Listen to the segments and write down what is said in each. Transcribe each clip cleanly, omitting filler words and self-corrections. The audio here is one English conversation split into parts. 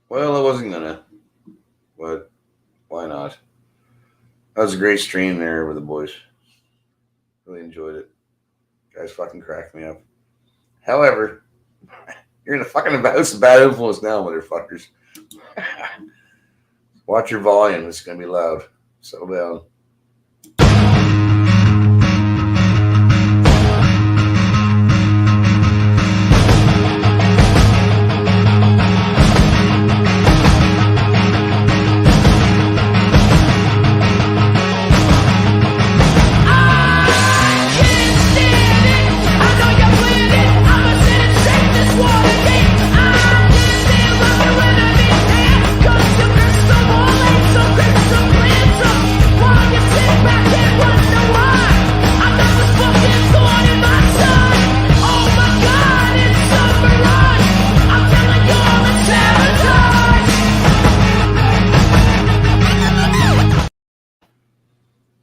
Well, I wasn't gonna, but why not? That was a great stream there with the boys. Really enjoyed it. Guys fucking cracked me up. However, you're in a fucking house of bad influence now, motherfuckers. Watch your volume. It's gonna be loud. Settle down.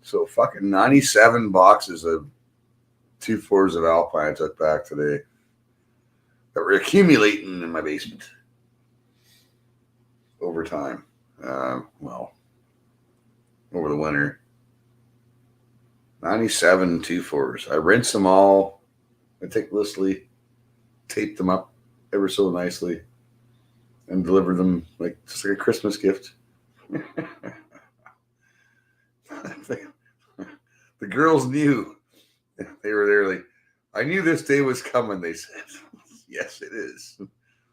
So fucking 97 boxes of 2 4s of Alpine I took back today that were accumulating in my basement over time. Well, over the winter. 97 2 4s. I rinsed them all meticulously, taped them up ever so nicely, and delivered them like just like a Christmas gift. The girls knew. They were there like, I knew this day was coming, they said. Yes, it is.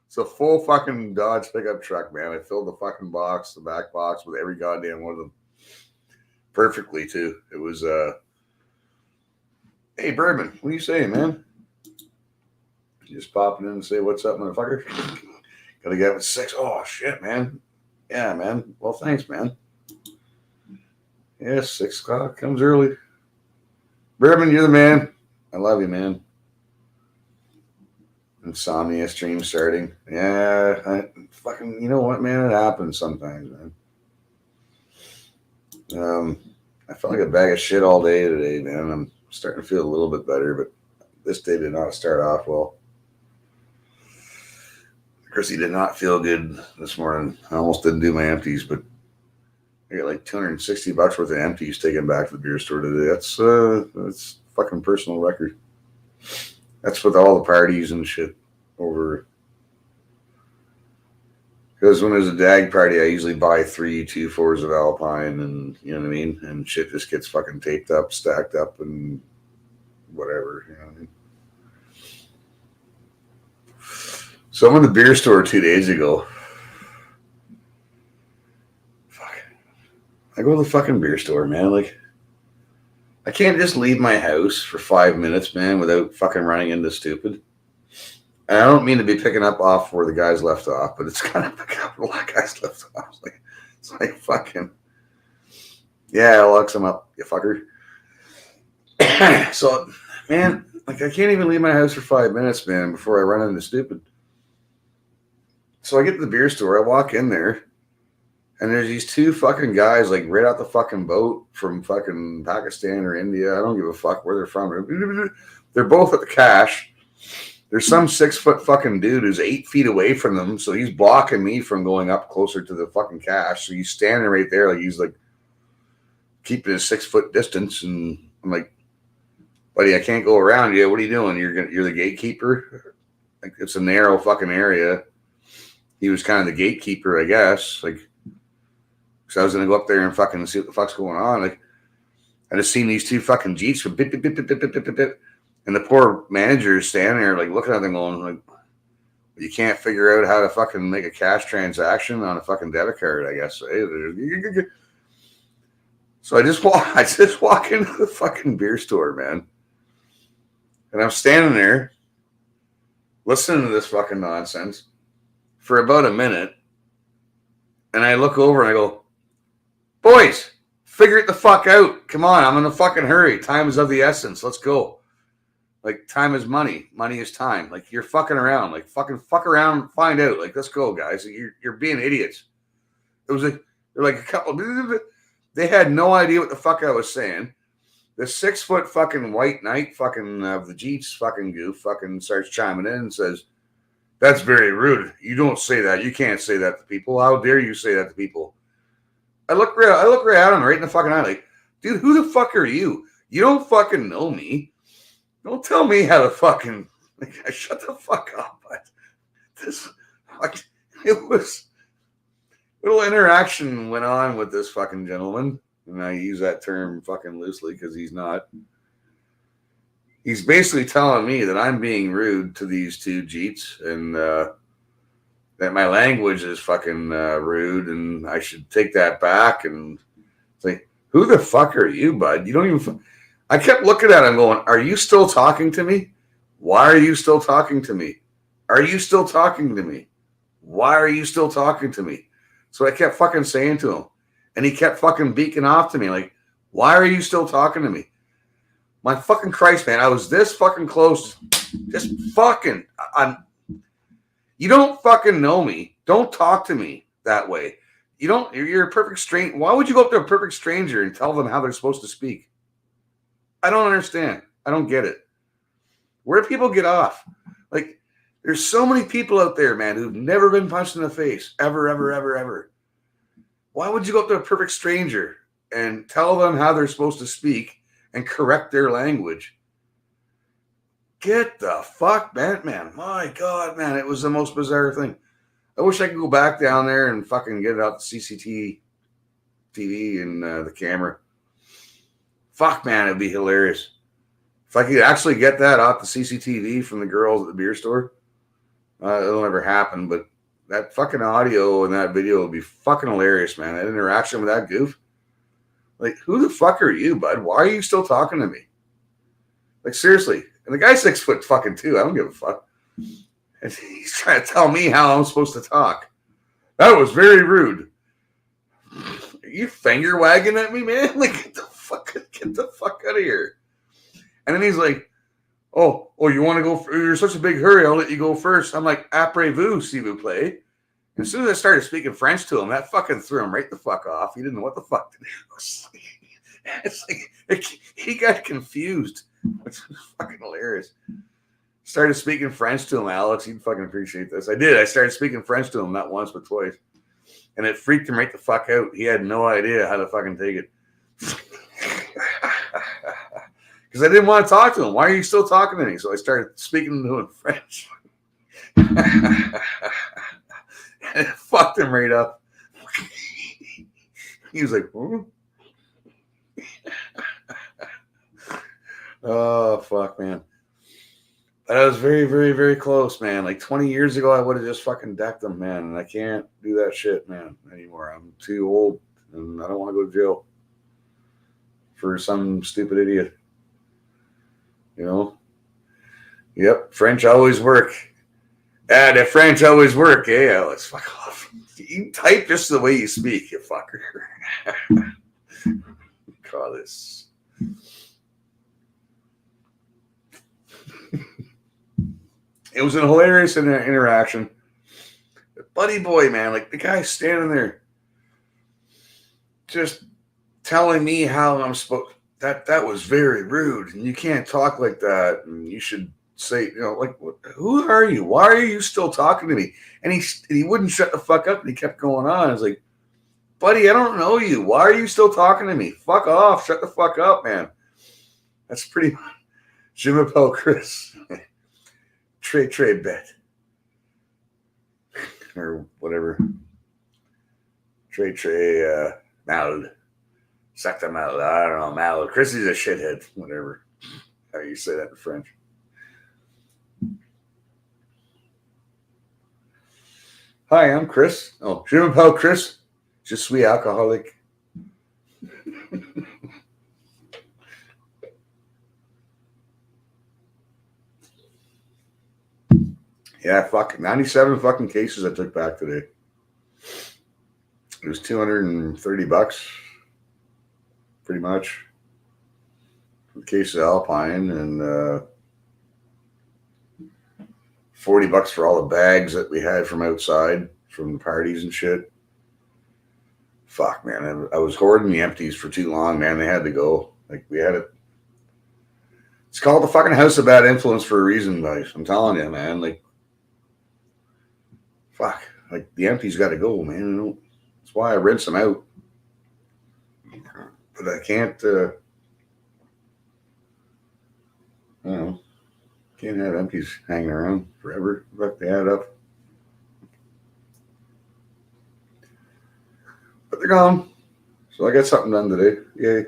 It's a full fucking Dodge pickup truck, man. I filled the fucking box, the back box, with every goddamn one of them. Perfectly, too. It was, hey, Birdman, what are you saying, man? You just popping in and say, what's up, motherfucker? Gotta get up at 6. Oh, shit, man. Yeah, man. Well, thanks, man. Yes, 6 o'clock comes early. Birdman, you're the man. I love you, man. Insomnia stream starting. Yeah, fucking, you know what, man? It happens sometimes, man. I felt like a bag of shit all day today, man. I'm starting to feel a little bit better, but this day did not start off well. Chrissy did not feel good this morning. I almost didn't do my empties, but I got like $260 worth of empties taken back to the beer store today. That's fucking personal record. That's with all the parties and shit over. Because when there's a DAG party, I usually buy 3 2 4s of Alpine, and you know what I mean? And shit just gets fucking taped up, stacked up, and whatever. You know what I mean? So I'm in the beer store 2 days ago. I go to the fucking beer store, man. Like, I can't just leave my house for 5 minutes, man, without fucking running into stupid. And I don't mean to be picking up off where the guys left off, but it's kind of picking up where the guys left off. It's like fucking, yeah, I'll lock some up, you fucker. So, man, like, I can't even leave my house for 5 minutes, man, before I run into stupid. So I get to the beer store, I walk in there, and there's these 2 fucking guys, like, right out the fucking boat from fucking Pakistan or India. I don't give a fuck where they're from. They're both at the cash. There's some 6-foot fucking dude who's 8 feet away from them, so he's blocking me from going up closer to the fucking cash. So he's standing right there, like he's like keeping his 6-foot distance. And I'm like, buddy, I can't go around you. What are you doing? You're the gatekeeper. Like, it's a narrow fucking area. He was kind of the gatekeeper, I guess. Like, so I was gonna go up there and fucking see what the fuck's going on. Like, I just seen these 2 fucking Jeeps from bit, and the poor manager is standing there, like, looking at them going, like, you can't figure out how to fucking make a cash transaction on a fucking debit card, I guess. So I just walk into the fucking beer store, man. And I'm standing there listening to this fucking nonsense for about a minute. And I look over and I go, boys, figure it the fuck out. Come on, I'm in a fucking hurry. Time is of the essence. Let's go. Like, time is money. Money is time. Like, you're fucking around. Like, fucking fuck around, find out. Like, let's go, guys. You're being idiots. It was like, they're like a couple. They had no idea what the fuck I was saying. The 6-foot fucking white knight fucking of the Jeeps fucking goof fucking starts chiming in and says, That's very rude. You don't say that. You can't say that to people. How dare you say that to people? I look right at him right in the fucking eye like, dude, who the fuck are you? You don't fucking know me. Don't tell me how to fucking like, shut the fuck up. But this like it was a little interaction went on with this fucking gentleman. And I use that term fucking loosely because he's not. He's basically telling me that I'm being rude to these two Jeets and that my language is fucking rude and I should take that back. And it's like, who the fuck are you, bud? You don't even. I kept looking at him going, are you still talking to me? Why are you still talking to me? Are you still talking to me? Why are you still talking to me? So I kept fucking saying to him. And he kept fucking beaking off to me like, why are you still talking to me? My fucking Christ, man. I was this fucking close. Just fucking. You don't fucking know me. Don't talk to me that way. You're a perfect stranger. Why would you go up to a perfect stranger and tell them how they're supposed to speak? I don't understand. I don't get it. Where do people get off? Like, there's so many people out there, man, who've never been punched in the face. Ever, ever, ever, ever. Why would you go up to a perfect stranger and tell them how they're supposed to speak and correct their language? Get the fuck, man. My God, man. It was the most bizarre thing. I wish I could go back down there and fucking get it out the CCTV and the camera. Fuck, man, it'd be hilarious. If I could actually get that off the CCTV from the girls at the beer store, it'll never happen, but that fucking audio and that video would be fucking hilarious, man. That interaction with that goof. Like, who the fuck are you, bud? Why are you still talking to me? Like, seriously. And the guy's 6'2" fucking too. I don't give a fuck. And he's trying to tell me how I'm supposed to talk. That was very rude. Are you finger wagging at me, man? Like, get the fuck out of here. And then he's like, oh, you want to go? You're in such a big hurry. I'll let you go first. I'm like, après-vous, s'il vous plaît. And as soon as I started speaking French to him, that fucking threw him right the fuck off. He didn't know what the fuck to do. It's like he got confused, which was fucking hilarious. Started speaking French to him, Alex. You'd fucking appreciate this. I did. I started speaking French to him, not once, but twice. And it freaked him right the fuck out. He had no idea how to fucking take it. Because I didn't want to talk to him. Why are you still talking to me? So I started speaking to him in French. And it fucked him right up. He was like, oh, fuck, man. But I was very, very, very close, man. Like 20 years ago, I would have just fucking decked him, man. And I can't do that shit, man, anymore. I'm too old, and I don't want to go to jail for some stupid idiot. You know? Yep, French always work. The French always work, eh, Alex? Fuck off. You type just the way you speak, you fucker. Call this. It was a hilarious interaction. Buddy boy, man, like the guy standing there just telling me how I'm supposed. That was very rude, and you can't talk like that, and you should say, you know, like, who are you? Why are you still talking to me? And he wouldn't shut the fuck up, and he kept going on. I was like, buddy, I don't know you. Why are you still talking to me? Fuck off. Shut the fuck up, man. That's pretty much Je m'appelle Chris. Trey bet. Or whatever. Trey Mal. Sacta Mal. I don't know. Mal. Chris is a shithead. Whatever. How you say that in French. Hi, I'm Chris. Oh, je m'appelle Chris. Je suis alcoholic. Yeah, fuck 97 fucking cases I took back today. It was $230, pretty much. For the case of Alpine, and $40 for all the bags that we had from outside, from the parties and shit. Fuck, man. I was hoarding the empties for too long, man. They had to go. Like, we had it. It's called the fucking House of Bad Influence for a reason, guys. I'm telling you, man. Like, fuck, like the empty's got to go, man. You know, that's why I rinse them out. But I can't, you know, can't have empties hanging around forever. Fuck, they add up. But they're gone. So I got something done today. Yay.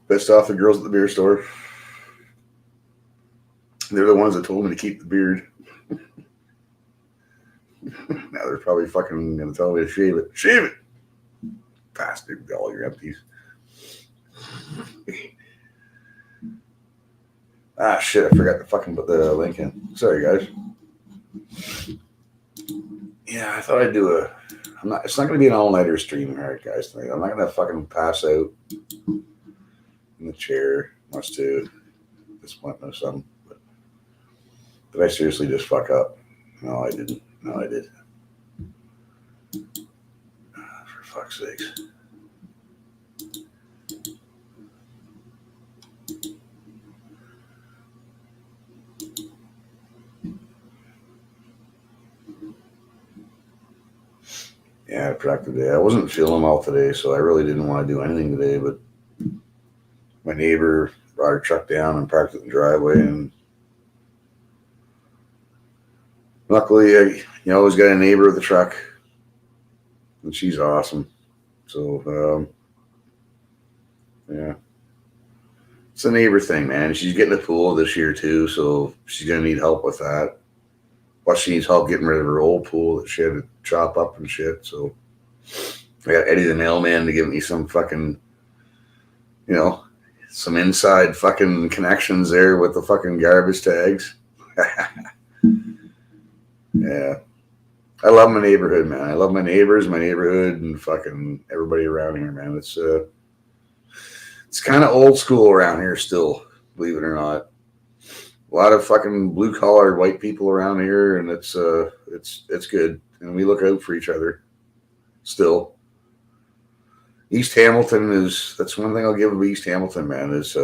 Pissed off the girls at the beer store. They're the ones that told me to keep the beard. Now they're probably fucking going to tell me to shave it. Shave it! Bastard, all your empties. Ah, shit, I forgot to fucking put the link in. Sorry, guys. Yeah, I thought I'd do a... it's not going to be an all-nighter stream, alright, guys, tonight. I'm not going to fucking pass out in the chair. Much to disappointment or something. But did I seriously just fuck up? No, I didn't. No, I did. For fuck's sakes. Yeah, I had a productive day. I wasn't feeling well today, so I really didn't want to do anything today, but my neighbor brought her truck down and parked it in the driveway, and luckily, you always got a neighbor with a truck, and she's awesome. So, yeah. It's a neighbor thing, man. She's getting a pool this year, too, so she's going to need help with that. Plus, she needs help getting rid of her old pool that she had to chop up and shit. So I got Eddie the mailman to give me some fucking, you know, some inside fucking connections there with the fucking garbage tags. Yeah. I love my neighborhood, man. I love my neighbors, my neighborhood, and fucking everybody around here, man. It's kind of old school around here still, believe it or not. A lot of fucking blue collar white people around here, and it's good, and we look out for each other. Still, East Hamilton that's one thing I'll give East Hamilton, man. Is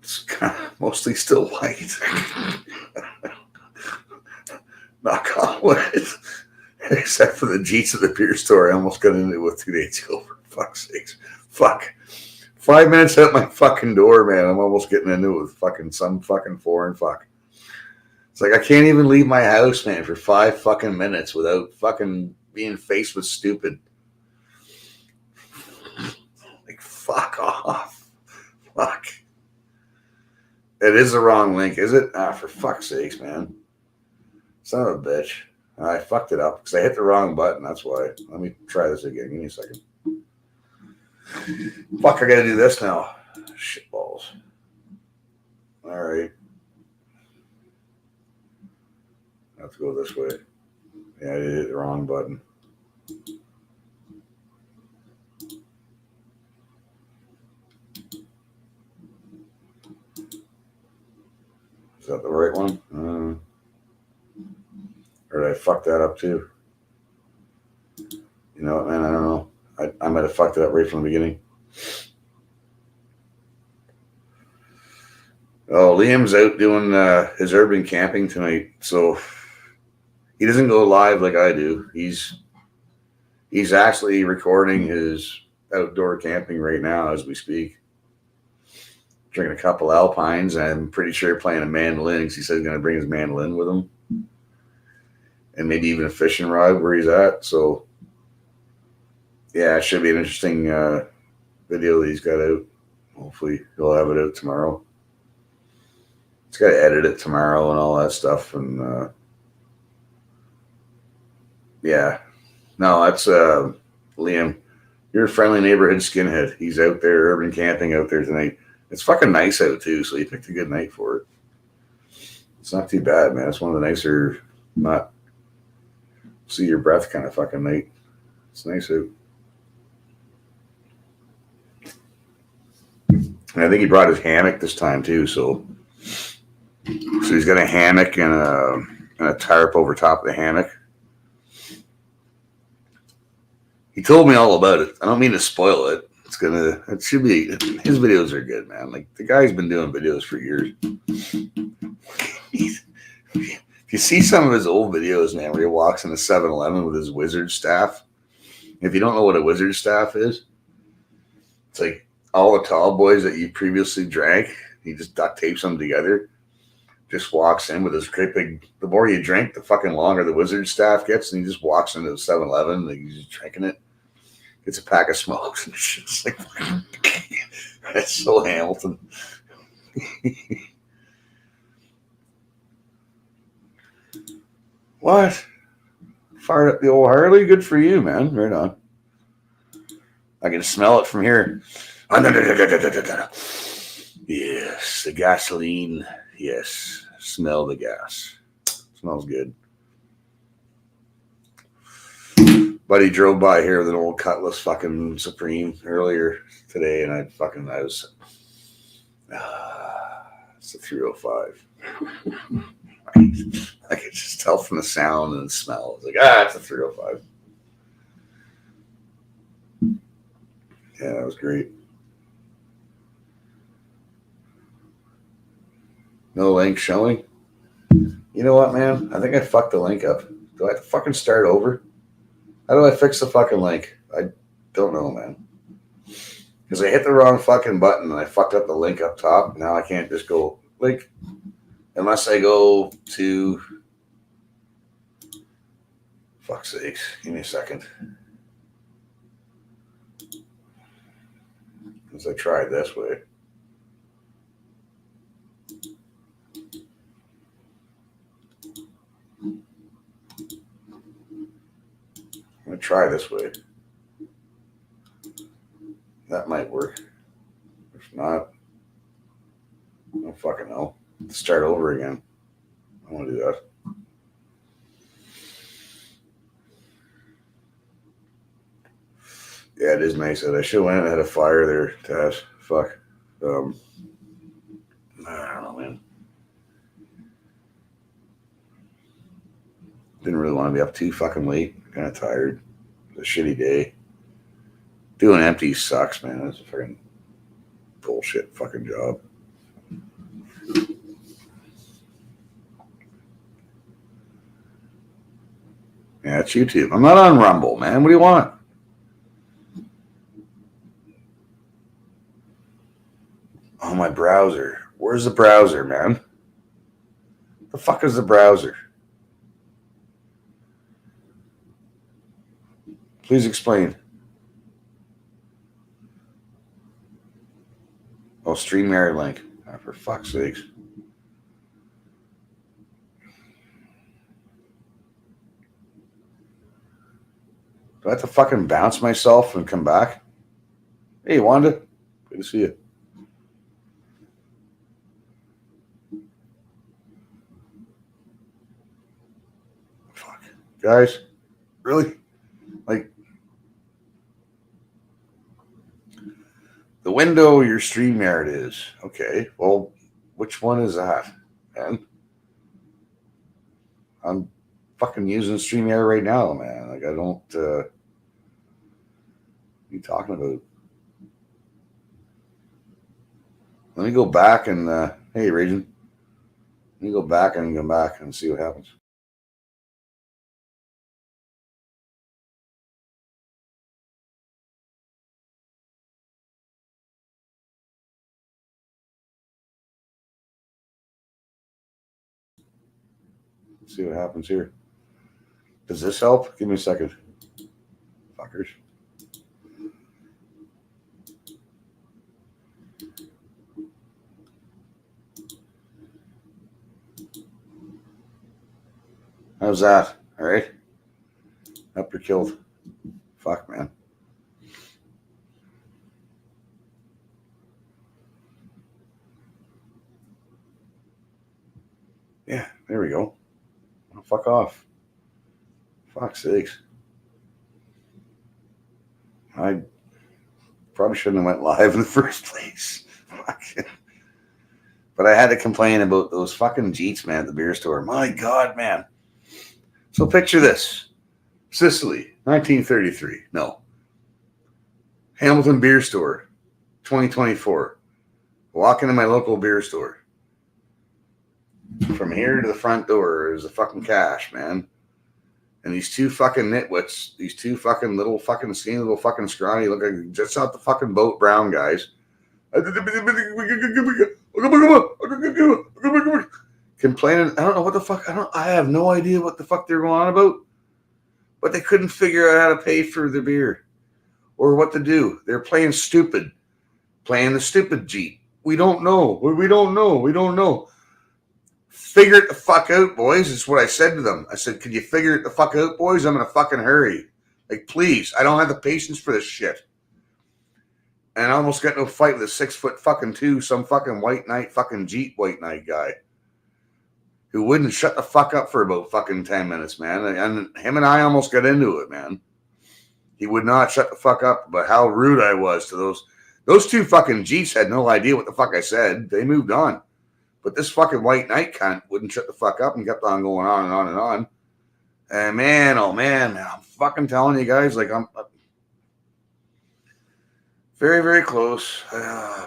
it's kind of mostly still white. Knock on wood, except for the Jeets at the beer store. I almost got into it with 2 days ago. For fuck's sakes, fuck. 5 minutes at my fucking door, man. I'm almost getting into it with fucking some fucking foreign fuck. It's like I can't even leave my house, man, for 5 fucking minutes without fucking being faced with stupid. Like, fuck off. Fuck. It is the wrong link, is it? Ah, for fuck's sakes, man. Son of a bitch. I fucked it up because I hit the wrong button. That's why. Let me try this again. Give me a second. Fuck, I gotta do this now. Shit balls. Alright. I have to go this way. Yeah, I hit the wrong button. Is that the right one? Or did I fuck that up too? You know what, man? I don't know. I might have fucked it up right from the beginning. Oh, Liam's out doing his urban camping tonight, so he doesn't go live like I do. He's actually recording his outdoor camping right now as we speak. Drinking a couple Alpines, and I'm pretty sure playing a mandolin because he said he's going to bring his mandolin with him. And maybe even a fishing rod where he's at, so... Yeah, it should be an interesting video that he's got out. Hopefully, he'll have it out tomorrow. He's got to edit it tomorrow and all that stuff. And yeah, no, that's Liam. You're a friendly neighborhood skinhead. He's out there urban camping out there tonight. It's fucking nice out too, so you picked a good night for it. It's not too bad, man. It's one of the nicer, not see your breath kind of fucking night. It's nice out. And I think he brought his hammock this time too, so he's got a hammock and a tarp over top of the hammock. He told me all about it. I don't mean to spoil it. It should be, his videos are good, man. Like, the guy's been doing videos for years. If you see some of his old videos, man, where he walks in a 7-Eleven with his wizard staff, if you don't know what a wizard staff is, it's like all the tall boys that you previously drank, he just duct tapes them together, just walks in with his great big, the more you drink, the fucking longer the wizard staff gets, and he just walks into the 7-Eleven, like he's just drinking it, gets a pack of smokes, and shit's like, that's so Hamilton. What? Fired up the old Harley? Good for you, man. Right on. I can smell it from here. Yes, the gasoline. Yes, smell the gas. Smells good. Buddy drove by here with an old Cutlass fucking Supreme earlier today, and I was, it's a 305. I could just tell from the sound and the smell. It's like, it's a 305. Yeah, that was great. No link showing. You know what, man? I think I fucked the link up. Do I have to fucking start over? How do I fix the fucking link? I don't know, man. Because I hit the wrong fucking button and I fucked up the link up top. Now I can't just go link unless I go to. Fuck's sakes. Give me a second. Because I tried this way. I'm going to try this way. That might work. If not, I don't fucking know. Let's start over again. I want to do that. Yeah, it is nice that I should have went and had a fire there, Taz. Fuck. I don't know, man. Didn't really want to be up too fucking late. Kind of tired. It was a shitty day. Doing empties sucks, man. It's a fucking bullshit fucking job. Yeah, it's YouTube. I'm not on Rumble, man. What do you want? Oh, my browser. Where's the browser, man? The fuck is the browser? Please explain. Oh, StreamYard link. Oh, for fuck's sakes. Do I have to fucking bounce myself and come back? Hey, Wanda. Good to see you. Fuck. Guys, really? Like, the window your StreamYard is. Okay, well, which one is that, man? I'm fucking using StreamYard right now, man. Like, I don't, what are you talking about? Let me go back and, hey, Raging. Let me go back and come back and see what happens. Let's see what happens here. Does this help? Give me a second. Fuckers. How's that? All right. Up or killed. Fuck, man. Yeah, there we go. Oh, fuck off. Fuck's sakes. I probably shouldn't have went live in the first place. Fuck. But I had to complain about those fucking Jeets, man, at the beer store. My God, man. So picture this. Sicily, 1933. No. Hamilton Beer Store, 2024. Walk into my local beer store. from here to the front door is the fucking cash, man. And these two fucking nitwits, these two fucking little fucking skinny little fucking scrawny, look like just out the fucking boat brown guys. Complaining. I don't know what the fuck. I have no idea what the fuck they're going on about. But they couldn't figure out how to pay for their beer or what to do. They're playing stupid, playing the stupid Jeep. We don't know. We don't know. We don't know. Figure it the fuck out, boys. Is what I said to them. I said, "Could you figure it the fuck out, boys? I'm in a fucking hurry. Like, please. I don't have the patience for this shit." And I almost got no fight with a 6'2" fucking some fucking white knight fucking Jeep white knight guy who wouldn't shut the fuck up for about fucking 10 minutes, man. And him and I almost got into it, man. He would not shut the fuck up about how rude I was to those two fucking Jeeps. Had no idea what the fuck I said. They moved on. But this fucking white knight cunt wouldn't shut the fuck up and kept on going on and on and on. And man, oh man, I'm fucking telling you guys, like I'm very, very close.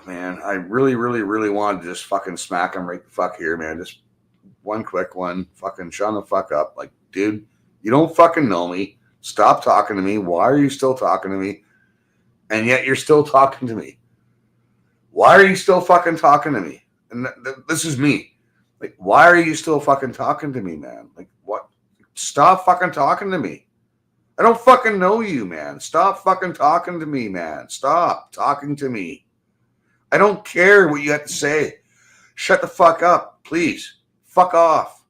Man, I really, really, really wanted to just fucking smack him right the fuck here, man. Just one quick one. Fucking shut the fuck up. Like, dude, you don't fucking know me. Stop talking to me. Why are you still talking to me? And yet you're still talking to me. Why are you still fucking talking to me? And this is me. Like, why are you still fucking talking to me, man? Like, what? Stop fucking talking to me. I don't fucking know you, man. Stop fucking talking to me, man. Stop talking to me. I don't care what you have to say. Shut the fuck up, please. Fuck off.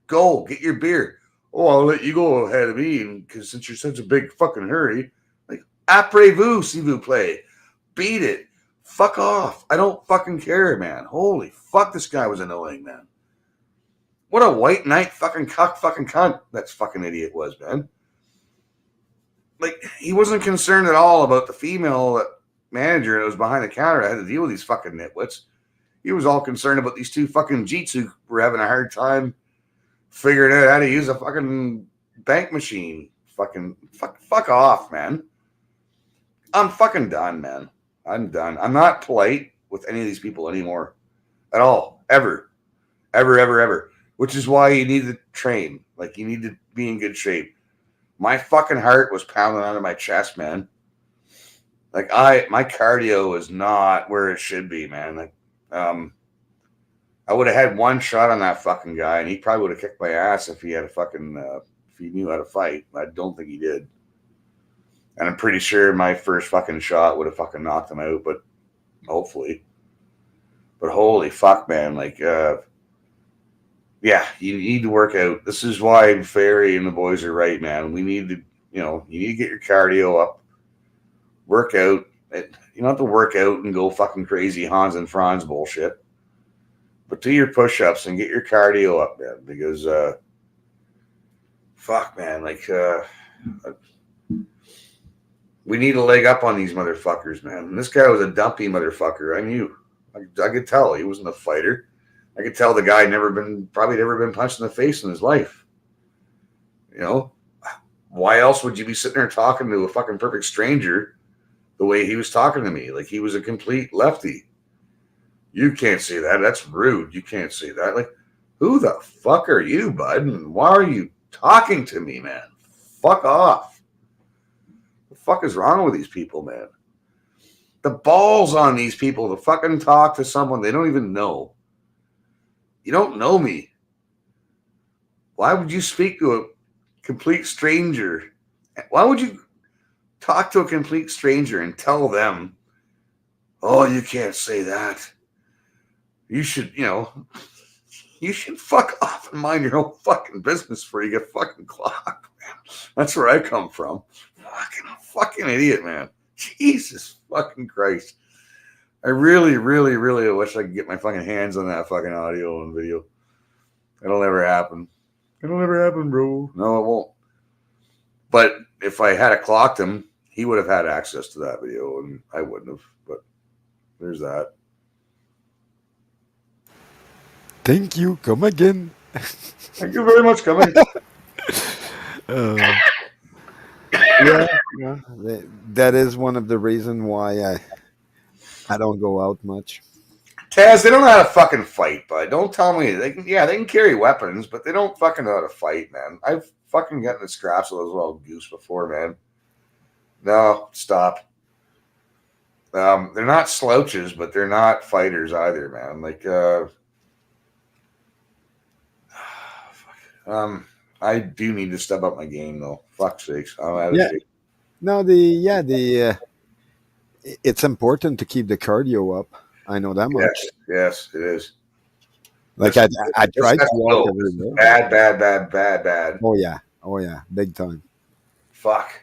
Go, get your beer. Oh, I'll let you go ahead of me because since you're such a big fucking hurry. Like, après-vous, s'il vous plaît. Beat it. Fuck off. I don't fucking care, man. Holy fuck, this guy was annoying, man. What a white knight fucking cunt that fucking idiot was, man. Like, he wasn't concerned at all about the female manager that was behind the counter that had to deal with these fucking nitwits. He was all concerned about these two fucking Jeets who were having a hard time figuring out how to use a fucking bank machine. Fucking fuck off, man. I'm fucking done, man. I'm done. I'm not polite with any of these people anymore. At all. Ever. Ever, ever, ever. Which is why you need to train. Like, you need to be in good shape. My fucking heart was pounding out of my chest, man. Like, my cardio is not where it should be, man. Like, I would have had one shot on that fucking guy, and he probably would have kicked my ass if he had a fucking, if he knew how to fight. I don't think he did. And I'm pretty sure my first fucking shot would have fucking knocked him out, but hopefully. But holy fuck, man. Like, yeah, you need to work out. This is why Ferry and the boys are right, man. We need to, you need to get your cardio up, work out. You don't have to work out and go fucking crazy Hans and Franz bullshit. But do your push-ups and get your cardio up, man. Because, fuck, man. Like, we need a leg up on these motherfuckers, man. And this guy was a dumpy motherfucker. I knew. I could tell he wasn't a fighter. I could tell the guy probably never been punched in the face in his life. Why else would you be sitting there talking to a fucking perfect stranger the way he was talking to me? Like, he was a complete lefty. You can't say that. That's rude. You can't say that. Like, who the fuck are you, bud? And why are you talking to me, man? Fuck off. What the fuck is wrong with these people, man? The balls on these people to fucking talk to someone they don't even know. You don't know me. Why would you speak to a complete stranger? Why would you talk to a complete stranger and tell them, oh, you can't say that? You should, you should fuck off and mind your own fucking business before you get fucking clocked, man. That's where I come from. Fucking idiot, man. Jesus fucking Christ. I really, really, really wish I could get my fucking hands on that fucking audio and video. It'll never happen. It'll never happen, bro. No, it won't. But if I had clocked him, he would have had access to that video, and I wouldn't have. But there's that. Thank you. Come again. Thank you very much, coming. Yeah, that is one of the reasons why I don't go out much. Taz, they don't know how to fucking fight, bud. Don't tell me they can carry weapons, but they don't fucking know how to fight, man. I've fucking gotten in scraps with those little goose before, man. No, stop. They're not slouches, but they're not fighters either, man. Like, I do need to step up my game, though. Fuck's sakes, I'm out of shape. No, it's important to keep the cardio up. I know that much. Yes, it is. Like I tried to walk every day. Bad. Oh yeah, big time. Fuck.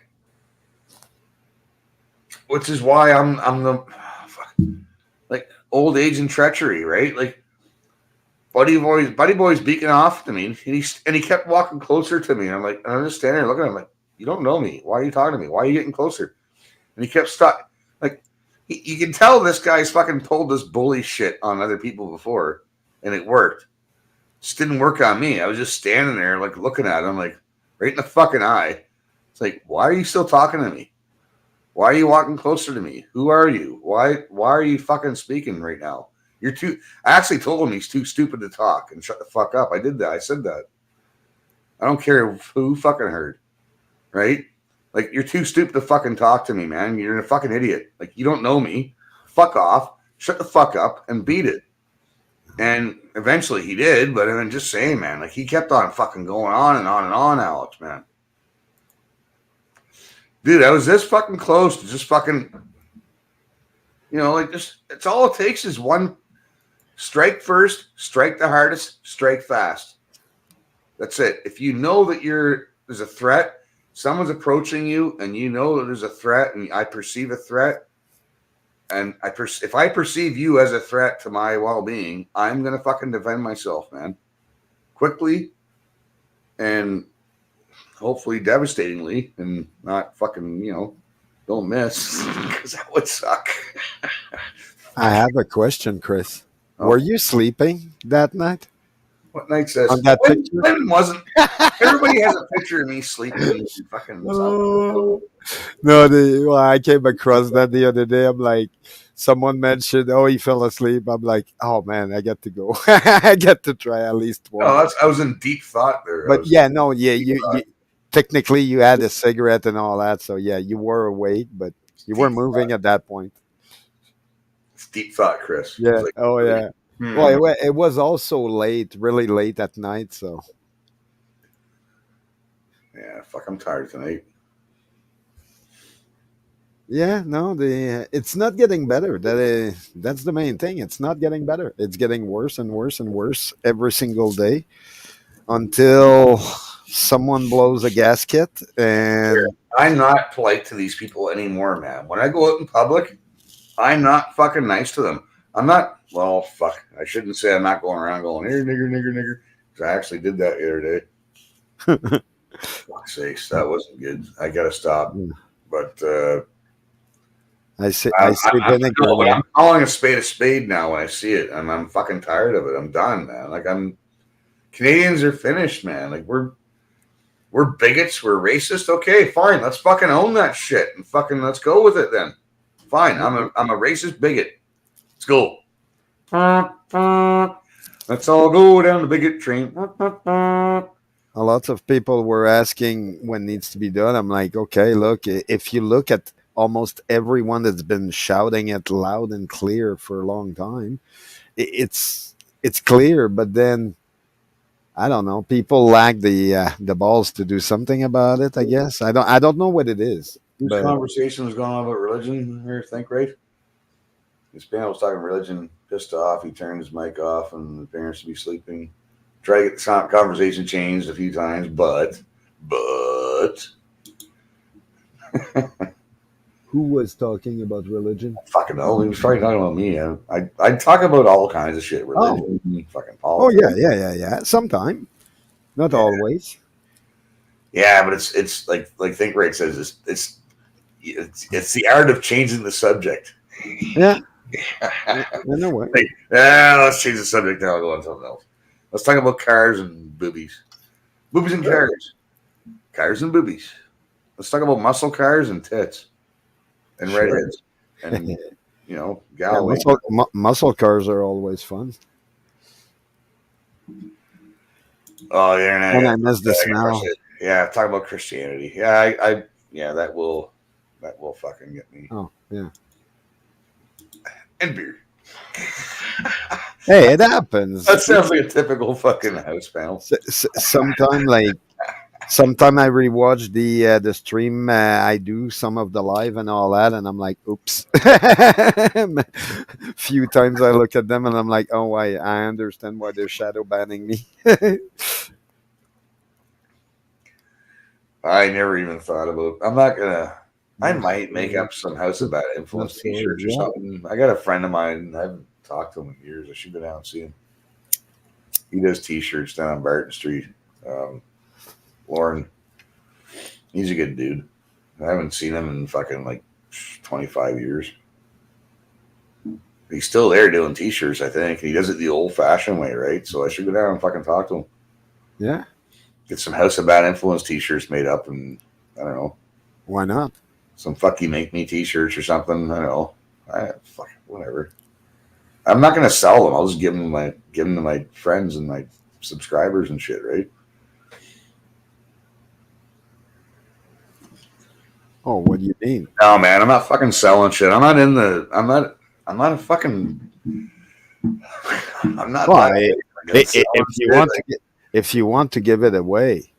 Which is why I'm the like old age and treachery, right? Like Buddy Boy's beaking off to me, and he kept walking closer to me. And I'm like, I'm just standing there looking at him like, you don't know me. Why are you talking to me? Why are you getting closer? And he kept stuck. Like you can tell this guy's fucking pulled this bully shit on other people before, and it worked. Just didn't work on me. I was just standing there like looking at him like right in the fucking eye. It's like, why are you still talking to me? Why are you walking closer to me? Who are you? Why are you fucking speaking right now? You're too. I actually told him he's too stupid to talk and shut the fuck up. I did that. I said that. I don't care who fucking heard. Right? Like, you're too stupid to fucking talk to me, man. You're a fucking idiot. Like, you don't know me. Fuck off. Shut the fuck up and beat it. And eventually he did, but I'm just saying, man, like, he kept on fucking going on and on and on, Alex, man. Dude, I was this fucking close to just fucking, like, just, it's all it takes is one strike first, strike the hardest, strike fast. That's it. If you know that there's a threat, someone's approaching you, and you know that there's a threat, and I perceive a threat, and if I perceive you as a threat to my well-being, I'm going to fucking defend myself, man. Quickly and hopefully devastatingly, and not fucking, don't miss, because that would suck. I have a question, Chris. Oh. Were you sleeping that night? What night says? On that picture? When wasn't. Everybody has a picture of me sleeping. Fucking no, I came across that the other day. I'm like, someone mentioned, he fell asleep. I'm like, oh man, I get to go. I get to try at least one. No, I was in deep thought there. But you technically you had a cigarette and all that, so yeah, you were awake, but you were moving at that point. It's deep thought, Chris. Yeah. Yeah. Well, it was also late, really late at night, so. Yeah, fuck, I'm tired tonight. Yeah, no, it's not getting better. That's the main thing. It's not getting better. It's getting worse and worse and worse every single day until someone blows a gasket. And I'm not polite to these people anymore, man. When I go out in public, I'm not fucking nice to them. I'm not. Well, fuck. I shouldn't say I'm not going around going, here, nigger. Because I actually did that the other day. Fuck's sakes, that wasn't good. I gotta stop. But I'm calling a spade now when I see it, and I'm fucking tired of it. I'm done, man. Canadians are finished, man. Like we're bigots, we're racist. Okay, fine. Let's fucking own that shit and fucking let's go with it then. Fine. I'm a racist bigot. Let's go. Let's all go down the bigot train. A lot of people were asking when needs to be done. I'm like, okay, look, if you look at almost everyone that's been shouting it loud and clear for a long time, it's clear, but then I don't know, people lack the balls to do something about it, I guess. I don't know what it is. This conversation was going on about religion here, right? This man was talking religion, pissed off. He turned his mic off, and the parents would be sleeping. Try to get the conversation changed a few times, but who was talking about religion? Fucking hell, he was trying to talk about me. I talk about all kinds of shit, religion, fucking politics. Oh yeah. Sometime, not always. Yeah, but it's like Think Right says, it's the art of changing the subject. Yeah. No way. Let's change the subject now. I'll go on something else. Let's talk about cars and boobies. Boobies and cars. Cars and boobies. Let's talk about muscle cars and tits. And redheads. And, Yeah, Galilee. muscle cars are always fun. Oh, the internet. And I miss the smell. Yeah, talk about Christianity. Yeah, yeah, that will fucking get me. Oh, yeah. And beer. Hey, it happens. That sounds like a typical fucking house panel. Sometime I rewatch the stream. I do some of the live and all that, and I'm like, oops. Few times I look at them and I'm like, oh, I understand why they're shadow banning me. I never even thought about. I'm not gonna. I might make up some House of Bad Influence T-shirts or something. I got a friend of mine. I haven't talked to him in years. I should go down and see him. He does T-shirts down on Barton Street. Lauren, he's a good dude. I haven't seen him in fucking like 25 years. He's still there doing T-shirts, I think. He does it the old-fashioned way, right? So I should go down and fucking talk to him. Yeah. Get some House of Bad Influence T-shirts made up, and I don't know. Why not? Some fuck you make me T-shirts or something. I don't know. Fuck whatever. I'm not gonna sell them. I'll just give them to my friends and my subscribers and shit, right? Oh, what do you mean? No, man, I'm not fucking selling shit. I'm not a fucking. I'm not. Well, if you want to give it away,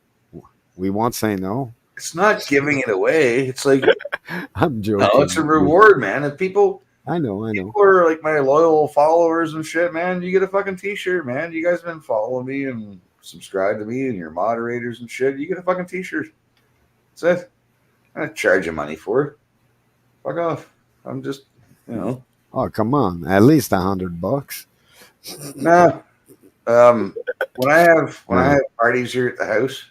we won't say no. It's not giving it away. It's like I'm joking. No, it's a reward, man. If people, I know. People are like my loyal followers and shit, man. You get a fucking T-shirt, man. You guys been following me and subscribe to me and your moderators and shit. You get a fucking T-shirt. That's it. I'm not charging money for it. Fuck off. I'm just, Oh, come on. At least $100. Nah. When I have parties here at the house,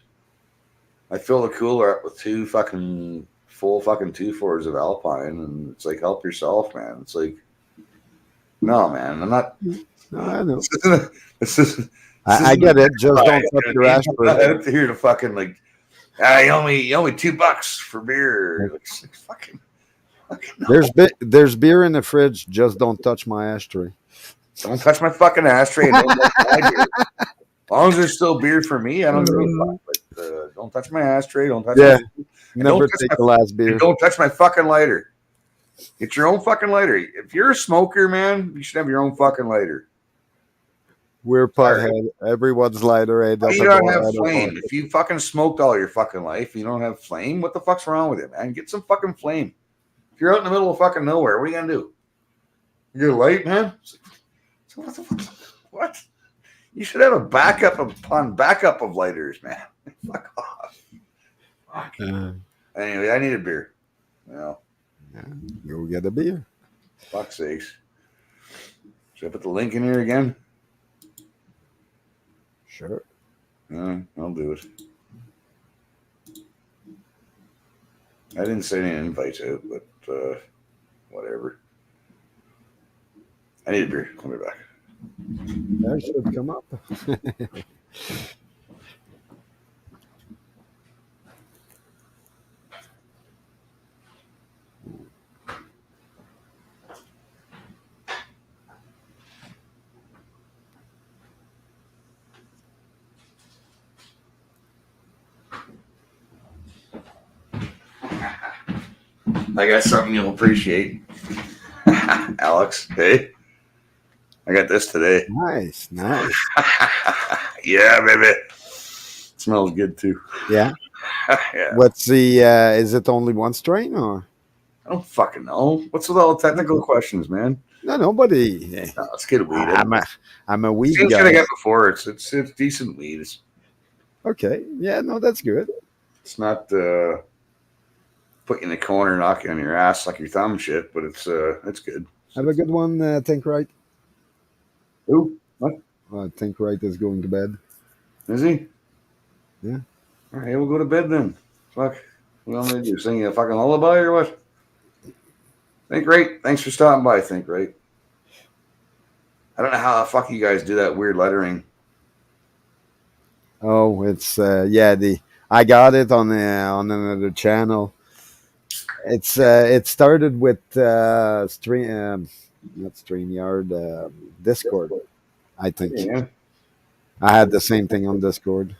I fill the cooler up with two fucking full fucking 2-4s of Alpine, and it's like, help yourself, man. It's like, no, man, I'm not. No, I know. I get it. Just don't touch your ass. I'm not out here to fucking like, you owe me $2 for beer. It's like fucking no. There's beer in the fridge. Just don't touch my ashtray. Don't touch my fucking ashtray. Don't touch my beer. As long as there's still beer for me, I don't give a fuck. But don't touch my ashtray. Don't touch. Never take the last beer. Don't touch my fucking lighter. Get your own fucking lighter. If you're a smoker, man, you should have your own fucking lighter. We're pothead. Everyone's lighter. You don't have flame. If you fucking smoked all your fucking life, you don't have flame. What the fuck's wrong with you, man? Get some fucking flame. If you're out in the middle of fucking nowhere, what are you gonna do? You get a light, man? So what the fuck? What? You should have a backup of lighters, man. Fuck off. Fuck. Anyway, I need a beer. Yeah, go get a beer. Fuck's sakes. Should I put the link in here again? Sure. I'll do it. I didn't send any invites out, but whatever. I need a beer. I'll be back. That should come up. I got something you'll appreciate. Alex, hey. I got this today. Nice. Yeah, baby. Smells good too. Yeah. Yeah. What's the? Is it only one strain or? I don't fucking know. What's with all the technical questions, man? No, nobody. No, let's get a weed. I'm a weed guy. I got before. It's decent weed. Okay. Yeah. No, that's good. It's not put you in the corner, knock you on your ass like your thumb shit, but it's good. Have a good one. Think right. Who? What? Think right is going to bed. Is he? Yeah. All right, we'll go to bed then. Fuck. What am I gonna do? Sing you a fucking lullaby or what? Think right. Thanks for stopping by. Think right. I don't know how the fuck you guys do that weird lettering. Oh, it's I got it on another channel. it started with not StreamYard, Discord. I think Yeah. I had the same thing on Discord.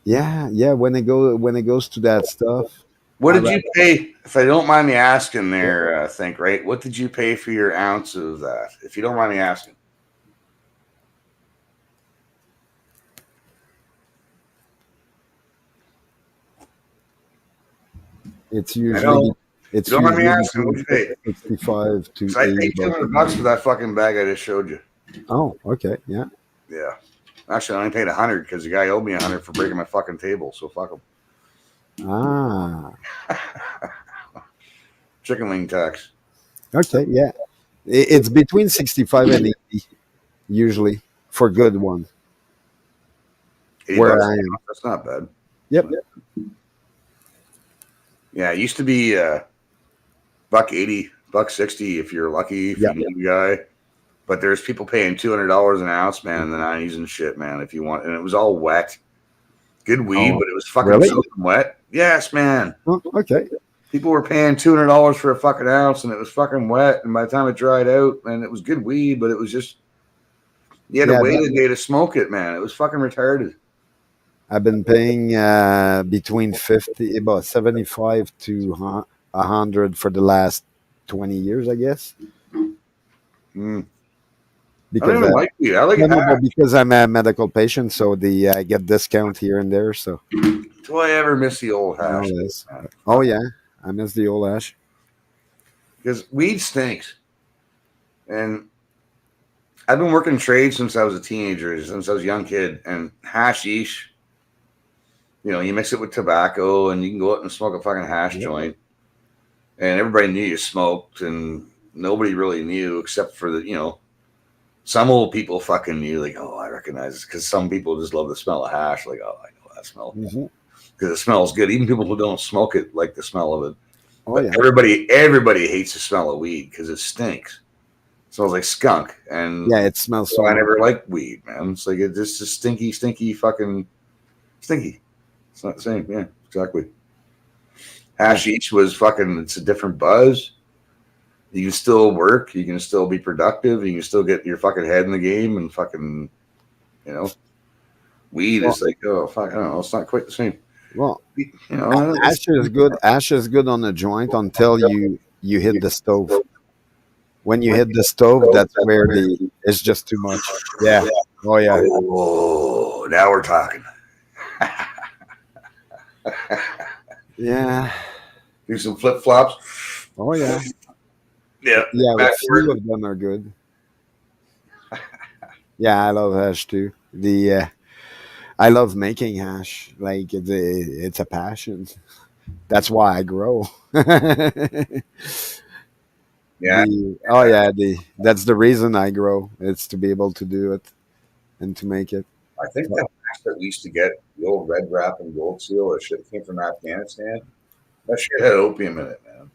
Yeah, yeah. When it goes to that stuff, What I did you rather pay? If I don't mind me asking, there, think right. What did you pay for your ounce of that? If you don't mind me asking. it's I know. usually If you it's don't mind me usually asking, what between you pay? 65 Because to I 80 paid two bucks. hundred bucks for that fucking bag I just showed you. Oh, okay, yeah. Yeah. Actually, I only paid 100 because the guy owed me 100 for breaking my fucking table. So fuck him. Ah, Chicken wing tax. okay, yeah. It's between 65 and 80 usually for good one 80 where bucks. I am. That's not bad. Yep. Yeah, it used to be buck 80, buck 60 if you're lucky, if you Yep. knew the guy. But there's people paying $200 an ounce, man, in the 90s and shit, man. If you want, and it was all wet, good weed, Oh, but it was fucking really? soaking wet. Yes, man. Oh, okay. People were paying $200 for a fucking ounce, and it was fucking wet. And by the time it dried out, man, it was good weed, but it was just you had to Yeah, wait a day to smoke it, man. It was fucking retarded. I've been paying between 50, about 75 to 100 for the last 20 years, I guess. Mm. I don't Because even like weed. I like no, no, hash. but because I'm a medical patient, so the I get discount here and there. So Do I ever miss the old hash? nowadays, Man? oh yeah, I miss the old ash. Because weed stinks. And I've been working trade since I was a teenager, since I was a young kid. And hashish, you mix it with tobacco and you can go out and smoke a fucking hash Yeah. joint. And everybody knew you smoked, and nobody really knew except for some old people fucking knew, like, oh, I recognize this. Because some people just love the smell of hash. Like, oh, I know that smell. Mhm. Because it smells good. Even people who don't smoke it like the smell of it. Oh But yeah, everybody hates the smell of weed because it stinks. It smells like skunk. And yeah. It smells so so I much. never liked weed, man. It's like it's just stinky, stinky, fucking stinky. It's not the same. Yeah, exactly. Yeah. Hashish was fucking. It's a different buzz. You can still work. You can still be productive. You can still get your fucking head in the game and fucking, you know. Weed Well, is like, oh fuck, I don't know. It's not quite the same. well, You know, it's, ash is good. Ash is good on the joint until you hit the stove. When you hit the stove, that's where the it's just too much. Yeah. Oh yeah. oh, now we're talking. Yeah. Do some flip flops. Oh yeah. Yeah, Yeah. A few backward. of them are good. Yeah, I love hash too. The I love making hash. Like it's a passion. That's why I grow. the Yeah, oh yeah, the that's the reason I grow. It's to be able to do it and to make it. I think the hash that we used to get, the old red wrap and gold seal, that shit came from Afghanistan. That shit had opium in it, man.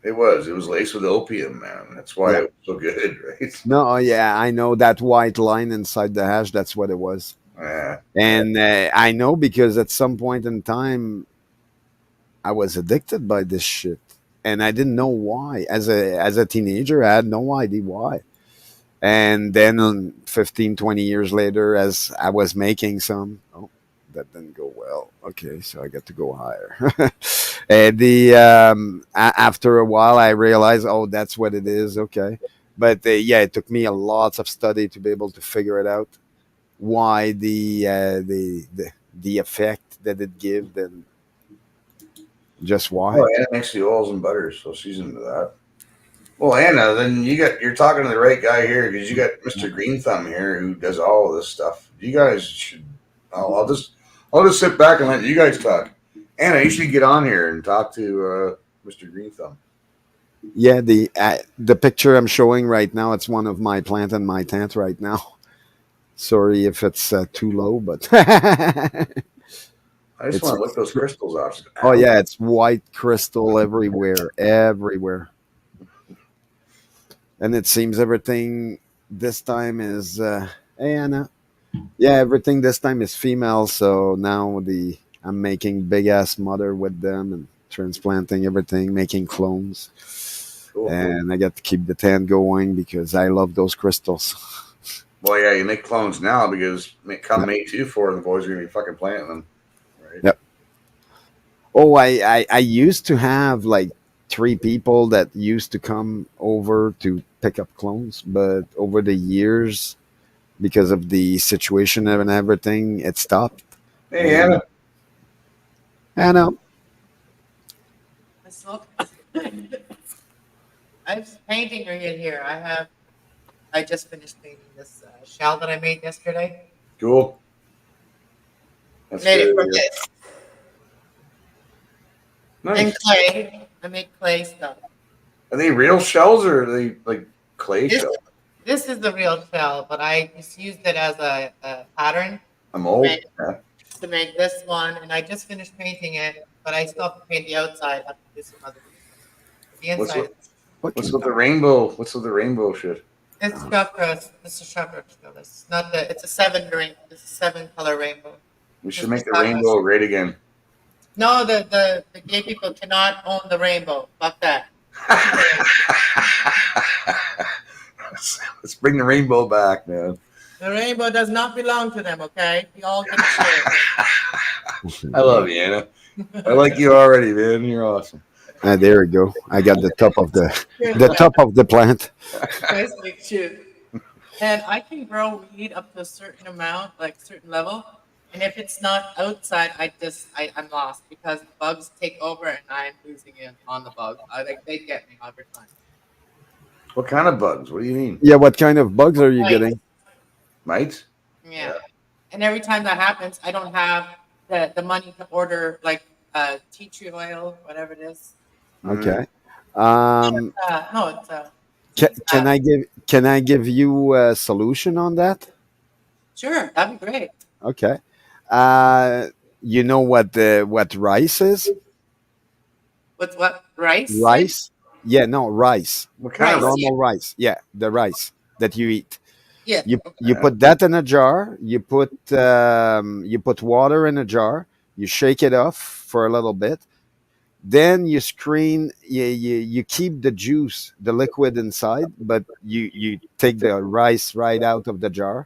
It was laced with opium, man. That's why Yeah. it was so good, right? No, yeah, I know that white line inside the hash. That's what it was, Yeah, and I know because at some point in time I was addicted by this shit, and I didn't know why. As a teenager, I had no idea why. And then 15, 20 years later, as I was making some, oh, that didn't go well. Okay, so I got to go higher. And after a while, I realized, oh, that's what it is. Okay, but yeah, it took me a lot of study to be able to figure it out why the effect that it gives and just why. oh, Anna makes the oils and butters, so she's into that. Well, Anna, then you're talking to the right guy here because you got Mr. Green Thumb here who does all of this stuff. You guys should. I'll just sit back and let you guys talk. Anna, you should get on here and talk to Mr. Green Thumb. Yeah, the picture I'm showing right now, it's one of my plant in my tent right now. Sorry if it's too low, but I just it's want to lick those crystals off. oh Ow. yeah, it's white crystal everywhere, everywhere, and it seems everything this time is. Hey Anna, Yeah, everything this time is female, so now the I'm making big ass mother with them and transplanting everything, making clones, Cool, cool. and I got to keep the tan going because I love those crystals. Well, yeah, you make clones now because come Yeah. May 2 4, the boys are gonna be fucking planting them, right? Yep. Oh, I used to have like three people that used to come over to pick up clones, but over the years, because of the situation and everything, it stopped. Hey, And Anna. I know. I smoke. I'm painting right in here. I just finished painting this shell that I made yesterday. Cool. That's Made it good. from Yeah. this and Nice. clay. I make clay stuff. Are they real shells or are they like clay This shells? this is the real shell, but I just used it as a pattern I'm to old. make Yeah. to make this one, and I just finished painting it. But I still have to paint the outside. I have to do some other details. The What's inside with, What what's can with the rainbow? What's with the rainbow shit? it's chakras. This is chakra shell. It's not the. It's a seven ring. It's a seven color rainbow. We This should is make the chakras. rainbow great again. No, the gay people cannot own the rainbow. Fuck that. Let's bring the rainbow back, man. The rainbow does not belong to them, okay? We all get to share I love you, Anna. I like you already, man. You're awesome. Ah, there we go. I got the top of it. the top of the plant. Basically, shoot. And I can grow weed up to a certain amount, like certain level. And if it's not outside, I'm lost because the bugs take over and I'm losing it on the bug. Like they get me every time. What kind of bugs? What do you mean? Yeah, what kind of bugs are you Right. getting? Mites? Yeah. And every time that happens, I don't have the money to order like tea tree oil, whatever it is. Okay. No, it's Can I give you a solution on that? sure, that'd be great. Okay. Uh, you know what rice is? With what rice? Rice? Yeah, no, rice. What kind of Rice. rice? Normal rice. Yeah, the rice that you eat. Yeah. You put that in a jar. You put water in a jar. You shake it off for a little bit. Then you screen. You keep the juice, the liquid inside, but you take the rice right out of the jar.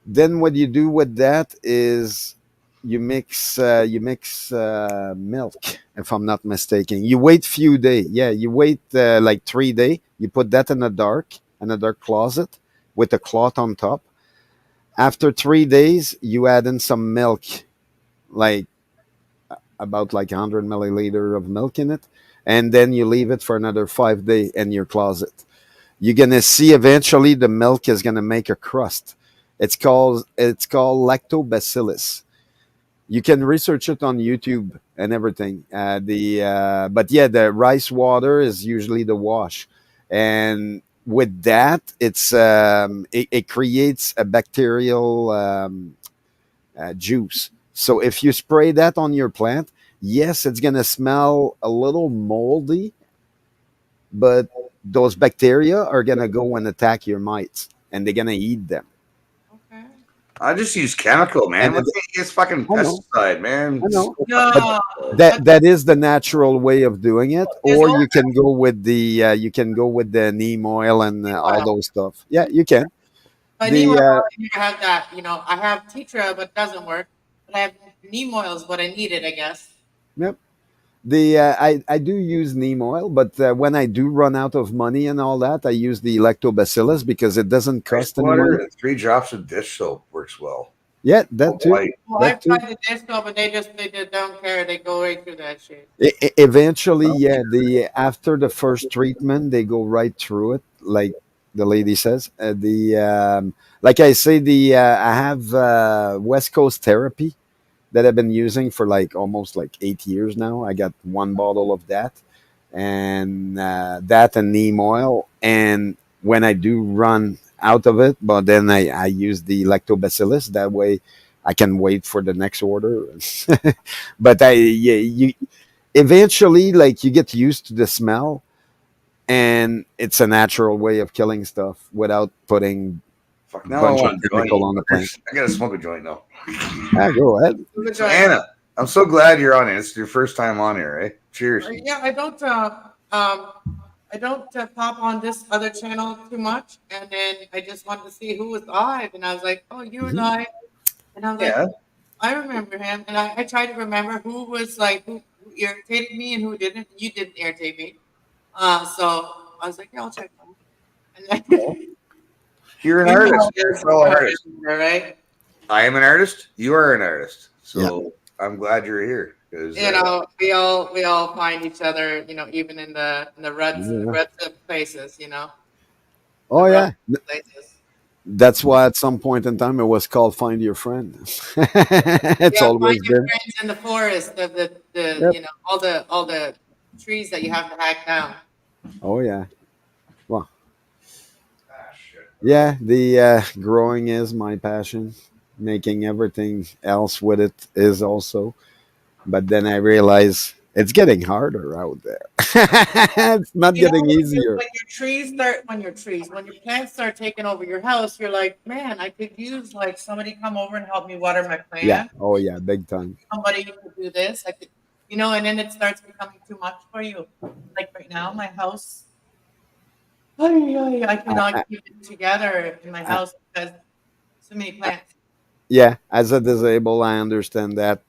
Then what you do with that is you mix milk, if I'm not mistaken. You wait few days. Yeah, you wait like 3 days. You put that in a dark closet with a cloth on top. After 3 days, you add in some milk, like about like 100 milliliter of milk in it, and then you leave it for another 5 days in your closet. You're gonna see eventually the milk is gonna make a crust. It's called lactobacillus. You can research it on YouTube and everything. The But yeah, the rice water is usually the wash, and with that, it creates a bacterial juice. So if you spray that on your plant, yes, it's gonna smell a little moldy, but those bacteria are gonna go and attack your mites, and they're gonna eat them. Okay. I just use chemical, man. And What's this fucking I know, pesticide, man? I know, but No, that is the natural way of doing it. there's Or all you can go with the neem oil and all oil. those stuff. Yeah, you can. But neem The oil, I need to have that. I have tea tree oil, but it doesn't work. But I have neem oil is what I needed, I guess. Yep. I do use neem oil, but when I do run out of money and all that, I use the lactobacillus because it doesn't Rice cost any water money. and 3 drops of dish soap works well. Yeah, Oh, that too. white. Well, That I've too. tried the dish soap, but they just don't care. They go right through that shit. Eventually, yeah. The After the first treatment, they go right through it, like the lady says. The Like I say, the I have West Coast therapy that I've been using for like almost like 8 years now. I got one bottle of that, and that and neem oil. And when I do run out of it, but then I use the lactobacillus. That way, I can wait for the next order. But yeah, you eventually like you get used to the smell, and it's a natural way of killing stuff without putting Fuck, now I bunch of want a chemical joint. on the plant. I gotta smoke a joint now. Yeah, go ahead. Good So job. Anna, I'm so glad you're on it. It's your first time on here, eh? Cheers. Yeah, I don't pop on this other channel too much, and then I just wanted to see who was live, and I was like, oh, you were Mhm. live, and I was like, Yeah. I remember him, and I tried to remember who was like who irritated me and who didn't. You didn't irritate me, so I was like, yeah, I'll check them. And then You're an you know artist. how You're a it is fellow with artist. her, right? I am an artist. You are an artist. Yeah. So I'm glad you're here because You know, we all find each other, you know, even in the Yeah. ruts of places, you know, the Oh rough yeah. places. That's why at some point in time it was called Find Your Friend. It's Yeah, find always your been. friends in the forest, the Yep. you know, all the trees that you have to hack down. Oh yeah. Well, ah, shit. yeah. The growing is my passion. Making everything else with it is also. But then I realize it's getting harder out there. It's not You know, getting easier. when your plants start taking over your house, you're like, man, I could use like somebody come over and help me water my Yeah. plant. Oh yeah. Big time. Somebody who could do this. I could, you know, and then it starts becoming too much for you. Like right now, my house, I I, cannot I, keep it together in my I, house because so many plants. yeah. As a disabled, I understand that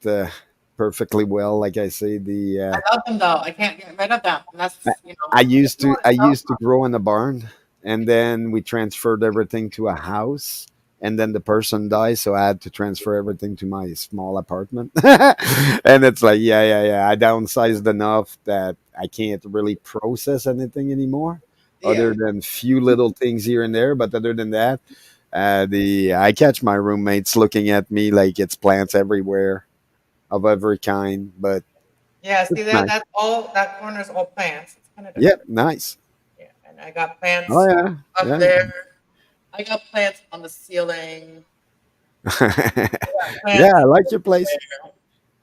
perfectly well. Like I say, the I love them though. I can't get rid of them. And I, that's, you know, I used to grow in a barn, and then we transferred everything to a house, and then the person died, so I had to transfer everything to my small apartment. And it's like, yeah. I downsized enough that I can't really process anything anymore, other yeah. than few little things here and there. But other than that, the I catch my roommates looking at me like it's plants everywhere of every kind, but Yeah, it's see that nice. that's all that corner's all plants. It's kind of Yep, different. nice. Yeah. And I got Oh plants yeah, up yeah. there. I got plants on the ceiling. Yeah, I Plants like your place. everywhere.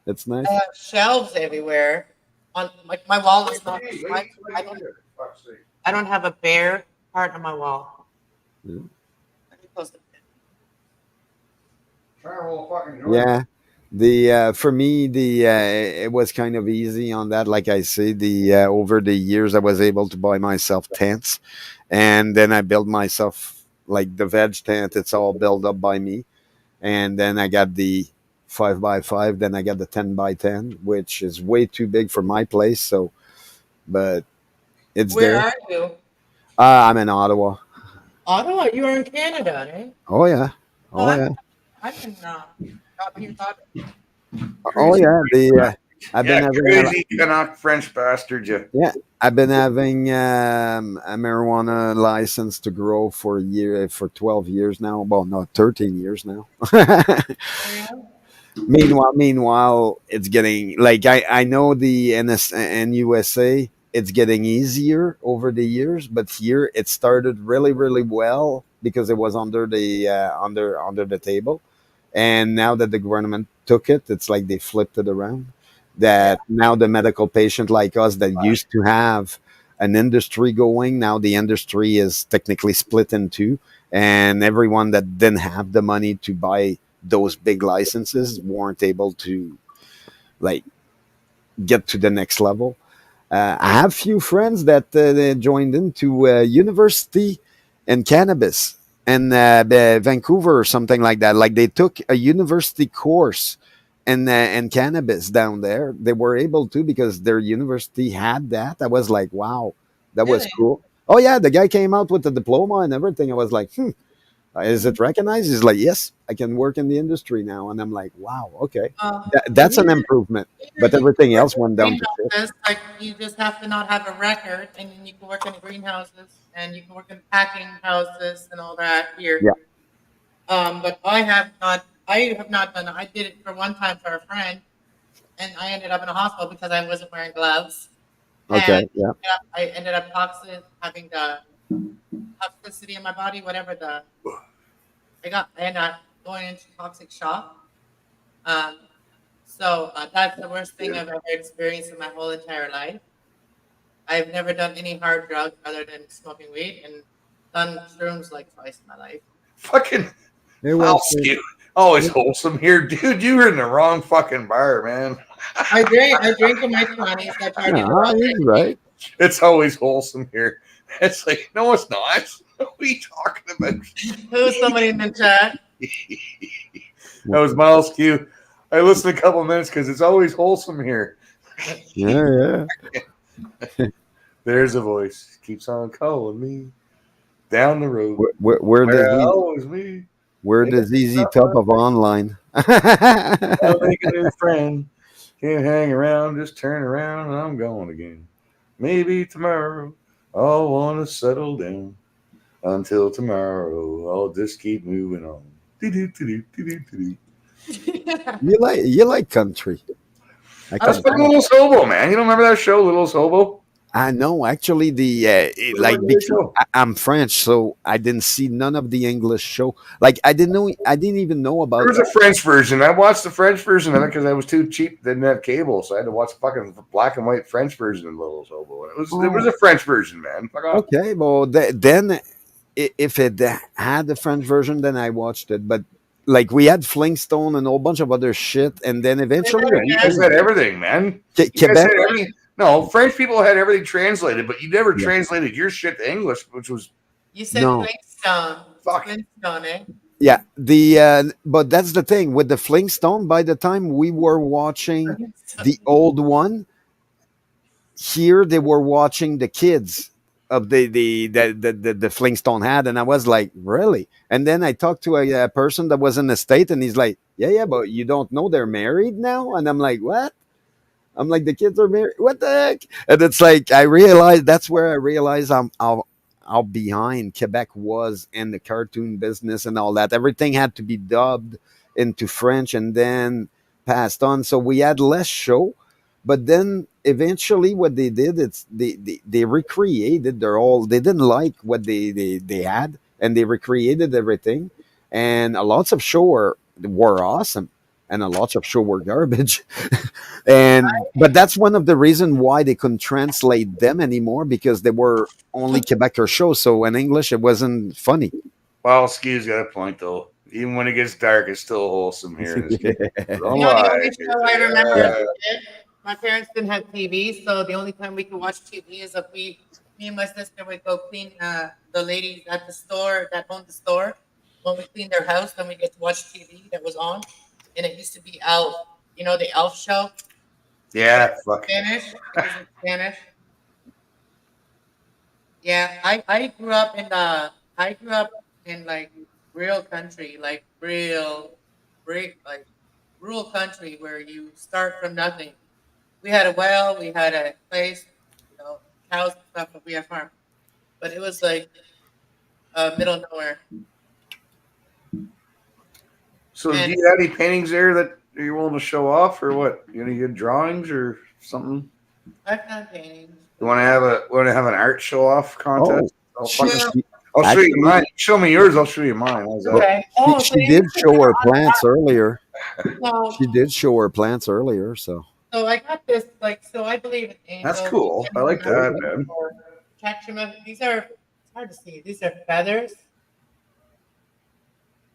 It's I nice. have shelves everywhere. On like my wall is not Hey, I, wait, I don't I don't have a bare part on my wall. Yeah. Let me close the Try a whole fucking joint. Yeah. The for me the it was kind of easy on that. Like I say, the over the years I was able to buy myself tents, and then I built myself like the veg tent. It's all built up by me, and then I got the 5x5. Then I got the 10x10, which is way too big for my place. So, but it's Where there. are you? I'm in Ottawa. Ottawa, you are in Canada, right? Oh yeah. Oh, Oh yeah. I'm in out here, Oh Crazy yeah. French The bastard. I've been Yeah, having crazy Canuck French bastard. You. yeah, I've been having a marijuana license to grow for 12 years now. Well, no, 13 years now. area. Meanwhile, it's getting like I know the NUSA. It's getting easier over the years, but here it started really well because it was under the under the table, and now that the government took it, it's like they flipped it around. Yeah. That now the medical patient like us that used to have an industry going, now the industry is technically split in two, and everyone that didn't have the money to buy those big licenses weren't able to like get to the next level. I have few friends that they joined into university in cannabis in Vancouver or something like that. Like they took a university course in cannabis down there. They were able to because their university had that. I was like, wow, that was Really? cool. Oh yeah, the guy came out with the diploma and everything. I was like, is it recognized? He's like, yes, I can work in the industry now. And I'm like, wow, okay, that's an Here, improvement. here But you can everything work else in went down to shit. greenhouses. Like you just have to not have a record, and then you can work in greenhouses, and you can work in packing houses and all that here. Yeah. But I have not. I have not done it. I did it for one time for a friend, and I ended up in a hospital because I wasn't wearing gloves, and Okay. Yeah. I ended up having the toxicity in my body, whatever the I ended up going into toxic shock. Um, that's the worst thing I've ever experienced in my whole entire life. I've never done any hard drugs other than smoking weed and done shrooms like twice in my life. Fucking It I'll was. skew. Always wholesome here, dude. You were in the wrong fucking bar, man. I drink in my 20s. I party the No, wrong he's right. It's always wholesome here. It's like, no, it's not. What are you talking about? Who's somebody in the chat? That was Miles Q. I listened a couple minutes because it's always wholesome here. Yeah, There's a voice keeps on calling me down the road. We're the Always me. we're the ZZ Top of online. I'll make a new friend. Can't hang around, just turn around and I'm gone again. Maybe tomorrow I'll want to settle down. Until tomorrow, I'll just keep moving on. Do-do-do-do-do-do-do. You like country? I That's can fucking Little Hobo, man. You don't remember that show, Little Hobo? I know actually I'm French, so I didn't see none of the English show. Like I didn't even know about There was a French version. I watched the French version of it because I was too cheap, didn't have cable, so I had to watch the fucking black and white French version of Little Hobo. And it was a French version, man. Fuck off. Okay, well then if it had the French version, then I watched it. But like we had Flintstone and a whole bunch of other shit, and then eventually You guys had everything, man. You guys Quebec. had everything. No, French people had everything translated, but you never translated your shit to English, which was You said No. Flintstone. Fuck. Flintstone, eh? Yeah, but that's the thing with the Flintstone. By the time we were watching the old one, here they were watching the kids of the Flintstone had, and I was like, really? And then I talked to a person that was in the state, and he's like, yeah, but you don't know they're married now, and I'm like, what? I'm like, the kids are married. What the heck? And it's like that's where I realized how behind Quebec was in the cartoon business and all that. Everything had to be dubbed into French and then passed on. So we had less show. But then eventually what they did, they recreated they didn't like what they had, and they recreated everything. And a lots of show were awesome, and a lots of show were garbage. But that's one of the reasons why they couldn't translate them anymore, because they were only Quebecer shows. So in English, it wasn't funny. well, Skew's got a point though. Even when it gets dark, it's still wholesome here. In this game. Don't You know, the lie. only show I remember Yeah. as a kid, my parents didn't have TV, so the only time we could watch TV is if me and my sister would go clean the ladies at the store that owned the store. When we cleaned their house, then we get to watch TV that was on. And it used to be Elf. You know, the Elf show? Yeah, fuck. Spanish. It was in Spanish. Yeah, I grew up in like real country, like like rural country where you start from nothing. We had a well, we had a place, you know, cows and stuff, but we had farm. But it was like middle of nowhere. So, do you have any paintings there that you're willing to show off, or what? Any good drawings or something? I've done paintings. You want to have an art show off contest? I'll Sure. show you mine. Show me yours. I'll show you mine. How's that? Okay. Oh, so She you- did show her plants earlier. So, She did show her plants earlier. So so I got this, like, so I believe in angels. That's cool. I like that, man. These are, it's hard to see. These are feathers.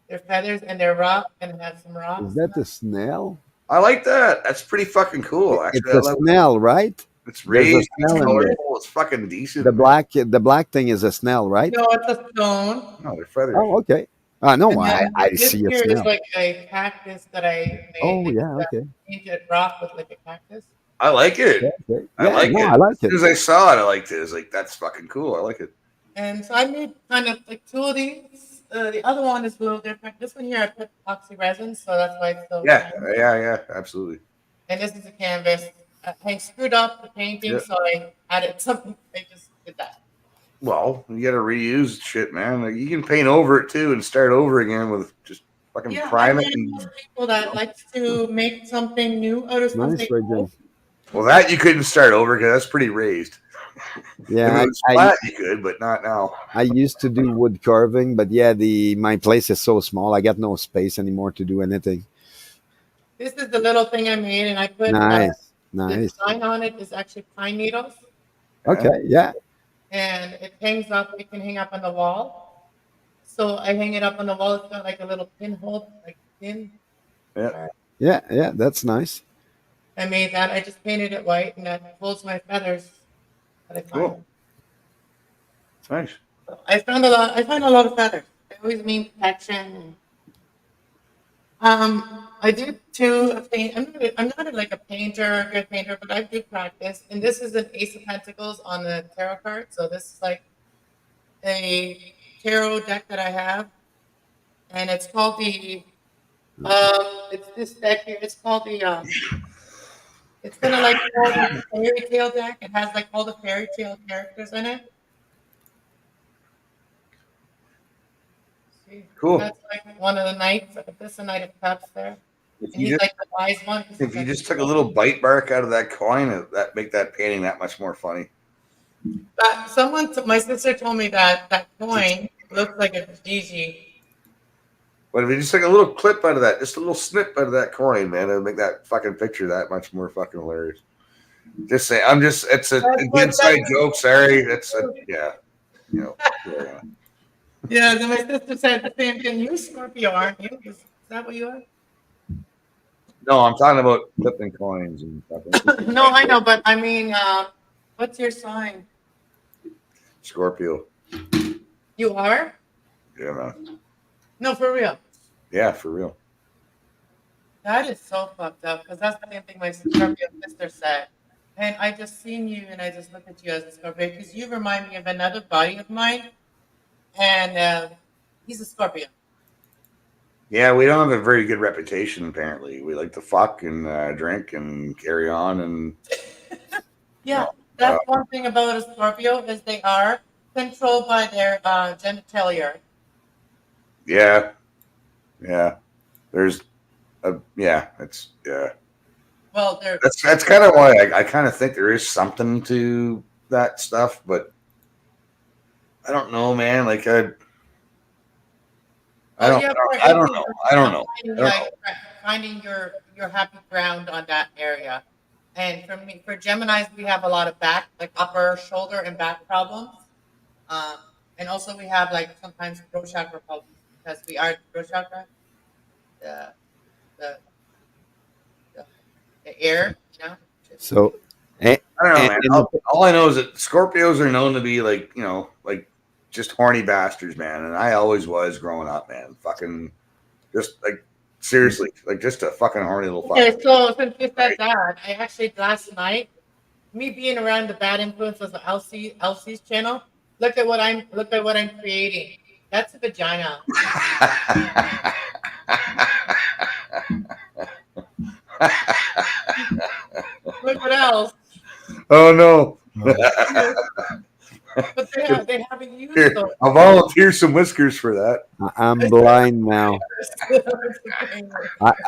They're feathers and they're rock and have some rocks. is that the snail? I like that. That's pretty fucking cool. Actually, It's a snail, right? it's there's a raised. It's snail in there. colorful. It's fucking decent. The black thing is a snail, right? No, it's a stone. No, they're feathers. Oh, okay. No, And then I this see a here is snail. like a cactus that I made. Oh like yeah, that okay. painted rock with like a cactus. I like it. Okay. I like it. I like As soon it. as I saw it, I liked it. It's like, that's fucking cool. I like it. And so I made kind of like two of these. The other one is a little different. This one here I put epoxy resin, so that's why it's so Yeah, shiny. yeah, absolutely. And this is a canvas. I screwed up the painting, Yeah. so I added something. I just did that. Well, you got to reuse shit, man. Like, you can paint over it too and start over again with just fucking Yeah, prime I'm it. one of those people that likes to make something new out of something Nice, Ray old. Jane. Well, that you couldn't start over because that's pretty raised. Yeah, if it was flat, you could, but not now. I used to do wood carving, but yeah, my place is so small. I got no space anymore to do anything. This is the little thing I made, and I put Nice, the nice. design on it is actually pine needles, Okay, yeah. and it hangs up. It can hang up on the wall. So I hang it up on the wall. It's got like a little pinhole, like pin. Yeah. Yeah, that's nice. I made that. I just painted it white, and that holds my feathers that I find. Cool. It's nice. So I found a lot. I find a lot of feathers. They always mean protection. I do too. Paint. I'm not like a painter, a good painter, but I do practice. And this is an Ace of Pentacles on the tarot card. So this is like a tarot deck that I have, and it's called the. It's this deck here. It's called the. It's kind of like called the fairy tale deck. It has like all the fairy tale characters in it. See, Cool. that's like one of the knights. This is a Knight of Cups there. If And you he's just, like the wise one. if you just took a little bite mark out of that coin, that make that painting that much more funny. My sister told me that that coin looks like a Gigi. But if you just took a little clip out of that, just a little snip out of that coin, man, it'll make that fucking picture that much more fucking hilarious. Just say, it's an inside joke. Sorry, yeah, you know, yeah. Yeah, then my sister said the same thing. You're Scorpio, aren't you? Is that what you are? No, I'm talking about flipping coins and fucking No, I know, but I mean, what's your sign? Scorpio. You are? Yeah, man. No, for real. Yeah, for real. That is so fucked up because that's the same thing my Scorpio sister said. And I just seen you and I just look at you as a Scorpio because you remind me of another buddy of mine. And he's a Scorpio. Yeah, we don't have a very good reputation, apparently. We like to fuck and drink and carry on. And Yeah, that's one thing about a Scorpio is they are controlled by their genitalia. yeah. There's it's Well, they're that's kind of why I kind of think there is something to that stuff, but I don't know, man. Like I don't know. Finding your happy ground on that area. And for Geminis, we have a lot of back, like upper shoulder and back problems. And also we have like sometimes throat chakra problems because we are throat chakra, the air, you know. So, I don't know, man. and- All I know is that Scorpios are known to be like, like just horny bastards, man. And I always was growing up, man. Fucking just like seriously, like just a fucking horny little fuck. Okay, so since you said that, I actually last night, me being around the bad influences of Elsie's channel, look at what I'm creating. That's a vagina. Look what else. Oh no. But they haven't used Here, those. I'll volunteer some whiskers for that. I'm blind now.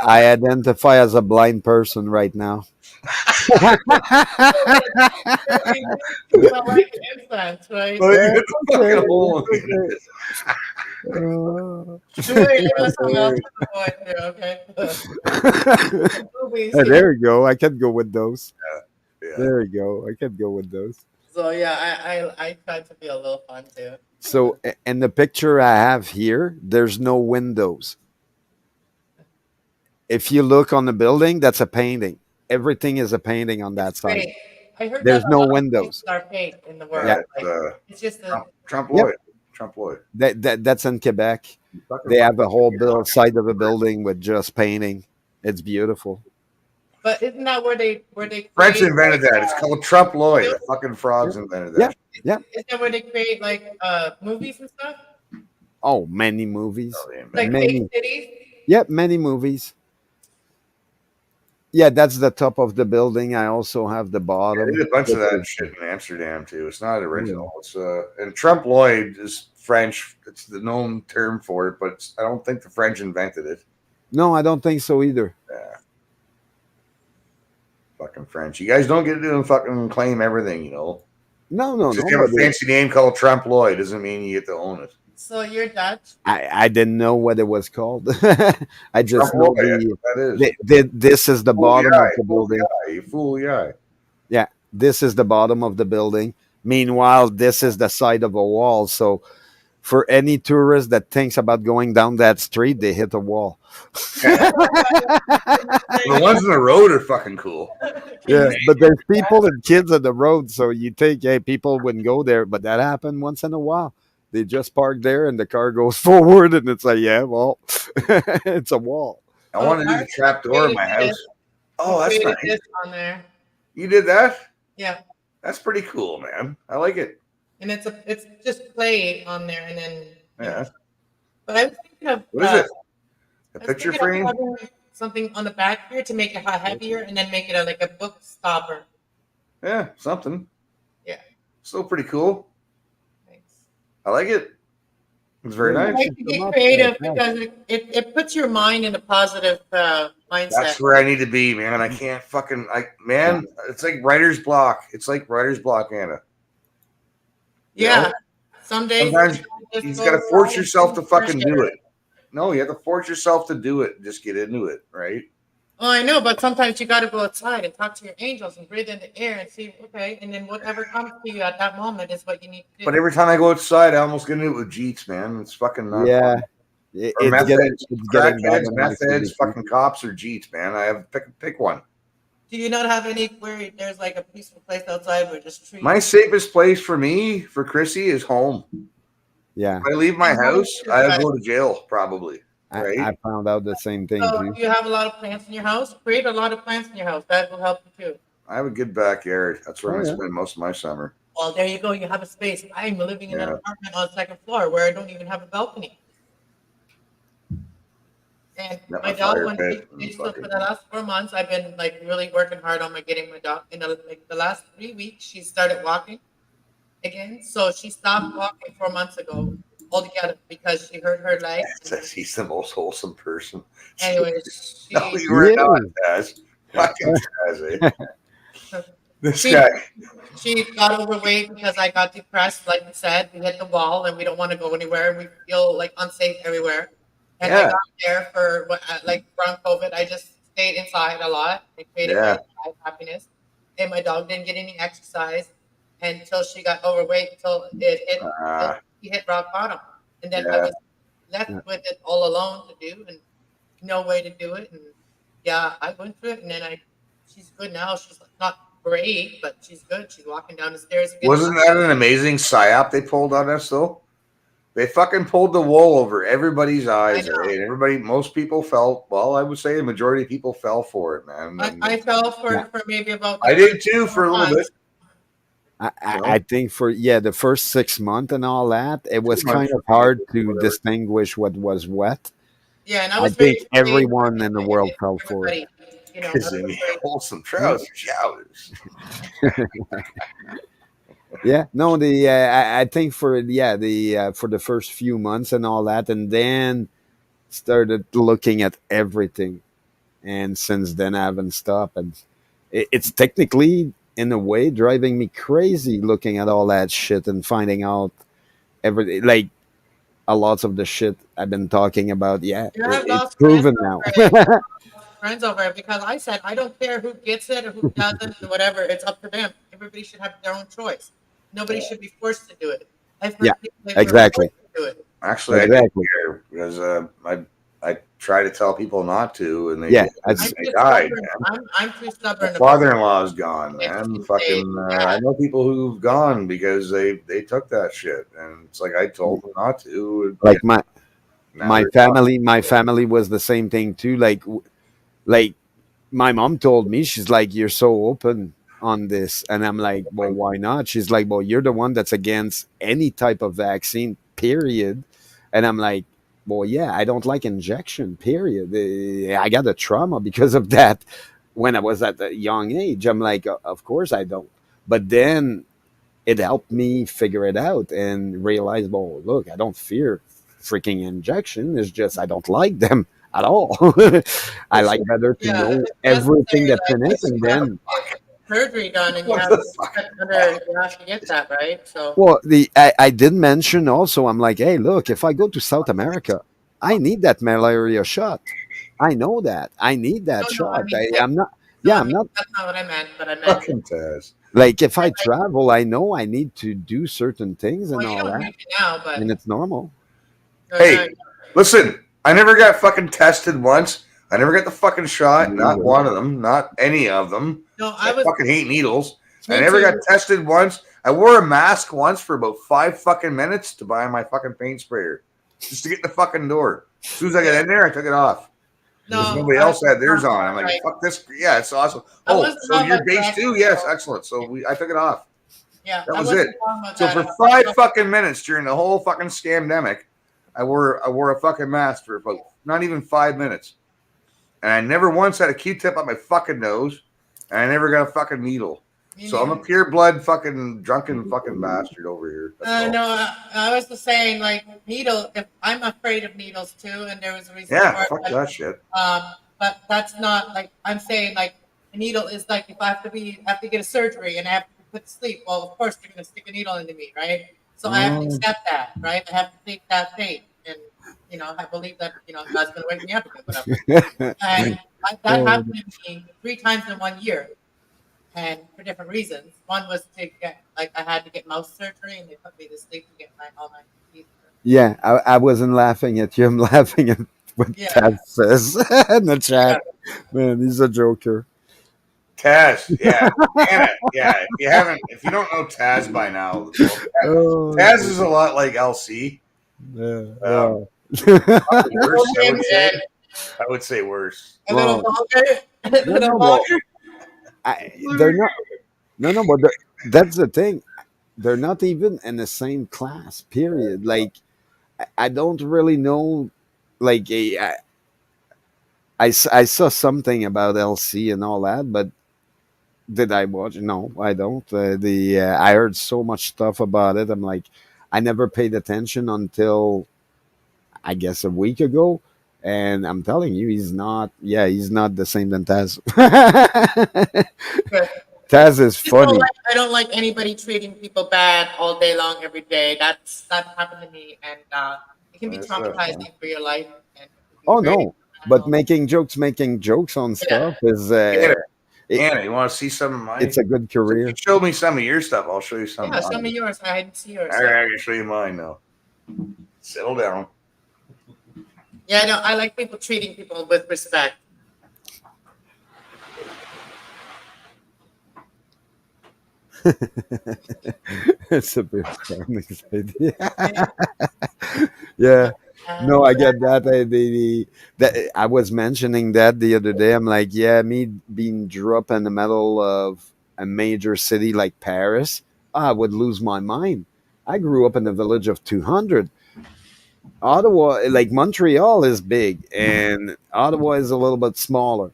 I identify as a blind person right now. Well, like incense, right? Oh, you get the fucking hole in it. Wait, there's something else for the boys here, okay? Movies. Hey, there you go. I can go with those. Yeah. There you go. I can go with those. So yeah, I try to be a little fun too. So, in the picture I have here, there's no windows. If you look on the building, that's a painting. Everything is a painting on that side. Fake. I heard There's that a no lot of windows. things are fake in the world. Yeah, Like, it's just a Trump Yep. Lloyd. Trump Lloyd. That's in Quebec. They have a whole side of a building with just painting. It's beautiful. But isn't that where they French create, invented like, that. It's called Trump Lloyd. The fucking frogs invented that. Isn't that where they create like movies and stuff? Oh, many movies. Oh, yeah, Like Many. fake cities? Yep, many movies. Yeah, that's the top of the building. I also have the They bottom. did a bunch of that shit in Amsterdam too. It's not original. It's and Trump Lloyd is French. It's the known term for it, but I don't think the French invented it. No, I don't think so either. Yeah. Fucking French. You guys don't get to fucking claim everything, No, Just have a nobody. fancy name called Trump Lloyd doesn't mean you get to own it. So you're Dutch? I didn't know what it was called. I just Trump know Lloyd, that is. this is the bottom of the building. You fool, yeah. This is the bottom of the building. Meanwhile, this is the side of a wall. So for any tourist that thinks about going down that street, they hit a wall. The ones in the road are fucking cool. Yeah, but there's people and kids on the road, so you think, hey, people wouldn't go there, but that happened once in a while. They just park there, and the car goes forward, and it's like, yeah, well, it's a wall. I want to do the trap door in my house. Oh, that's Created nice. this on there. You did that? Yeah, That's pretty cool, man. I like it. and it's just play on there, and then Yeah. But I was thinking of What is it? A I was picture thinking of frame? having something on the back here to make it heavier, and then make it like a book stopper. Yeah, something. Yeah. Still pretty cool. Thanks. I like it. It's very Yeah. I nice. like to get creative because it puts your mind in a positive mindset. That's where I need to be, man. I can't fucking man, it's like writer's block. It's like writer's block, Anna. You Yeah. know? Some days Sometimes just you go gotta force wild yourself to and fucking fresh do air. it. No, you have to force yourself to do it. Just get into it, right? Oh, I know, but sometimes you got to go outside and talk to your angels and breathe in the air and see, okay, and then whatever comes to you at that moment is what you need to do. But every time I go outside, I almost get into it with Jeets, man. It's fucking not Yeah, fun. it- Or it's getting bad. crackheads, in my meth city. heads, fucking cops, or Jeets, man. I have pick one. Do you not have any where there's like a peaceful place outside where just trees? My safest place for me, for Chrissy, is home. Yeah, If I leave my house, I go to jail probably. Right? I found out the same thing So too. you have a lot of plants in your house. Create a lot of plants in your house. That will help you too. I have a good backyard. That's where Oh, I yeah. spend most of my summer. Well, there you go. You have a space. I'm living in an Yeah. apartment on the second floor where I don't even have a balcony. And Got my my dog, fire when pit she, and so for fucking- the last 4 months, I've been like really working hard on my getting my dog. In the last 3 weeks, she started walking again. So she stopped walking 4 months ago altogether because she hurt her leg. Says he's the most wholesome person. Anyways, No, she, you were Yeah. not, Taz. Fucking Taz, eh? This She- guy. she got overweight because I got depressed. Like you said, we hit the wall and we don't want to go anywhere. And we feel like unsafe everywhere. And I Yeah. got there for like around COVID. I just stayed inside a lot and created Yeah. my life happiness. And my dog didn't get any exercise until she got overweight. Until he hit rock bottom. And then I Yeah. was left with it all alone to do and no way to do it. And yeah, I went through it. And then she's good now. She's not great, but she's good. She's walking down the stairs again. Wasn't that an amazing psyop they pulled on us though? They fucking pulled the wool over everybody's eyes, I know. eh? And most people fell. Well, I would say the majority of people fell for it, man. And I fell for Yeah. it for maybe about. I did too for a little bit. months. I think for the first 6 months and all that, it was 2 months. kind of hard to Whatever. distinguish what was what. Yeah, and I I was think very everyone in the world fell for it. everybody, you know, Because I was they very- wholesome trousers, showers. Yeah, no, I think for for the first few months and all that, and then started looking at everything, and since then I haven't stopped, and it's technically in a way driving me crazy looking at all that shit and finding out everything like a lot of the shit I've been talking about. Yeah, Yeah, I've it's lost proven friends now. over friends over it because I said I don't care who gets it or who doesn't or whatever. It's up to them. Everybody should have their own choice. Nobody should be forced to do it. I've heard Yeah, people that were exactly. forced to do it. Actually, I Exactly. didn't care because I try to tell people not to, and they Yeah, I'm that's- they too died. stubborn. Man. I'm too stubborn. My about father-in-law is gone, Yeah, man. she Fucking, stayed, yeah. I know people who've gone because they took that shit, and it's like I told them not to. like my Now my they're family was the same thing too, like my mom told me, she's like, you're so open on this, and I'm like, well, why not? She's like, well, you're the one that's against any type of vaccine, period. And I'm like, well, yeah, I don't like injection, period. I got a trauma because of that when I was at a young age. I'm like, of course I don't. But then it helped me figure it out and realize, well, look, I don't fear freaking injection. It's just I don't like them at all. I like better to Yeah, know it's everything necessary, that's in it, and then surgery done and you What have, the to fuck? you have to get that right. So well, I did mention also. I'm like, hey, look, if I go to South America, I need that malaria shot. I know that I need that No, no, shot. I mean, I'm not Yeah, I I'm mean, not that's not what I meant, but I meant. Fucking Taz. like if I travel, I know I need to do certain things and Well, you all don't that, need to now, but and it's normal. no, Hey, listen, I never got fucking tested once. I never got the fucking shot. Not one of them. Not any of them. no, I I was. fucking hate needles. I Me never too. got tested once. I wore a mask once for about 5 fucking minutes to buy my fucking paint sprayer. Just to get in the fucking door. As soon as I got in there, I took it off. Because No, nobody else had theirs on. I'm like, right. fuck this. Yeah, it's awesome. I Oh, wasn't so talking you're about base that. too? Yes, excellent. So I took it off. Yeah, That I was wasn't it. talking about So that. for 5 fucking minutes during the whole fucking scamdemic, I wore a fucking mask for about not even 5 minutes. And I never once had a Q-tip on my fucking nose. And I never got a fucking needle. Me So I'm a neither. pure blood fucking drunken fucking bastard over here. That's all. No, I was just saying, like needle. If I'm afraid of needles too, and there was a reason Yeah, for it. fuck But, that shit. but that's not like I'm saying. Like a needle is like if I have to get a surgery and I have to be put to sleep. Well, of course they're gonna stick a needle into me, right? So I have to accept that, right? I have to take that fate, and I believe that God's gonna wake me up again, whatever. And that happened to me 3 times in 1 year, and for different reasons. One was to get like I had to get mouth surgery, and they put me to sleep to get all my teeth. Yeah, I wasn't laughing at you. I'm laughing at what Yeah. Ted says in the chat. Yeah. Man, he's a joker. Taz, yeah. Damn it. Yeah. If you don't know Taz by now, Oh, Taz is a lot like LC. yeah. Um, Wow. Worse, I would say. And I would say worse. a little Wow. vulgar. A No, little no, well, vulgar. they're not. No, but that's the thing. They're not even in the same class. Period. Like I don't really know. Like I saw something about LC and all that, but did I watch? No, I don't. I heard so much stuff about it. I'm like, I never paid attention until I guess a week ago, and I'm telling you, he's not. Yeah, he's not the same than Taz. Taz is funny. I don't like anybody treating people bad all day long, every day. That happened to me, and it can be That's traumatizing for your life. And Oh no, but making jokes on stuff is Anna, you want to see some of mine? it's a good career. You show me some of your stuff. I'll show you some. Yeah, of some mine. of yours. I didn't see yours. All right, I can show you mine now. Settle down. Yeah, no, I like people treating people with respect. It's a bit funny idea. Yeah. No, I get that. That I was mentioning that the other day. I'm like, yeah, me being drew up in the middle of a major city like Paris, I would lose my mind. I grew up in a village of 200. Ottawa, like Montreal, is big, and Ottawa is a little bit smaller.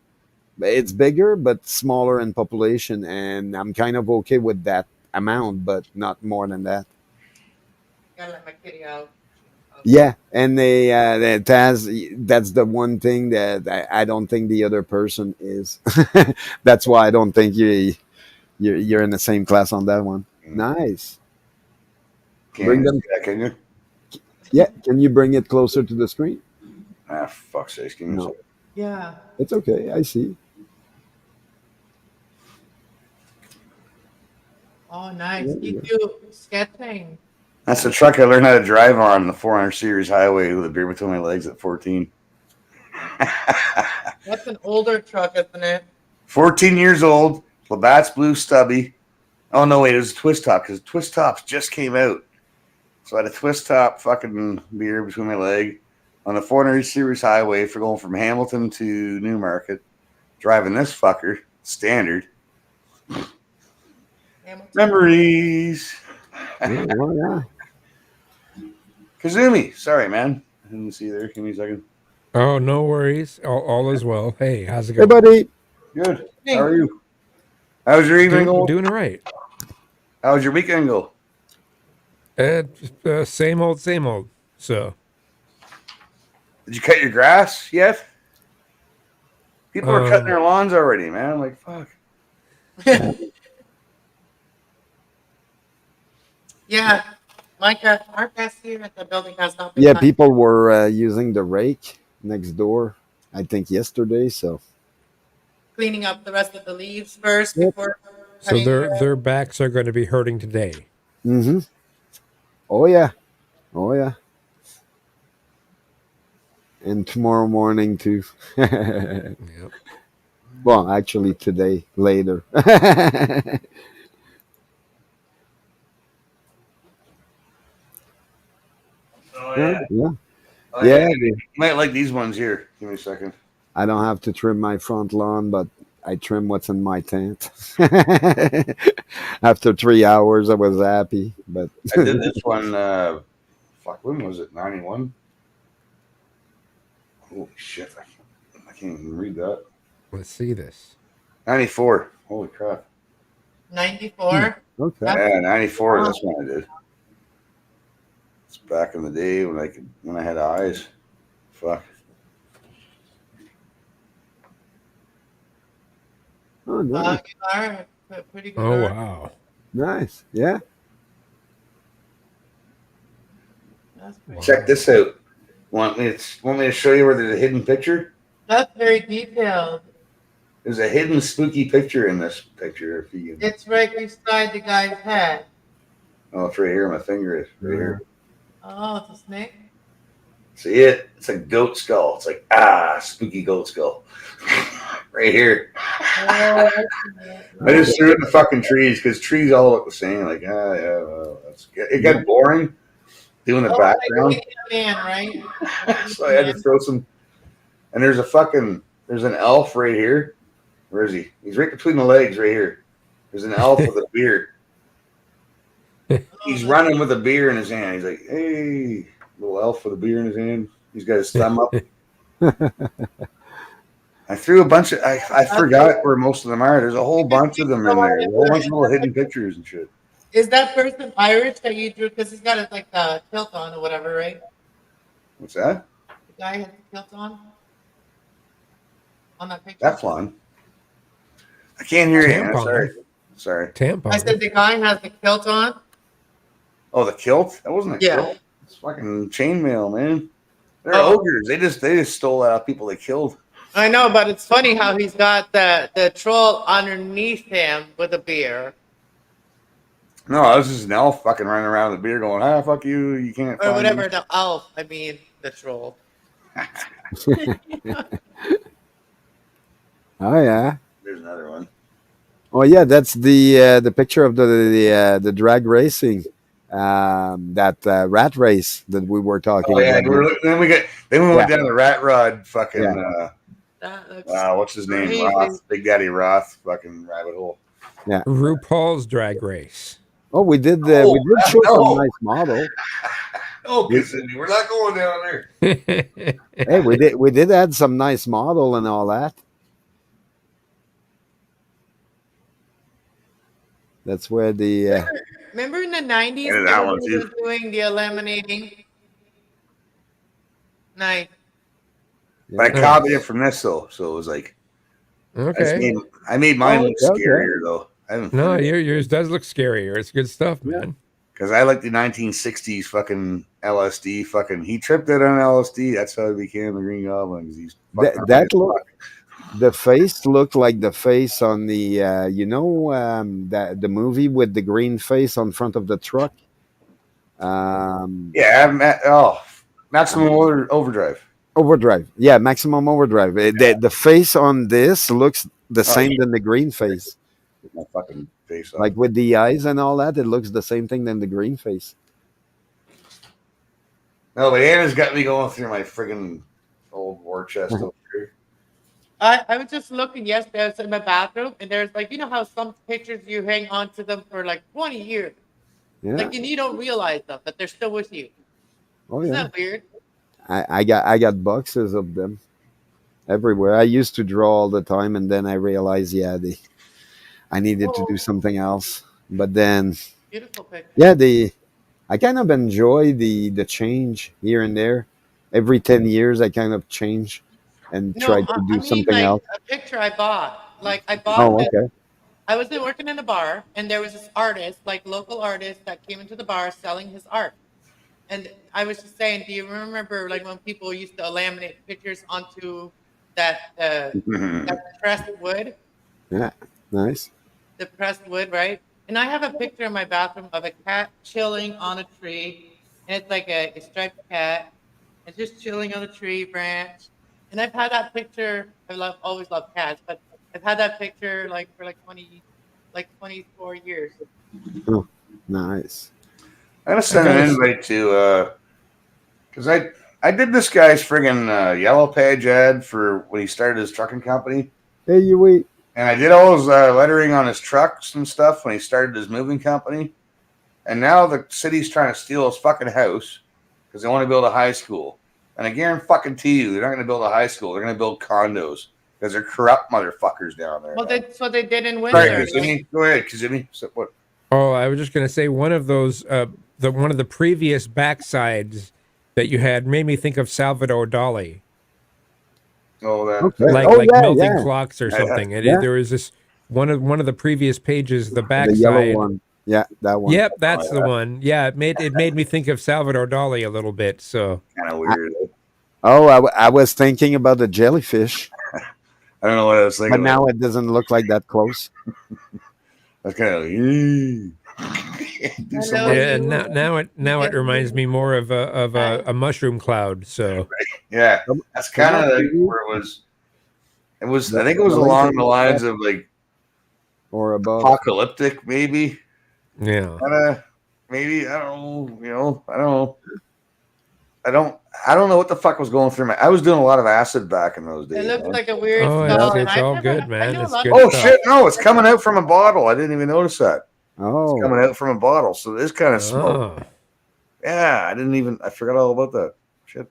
It's bigger, but smaller in population, and I'm kind of okay with that amount, but not more than that. Gotta let my kitty out. Yeah, and that's the one thing that I don't think the other person is. That's why I don't think you're in the same class on that one. Nice. Bring them. Can you? Yeah, can you bring it closer to the screen? Ah, fuck's sake. Give me a No, second. Yeah. it's okay. I see. Oh, nice. Yeah, You do sketching. That's the truck I learned how to drive on the 400 series highway with a beer between my legs at 14. That's an older truck, isn't it? 14 years old. Labatt's Blue Stubby. Oh, no, wait. It was a twist top because twist tops just came out. So I had a twist top fucking beer between my leg on the 400 series highway for going from Hamilton to Newmarket, driving this fucker standard. Hamilton. Memories. Yeah, well, yeah. Kazumi. Sorry, man. I didn't see you there. Give me a second. Oh, no worries. All is well. Hey, how's it Hey, going? buddy. Good. How are you? How's your evening going? Doing all right. How's your weekend go? Same old, same old. So, Did you cut your grass yet? People are cutting their lawns already, man. I'm like, fuck. Yeah. Micah, our grass here at the building has not been Yeah, cut. people were using the rake next door, I think yesterday. So cleaning up the rest of the leaves first Yep. before So cutting the their backs are going to be hurting today. Mm-hmm. Oh yeah. Oh yeah. And tomorrow morning too. Yep. Well, actually today, later. Oh Yeah, yeah. yeah. Oh Yeah, yeah. You might like these ones here. Give me a second. I don't have to trim my front lawn, but I trim what's in my tent. After 3 hours, I was happy, but I did this one. Fuck, when was it? 91. Holy shit! I can't even read that. Let's see this. 94. Holy crap. 94. okay. Yeah, 94. That's when I did. It's back in the day when I had eyes. Fuck. Oh, nice, You are pretty good. Oh art. wow. nice. Yeah. That's pretty Wow. Check this out. Want me to show you where there's a hidden picture? That's very detailed. There's a hidden spooky picture in this picture. If you It's right beside the guy's head. oh, it's right here. My finger is right here. Oh, it's a snake. See it? It's a goat skull. It's like spooky goat skull. Right here. Oh, I just threw it in the fucking trees because trees all look the same. Like yeah, well, it got boring doing the background. Like man, right? So I had to throw some. And there's an elf right here. Where is he? He's right between the legs right here. There's an elf with a beard. He's running with a beer in his hand. He's like, hey, little elf with a beer in his hand. He's got his thumb up. I threw a bunch of. I forgot where most of them are. There's a whole bunch of them in there. A whole bunch of little hidden pictures and shit. Is that person Irish that you drew? Because he's got like a kilt on or whatever, right? What's that? The guy has a kilt on that picture. Teflon. I can't hear you. Tampon. Sorry. Tampon. I said the guy has the kilt on. Oh, the kilt? That wasn't a Yeah. kilt. It's fucking chainmail, man. They're Oh. ogres. They just stole that out of people they killed. I know, but it's funny how he's got the troll underneath him with a beer. No, I was just an elf fucking running around with a beer going, fuck you, you can't Or find whatever, me. the elf. I mean, the troll. Oh yeah. There's another one. Oh yeah. That's the picture of the drag racing, that rat race that we were talking Oh yeah, about. then we went down the rat rod fucking That looks what's his name? crazy. Roth, Big Daddy Roth fucking rabbit hole. RuPaul's Drag Race. Oh, we did Oh, show no. some nice model. Oh, Cindy, we're not going down there. Hey, we did add some nice model and all that. That's where the Remember in the 90s, Yeah, that one everybody too. was doing the laminating? Nice. But I copied it from this though, so it was like Okay. I made mine look Okay. scarier though. I haven't No, yours does look scarier. It's good stuff, man. because I like the 1960s fucking LSD. Fucking he tripped it on LSD. That's how he became the Green Goblin. 'Cause he's fucking that look. The face looked like the face on the the movie with the green face on front of the truck. Maximum Overdrive. Overdrive, yeah, Maximum Overdrive. The face on this looks the same than the green face, Get my fucking face off. like with the eyes and all that. It looks the same thing than the green face. No, but Anna's got me going through my friggin' old war chest over here. I was just looking yesterday. I was in my bathroom, and there's like, you know how some pictures you hang on to them for like 20 years. Yeah. Like, and you don't realize them, that they're still with you. Oh Isn't yeah. that weird? I got boxes of them everywhere. I used to draw all the time, and then I realized, I needed to do something else. But then, Beautiful picture. yeah, I kind of enjoy the change here and there. Every 10 years, I kind of change and try to do something like else. a picture I bought. Like I bought Oh, this. okay. I was working in a bar, and there was this artist, like local artist, that came into the bar selling his art. And I was just saying, do you remember like when people used to laminate pictures onto that pressed wood, Yeah, nice. the pressed wood, right? And I have a picture in my bathroom of a cat chilling on a tree, and it's like a striped cat. It's just chilling on a tree branch. And I've had that picture. Always loved cats, but I've had that picture like for like 24 years. Oh, nice. I'm gonna send an Okay. invite to because I did this guy's friggin' Yellow Page ad for when he started his trucking company, Hey, you wait. and I did all his lettering on his trucks and stuff when he started his moving company. And now the city's trying to steal his fucking house because they want to build a high school. And I guarantee you, they're not going to build a high school. They're going to build condos because they're corrupt motherfuckers down there. Well, man. that's what they did in Sorry, Windsor. Kazumi. Go ahead, Kazumi. So what? Oh, I was just gonna say one of those, one of the previous backsides that you had made me think of Salvador Dali, Oh, that. Okay. like Oh, yeah, melting yeah. clocks or Yeah, something. And yeah. there was this one of the previous pages, the The yellow backside. one. Yeah, that one. Yep, that's Oh, the yeah. one. Yeah, it made me think of Salvador Dali a little bit. So Kind of weird. Oh, I was thinking about the jellyfish, I don't know what I was but thinking. now it doesn't look like that close. That's kind of do some Hello. more- yeah, and now it reminds me more of a mushroom cloud. So yeah. That's kind of like where it was. It was. I think it was along the lines of like Or above. apocalyptic, maybe. yeah. Maybe I don't know. You know, I don't know. I don't know what the fuck was going through my. I was doing a lot of acid back in those days. It looks man. like a weird Oh, skull. it's and all I've good, I man. know a It's lot good of Oh stuff. shit! No, it's coming out from a bottle. I didn't even notice that. Oh, It's coming out from a bottle, so this kind of smoke. Oh. Yeah, I didn't even. I forgot all about that. Shit.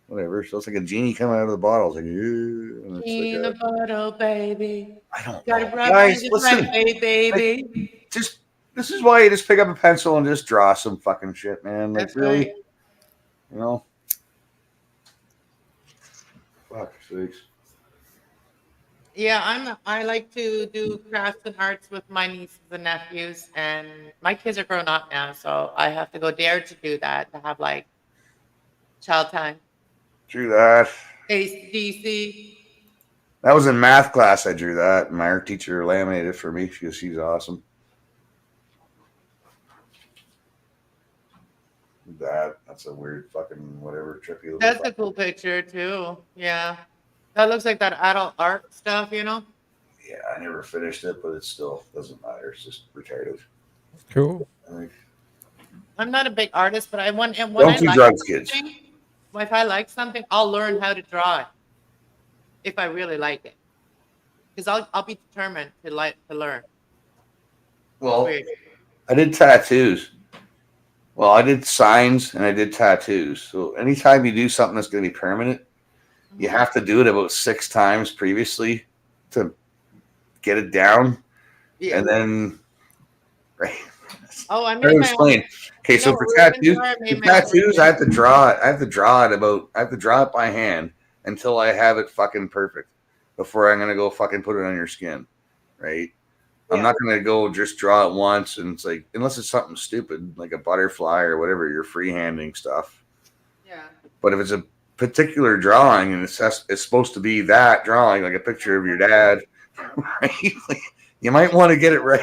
Whatever. So it's like a genie coming out of the bottle. It's like, yeah. And it's in like a bottle, baby. I don't Gotta know. rub Guys, it listen. right, baby. Just this is why you just pick up a pencil and just draw some fucking shit, man. Like That's really, right. you know. Fuck sakes. Yeah, I like to do crafts and arts with my nieces and nephews, and my kids are grown up now, so I have to go dare to do that to have like child time. Drew that. ACDC. That was in math class. I drew that, and my art teacher laminated it for me. She's awesome. That's a weird fucking whatever trippy. Little That's a cool picture too. Yeah, that looks like that adult art stuff, you know. Yeah, I never finished it, but it still doesn't matter. It's just retarded. Cool. I mean, I'm not a big artist, but I want and when don't I do like drugs, kids. something, if I like something, I'll learn how to draw it if I really like it, because I'll be determined to learn. Well, Weird. I did tattoos. Well, I did signs and I did tattoos. So anytime you do something that's going to be permanent, you have to do it about 6 times previously to get it down, Yeah. and then right. Oh, I I made my own. explain. Okay, so No, for Ruben tattoos, Bar made for my own tattoos, Ruben. I have to draw it. I have to draw it by hand until I have it fucking perfect before I'm gonna go fucking put it on your skin, right? I'm Yeah. not gonna go just draw it once and it's like unless it's something stupid like a butterfly or whatever, you're freehanding stuff. Yeah. But if it's a particular drawing and it's supposed to be that drawing, like a picture of your dad, right? Like, you might want to get it right.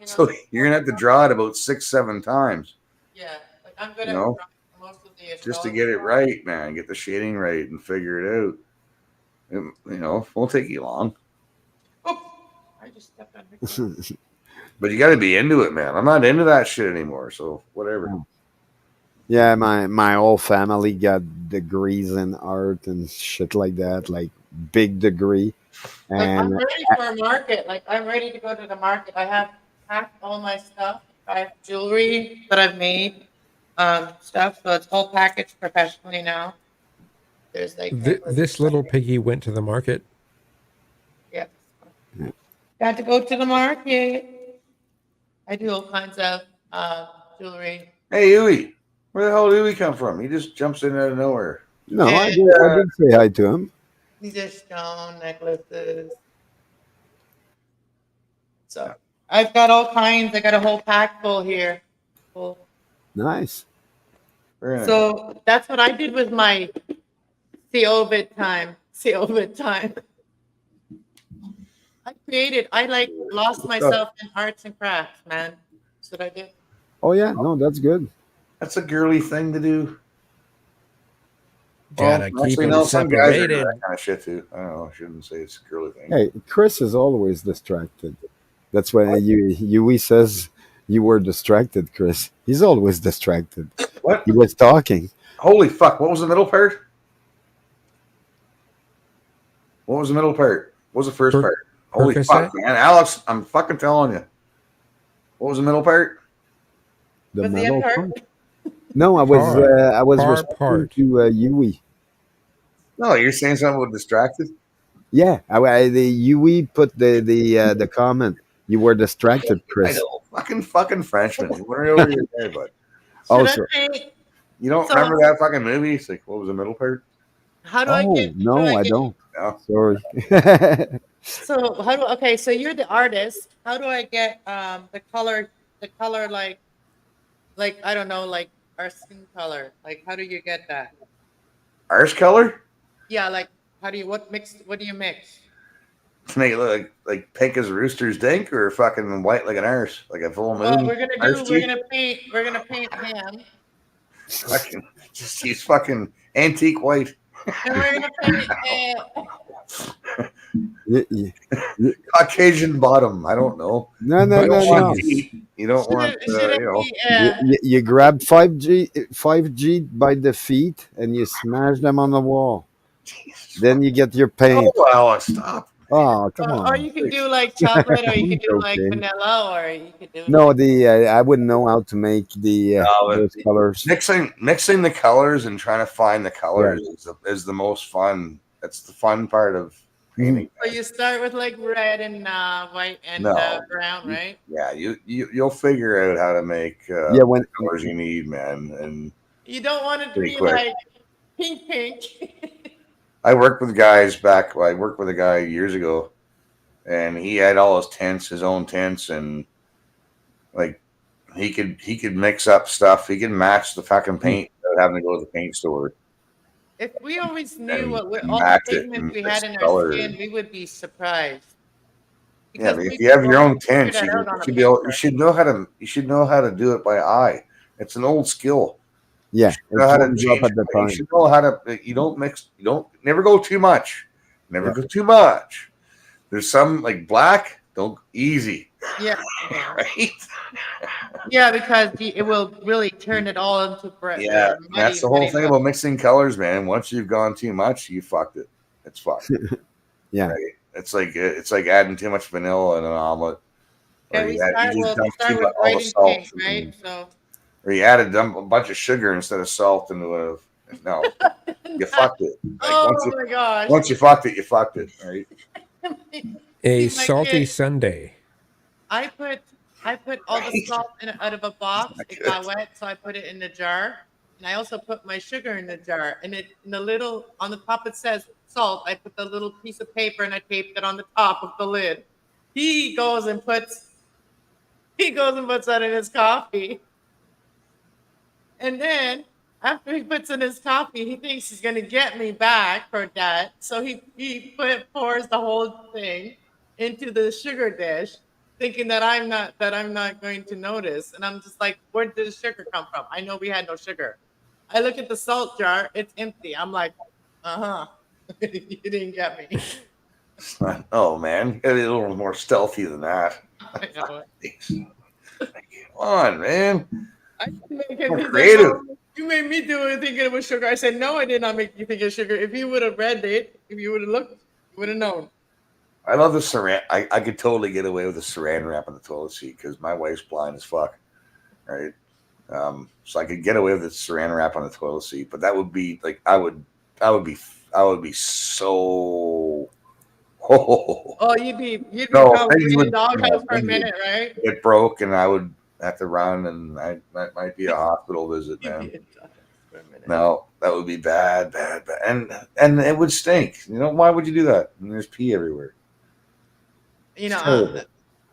So you're gonna have to draw it about 6-7 times Yeah, like I'm good You at know, drawing most of the just to astrology get it drawings. right, man. Get the shading right and figure it out. You know, it won't take you long, Oops, I just stepped on her. but you got to be into it, man. I'm not into that shit anymore, so whatever. yeah, my whole family got degrees in art and shit like that, like big degree. Like, I'm And ready for a market. Like I'm ready to go to the market. I have packed all my stuff. I have jewelry that I've made, stuff. So it's whole packaged professionally now. There's like This little piggy went to the market. yeah. Got to go to the market. I do all kinds of jewelry. Hey, Huey, where the hell did Huey come from? He just jumps in out of nowhere. no, I And, did say hi to him. These are stone necklaces. So I've got all kinds. I got a whole pack full here. Full. Nice. Very nice. So that's what I did with my COVID time. say over time. I like lost myself in arts and crafts, man. That's what I did. Oh yeah, no, that's good. That's a girly thing to do. Gotta keep actually, them no, some guys are into separated. that kind of shit too. I don't know. I shouldn't say it's a girly thing. Hey, Chris is always distracted. That's why Yui says you were distracted, Chris. He's always distracted. What? He was talking. Holy fuck! What was the middle part? What was the middle part? What was the first part? Holy Percocet? fuck, man, Alex! I'm fucking telling you. What was the middle part? The Was the metal end part? part. No, I was Par responding part. to Yui. No, you're saying something about distracted. Yeah, the Yui put the comment. You were distracted, I Chris. know, fucking Frenchman. You went over your head, bud. Oh, Should so, I paint? You don't So- remember that fucking movie? It's like, what was the middle part? How do I oh get? no, I get- don't. No. Sorry. So how do? Okay, so you're the artist. How do I get the color? The color like I don't know, like our skin color. Like how do you get that? Arse color Yeah, like how do you what mix? What do you mix? to make it look like pink as a rooster's dink, or fucking white like an arse, like a full moon. Well, we're gonna arse do. We're cheek? gonna paint him, Fucking just use fucking antique white, and we're gonna paint. Caucasian bottom. I don't know. No, no, But no, no. cheese. You don't Should want, it, should it you know. be? You grab 5G by the feet and you smash them on the wall. Then you get your paint. Oh, Alice, stop. Oh, come Or on. you can do like chocolate, or you can do like Okay. vanilla, or you could do. No, I wouldn't know how to make the No, those colors. Mixing the colors and trying to find the colors is the most fun. That's the fun part of painting. So you start with like red and white and No. brown, right? Yeah, you'll figure out how to make Yeah, when colors you need, man. And You don't want it to Pretty be quick. like pink. I worked with guys back. I worked with a guy years ago, and he had all his tints, his own tints, and like he could mix up stuff. He could match the fucking paint without having to go to the paint store. If we always knew And what all the match it pigments and we had in mix our colors. skin, we would be surprised. Yeah, Because but if we you have your own figure tints, that you, out on a should be able, paper. you should know how to do it by eye. It's an old skill. yeah, You should know how to comes change up at the it. You time. should know how to. You don't mix. You don't never go too much. Never go too much. There's some like black. Don't easy. Yeah, Right. yeah, because it will really turn it all into Yeah, muddy, that's the whole muddy thing look. about mixing colors, man. Once you've gone too much, you fucked it. It's fucked. Yeah. Right? It's like adding too much vanilla in an omelet. Or Okay, we you start, just we'll dump start too with much all white the and salt, pink, right? So or you added a bunch of sugar instead of salt into a. No, you fucked it. Like oh my gosh. once you fucked it, you fucked it. Right? A See, my salty kid- Sunday. I put all the Right. salt out of a box. Not It got wet, so I put it in the jar. And I also put my sugar in the jar. And it in the little on the top it says salt. I put the little piece of paper and I taped it on the top of the lid. He goes and puts that in his coffee. And then after he puts in his coffee, he thinks he's gonna get me back for that. So he pours the whole thing into the sugar dish, thinking that I'm not going to notice. And I'm just like, where did the sugar come from? I know we had no sugar. I look at the salt jar, it's empty. I'm like, you didn't get me. Oh man, get a little more stealthy than that. I know it. Come on, man. I didn't make it. More He's like, creative. "Oh, you made me do it thinking it was sugar." I said, "No, I did not make you think it's sugar. If you would have read it, if you would have looked, you would have known." I love the saran. I could totally get away with the saran wrap on the toilet seat because my wife's blind as fuck, right? So I could get away with the saran wrap on the toilet seat, but that would be like I would be so. Oh, you'd be No, probably things in would- the doghouse for a things would- minute, right? It broke, and I would have to run, and that might be a hospital visit, You'd man. be in the doghouse for a minute. No, that would be bad, and it would stink. You know why would you do that? And there's pee everywhere. You know, Terrible.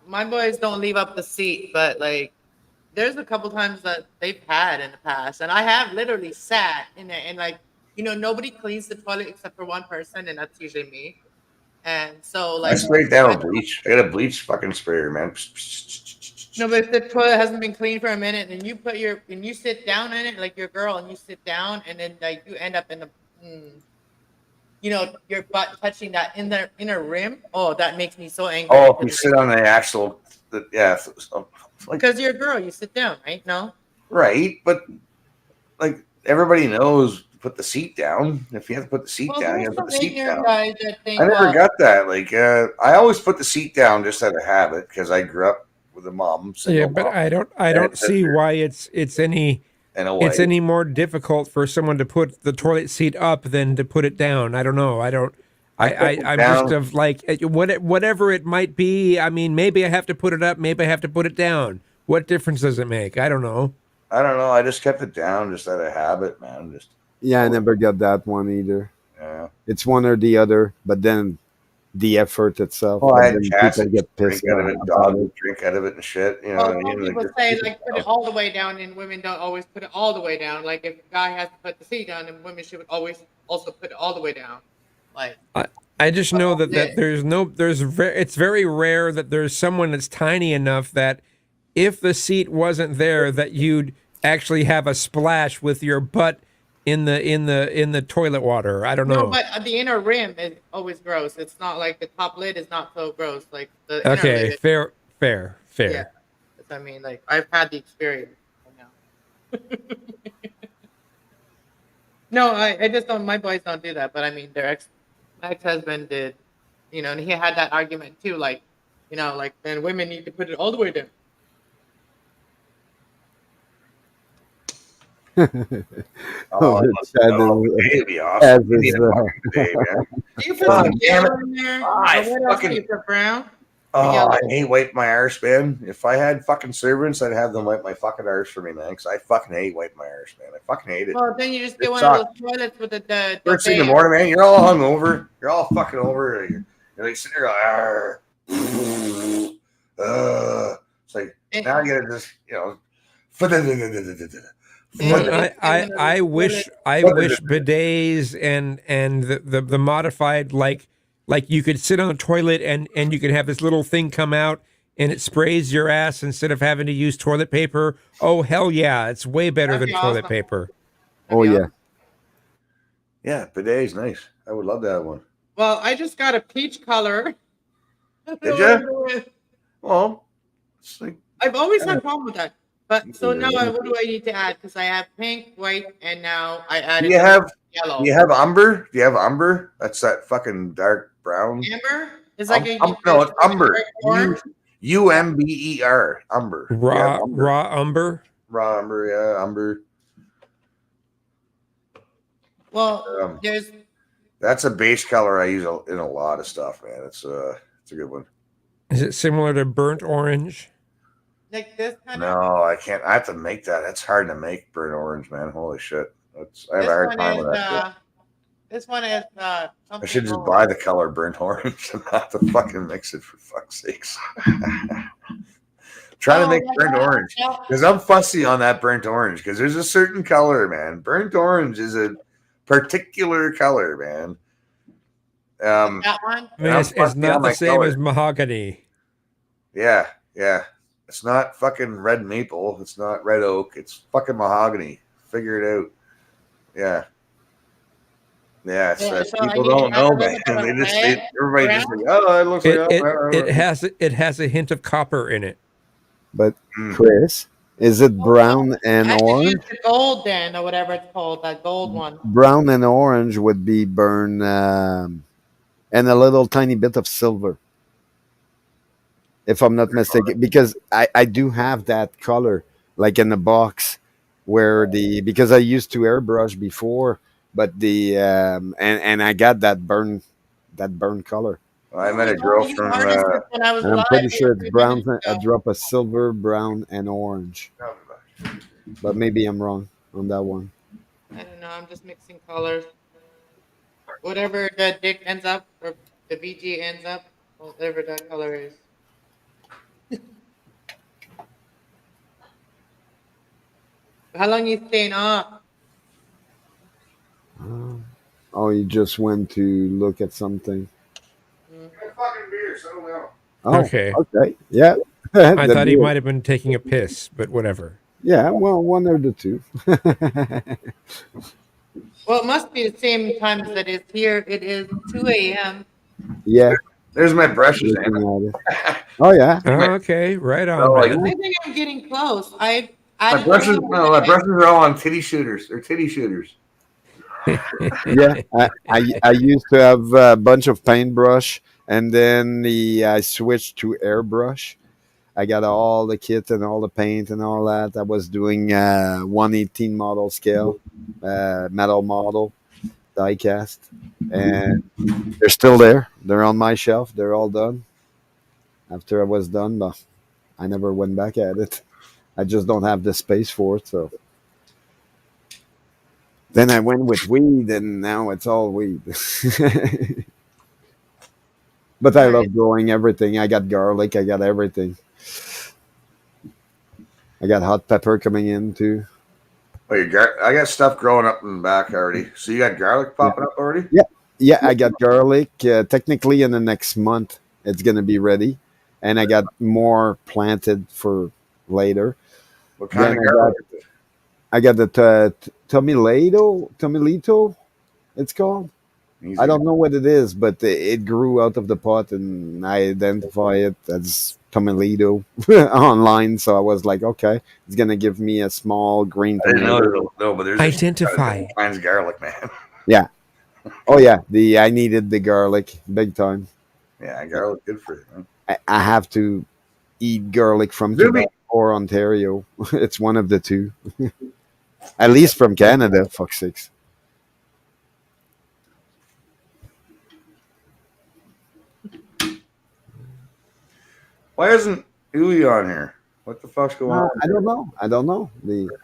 my boys don't leave up the seat, but like, there's a couple times that they've had in the past, and I have literally sat in there and like nobody cleans the toilet except for one person, and that's usually me. And so, I like, spray it down with bleach. I got a bleach fucking sprayer, man. no, but if the toilet hasn't been cleaned for a minute, and you sit down in it, like your girl, and you sit down, and then like you end up in the, your butt touching that inner rim. Oh, that makes me so angry. Oh, if you sit on the axle, yeah, like Because you're a girl, you sit down, right? No. right, but like everybody knows, put the seat down. If you have to put the seat Well, down, you there's have to put some the seat ignorant down. guys that think, I never well, got that. Like, I always put the seat down just out of habit because I grew up with a mom. Yeah, Single but mom, I don't and see sister, why it's any and a wife. it's any more difficult for someone to put the toilet seat up than to put it down. I don't know. I don't. I put it I'm down. just of like whatever it might be. I mean, maybe I have to put it up. Maybe I have to put it down. What difference does it make? I don't know. I don't know. I just kept it down just out of habit, man. Just Yeah, I never got that one either. yeah. It's one or the other, but then the effort itself. Well, but I had then cats people that get drink pissed out of it, about dogs it. would drink out of it and shit. You know well, what I some mean? people Like, say like put it all the way down, and women don't always put it all the way down. Like if a guy has to put the seat down, then women should always also put it all the way down. Like I just know that Yeah. it's very rare that there's someone that's tiny enough that if the seat wasn't there that you'd actually have a splash with your butt in the toilet water. I don't no, know. but the inner rim is always gross. It's not like the top lid is not so gross. Like the inner Okay, lid. fair. Yeah, I mean, like I've had the experience. I know. No, I just don't. My boys don't do that. But I mean, my ex-husband did. And he had that argument too. Like, like then women need to put it all the way down. oh, It's sad oh, and- it'd be awesome. as We need is, a fucking day, man. Do you put God some damn yellow in there? I Or what else fucking- do you put brown? Oh, yellow. I hate wiping my arse, man. If I had fucking servants, I'd have them wipe my fucking arse for me, man. Because I fucking hate wiping my arse, man. I fucking hate it. Well, then you just get It one of sucks. those toilets with the First thing in the bay. morning, man, you're all hungover. You're all fucking over. You're like sitting there going, "Arr." It's like now I gotta just, Yeah. I wish bidets and the modified like you could sit on the toilet and you could have this little thing come out and it sprays your ass instead of having to use toilet paper. Oh hell yeah, it's way better That'd than be toilet awesome. paper. Oh yeah. Yeah, bidet's nice. I would love to have one. Well, I just got a peach color. Did ya? Well, it's like I've always had a problem with that. But so now Yeah. what do I need to add? Because I have pink, white, and now I added Do you have yellow. do you have umber? Do you have umber? That's that fucking dark brown. Amber? It's like No, it's umber. Orange. UMBER. Umber. Do you have umber? Raw umber. Raw umber, yeah, umber. Well, there's That's a base color I use in a lot of stuff, man. It's a good one. Is it similar to burnt orange? like this kind of. No, I can't. I have to make that. It's hard to make burnt orange, man. Holy shit. I have This a hard one time is, with that. Shit. This one is. I should just buy the color burnt orange and not to fucking mix it for fuck's sakes. Trying to make burnt orange because I'm fussy on that burnt orange because there's a certain color, man. Burnt orange is a particular color, man. That one. I mean, I'm it's fussy not on the my same color. as mahogany. Yeah. It's not fucking red maple. It's not red oak. It's fucking mahogany. Figure it out. Yeah. Yeah, it's Yeah, so I people need to don't add know, a man. little bit of red, Everybody just brown. like, oh, it looks like It has a hint of copper in it. But Mm. Chris, is it brown and I could orange? use the gold then, or whatever it's called, that gold one. Brown and orange would be burn, and a little tiny bit of silver, if I'm not mistaken, because I do have that color like in the box where because I used to airbrush before, but and I got that burn color. I met a girl from. When I was And I'm alive, pretty they sure were it's 3 brown, minutes a ago. drop of silver, brown, and orange. But maybe I'm wrong on that one. I don't know. I'm just mixing colors. Whatever the dick ends up, or the VG ends up, whatever that color is. How long you staying off? he just went to look at something. Fucking beer, settle down. Oh, Okay. okay. Yeah. I The thought he beer. might have been taking a piss, but whatever. Yeah, well, one or the two. Well, it must be the same time as it is here. It is 2 a.m. Yeah. There's my brushes. Looking at it. Oh, yeah. Okay, right on, Oh, like- man. I think I'm getting close. I My brushes, no, my brushes are all on titty shooters. They're titty shooters. Yeah. I used to have a bunch of paintbrush, and then I switched to airbrush. I got all the kit and all the paint and all that. I was doing 118 model scale, metal model, die cast, and they're still there. They're on my shelf. They're all done. After I was done, but I never went back at it. I just don't have the space for it. So then I went with weed, and now it's all weed. But I love growing everything. I got garlic. I got everything. I got hot pepper coming in too. Oh, I got stuff growing up in the back already. So you got garlic popping up already? Yeah, I got garlic. Technically, in the next month, it's gonna be ready, and I got more planted for later. What kind Then of garlic? I got the Tomilito, it's called. Easy. I don't know what it is, but it grew out of the pot, and I identify it as Tomilito online. So I was like, okay, it's gonna give me a small green I didn't know tomato. there was, no, but there's Identify. Mine's garlic, man. Oh yeah, I needed the garlic big time. Yeah, garlic good for you, man. I have to eat garlic from Really? Quebec or Ontario. It's one of the two. At least from Canada, fuck sakes. Why isn't Uwe on here? What the fuck's going on? I don't know. I don't know.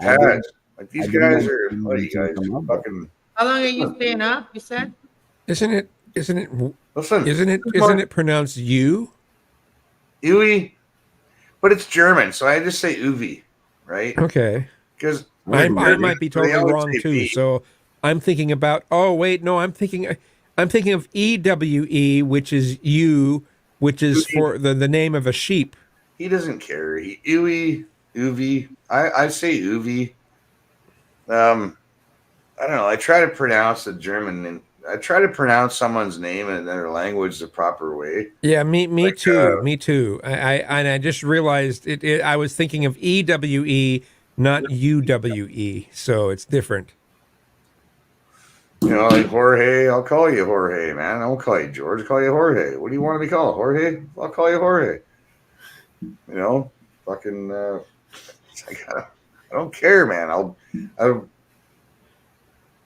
Guys, like these I didn't guys know are you what are you guys mentioned them up. fucking How long are you staying up? You said. Isn't it listen. isn't it pronounced you? Uwe, but it's German, so I just say Uwe, right? Okay. Because I might be totally always wrong say too. V. So I'm thinking about. Oh wait, no, I'm thinking of EWE, which is you, which is for the name of a sheep. He doesn't care. Uwe. I say Uwe. I don't know. I try to pronounce the German, and I try to pronounce someone's name in their language the proper way. Yeah, me Like, too. Me too. I just realized it. I was thinking of EWE, not UWE. So it's different. You know, like Jorge, I'll call you Jorge, man. I won't call you George. I'll call you Jorge. What do you want to be called? Jorge? I'll call you Jorge. You know, fucking. I don't care, man. I'll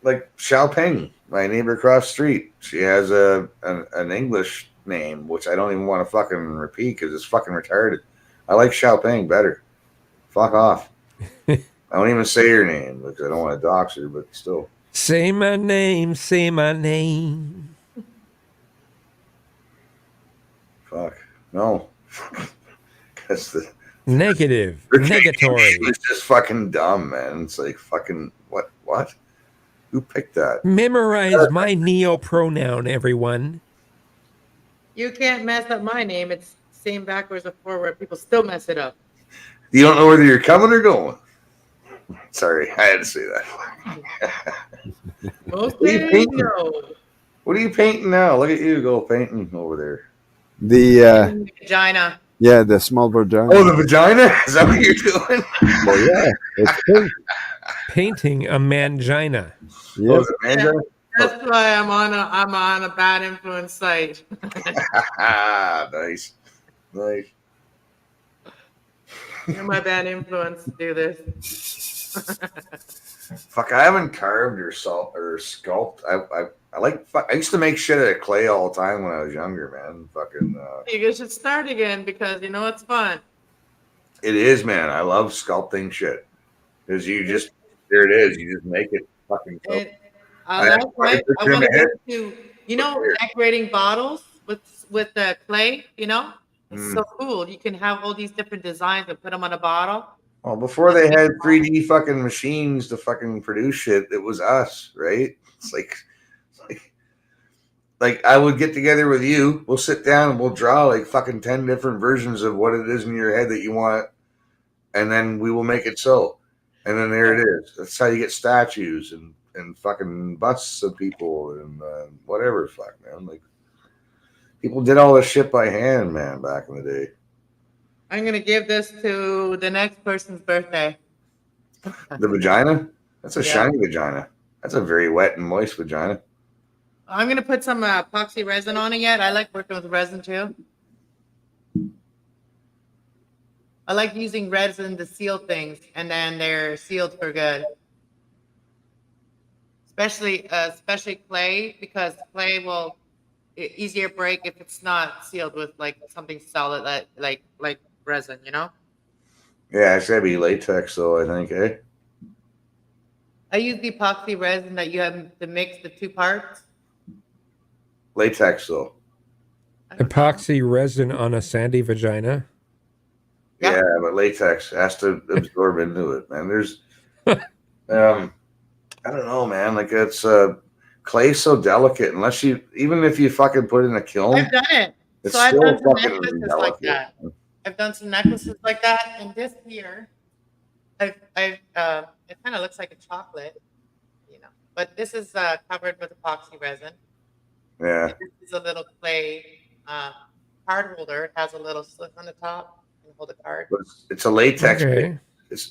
like Xiaoping, my neighbor across the street. She has an English name, which I don't even want to fucking repeat because it's fucking retarded. I like Xiaoping better. Fuck off. I don't even say her name because I don't want to dox her, but still. Say my name. Say my name. Fuck. No. That's the Negative. Negatory. It's just fucking dumb, man. It's like fucking what? Who picked that? Memorize my neo pronoun, everyone. You can't mess up my name. It's same backwards or forward. People still mess it up. You don't know whether you're coming or going. Sorry, I had to say that. Most What are you days, painting? no. What are you painting now? Look at you go painting over there. The Vagina. yeah, the small vagina. Oh, the vagina? Is that what you're doing? Well, yeah, it's pink. Painting a mangina. Yeah. Oh, the manga? That's why I'm on a bad influence site. Nice. Nice. You're my bad influence to do this. Fuck, I haven't carved or sculpt. I used to make shit out of clay all the time when I was younger, man. Fucking You should start again because you know it's fun. it is, man. I love sculpting shit. Because there it is. You just make it fucking go. I like, right? I in want my to head. go to, decorating bottles with the clay, It's so cool. You can have all these different designs and put them on a bottle. Well, before they had 3D fucking machines to fucking produce shit, it was us, right? It's Like I would get together with you, we'll sit down and we'll draw like fucking 10 different versions of what it is in your head that you want, and then we will make it so. And then there it is. That's how you get statues and fucking busts of people and whatever fuck, man. Like people did all this shit by hand, man, back in the day. I'm gonna give this to the next person's birthday. The vagina? That's a Yeah. shiny vagina. That's a very wet and moist vagina. I'm gonna put some epoxy resin on it yet. I like working with resin too. I like using resin to seal things, and then they're sealed for good. Especially clay, because clay will easier break if it's not sealed with like something solid like resin, you know. Yeah, it's gotta be latex though, I think, eh? I use the epoxy resin that you have to mix the two parts. Latex though. I don't know. Epoxy resin on a sandy vagina. Yeah. Yeah, but latex has to absorb into it, man. There's I don't know, man. Like it's clay's so delicate unless you even if you fucking put it in a kiln, I've done it. it's So I've still done some fucking necklaces like delicate. that. I've done some necklaces like that, and this here, it kind of looks like a chocolate, you know. But this is covered with epoxy resin. Yeah. And this is a little clay card holder. It has a little slit on the top and hold a card. But it's a latex base. Okay.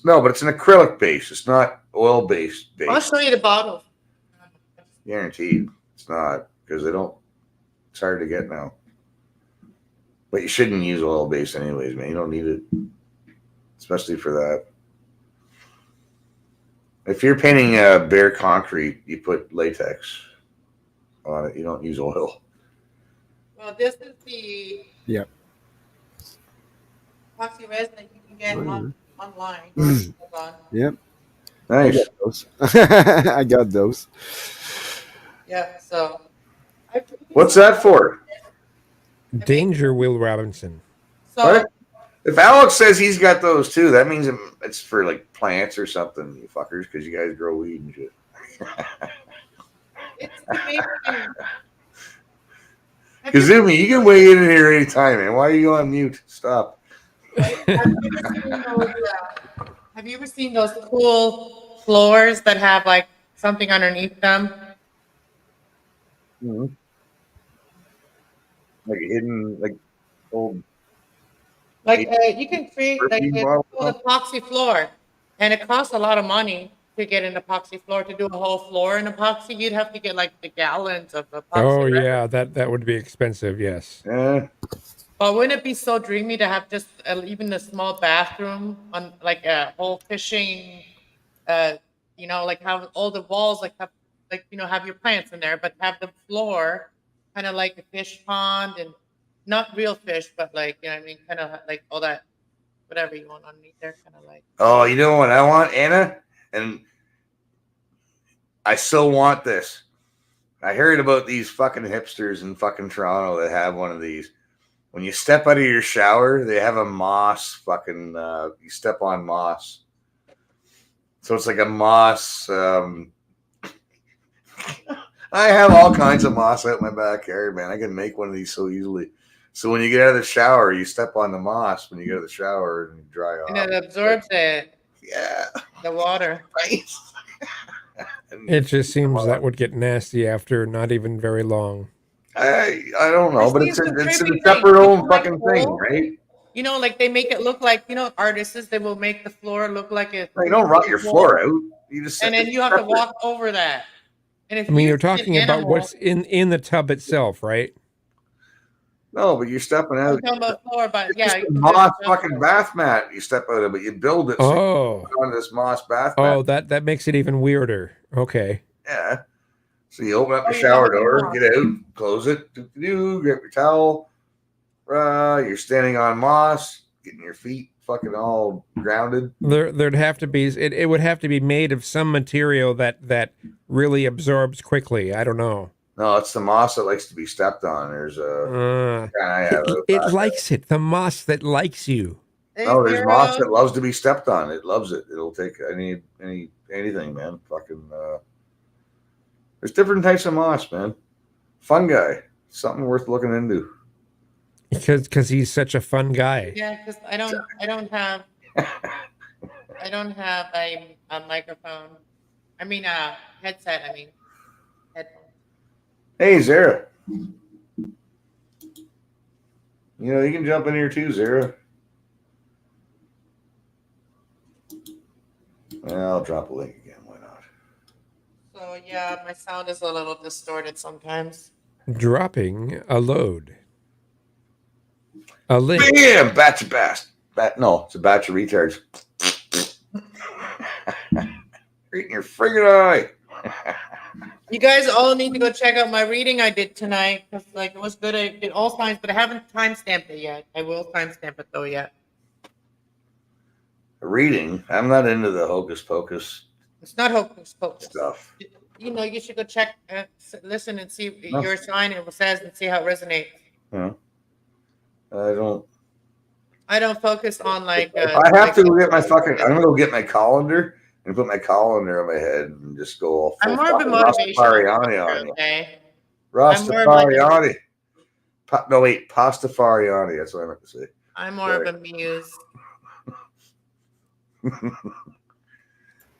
But it's an acrylic base. It's not oil based I'll base. show you the bottle. Guaranteed. It's not because they don't. It's hard to get now. But you shouldn't use oil based anyways, man. You don't need it, especially for that. If you're painting bare concrete, you put latex on it. You don't use oil. Well, this is the Yep. epoxy resin that you can get online. Mm. Hold on. Yep. Nice. Those. I got those. Yeah. So. What's that for? Danger, Will Robinson. So. What? If Alex says he's got those too, that means it's for like plants or something, you fuckers, because you guys grow weed and shit. It's amazing. Kazumi, you can weigh in here anytime, man. Why are you on mute? Stop. Have you ever seen those cool floors that have like something underneath them? Mm-hmm. Like hidden, like old. Like you can create like Perfume a bottle? cool epoxy floor, and it costs a lot of money to get an epoxy floor. To do a whole floor in epoxy, you'd have to get like the gallons of epoxy. Oh resin. yeah, that would be expensive. Yes. Yeah. But wouldn't it be so dreamy to have just even a small bathroom on like a whole fishing, you know, like have all the walls have have your plants in there, but have the floor kind of like a fish pond and not real fish, but like you know what I mean, kind of like all that whatever you want underneath there, kind of like. Oh, you know what I want, Anna? And I still want this. I heard about these fucking hipsters in fucking Toronto that have one of these. When you step out of your shower, they have a moss fucking, you step on moss. So it's like a moss. I have all kinds of moss out in my backyard, man. I can make one of these so easily. So when you get out of the shower, you step on the moss when you get out of the shower and you dry off. And it absorbs the water. Right. It just seems that would get nasty after not even very long. I don't know, but it's a Creepy separate thing. own People like fucking thing, gold. right? You know, like they make it look like artists. They will make the floor look like it. You don't rot your floor out. You just And then you have to walk over that. And if I mean, you you're see an talking about animal- what's in the tub itself, right? No, but you're stepping I'm out. talking about floor, but It's yeah. just you a can do moss it. fucking bath mat you step out of, but you build it so Oh, you put on this moss bath mat. oh, that makes it even weirder. Okay. Yeah. So you open up the Oh, you shower have a door, moss. get out, close it, grab your towel. You're standing on moss, getting your feet fucking all grounded. There'd have to be it would have to be made of some material that really absorbs quickly. I don't know. No, it's the moss that likes to be stepped on. There's a I have It likes it. The moss that likes you. Hey, no, there's Zero. moss that loves to be stepped on. It loves it. It'll take anything, man. Fucking There's different types of moss, man. Fun guy. Something worth looking into. Because he's such a fun guy. Yeah, because I don't have a microphone. I mean a headset. I mean headphones. Hey, Zara. You know, you can jump in here too, Zara. I'll drop a link again. Why not? So yeah, my sound is a little distorted sometimes. Dropping a load. A link. Bam! Batch of bass. No, it's a batch of retards. Right in your friggin' eye. You guys all need to go check out my reading I did tonight because like it was good. I did all signs, but I haven't timestamped it yet. I will timestamp it though yet. Reading. I'm not into the hocus pocus It's not hocus pocus. stuff. You know, you should go check, listen, and see No. your sign. It says and see how it resonates. I don't. Focus on like. I have to get my fucking. I'm gonna go get my colander and put my colander on my head and just go all. I'm more of a motivational Rastafariani on speaker, you. okay. I'm more of like a- Rastafariani. No wait, Pastafariani. That's what I meant to say. I'm more of a muse.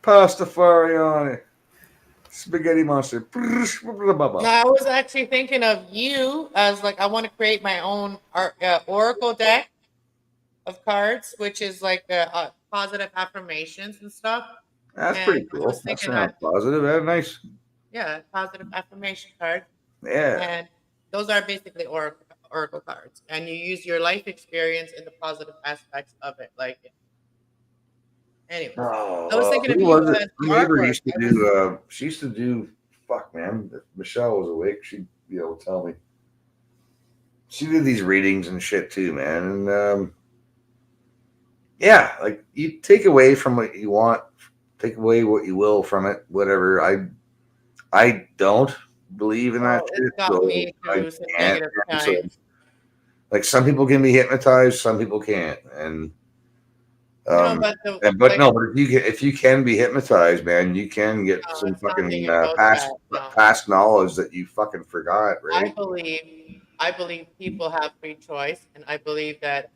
Pastafariani. Spaghetti monster. No, I was actually thinking of you as like I want to create my own oracle deck of cards, which is like positive affirmations and stuff. That's And pretty I cool. was That thinking sounds positive. That's nice. Yeah, positive affirmation card. Yeah. And those are basically oracle cards, and you use your life experience in the positive aspects of it. Like, anyway, Oh, I was thinking of who you was it? as My neighbor artwork. used to do. She used to do. Fuck, man. If Michelle was awake, she'd be able to tell me. She did these readings and shit too, man. And yeah, like you take away from what you want, take away what you will from it, whatever. I don't believe in that Oh, shit. it's got so me I through some can't. negative So, times. like some people can be hypnotized, some people can't, and. But If you can be hypnotized, man, you can get No, some it's not fucking being about past that, no. past knowledge that you fucking forgot, I right? believe people have free choice, and I believe that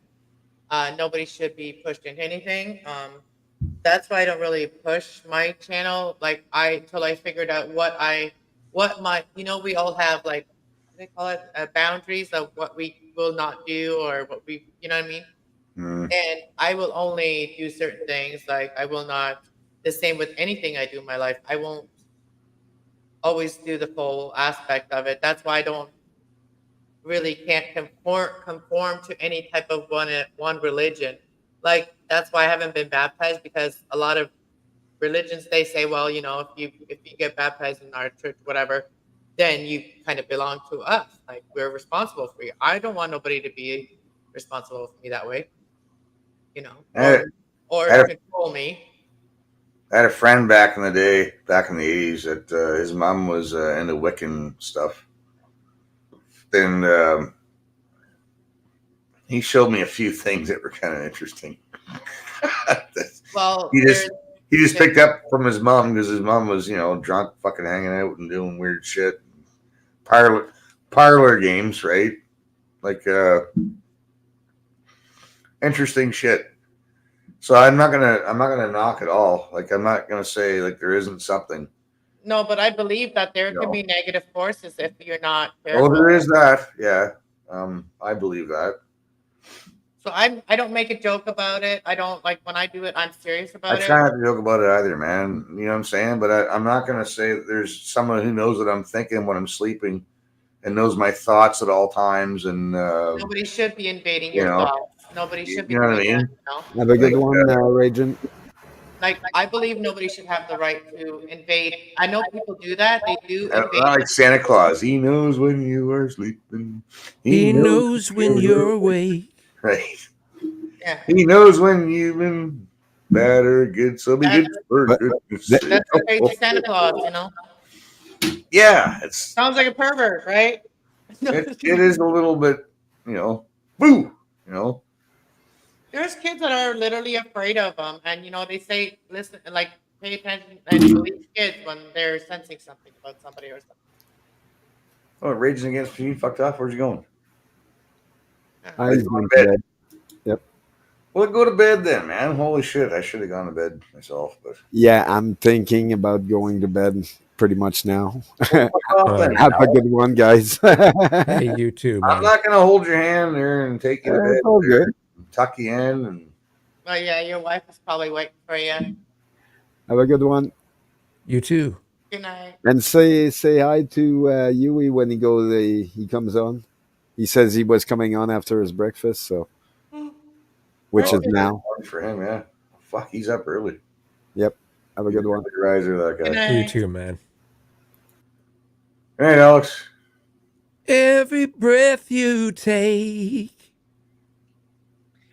nobody should be pushed into anything. That's why I don't really push my channel. Like till I figured out what my we all have like what do they call it boundaries of what we will not do or what we what I mean. Mm. And I will only do certain things. Like I will not. The same with anything I do in my life. I won't always do the full aspect of it. That's why I don't really can't conform to any type of one religion. Like that's why I haven't been baptized, because a lot of religions they say, well, if you get baptized in our church, whatever, then you kind of belong to us. Like we're responsible for you. I don't want nobody to be responsible for me that way. Or control me. I had a friend back in the day, back in the 80s, that his mom was into Wiccan stuff. And he showed me a few things that were kind of interesting. Well, he just picked up from his mom because his mom was, drunk, fucking hanging out and doing weird shit. Parlor games, right? Like interesting shit. So I'm not gonna knock it all. Like I'm not gonna say like there isn't something. No, but I believe that there can be negative forces if you're not careful. Oh, there is that. Yeah. I believe that. So I don't make a joke about it. I don't like when I do it, I'm serious about it. I try not to joke about it either, man. You know what I'm saying? But I'm not gonna say that there's someone who knows what I'm thinking when I'm sleeping and knows my thoughts at all times. And nobody should be invading your thoughts. Nobody should be. You know what I mean? Have a good one, Raging. Like I believe nobody should have the right to invade. I know people do that. They do invade. Like Santa Claus. He knows when you are sleeping. He knows when you're awake. Right. Yeah. He knows when you've been bad or good. So be good for goodness sake. That's the face of Santa Claus, Yeah, it sounds like a pervert, right? it is a little bit, boo, There's kids that are literally afraid of them, and they say, listen, like pay attention and believe kids when they're sensing something about somebody or something. Oh, Raging Against the Machine fucked off. Where's he going? He's going going to to bed. bed. Well, go to bed then, man. Holy shit. I should have gone to bed myself, but. Yeah, I'm thinking about going to bed pretty much now. Fuck off then. Have a good one, guys. Hey, you too, I'm man. not going to hold your hand there and take you to bed. It's all there, good. Tuck you in and. Oh yeah, your wife is probably waiting for you. Have a good one. You too. Good night. And say hi to Yui when he comes on. He says he was coming on after his breakfast, so which is now. For him, yeah. Fuck, he's up early. Yep. Have a good one. Riser, that Good guy. night. You too, man. Hey, Alex. Every breath you take.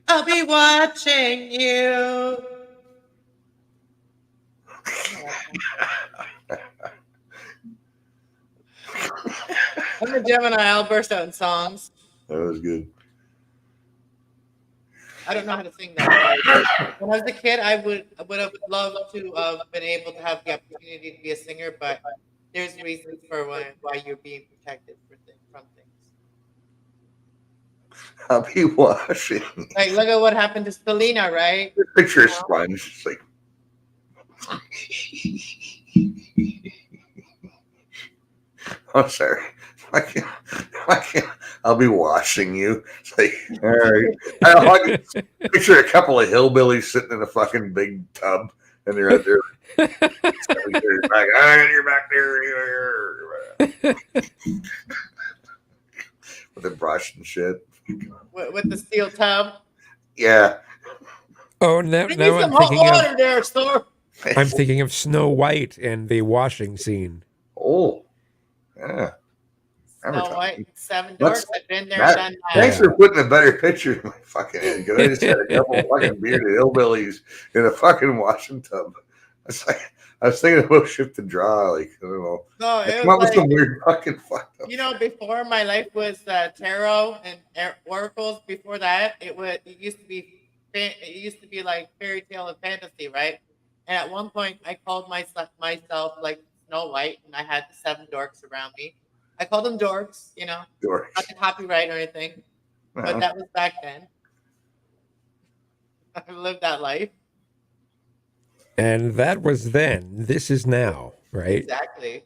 I'll be watching you. I'm a Gemini. I'll burst out in songs. That was good. I don't know how to sing that. When I was a kid, I would have loved to have been able to have the opportunity to be a singer, but there's reasons for why you're being protected from things. I'll be watching. Like, look at what happened to Selena, right? Picture a sponge. It's like. I'm sorry. I can't. I'll be washing you. It's like, all right. I picture a couple of hillbillies sitting in a fucking big tub, and they're out there. You're back there. With a brush and shit. With the steel tub. Yeah. Oh, now Bring me some I'm hot thinking water of there, sir. I'm thinking of Snow White and the washing scene. Oh. Yeah. Snow White, Seven Let's- Dwarfs. I've been there, Matt, done that. Thanks for putting a better picture in my fucking head. Because I just had a couple of fucking bearded hillbillies in a fucking washing tub. It's like, I was thinking about shift to draw. Like, I don't know. No, it Come up was with like, some weird fucking fucked up. you know, before my life was tarot and oracles. Before that, it used to be like fairy tale and fantasy, right? And at one point, I called myself like Snow White, and I had the 7 dorks around me. I called them dorks, you know, Dorks. not to copyright or anything, but that was back then. I lived that life. And that was then. This is now, right? Exactly.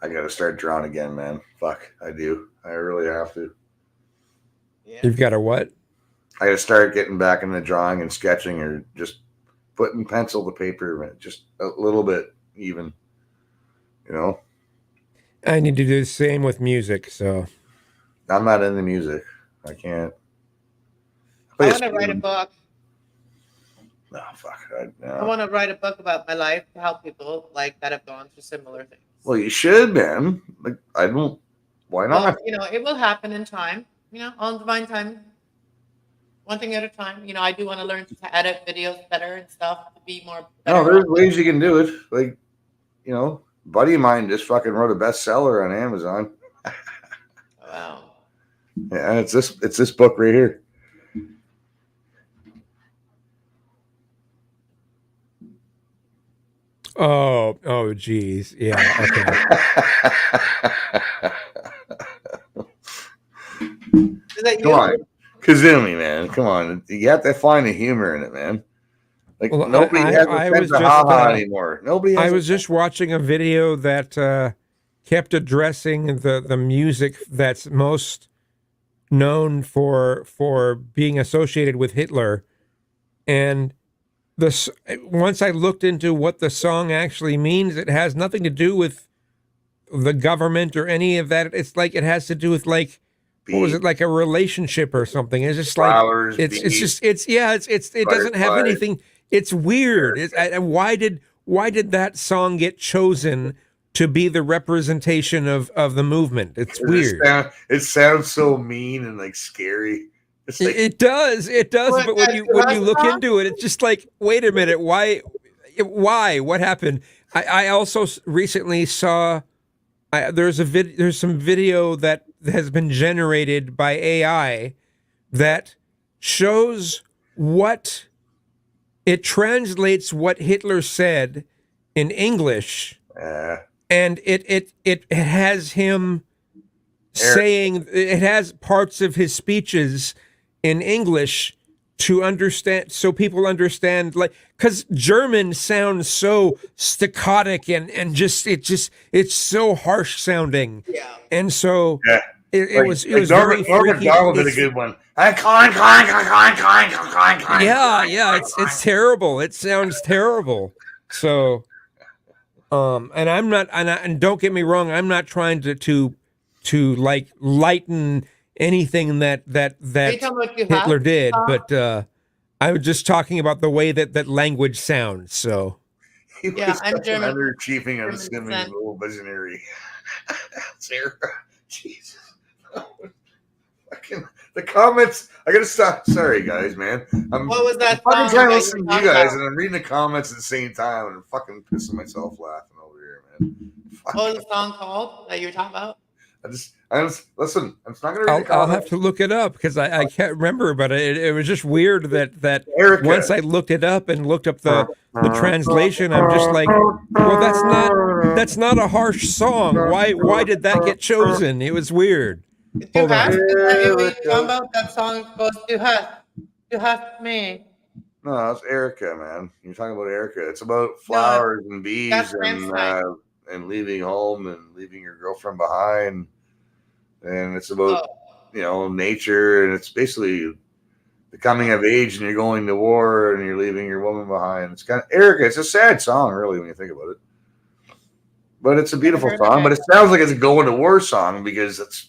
I got to start drawing again, man. Fuck, I do. I really have to. Yeah. You've got a what? I got to start getting back into drawing and sketching, or just putting pencil to paper, just a little bit, even. You know, I need to do the same with music. So I'm not into music. I can't. I want to write a book. No, fuck. I want to write a book about my life to help people like that have gone through similar things. Well, you should, man. Like, I don't. Why not? Well, you know, it will happen in time. You know, on divine time. One thing at a time. You know, I do want to learn to edit videos better and stuff to be more. No, there's ways you can do it. Like, you know, a buddy of mine just fucking wrote a bestseller on Amazon. Wow. Yeah, it's this book right here. oh, geez, yeah. Okay. Is that you? Come on, Kazumi, man. Come on, you have to find the humor in it, man. Like, Well, nobody has I a was sense of just, ha-ha anymore. Nobody. Has I was just watching a video that kept addressing the music that's most known for being associated with Hitler, and once I looked into what the song actually means, it has nothing to do with the government or any of that. It's like it has to do with like what was it, like a relationship or something? It's just Flowers, like it bees, doesn't have butterflies. anything. It's weird. Why did that song get chosen to be the representation of the movement? It's weird. It sounds so mean and like scary. It's like, It does, What, but when that's you the look song? into it, it's just like, wait a minute, why, what happened? I also recently saw there's some video that has been generated by AI that shows what it translates what Hitler said in English, and it has him saying, it has parts of his speeches in English to understand, so people understand, like, because German sounds so staccato and it's so harsh sounding. Yeah. And so Yeah. it was Norman very freaky. Macdonald did a good one. Yeah, it's terrible. It sounds terrible. So, and I'm not, and don't get me wrong, I'm not trying to like lighten anything that Hitler did, but I was just talking about the way that language sounds. So, He was Yeah, I'm such an German. underachieving, German unassuming descent. little visionary. Sarah, Jesus. Fucking the comments. I gotta stop. Sorry, guys, man. I'm What was that fucking song trying to that listen you to were you guys, talking and I'm reading the comments at the same time, and I'm fucking pissing myself laughing over here, man. Fuck. What was the song called that you were talking about? I just listen. I'm just not gonna read the I'll comments. have to look it up because I can't remember, but it was just weird that Erica. once I looked it up and looked up the translation, I'm just like, well, that's not a harsh song. Why did that get chosen? It was weird. Hold on. Is that what you're talking about? That song goes to me. No, it's Erica, man. You're talking about Erica. It's about flowers and bees that's Rammstein. and leaving home and leaving your girlfriend behind. And it's about nature, and it's basically the coming of age, and you're going to war, and you're leaving your woman behind. It's kind of Erica. It's a sad song, really, when you think about it. But it's a beautiful song. But it sounds like it's a going to war song because it's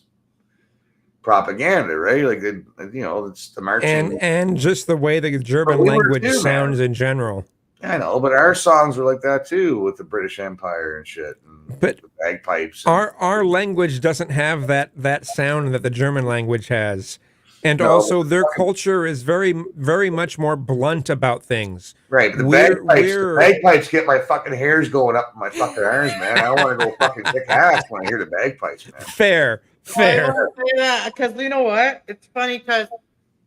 propaganda, right? Like it's the marching and just the way the German we were language too, sounds in general. I know, but our songs were like that too, with the British Empire and shit, and But the bagpipes. our language doesn't have that sound that the German language has, and No, also their culture is very very much more blunt about things. Right, but the bagpipes get my fucking hairs going up my fucking arms, man. I want to go fucking kick ass when I hear the bagpipes, man. Fair. I want to say that because you know what? It's funny because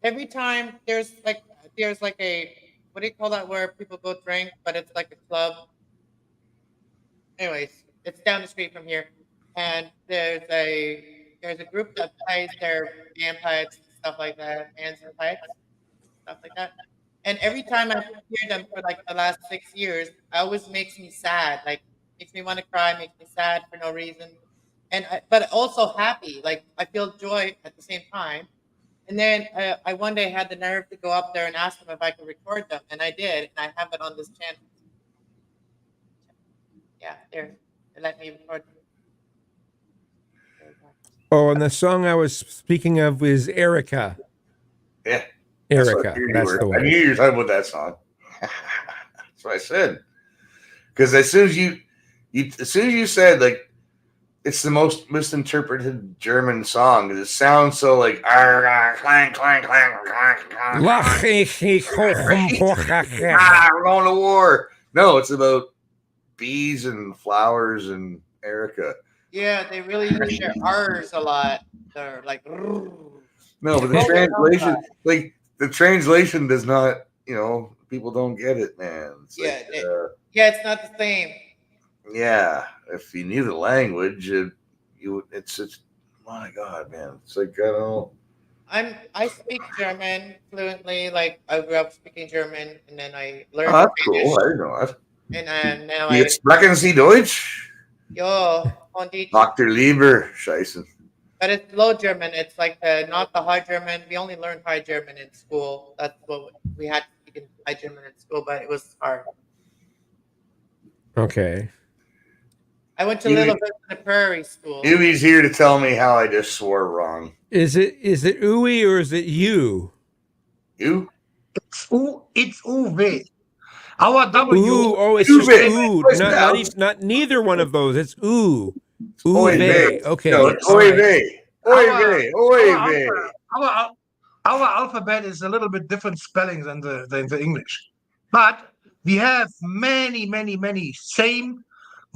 every time there's like a, what do you call that, where people go drink, but it's like a club. Anyways, it's down the street from here, and there's a group that plays their bagpipes and stuff like that, hands and pipes, stuff like that. And every time I hear them for like the last 6 years, it always makes me sad. Like makes me want to cry, makes me sad for no reason. But also happy, like I feel joy at the same time. And then I one day had the nerve to go up there and ask them if I could record them, and I did, and I have it on this channel. Yeah, they let me record them. Oh, and the song I was speaking of is Erica. Yeah, Erica. That's the one. I knew you were talking about that song. That's what I said. Because as soon as you said like. It's the most misinterpreted German song. It sounds so like clang, clang, clang, clang, clang. We're going to war. No, it's about bees and flowers and Erica. Yeah, they really use their R's a lot. They're like no, but the translation does not. People don't get it, man. It's it's not the same. Yeah, if you knew the language, it's my God, man. It's like I don't know. I speak German fluently. Like I grew up speaking German, and then I learned. Oh, that's cool. I didn't know that. And now You sprechen Sie Deutsch? Yo, Dr. Lieber, Scheiße. But it's low German. It's like not the high German. We only learned high German in school. That's what we had to speak in high German in school, but it was hard. Okay. I went to Little Vista the Prairie School. Uwe's here to tell me how I just swore wrong. Is it Uwe or is it you? You? It's Uwe. Our W. Ooh, oh, it's just ooh. Not neither one of those. It's ooh. Uwe. Okay. No, it's Oive. Our alphabet is a little bit different spelling than the English. But we have many same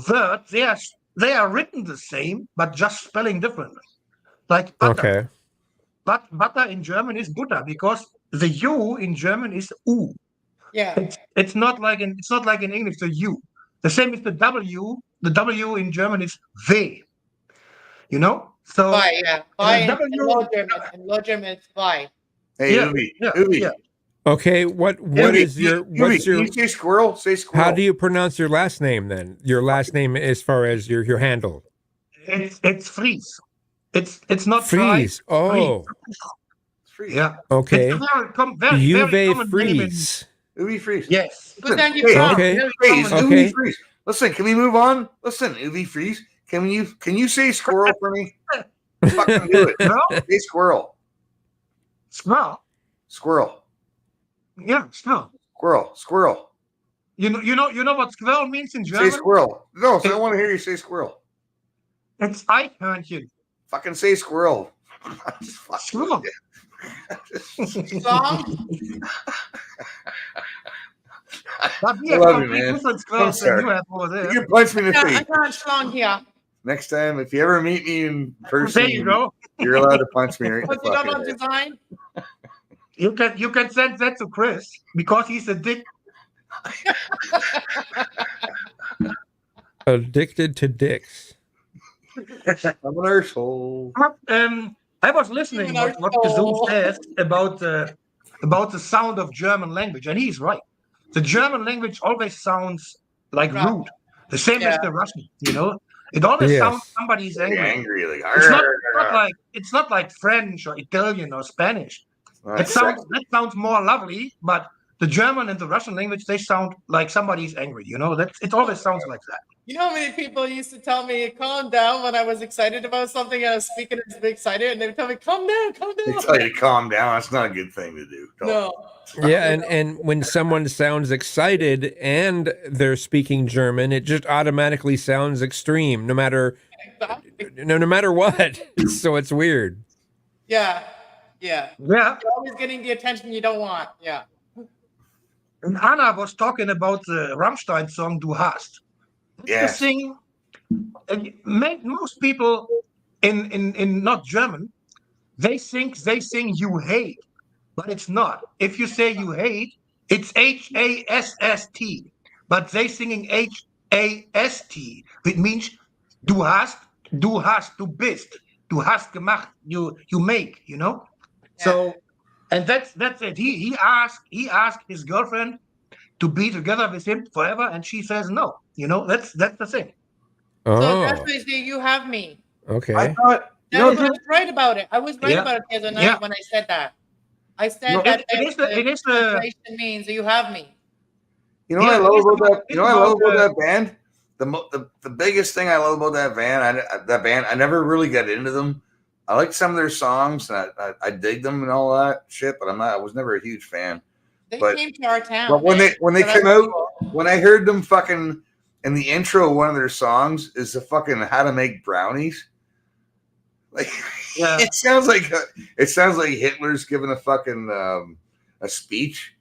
words. They are written the same, but just spelling different. Like butter. Okay. But butter in German is Butter because the U in German is U. Yeah. It's not like in English the U. The same as the W. The W in German is V. You know. So Bye, yeah. Bye in W. Low German. In Low German, it's bye. Hey, Yeah, Ubi. yeah, Ubi. yeah. Okay, what Ubi, is your Ubi, what's can your you say squirrel? Say squirrel. how do you pronounce your last name then? Your last name as far as your handle. It's Fries. It's not Fries. Fries. Oh, It's free. Yeah. okay. It's a very Juve common name in. Fries. Ubi freeze. Yes. But then you Hey, can't. Okay. Very Freeze. common. Okay. Ubi freeze. Listen, can we move on? Listen, Ubi freeze. Can you say squirrel for me? Fucking do it. No, Say squirrel. smell. Squirrel. Yeah, smell. Squirrel. Squirrel. You know what squirrel means in Say German? squirrel. No, so I want to hear you say squirrel. It's Eichhörnchen. Fucking say squirrel. Just fuck- Squirrel. Song? But we I have love you, complete man. different squirrels than sorry. you have over You there. can punch me in the Yeah, I face. can't strong here. Next time, if you ever meet me in person, There you go. you're allowed to punch me right in But the you don't fucking know head. design? You can send that to Chris because he's a dick. Addicted to dicks. I'm an arsehole. I was listening Even what our Kazoo soul. says about the sound of German language, and he's right. The German language always sounds like Right. rude, the same as Yeah. the Russian. You know, it always Yes. sounds somebody's Very angry. angry. Like, It's not like French or Italian or Spanish. Arr. That sounds more lovely, but the German and the Russian language, they sound like somebody's angry. You know, it always sounds like that. You know how many people used to tell me, calm down when I was excited about something and I was speaking as excited, and they would tell me, calm down, calm They down. tell you to calm down. That's not a good thing to do. Don't. No. Yeah, and when someone sounds excited and they're speaking German, it just automatically sounds extreme, no matter Exactly. no matter what. So it's weird. Yeah. Yeah. Yeah. You're always getting the attention you don't want. Yeah. And Anna was talking about the Rammstein song "Du hast." The Yes. thing, most people in not German, they sing you hate, but it's not. If you say you hate, it's HASST, but they singing HAST, which means du hast, du bist, du hast gemacht, you make, you know. So, and that's it. He asked his girlfriend to be together with him forever, and she says no. You know, that's the thing. So Oh, that's what you say, you have me. okay. I thought, you I know, was right about it. I was right Yeah. about it the other night Yeah. when I said that. I said No, that it is the translation means you have me. you know what I Yeah, love it's about that. about- You know what I love it's about about, that band. The biggest thing I love about that band. I never really got into them. I like some of their songs, and I dig them and all that shit. But I was never a huge fan. They But- came to our town. But when man. they So that's came out, cool. when I heard them fucking in the intro, of one of their songs is the fucking how to make brownies. Like Yeah. it sounds like Hitler's giving a fucking a speech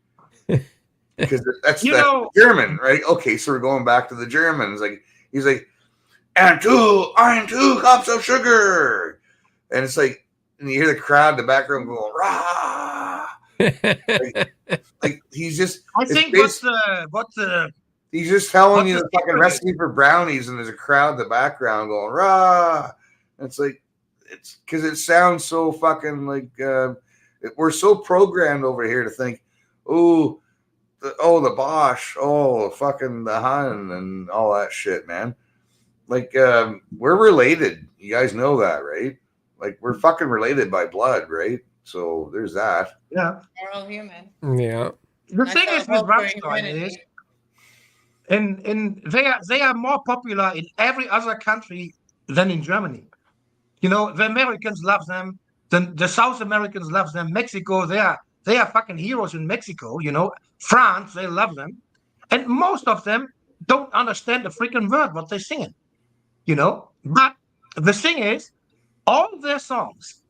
because that's You that know- German, right? Okay, so we're going back to the Germans. Like he's like, and two cups of sugar, and it's like, and you hear the crowd in the background going rah. Like he's just I it's think based- what the he's just telling What's you the the fucking secret? recipe for brownies, and there's a crowd in the background going rah. And it's like it's because it sounds so fucking like we're so programmed over here to think, the Bosch, fucking the Hun, and all that shit, man. Like we're related. You guys know that, right? Like we're fucking related by blood, right? So there's that. yeah. We're all human. Yeah. The I thing felt is with hope for Rammstein humanity. is they are more popular in every other country than in Germany. You know, the Americans love them, the South Americans love them, Mexico, they are fucking heroes in Mexico, you know. France, they love them. And most of them don't understand the freaking word what they're singing. You know? But the thing is, all their songs,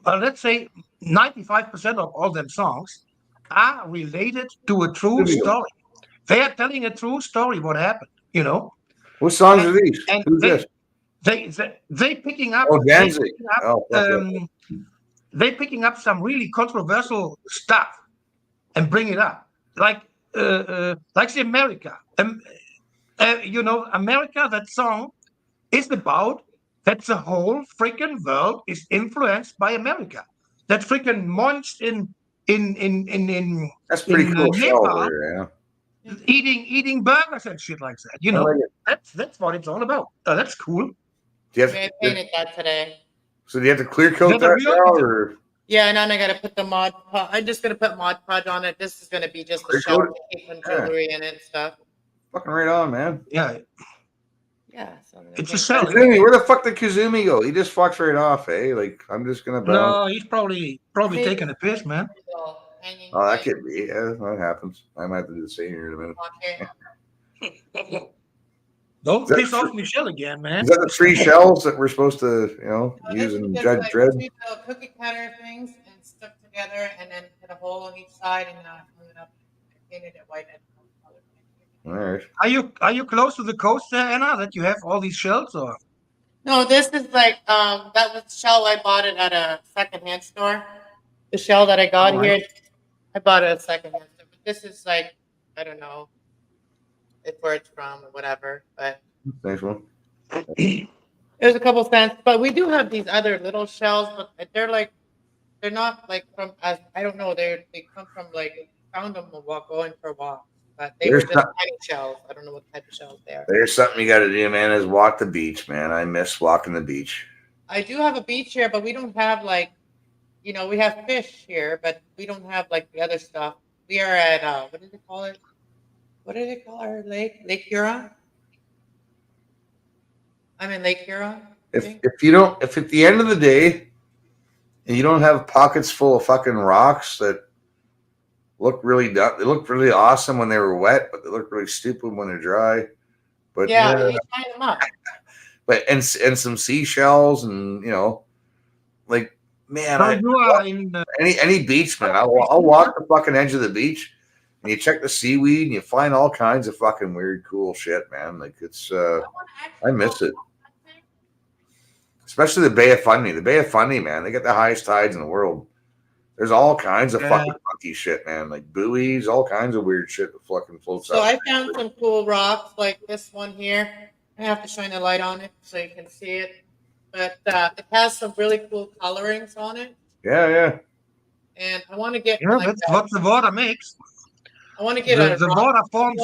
let's say 95% of all them songs are related to a true Video. story. They are telling a true story what happened, you know. What songs are these? And Who's this? they picking up Oh, they Danzig. picking up, Oh, fuck it. they picking up some really controversial stuff and bring it up. Like like the America. You know, America. That song is about that the whole freaking world is influenced by America. That freaking monster in That's pretty cool shell Nepal there, yeah. eating burgers and shit like that. You I know, like it. that's what it's all about. That's cool. Do you I have painted that today. so do you have to clear coat Is that a that real- now, or Yeah, and then I gotta put the Mod Podge. I'm just gonna put Mod Podge on it. This is gonna be just the Clear shell coat? to keep some jewelry in it and stuff. fucking right on, man? Yeah, Yeah, so I'm gonna it's a take shell. that. Kazumi, where the fuck did Kazumi go? He just fucks right off, eh? Like I'm just gonna bounce. No, he's probably taking a piss, man. Hanging Oh, that thing. could be. Yeah, that happens. I might have to do the same here in a minute. Okay. Don't Is that piss off true? Michelle again, man. Is that the 3 shells that we're supposed to, No, use this in is just Judge like Dredd? 2 little cookie cutter things and stuck together, and then put a hole on each side, and I hung it up and painted it white and colored. All right. Are you close to the coast there, Anna? That you have all these shells, or No, this is like that was shell I bought it at a secondhand store. The shell that I got Alright. here, I bought it at a secondhand store. But this is like I don't know if where it's from or whatever. But Thanks, one. there's a couple cents. But we do have these other little shells, but they're not like from as I don't know. They come from like found them while going for a walk. But they There's were just not- tiny shells. I don't know what type of shells they are. There's something you got to do, man. Is walk the beach, man. I miss walking the beach. I do have a beach here, but we don't have like, we have fish here, but we don't have like the other stuff. We are at what did they call it? What did they call our lake? Lake Huron. I'm in Lake Huron. I think. If at the end of the day, and you don't have pockets full of fucking rocks that look really dumb, they look really awesome when they were wet, but they look really stupid when they're dry. But Yeah, you tie them up. but and some seashells and like man, so you are in? any beach, man. I'll walk the fucking edge of the beach and you check the seaweed and you find all kinds of fucking weird, cool shit, man. Like it's I miss it. Especially the Bay of Fundy. The Bay of Fundy, man, they get the highest tides in the world. There's all kinds of Yeah. fucking funky shit, man. Like buoys, all kinds of weird shit that fucking floats So up. I found some cool rocks like this one here. I have to shine a light on it so you can see it. But it has some really cool colorings on it, Yeah. and I want to get Yeah, like that's what the water makes. I want to get The, a the rock. water forms.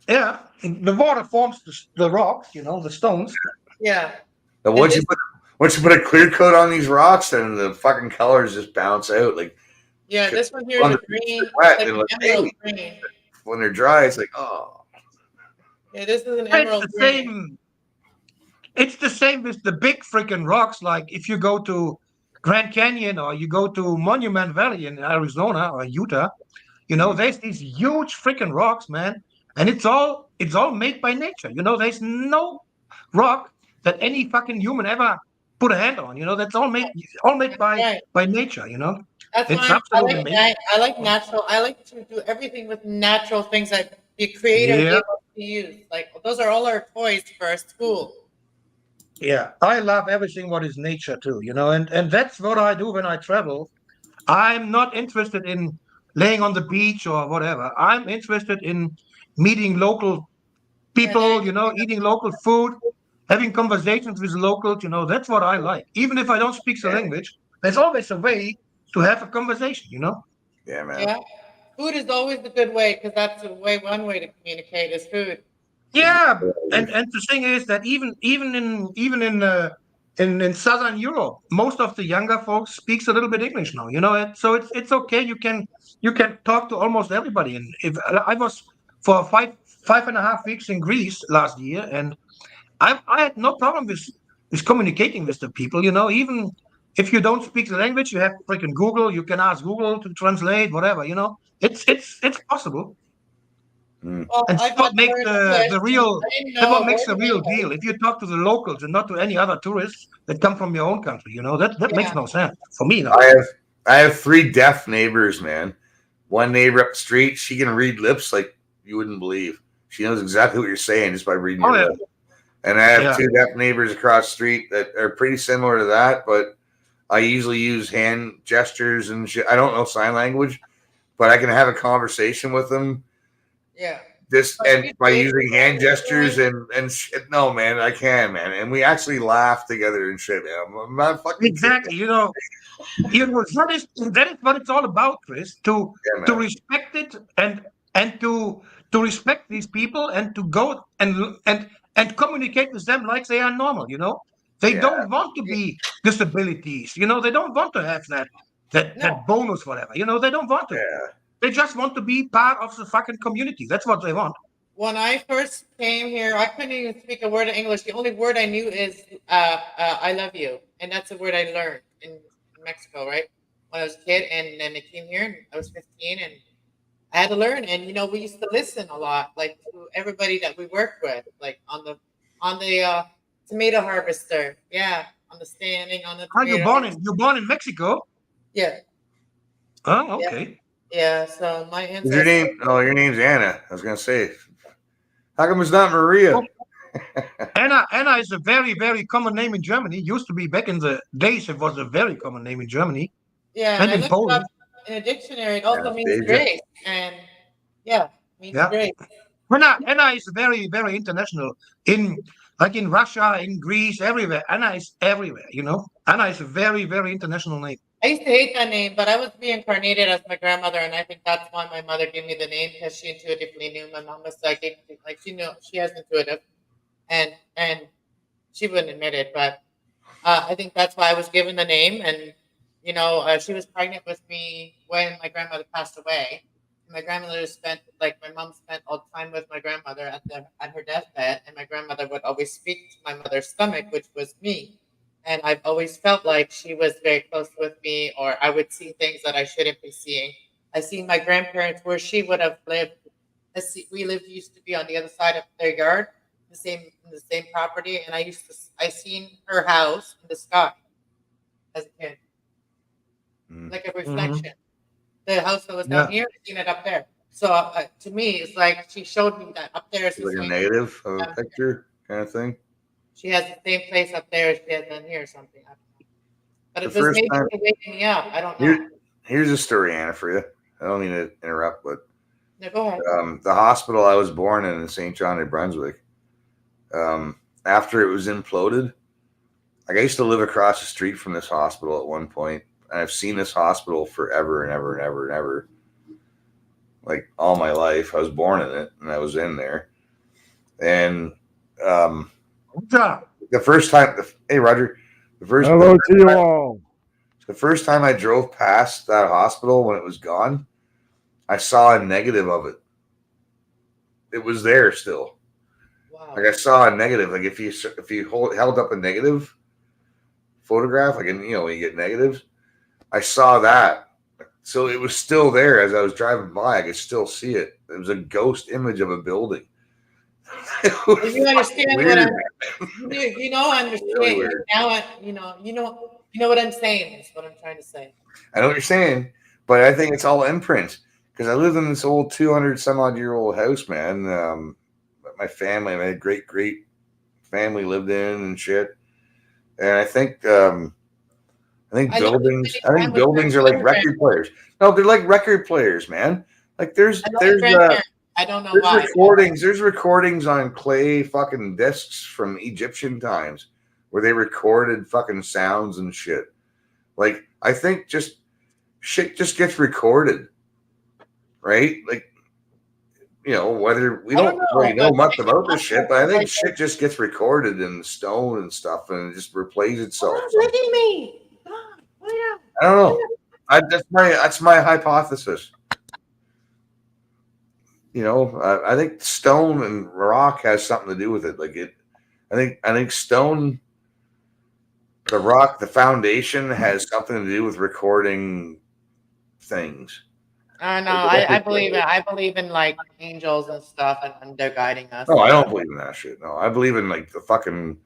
The water forms the rocks. You know, the stones. Yeah. But once you put a clear coat on these rocks, then the fucking colors just bounce out. Like Yeah, this one here is On a the green, it's wet, like and an like, emerald hey. green. when they're dry, it's like, oh. Yeah, this is an It's emerald the green. same. It's the same with the big freaking rocks. Like if you go to Grand Canyon or you go to Monument Valley in Arizona or Utah, there's these huge freaking rocks, man, and it's all made by nature. There's no rock that any fucking human ever put a hand on. That's all made Right. by nature. That's it's why I absolutely like amazing. I like natural. I like to do everything with natural things that the creator Yeah. able to use. Like those are all our toys for our school. Yeah, I love everything what is nature too, and that's what I do when I travel. I'm not interested in laying on the beach or whatever. I'm interested in meeting local people, eating local food, having conversations with locals, that's what I like. Even if I don't speak the language, there's always a way to have a conversation, Yeah, man. Yeah, food is always the good way because that's one way to communicate is food. Yeah, and the thing is that even in Southern Europe, most of the younger folks speaks a little bit English now. So it's okay. You can talk to almost everybody. And if I was for 5.5 weeks in Greece last year, and I had no problem with communicating with the people. Even if you don't speak the language, you have freaking Google. You can ask Google to translate whatever. It's possible. Well, And I that's what got makes learned the English. real I didn't that's know what a makes word the of real English. deal. If you talk to the locals and not to any other tourists that come from your own country, that makes Yeah. no sense for me. No. I have 3 deaf neighbors, man. One neighbor up the street, she can read lips like you wouldn't believe. She knows exactly what you're saying just by reading Oh, your yeah. lips. And I have Yeah. 2 deaf neighbors across the street that are pretty similar to that, but I usually use hand gestures and shit. I don't know sign language, but I can have a conversation with them. Yeah. This But and you by did, using hand right? gestures and shit. No, man, I can, man, and we actually laugh together and shit, man. I'm not fucking Exactly. That is what it's all about, Chris. To kidding, to man. respect it and to respect these people and to go and communicate with them like they are normal. They Yeah. don't want to be disabilities. They don't want to have that No. bonus, whatever. They don't want to. Yeah. They just want to be part of the fucking community. That's what they want. When I first came here, I couldn't even speak a word of English. The only word I knew is "I love you," and that's a word I learned in Mexico, right? When I was a kid, and then I came here, and I was 15, and I had to learn. And we used to listen a lot, like to everybody that we worked with, like on the tomato harvester, yeah, on the standing on the Are you tomato born harvester. in? You're born in Mexico? Yeah, Oh, yeah, okay. yeah. So my Is your ancestors. name? Oh, your name's Anna. I was gonna say. How come it's not Maria? Anna is a very, very common name in Germany. Used to be back in the days. It was a very common name in Germany Yeah, and and I in looked it up Poland. in a dictionary. It also means Anastasia. grace, and yeah, means Yeah. grace. Anna is very, very international. In Russia, in Greece, everywhere. Anna is everywhere. Anna is a very, very international name. I used to hate that name, but I was reincarnated as my grandmother, and I think that's why my mother gave me the name because she intuitively knew. My mom was psychic, like she knew she has intuitive, and she wouldn't admit it, but I think that's why I was given the name. And she was pregnant with me when my grandmother passed away. My grandmother spent like my mom spent all the time with my grandmother at her deathbed, and my grandmother would always speak to my mother's stomach, which was me. And I've always felt like she was very close with me, or I would see things that I shouldn't be seeing. I seen my grandparents where she would have lived. We used to be on the other side of their yard, in the same property, and I seen her house in the sky as a kid, Mm. like a Mhm. reflection. The house that was Yeah. down here, I seen it up there. So to me, it's like she showed me that up there is the Like a same. negative of a picture kind of thing. She has the same place up there as she has down here or something. I don't know. But The it was first maybe time- to waking me up. I don't know. Here's a story, Anna, for you. I don't mean to interrupt, but No, go ahead. the hospital I was born in St. John, New Brunswick, after it was imploded, like I used to live across the street from this hospital at one point, and I've seen this hospital forever and ever and ever and ever. Like all my life, I was born in it, and I was in there. And Yeah. the first time, hey Roger, Hello to you all. the first time I drove past that hospital when it was gone, I saw a negative of it. It was there still. Wow. Like I saw a negative. Like if you held up a negative photograph, like when you get negatives, I saw that. So it was still there as I was driving by. I could still see it. It was a ghost image of a building. You understand weird. I understand Really weird. now. You know what I'm saying. Is what I'm trying to say. I know what you're saying, but I think it's all imprint because I lived in this old 200 some odd year old house, man. My family, my great family lived in and shit. And I think buildings are like record players. No, they're like record players, man. Like there's I don't know why. There's recordings on clay fucking discs from Egyptian times where they recorded fucking sounds and shit. Like I think just shit just gets recorded, right? Like whether we don't really know much about this shit, but I think shit just gets recorded in stone and stuff, and it just replays itself. Look at me. Come on, lay down. I don't know. That's my hypothesis. I think stone and rock has something to do with it. Like I think stone, the rock, the foundation has something to do with recording things. I know. I believe it. I believe in like angels and stuff, and they're guiding us. No, I don't believe in that shit. No, I believe in like the fucking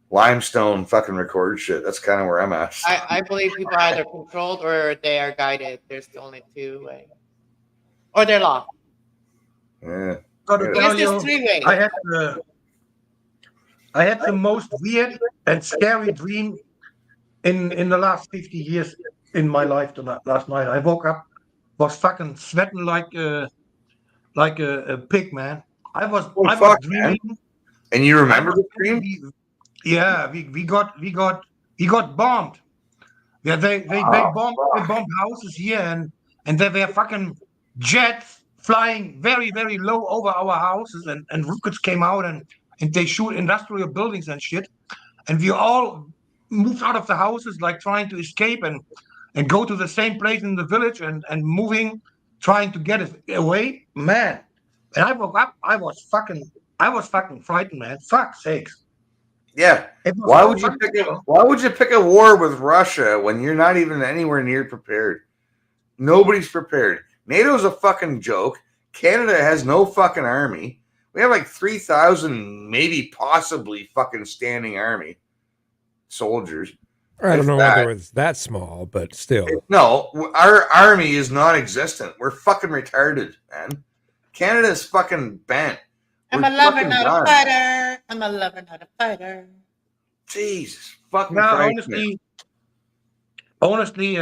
limestone fucking record shit. That's kind of where I'm at. I believe people are either controlled or they are guided. There's only two ways, or they're lost. Yeah. Got to I tell guess there's you, three ways. I had the most weird and scary dream in the last 50 years in my life. Last night, I woke up was fucking sweating like a pig, man. I was Holy I was fuck, dreaming. And you I remember was the dream? Yeah, we got bombed. Yeah, they Oh, bombed houses here, and there were fucking jets flying very, very low over our houses, and rockets came out, and they shoot industrial buildings and shit, and we all moved out of the houses like trying to escape and go to the same place in the village and moving, trying to get it away, man. And I woke up, I was fucking frightened, man. Fuck sakes. Yeah. It was Why so would you fucking pick real. Why would you pick a war with Russia when you're not even anywhere near prepared? Nobody's prepared. NATO's a fucking joke. Canada has no fucking army. We have like 3,000, maybe possibly fucking standing army soldiers. I don't If know that. whether it's that small, but still. No, our army is non-existent. We're fucking retarded, man. Canada's fucking bent. I'm We're a lover, fucking not done. a fighter. I'm a lover, not a fighter. Jesus fucking Now, Christ, man. honestly,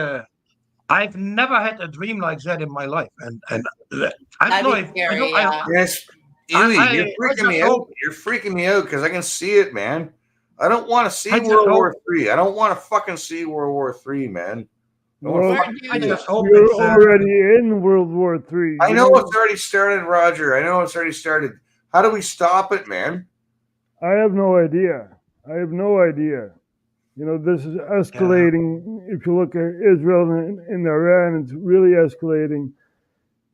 I've never had a dream like that in my life, and I That'd don't know be if scary, I don't, yeah. Yes, I- Huey, you're I freaking me just out. hope- You're freaking me out because I can see it, man. I don't want to see I just World War hope- III. I don't want to fucking see World War III, man. I don't wanna Well, fucking I see it. just hope You're it's already in World War III. I know it's already started, Roger. I know it's already started. How do we stop it, man? I have no idea. I have no idea. You know, this is escalating. If you look at Israel and Iran, it's really escalating.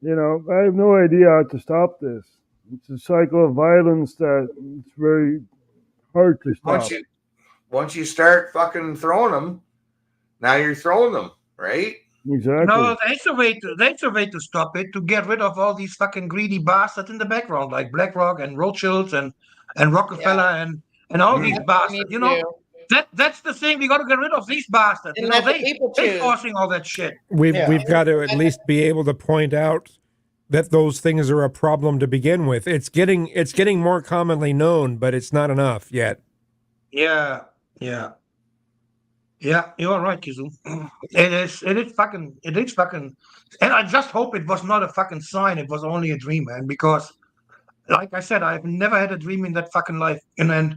You know, I have no idea how to stop this. It's a cycle of violence that it's very hard to stop. Once you start fucking throwing them, now you're throwing them, right? Exactly. no. There's a way to stop it, to get rid of all these fucking greedy bastards in the background, like BlackRock and Rothschilds and Rockefeller and all these Me bastards. You know, too. that's the thing. We got to get rid of these bastards. And You know, let the people they choose. forcing all that shit. We've Yeah. we've got to at least be able to point out that those things are a problem to begin with. It's getting more commonly known, but it's not enough yet. Yeah. You're right, Kizu. It is fucking, and I just hope it was not a fucking sign. It was only a dream, man. Because, like I said, I've never had a dream in that fucking life, and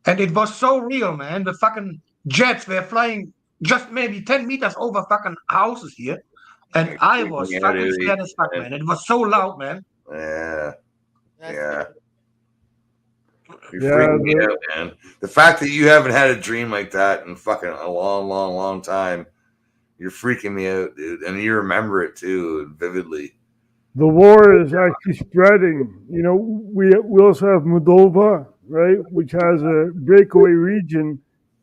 it was so real, man. The fucking jets were flying just maybe 10 meters over fucking houses here, and I was Yeah, fucking dude. scared as fuck, man. It was so loud, man. Yeah. That's Yeah. good. You're Yeah, freaking me out, man. The fact that you haven't had a dream like that in fucking a long, long, long time, you're freaking me out, dude. And you remember it too vividly. The war is actually spreading. You know, we also have Moldova, right, which has a breakaway region,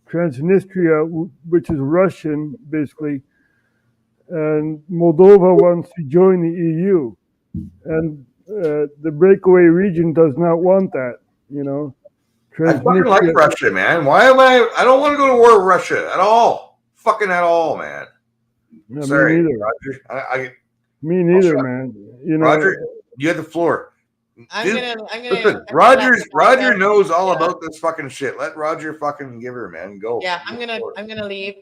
Transnistria, which is Russian, basically. And Moldova wants to join the EU. And the breakaway region does not want that, you know. I fucking like Russia, man. Why am I don't want to go to war with Russia at all. Fucking at all, man. Yeah, Sorry, me neither. Roger. Me neither, shut- man. You know, Roger, you had the floor. I'm Dude, gonna Listen, I'm Roger knows all Yeah. about this fucking shit. Let Roger fucking give her, man. Go. Yeah, Go for it. I'm gonna leave.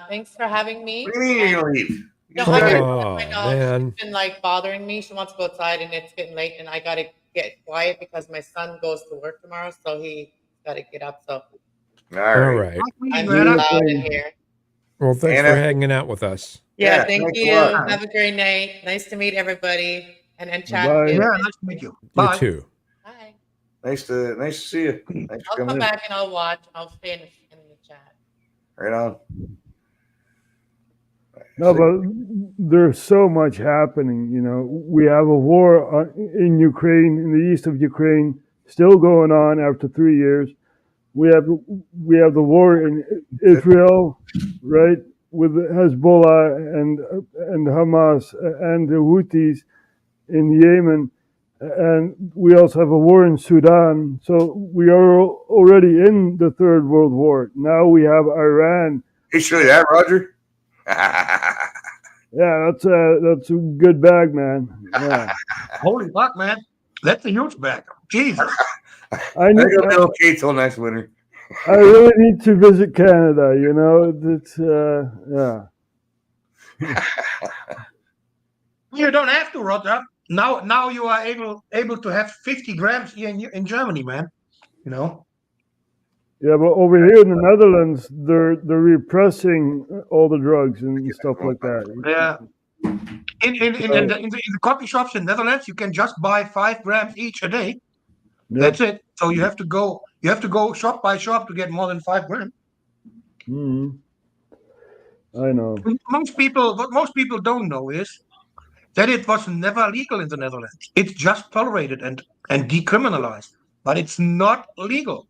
Thanks for having me. What do you mean you're gonna leave? No, You I said- Oh, my dog, man. she's been like bothering me. She wants to go outside, and it's getting late, and I gotta get quiet because my son goes to work tomorrow, so he gotta get up. So all All right. right. I'm Man, loud in here. Well, thanks Anna. for hanging out with us. Yeah, Yeah, thank thanks a you. lot. Have a great night. Nice to meet everybody, and chat. Bye. with you. Yeah, nice to meet you. You Bye. too. Bye. Nice to see you. Thanks for I'll coming come in. back and I'll watch. I'll stay in the chat. Right on. no, but there's so much happening. You know, we have a war in Ukraine, in the east of Ukraine, still going on after 3 years. We have the war in Israel, right, with Hezbollah and Hamas and the Houthis in Yemen, and we also have a war in Sudan. So we are already in the Third World War. Now we have Iran. Hey, show you that, Roger? Yeah, that's a good bag, man. Yeah, Holy fuck, man. That's a huge bag. Jesus. I I need, think it'll be okay till next winter. I really need to visit Canada. You know, it's yeah. I think it'll be okay till next winter. Holy fuck, man. That's a huge bag. Jesus. I think it'll be okay till next winter. Holy fuck, man. Yeah. That's a huge bag. You don't have to, Rotter. Now you are able to have 50 grams here in Germany, man. You know. Yeah, but over here in the Netherlands, they're repressing all the drugs and stuff like that. Yeah. In the coffee shops in Netherlands, you can just buy 5 grams each a day. Yep. That's it. So you have to go shop by shop to get more than 5 grams. Hmm. I know. What most people don't know is that it was never legal in the Netherlands. It's just tolerated and decriminalized, but it's not legal.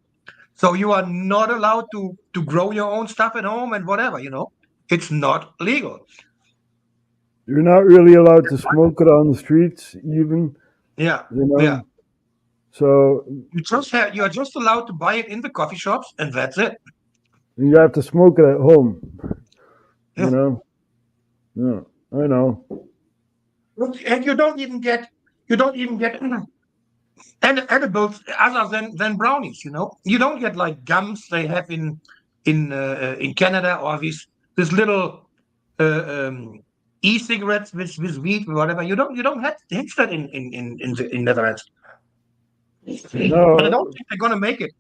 So you are not allowed to grow your own stuff at home and whatever, you know. It's not legal. You're not really allowed to smoke it on the streets, even. Yeah. You know. Yeah. So You are just allowed to buy it in the coffee shops, and that's it. you have to smoke it at home. Yeah. You know. Yeah, I know. And you don't even get edibles other than brownies. You know, you don't get like gums they have in Canada, or this little e-cigarettes with weed or whatever. You don't have that in Netherlands. No. But I don't think they're gonna make it.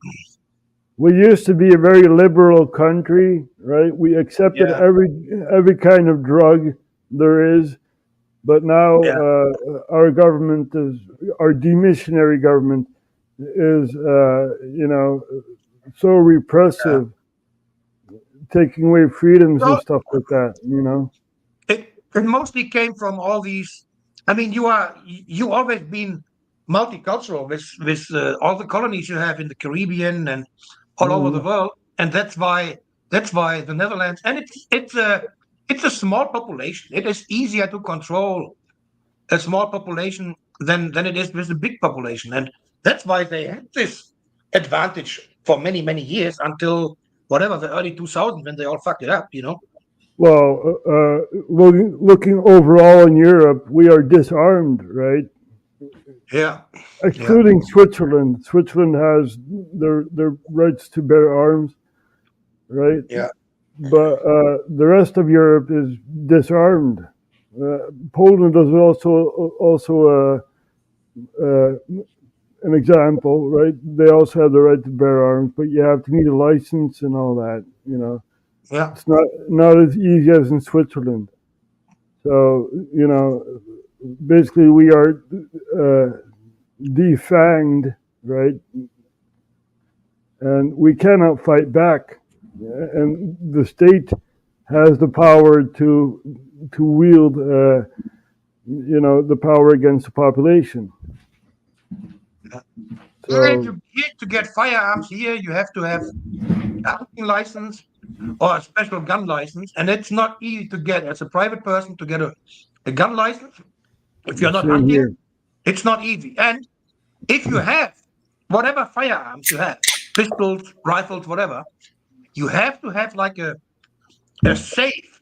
We used to be a very liberal country, right? We accepted Yeah. every kind of drug there is, but now Yeah. Our government our demissionary government is, so repressive, taking away freedoms and Well- stuff like that. You know. It mostly came from all these. I mean, you always been multicultural with all the colonies you have in the Caribbean and all over the world, and that's why the Netherlands, and it's a small population. It is easier to control a small population than it is with a big population, and that's why they had this advantage for many years until whatever the early 2000s when they all fucked it up. You know. Well, looking overall in Europe, we are disarmed, right? Yeah. Excluding Switzerland. Switzerland has their rights to bear arms, right? Yeah. But the rest of Europe is disarmed. Poland is also an example, right? They also have the right to bear arms, but you have to need a license and all that. You know, Yeah. it's not as easy as in Switzerland. So basically, we are defanged, right? And we cannot fight back. And the state has the power to wield, the power against the population. And So, to get firearms here, you have to have a hunting license or a special gun license, and it's not easy to get as a private person to get a gun license. If you're not same hunting, here. it's not easy. And if you have whatever firearms you have, pistols, rifles, whatever, you have to have like a safe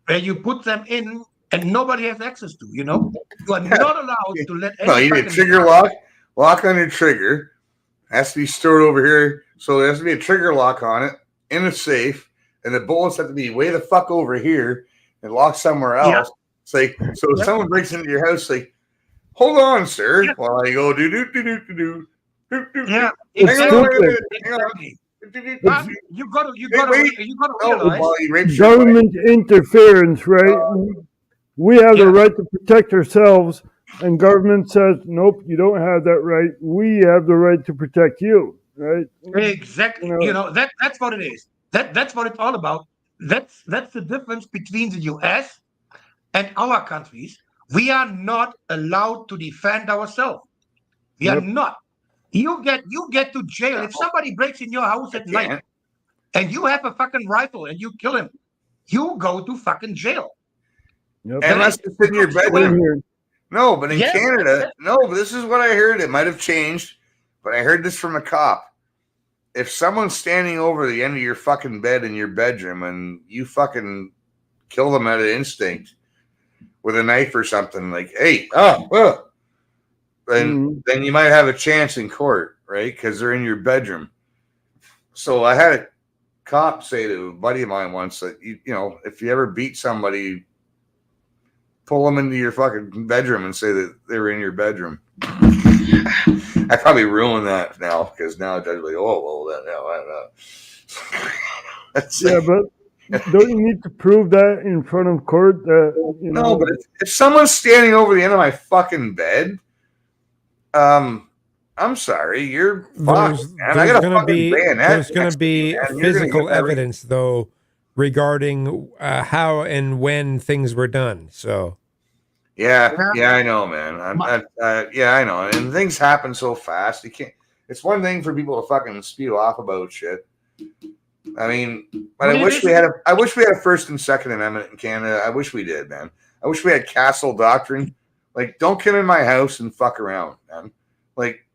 where you put them in and nobody has access to. You know, you are not allowed to let. No, you need a trigger lock on your trigger. Has to be stored over here, so there has to be a trigger lock on it in a safe, and the bullets have to be way the fuck over here and locked somewhere else. Yeah. It's like, so if someone breaks into your house, like, hold on, sir, Yeah. while I go do. Yeah, It's Hang on, wait a stupid. minute, hang on. Exactly. But you gotta wait. Oh, realize. while he rapes your wife. Government interference, right? We have the right to protect ourselves, and government says, nope, you don't have that right. We have the right to protect you, right? Exactly. You know- That's what it is. That's what it's all about. That's the difference between the US and our countries. We are not allowed to defend ourselves. We are Yep. not. You get to jail if somebody breaks in your house at night Can't. and you have a fucking rifle and you kill him. You go to fucking jail. Yep. Unless it's in your Same bedroom. here. No, but in Yes. Canada, no, but this is what I heard. It might have changed, but I heard this from a cop. If someone's standing over the end of your fucking bed in your bedroom and you fucking kill them out of instinct with a knife or something, like, hey, then you might have a chance in court, right? Because they're in your bedroom. So I had a cop say to a buddy of mine once that, if you ever beat somebody, pull them into your fucking bedroom and say that they were in your bedroom. I probably ruined that now because now it's like, oh, well, that now I don't know. That's Yeah, but don't you need to prove that in front of court? You know, no, but if someone's standing over the end of my fucking bed, I'm sorry, you're fucked, man. I got a gonna fucking be bayonet. there's gonna next to me, be man. You're gonna physical get that right. evidence though regarding how and when things were done. So Yeah, I know, man. Yeah, I know. And things happen so fast. You can't. It's one thing for people to fucking spew off about shit. I mean, but I wish we had a First and Second Amendment in Canada. I wish we did, man. I wish we had castle doctrine. Like, don't come in my house and fuck around, man. Like,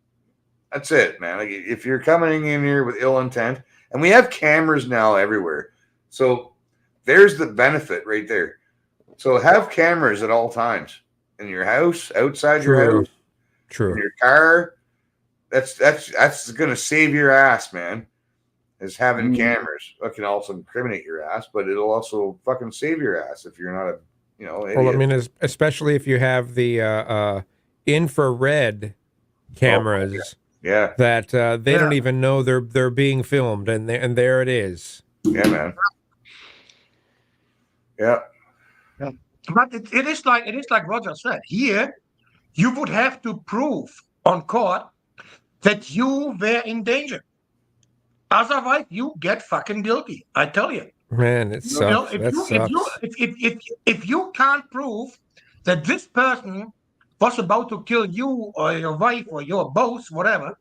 that's it, man. Like, if you're coming in here with ill intent, and we have cameras now everywhere, so there's the benefit right there. So have cameras at all times in your house, outside your house, in your car. That's going to save your ass, man. Is having cameras. It can also incriminate your ass, but it'll also fucking save your ass if you're not a, idiot. Well, I mean, especially if you have the infrared cameras. Yeah. That they don't even know they're being filmed, and there it is. Yeah, man. Yeah. But it is like Roger said. Here, you would have to prove on court that you were in danger. Otherwise, you get fucking guilty. I tell you. Man, it sucks. If you can't prove that this person was about to kill you or your wife or your boss, whatever,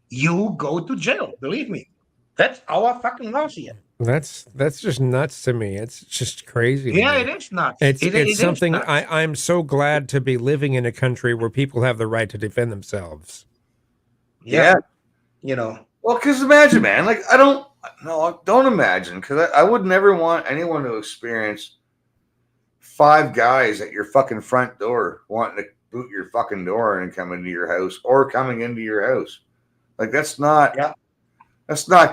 you go to jail. Believe me, that's our fucking laws here. That's just nuts to me. It's just crazy. Yeah, it is nuts. It's something I'm so glad to be living in a country where people have the right to defend themselves. Yeah. Well, because imagine, man, like don't imagine, because I would never want anyone to experience 5 guys at your fucking front door wanting to boot your fucking door and come into your house or coming into your house. Like that's not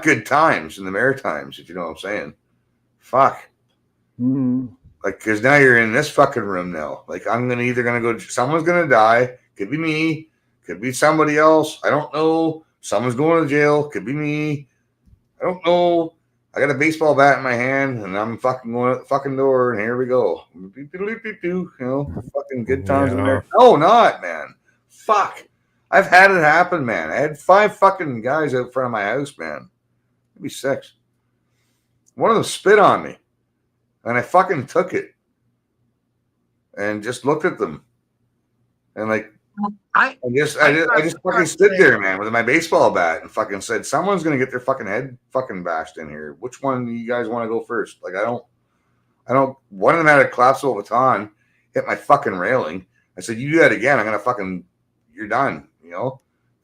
good times in the Maritimes, if you know what I'm saying. Fuck. Mm-hmm. Like, because now you're in this fucking room now. Like, someone's gonna die. Could be me. Could be somebody else. I don't know. Someone's going to jail. Could be me. I don't know. I got a baseball bat in my hand, and I'm fucking going at the fucking door, and here we go. Fucking good times in there. No, not, man. Fuck. I've had it happen, man. I had 5 fucking guys out front of my house, man. Maybe 6. One of them spit on me, and I fucking took it and just looked at them, and like, I just fucking stood there, man, with my baseball bat and fucking said, someone's gonna get their fucking head fucking bashed in here. Which one do you guys want to go first? Like, I don't. One of them had a collapsible baton, hit my fucking railing. I said, you do that again, I'm gonna fucking, you're done.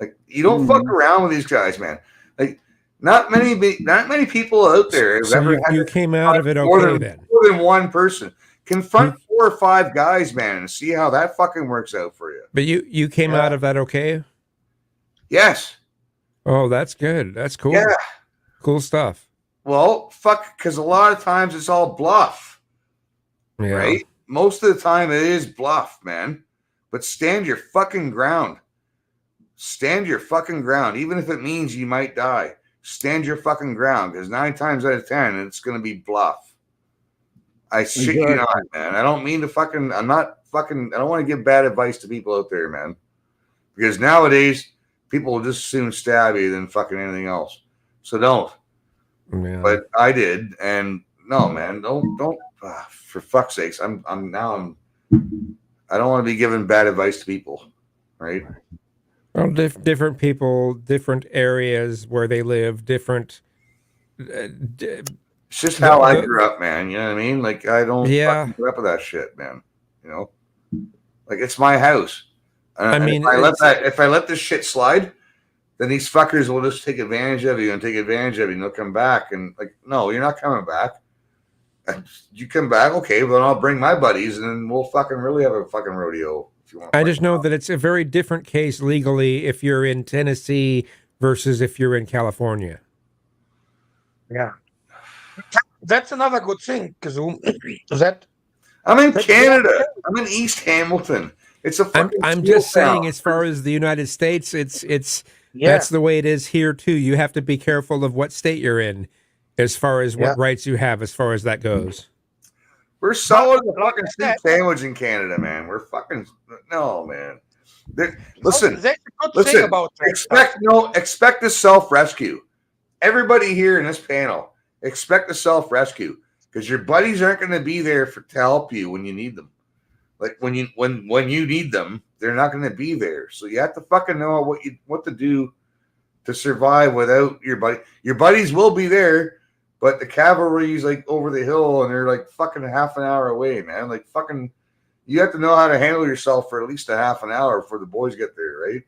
Like, you don't fuck around with these guys, man. Like, not many people out there. So you came out of it okay then. More than one person. Confront 4 or 5 guys, man, and see how that fucking works out for you. But you came out of that okay? Yes. Oh, that's good. That's cool. Yeah. Cool stuff. Well, fuck, because a lot of times it's all bluff. Yeah. Right? Most of the time it is bluff, man. But stand your fucking ground. Stand your fucking ground. Even if it means you might die. Stand your fucking ground. Because 9 times out of 10, it's going to be bluff. I shit you not, man. I don't mean to fucking, I don't want to give bad advice to people out there, man. Because nowadays, people will just as soon stab you than fucking anything else. So don't. Yeah. But I did, and no, man, don't. For fuck's sakes, I don't want to be giving bad advice to people, right? Well, different people, different areas where they live, different. It's just how I grew up, man. You know what I mean? Like, I don't fucking put up with that shit, man. Like, it's my house. I mean, if I let this shit slide, then these fuckers will just take advantage of you and they'll come back and like, no, you're not coming back. You come back, okay, well, then I'll bring my buddies and then we'll fucking really have a fucking rodeo. If you want. I just know that it's a very different case legally if you're in Tennessee versus if you're in California. Yeah. That's another good thing, Kazoo. That I'm in That's Canada. I'm in East Hamilton. It's a fucking I'm steel just saying, town. as far as the United States, it's Yeah. that's the way it is here too. You have to be careful of what state you're in, as far as what Yeah. rights you have, as far as that goes. We're solid as a Like fucking I steak said- sandwich in Canada, man. We're fucking no, man. Listen, That's a good listen. thing about that stuff. Expect a self rescue. Everybody here in this panel, expect a self rescue because your buddies aren't going to be there to help you when you need them. Like when you need them, they're not going to be there. So you have to fucking know what to do to survive without your buddy. Your buddies will be there, but the cavalry's like over the hill and they're like fucking half an hour away, man. Like fucking, you have to know how to handle yourself for at least a half an hour before the boys get there, right?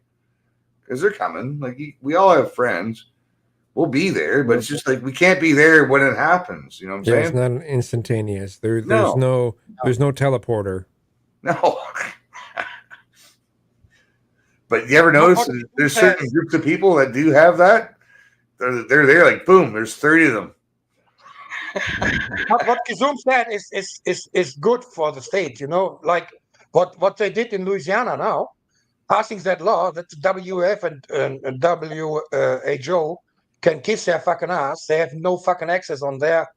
Because they're coming. Like we all have friends. We'll be there, but it's just like we can't be there when it happens. You know what I'm Yeah, it's saying? not instantaneous. There's No. no teleporter. No. But you ever notice there's certain groups of people that do have that? They're there like boom, there's 30 of them. What Kizum said is good for the state, you know, like what they did in Louisiana now, passing that law that the WF and WHO can kiss their fucking ass. They have no fucking access on their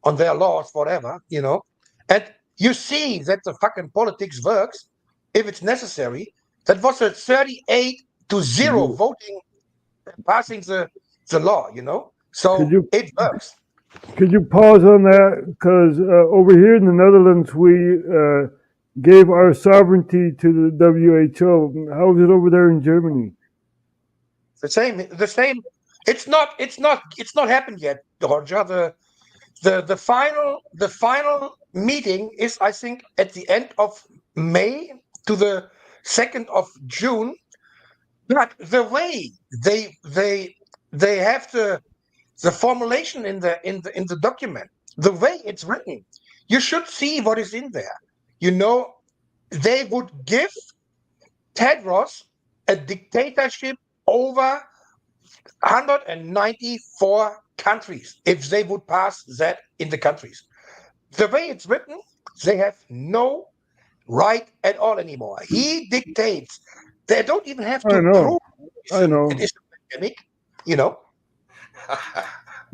laws, whatever, you know. And you see that the fucking politics works if it's necessary. That was a 38-0 voting passing the law, you know. So it works. Could you pause on that? Because over here in the Netherlands, we gave our sovereignty to the WHO. How is it over there in Germany? The same. It's not happened yet, Roger. The final meeting is, I think, at the end of May to the 2nd of June. But the way they have the formulation in the document, the way it's written, you should see what is in there. You know, they would give Tedros a dictatorship over 194 countries if they would pass that in the countries. The way it's written, they have no right at all anymore. He dictates. They don't even have to prove I know. it is a pandemic, you know.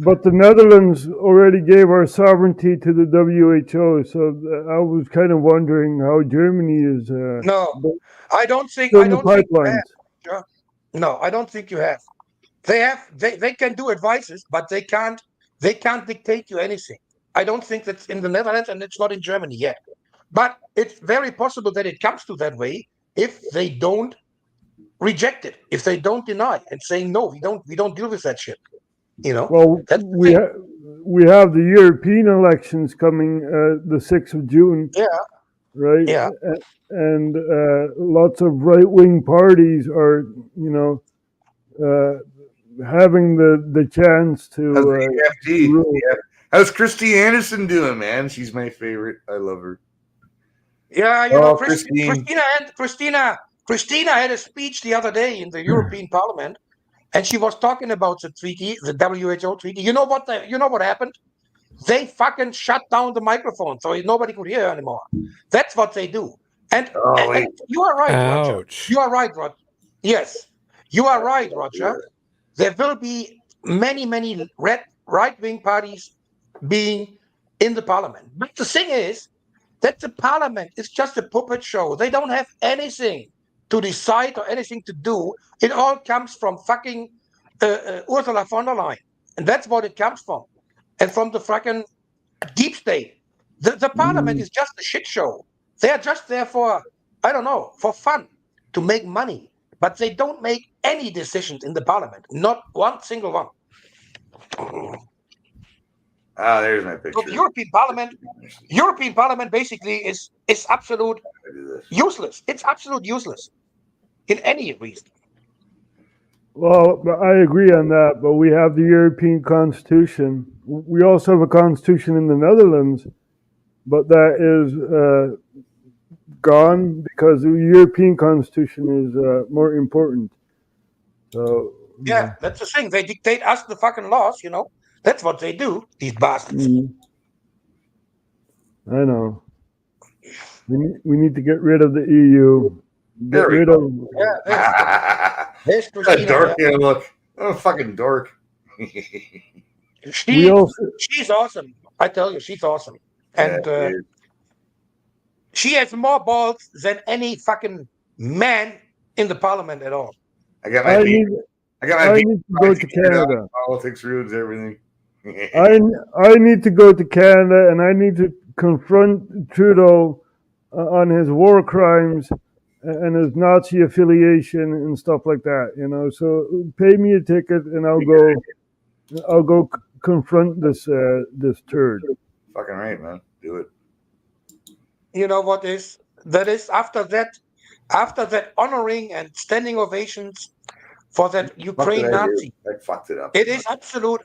But the Netherlands already gave our sovereignty to the WHO, so I was kind of wondering how Germany is. No, I don't think. in I the don't think you pipelines. have. No, I don't think you have. They can do advices, but they can't dictate you anything. I don't think that's in the Netherlands, and it's not in Germany yet. But it's very possible that it comes to that way if they don't reject it, if they don't deny and say no, we don't deal with that shit. You know. Well, That's we have the European elections coming the 6th of June. Yeah. Right. Yeah. And lots of right-wing parties are, you know, having the chance to. How's the EFD? Yeah. How's Christy Anderson doing, man? She's my favorite. I love her. Yeah, you know, Christine. Christina had a speech the other day in the European Parliament, and she was talking about the treaty, the WHO treaty. You know what happened? They fucking shut down the microphone, so nobody could hear anymore. That's what they do. And you are right, Roger. You are right, Roger. Yes, you are right, Roger. There will be many right-wing parties being in the parliament. But the thing is that the parliament is just a puppet show. They don't have anything to decide or anything to do. It all comes from fucking Ursula von der Leyen. And that's what it comes from. And from the fucking deep state. The parliament is just a shit show. They are just there for, I don't know, for fun, to make money. But they don't make any decisions in the parliament. Not one single one. Ah, there's my picture. So the European Parliament basically is absolute useless. It's absolute useless in any reason. Well, I agree on that, but we have the European Constitution. We also have a constitution in the Netherlands, but that is gone because the European Constitution is more important. So yeah, that's the thing. They dictate us the fucking laws, you know. That's what they do, these bastards. I know. We need to get rid of the EU. Get There we rid go. of. There's That Christina. dork, yeah, look. Oh, fucking dork. We also. She's awesome. I tell you, she's awesome. And Yeah, dude. she has more balls than any fucking man in the parliament at all. I got my I beat. need. I got I my beat. need to go to Canada. Politics ruins everything. I need to go to Canada, and I need to confront Trudeau on his war crimes and his Nazi affiliation and stuff like that. You know, so pay me a ticket, and I'll go. I'll go confront this turd. Fucking right, man. Do it. You know what is? That is after that honoring and standing ovations for that Ukraine What did I do? Nazi. I fucked it up. It is absolute.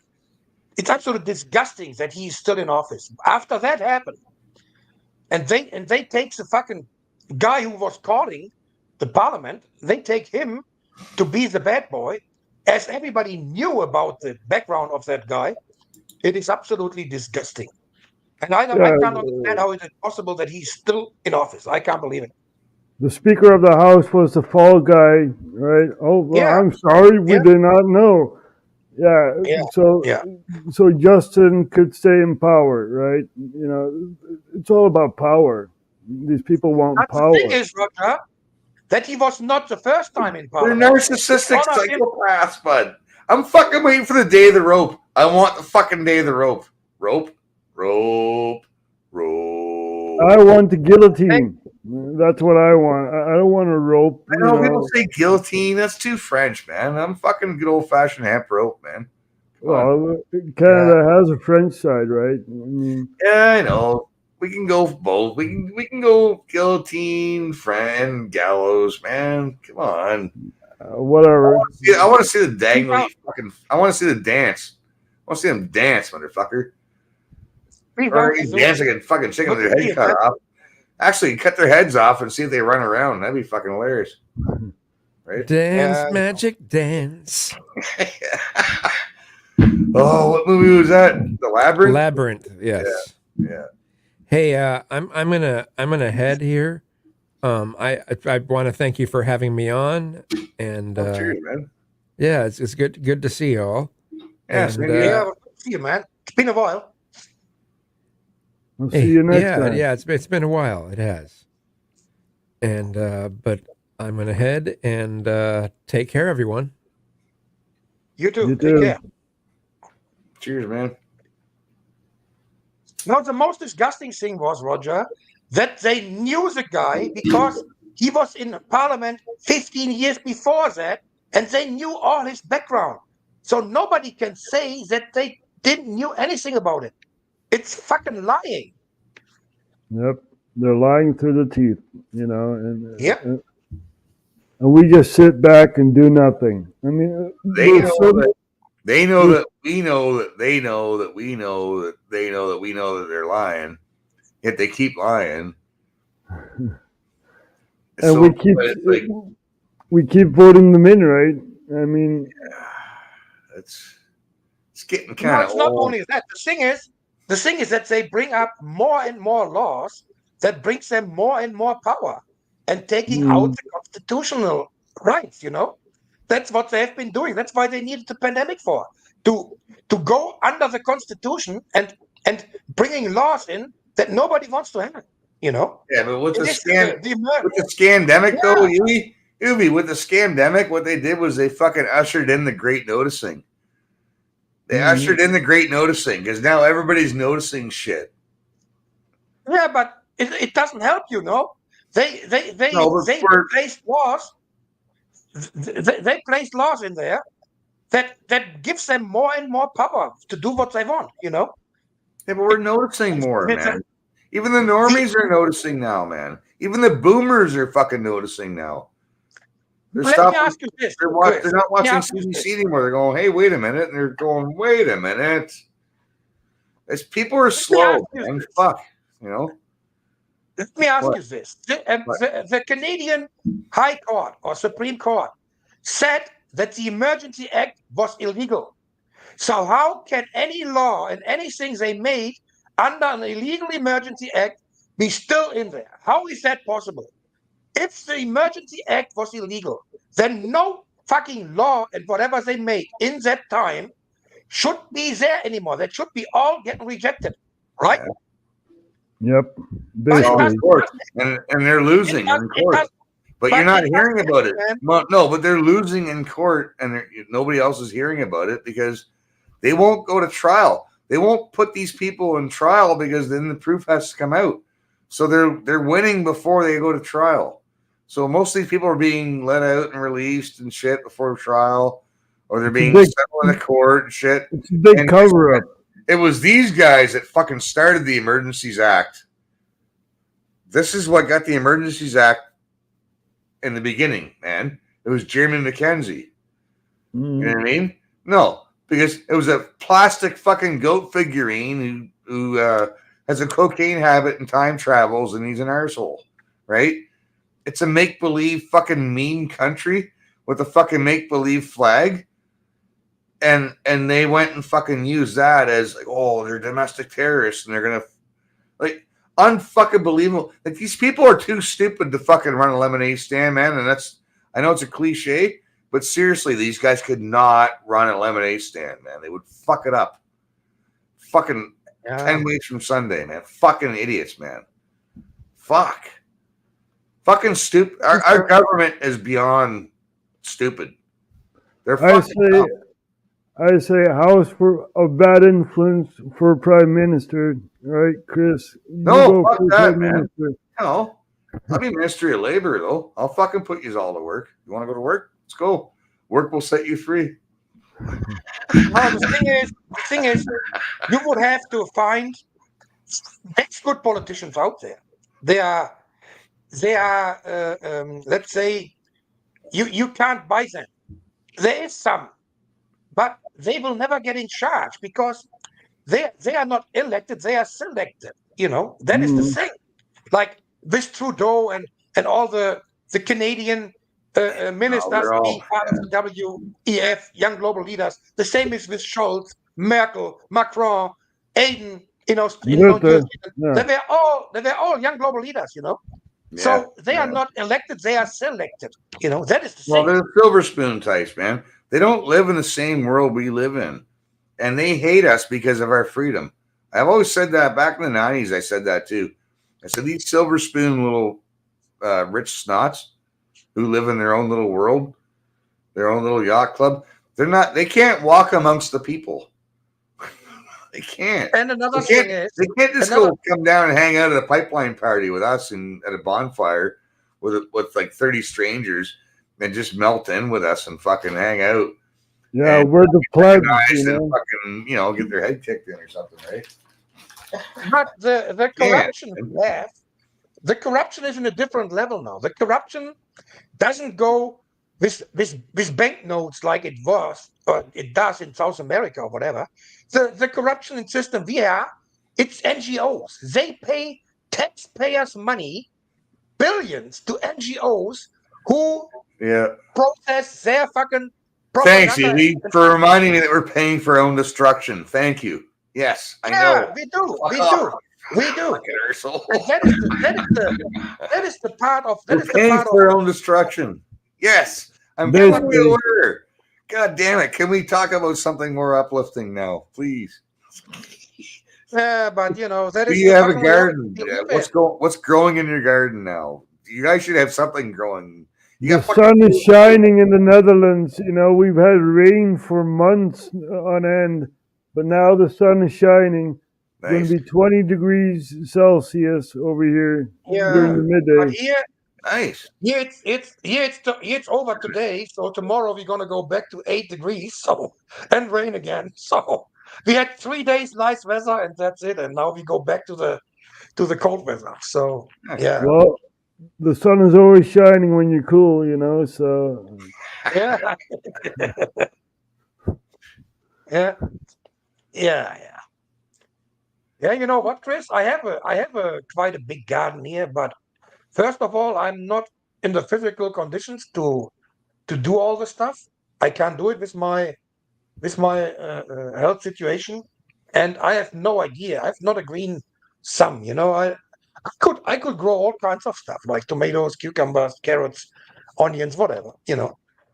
It's absolutely disgusting that he's still in office. After that happened, and they take the fucking guy who was calling the parliament. They take him to be the bad boy, as everybody knew about the background of that guy. It is absolutely disgusting, and I can't understand how it is possible that he's still in office. I can't believe it. The Speaker of the House was the fall guy, right? Oh, well, Yeah. I'm sorry, we Yeah. did not know. Yeah. Yeah. So, Yeah. so Justin could stay in power, right? You know, it's all about power. These people want But power. the thing is, Roger, that he was not the first time in They're parliament. narcissistic Honor him. psychopaths, bud. I'm fucking waiting for the day of the rope. I want the fucking day of the rope. Rope. I want the guillotine. That's what I want. I don't want a rope. I know people say guillotine. That's too French, man. I'm fucking good old fashioned hemp rope, man. Come on. Well, Canada has a French side, right? I mean, Yeah, I know. We can go both. We can go guillotine, friend, gallows, man. Come on. whatever. I want to see the dangly fucking. I want to see the dance. I want to see them dance, motherfucker. Or you dance like a fucking chicken with their head cut off. Actually, cut their heads off and see if they run around. That'd be fucking hilarious. Right? Dance, Yeah. magic dance. Oh, what movie was that? The Labyrinth? Labyrinth, yes. Yeah. Hey, I'm gonna head here. I want to thank you for having me on, and Oh, cheers, man. yeah, it's good to see you all. Yeah, And, same uh, here. Yeah, well, see you, man. It's been a while. I'll see you next yeah, time. yeah, it's been a while. It has. And but I'm gonna head and take care, everyone. You too. You Take too. care. Cheers, man. No, the most disgusting thing was, Roger, that they knew the guy because he was in parliament 15 years before that, and they knew all his background. So nobody can say that they didn't knew anything about it. It's fucking lying. Yep, they're lying through the teeth, you know, and Yeah. and we just sit back and do nothing. I mean, They we're know so- that they know that we know that they know that we know that they know that we know that they're lying. Yet they keep lying. and we keep voting them in, right? I mean, it's getting No, kind it's of not old. only that. The thing is that they bring up more and more laws that brings them more and more power and taking out the constitutional rights, you know? That's what they have been doing. That's why they needed the pandemic for. To go under the constitution and bringing laws in that nobody wants to have, you know? Yeah, but with the It is scan the with the scandemic though, Yeah. Yubi, with the scandemic, what they did was they fucking ushered in the great noticing. They ushered in the great noticing because now everybody's noticing shit. Yeah, but it doesn't help, you know. They No, but for- placed laws. They placed laws in there that gives them more and more power to do what they want, you know. Yeah, but we're noticing more, It's man. Even the normies are noticing now, man. Even the boomers are fucking noticing now. They're Let me stopping. ask you this. They're Chris. not Let me watching ask you this. CBC anymore. They're going, "Hey, wait a minute," and they're going, "Wait a minute." As people are slow, ask you man. this. Fuck, you know. Let me ask What? you this. What? The Canadian High Court or Supreme Court said that the Emergency Act was illegal. So how can any law and anything they made under an illegal Emergency Act be still in there. How is that possible? If the Emergency Act was illegal, then no fucking law and whatever they made in that time should be there anymore. That should be all getting rejected, right? Yep. But it Well, Basically. doesn't- of course. And they're losing in court. But but you're not it hearing doesn't about it. happen, No, but they're losing in court, and nobody else is hearing about it because they won't go to trial. They won't put these people in trial because then the proof has to come out. So they're winning before they go to trial. So most of these people are being let out and released and shit before trial, or they're being big- settled in the court and shit. It's a big And- cover up. It was these guys that fucking started the Emergencies Act. This is what got the Emergencies Act in the beginning, man. It was Jeremy McKenzie. You know what I mean? No, because it was a plastic fucking goat figurine who has a cocaine habit and time travels, and he's an arsehole, right? It's a make-believe fucking mean country with a fucking make-believe flag. And they went and fucking used that as like, oh, they're domestic terrorists, and they're gonna like unfucking believable. Like these people are too stupid to fucking run a lemonade stand, man. And I know it's a cliche, but seriously, these guys could not run a lemonade stand, man. They would fuck it up. Fucking 10 weeks from Sunday, man. Fucking idiots, man. Fuck. Fucking stupid. Our government is beyond stupid. They're I fucking say, dumb. I say, house for a bad influence for prime minister, right, Chris? You No, fuck for that, prime man. minister. No, I'll be Ministry of Labor though. I'll fucking put you all to work. You want to go to work? Let's go. Work will set you free. No, the thing is, you would have to find next good politicians out there. They are, let's say, you can't buy them. There is some, but they will never get in charge because they are not elected; they are selected. You know, that is the thing. Like this Trudeau and all the Canadian ministers they're all- being part of the WEF, Young Global Leaders. The same is with Scholz, Merkel, Macron, Aiden. You know, Rutte, yeah. they were all young global leaders. You know, so they are not elected; they are selected. You know, that is the Well, same. they're silver spoon types, man. They don't live in the same world we live in, and they hate us because of our freedom. I've always said that. Back in the 90s, I said that too. I said these silver spoon little rich snots who live in their own little world, their own little yacht club. They can't walk amongst the people. They can't. And another They thing can't, is, they can't just go come down and hang out at a pipeline party with us and at a bonfire with like 30 strangers and just melt in with us and fucking hang out. Yeah, And we're the plebs, Nice you and know. fucking, get their head kicked in or something, right? but the Yeah. corruption left. The corruption is in a different level now. The corruption doesn't go with banknotes like it was, or it does in South America or whatever. The corruption system we have, it's NGOs. They pay taxpayers' money, billions, to NGOs who Yeah. process their fucking Thanks, propaganda Evie, and for stuff. reminding me that we're paying for our own destruction. Thank you. Yes, I Yeah, know. we do. We Fuck do. off, We do. fucking arsehole. And that is the part of that We're is the paying part for of our own destruction. Yes, I'm Basically. fully aware. God damn it! Can we talk about something more uplifting now, please? yeah, but you know that Do is you the have a fucking reality garden? we Yeah, live in. What's growing in your garden now? You guys should have something growing. You The got sun is shining in the Netherlands. You know, we've had rain for months on end, but now the sun is shining. It's going nice. to be 20 degrees Celsius over here during the But midday. Nice. here it's over today. So tomorrow we're gonna go back to 8 degrees. So and rain again. So we had 3 days nice weather and that's it. And now we go back to the cold weather. So yeah, Well, the sun is always shining when you're cool, you know, so yeah, yeah, yeah. Yeah, you know what, Chris? I have a quite a big garden here, but first of all, I'm not in the physical conditions to do all the stuff. I can't do it with my health situation, and I have no idea. I have not a green thumb. You know, I could grow all kinds of stuff like tomatoes, cucumbers, carrots, onions, whatever.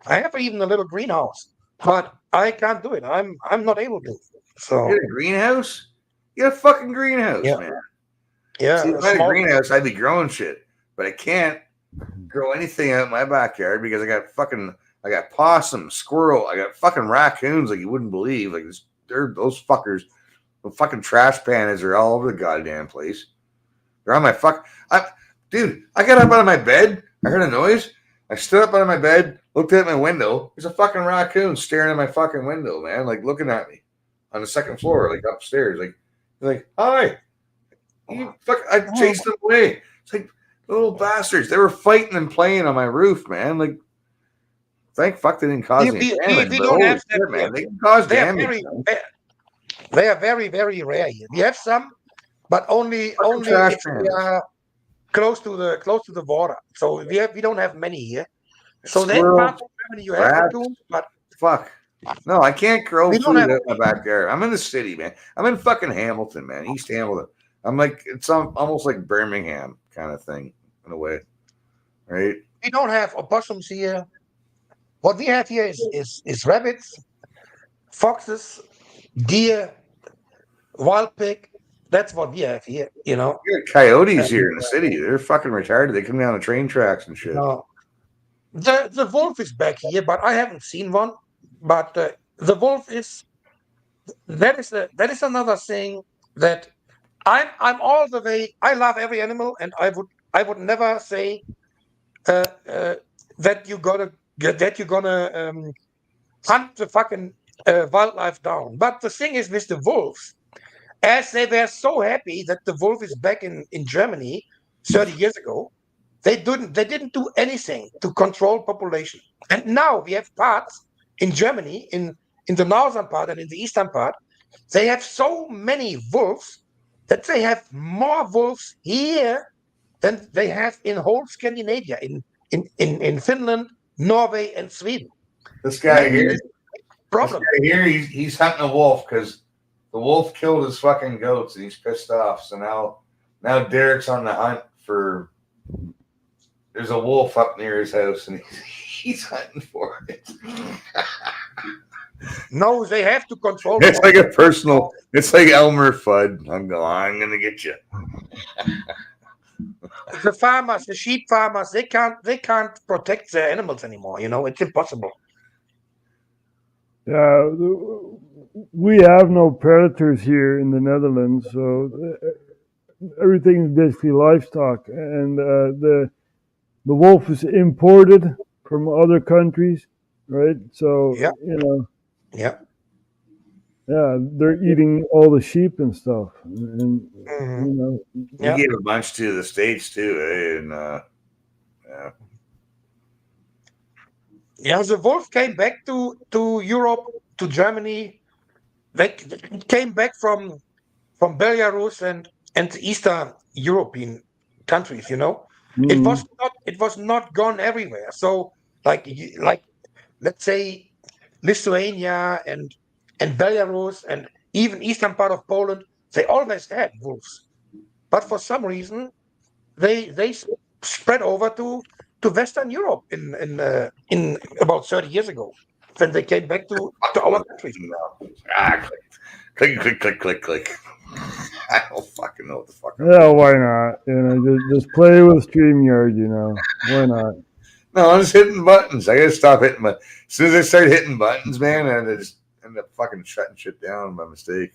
I have even a little greenhouse, but I can't do it. I'm not able to. You So got a greenhouse? You got a fucking greenhouse, Yeah. man. yeah, See, if I had a small- greenhouse, I'd be growing shit. But I can't grow anything out in my backyard because I got possum, squirrel, I got fucking raccoons like you wouldn't believe. Like those fuckers, the fucking trash pandas are all over the goddamn place. They're on my dude, I got up out of my bed. I heard a noise. I stood up out of my bed, looked out my window. There's a fucking raccoon staring at my fucking window, man, like looking at me on the second floor, like upstairs. Like, hi. I chased them away. It's like little bastards. They were fighting and playing on my roof, man. Like, thank fuck they didn't cause any damage. we but don't holy have shit, that man. here. They can cause They are damage. very, man. they are very, very rare here. We have some, but only trash if we cans. are close to the water. So we don't have many here. So then Squirrel, parts of Germany you have rats. raccoons, but Fuck. No, I can't grow We food don't have- out in my backyard. I'm in the city, man. I'm in fucking Hamilton, man. East Hamilton. I'm like, it's almost like Birmingham kind of thing in a way. Right? we don't have opossums here. What we have here is rabbits, foxes, deer, wild pig. That's what we have here. You got coyotes here in the city. They're fucking retarded. They come down the train tracks and shit. No. The wolf is back here, but I haven't seen one. But the wolf is that is another thing that I'm all the way. I love every animal, and I would never say that you're gonna hunt the fucking wildlife down. But the thing is with the wolves, as they were so happy that the wolf is back in Germany 30 years ago, they didn't do anything to control population. And now we have parts in Germany, in the northern part and in the eastern part, they have so many wolves that they have more wolves here than they have in whole Scandinavia, in Finland, Norway, and Sweden. This guy here, Problem. he's hunting a wolf because the wolf killed his fucking goats and he's pissed off. So now Derek's on the hunt for. There's a wolf up near his house and he's hunting for it. No, they have to control. It's like a personal. It's like Elmer Fudd. I'm gonna get you. The farmers, the sheep farmers, they can't protect their animals anymore. It's impossible. Yeah, we have no predators here in the Netherlands, so everything is basically livestock, and the wolf is imported from other countries, right? So Yeah. yeah, Yeah. they're eating all the sheep and stuff, and Mhm. We gave a bunch to the States too, and yeah. Yeah, the wolf came back to Europe, to Germany. They came back from Belarus and Eastern European countries. It was not gone everywhere. So like let's say Lithuania and Belarus and even eastern part of Poland, they always had wolves, but for some reason they spread over to Western Europe in about 30 years ago when they came back to our country. Click. I don't fucking know what the fuck. Yeah, why not? Just play with StreamYard. Why not? No, I'm just hitting buttons. I gotta stop hitting as soon as I start hitting buttons, man, I just end up fucking shutting shit down by mistake.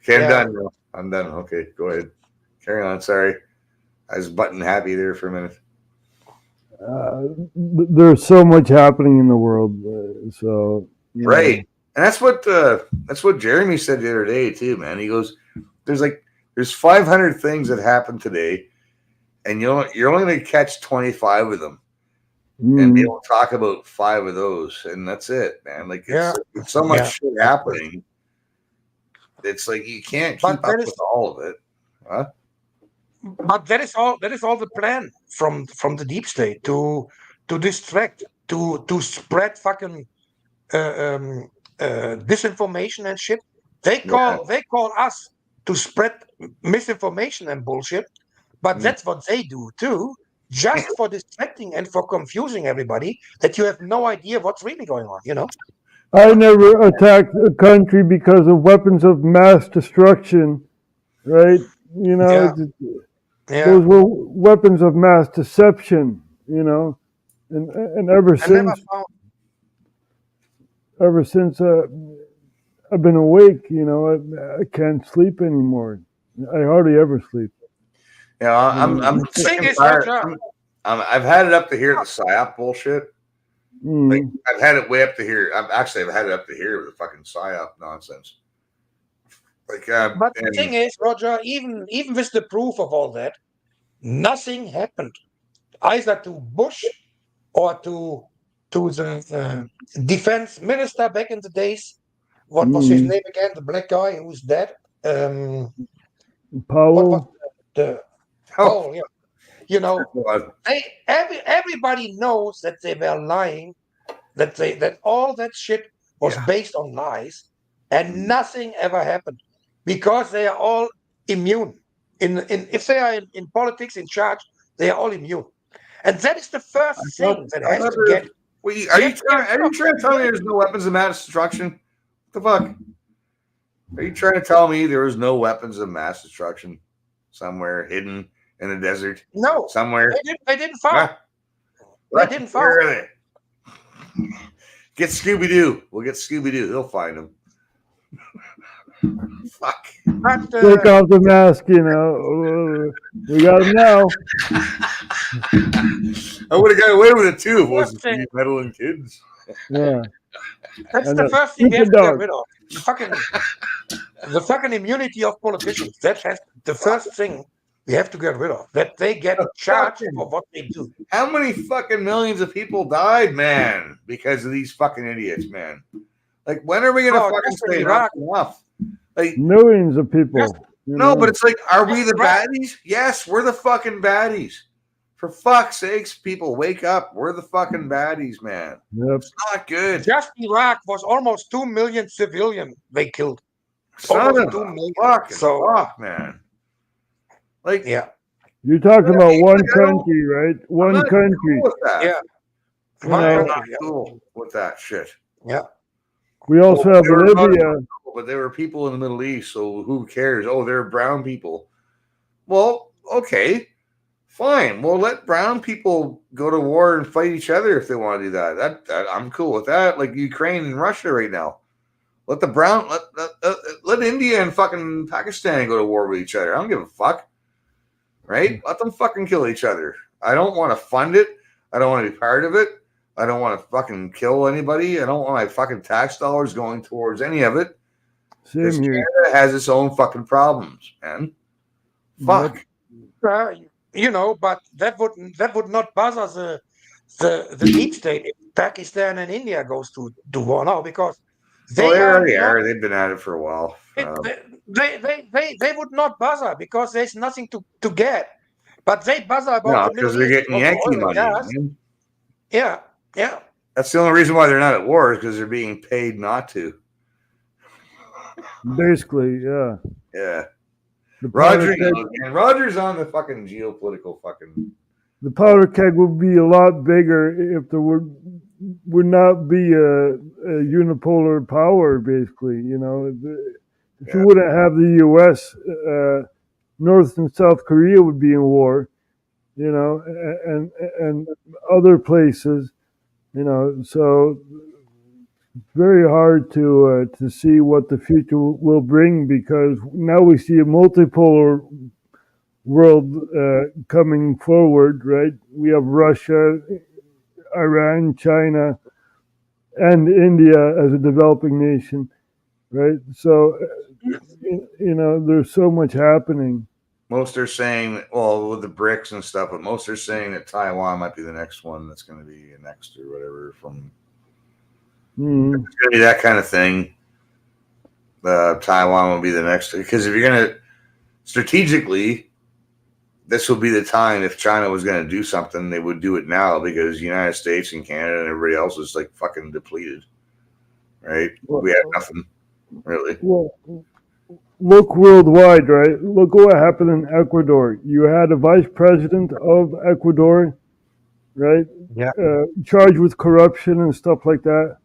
Okay, I'm done. Bro. I'm done. Okay, go ahead. Carry on. Sorry. I was button happy there for a minute. There's so much happening in the world, so Right. And that's what Jeremy said the other day too, man. He goes, there's 500 things that happened today, and you're only gonna catch 25 of them. And be able to talk about 5 of those, and that's it, man. Like it's so much shit happening. It's like you can't keep up with all of it. Huh? But that is all the plan from the deep state to distract, to spread fucking disinformation and shit. They call us to spread misinformation and bullshit. But that's what they do too, just for distracting and for confusing everybody that you have no idea what's really going on. You know. I never attacked a country because of weapons of mass destruction, right? You know, Yeah. Yeah. those were weapons of mass deception, you know, and ever I never since, found. I've been awake, you know, I can't sleep anymore. I hardly ever sleep. You know, I'm The sick thing and is, tired. Roger, I've had it up to here, the psyop bullshit. Like, Mm. I've had it way up to here. I've had it up to here with the fucking psyop nonsense. Like, but the thing is, Roger, even with the proof of all that, nothing happened, either to Bush or to the defense minister back in the days. What was his name again? The black guy who's dead. What was Powell, the oh, oh yeah. You know, God. everybody knows that they were lying, that all that shit was Yeah. based on lies, and nothing ever happened because they are all immune. If they are in politics in charge, they are all immune, and that is the first thing that I has thought to get. Wait, are you trying to tell me there's no weapons of mass destruction? What the fuck? Are you trying to tell me there was no weapons of mass destruction somewhere hidden in the desert? No, Somewhere? they didn't find. They didn't find. Where are they? Get Scooby Doo. We'll get Scooby Doo. He'll find them. Fuck. But take off the mask, you know. We got him now. I would have got away with it too if it First wasn't for thing- you meddling kids. Yeah. that's And the a first thing we have to stupid get dog. rid of. The fucking immunity of politicians. That's the first thing we have to get rid of. That they get charged for what they do. How many fucking millions of people died, man, because of these fucking idiots, man? Like, when are we gonna Oh, fucking just in say Iraq. enough? Like, Millions of people. you no, know. but it's like, are we the Right. baddies? Yes, we're the fucking baddies. For fuck's sakes, people, wake up. We're the fucking baddies, man. Yep. It's not good. Just Iraq was almost 2 million civilians they killed. Son almost of 2 a million. fucking So- fuck, man. Like, Yeah. You're talking about Yeah, one I don't- country, right? I'm One not country. cool with that. Yeah. You One know, I'm country, not cool with that shit. Yeah. We also Well, have they were Libya. But there were people in the Middle East, so who cares? Oh, they're brown people. Well, okay, fine. Well, let brown people go to war and fight each other if they want to do that. That I'm cool with that. Like Ukraine and Russia right now. Let the brown let India and fucking Pakistan go to war with each other. I don't give a fuck. Right? Let them fucking kill each other. I don't want to fund it. I don't want to be part of it. I don't want to fucking kill anybody. I don't want my fucking tax dollars going towards any of it. Because Same here. Canada has its own fucking problems, man. Fuck. You know, but that would not bother the deep state if Pakistan and India goes to war now because they Well, they already not- are. They've been at it for a while. they would not bother because there's nothing to get. But they bother about No, the because Middle they're East, getting about the Yankee oil and money. gas. Man. Yeah, yeah. That's the only reason why they're not at war is because they're being paid not to. Basically, yeah. Yeah. The powder Roger, keg, and Roger's on the fucking geopolitical fucking. the powder keg would be a lot bigger if there would not be a unipolar power. Basically, you know, if Yeah. you wouldn't have the U.S., North and South Korea would be in war. You know, and other places. You know, so it's very hard to see what the future will bring because now we see a multipolar world coming forward, right? We have Russia, Iran, China, and India as a developing nation, right? So, you know, there's so much happening. Most are saying, well, with the BRICS and stuff, but most are saying that Taiwan might be the next one that's going to be next or whatever from. Mhm. It's going to be that kind of thing. Taiwan will be the next because if you're going to strategically, this will be the time if China was going to do something, they would do it now because the United States and Canada and everybody else is like fucking depleted, right? We have nothing really. Well, look worldwide, right? Look what happened in Ecuador. You had a vice president of Ecuador, right? Yeah. Charged with corruption and stuff like that.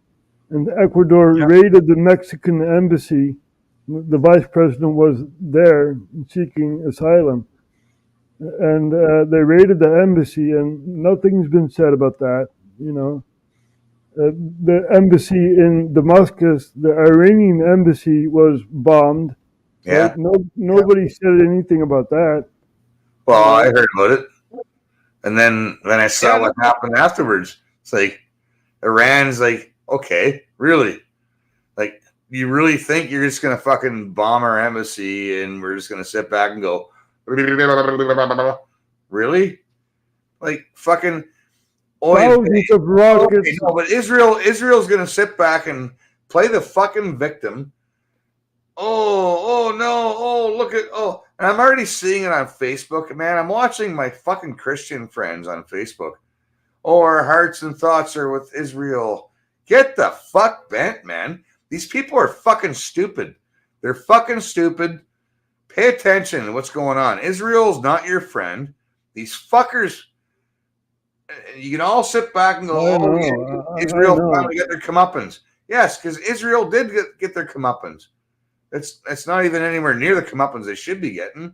And Ecuador Yeah. raided the Mexican embassy. The vice president was there seeking asylum. And they raided the embassy, and nothing's been said about that, you know. The embassy in Damascus, the Iranian embassy, was bombed. Yeah. Right? Nobody said anything about that. Well, I heard about it, and then I saw Yeah. what happened afterwards. It's like Iran's like, okay, really? Like, you really think you're just gonna fucking bomb our embassy and we're just gonna sit back and go, really? Like, fucking. Thousands of rockets. Okay, no, but Israel's gonna sit back and play the fucking victim. Oh no! Oh, look at and I'm already seeing it on Facebook, man. I'm watching my fucking Christian friends on Facebook. Oh, our hearts and thoughts are with Israel. Get the fuck bent, man. These people are fucking stupid. They're fucking stupid. Pay attention to what's going on. Israel's not your friend. These fuckers. You can all sit back and go, I "Oh, know, yeah, Israel I know. finally got their comeuppance." Yes, because Israel did get their comeuppance. It's not even anywhere near the comeuppance they should be getting.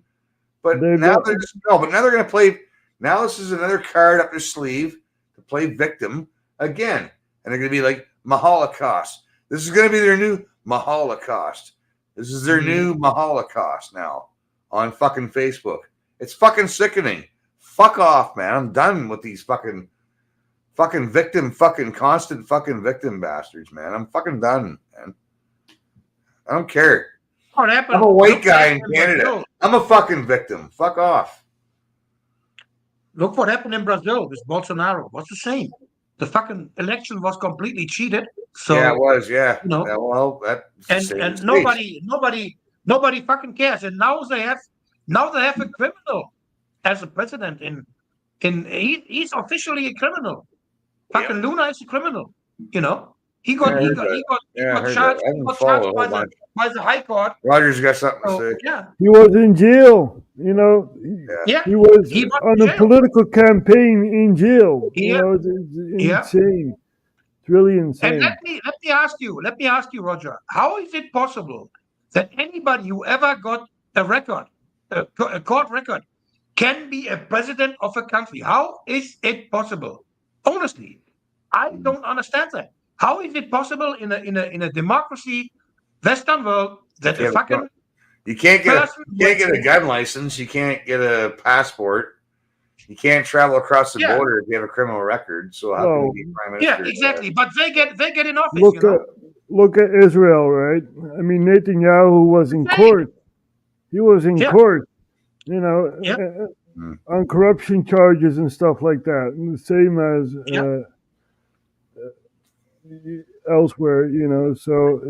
But They've now got- they're just but now they're going to play. Now this is another card up their sleeve to play victim again, and they're going to be like Maholocaust. This is going to be their new Maholocaust. This is their new Maholocaust now on fucking Facebook. It's fucking sickening. Fuck off, man. I'm done with these fucking victim, constant fucking victim bastards, man. I'm fucking done, man. I don't care. What happened? I'm a white Look guy what in happened Canada. Brazil. I'm a fucking victim. Fuck off. Look what happened in Brazil with Bolsonaro. What's the same? The fucking election was completely cheated. So yeah, it was. Yeah. you know. Yeah, well, that's and nobody fucking cares. And now they have a criminal as a president. He's officially a criminal. Fucking Luna is a criminal. You know, he got I heard that. Yeah, I heard charged. that. I haven't Got followed charged a whole bunch. by the High Court. Roger's got something to So, say. yeah, He was in jail, you know. yeah. He was He was on in a jail. political campaign in jail. You Yeah. know, it's Yeah. insane. It's really insane. And let me ask you, Roger, how is it possible that anybody who ever got a record, a court record, can be a president of a country? How is it possible? Honestly, I don't understand that. How is it possible in a democracy, Western world, that Yeah, a fucking You can't get person a gun license. You can't get a passport. You can't travel across the Yeah. border if you have a criminal record. So how can you be prime minister? yeah, exactly. But they get in office. Look at Israel, right? I mean, Netanyahu was in Same. court. He was in Yeah. court, you know, Yeah. on corruption charges and stuff like that. And the same as Yeah. elsewhere, you know. So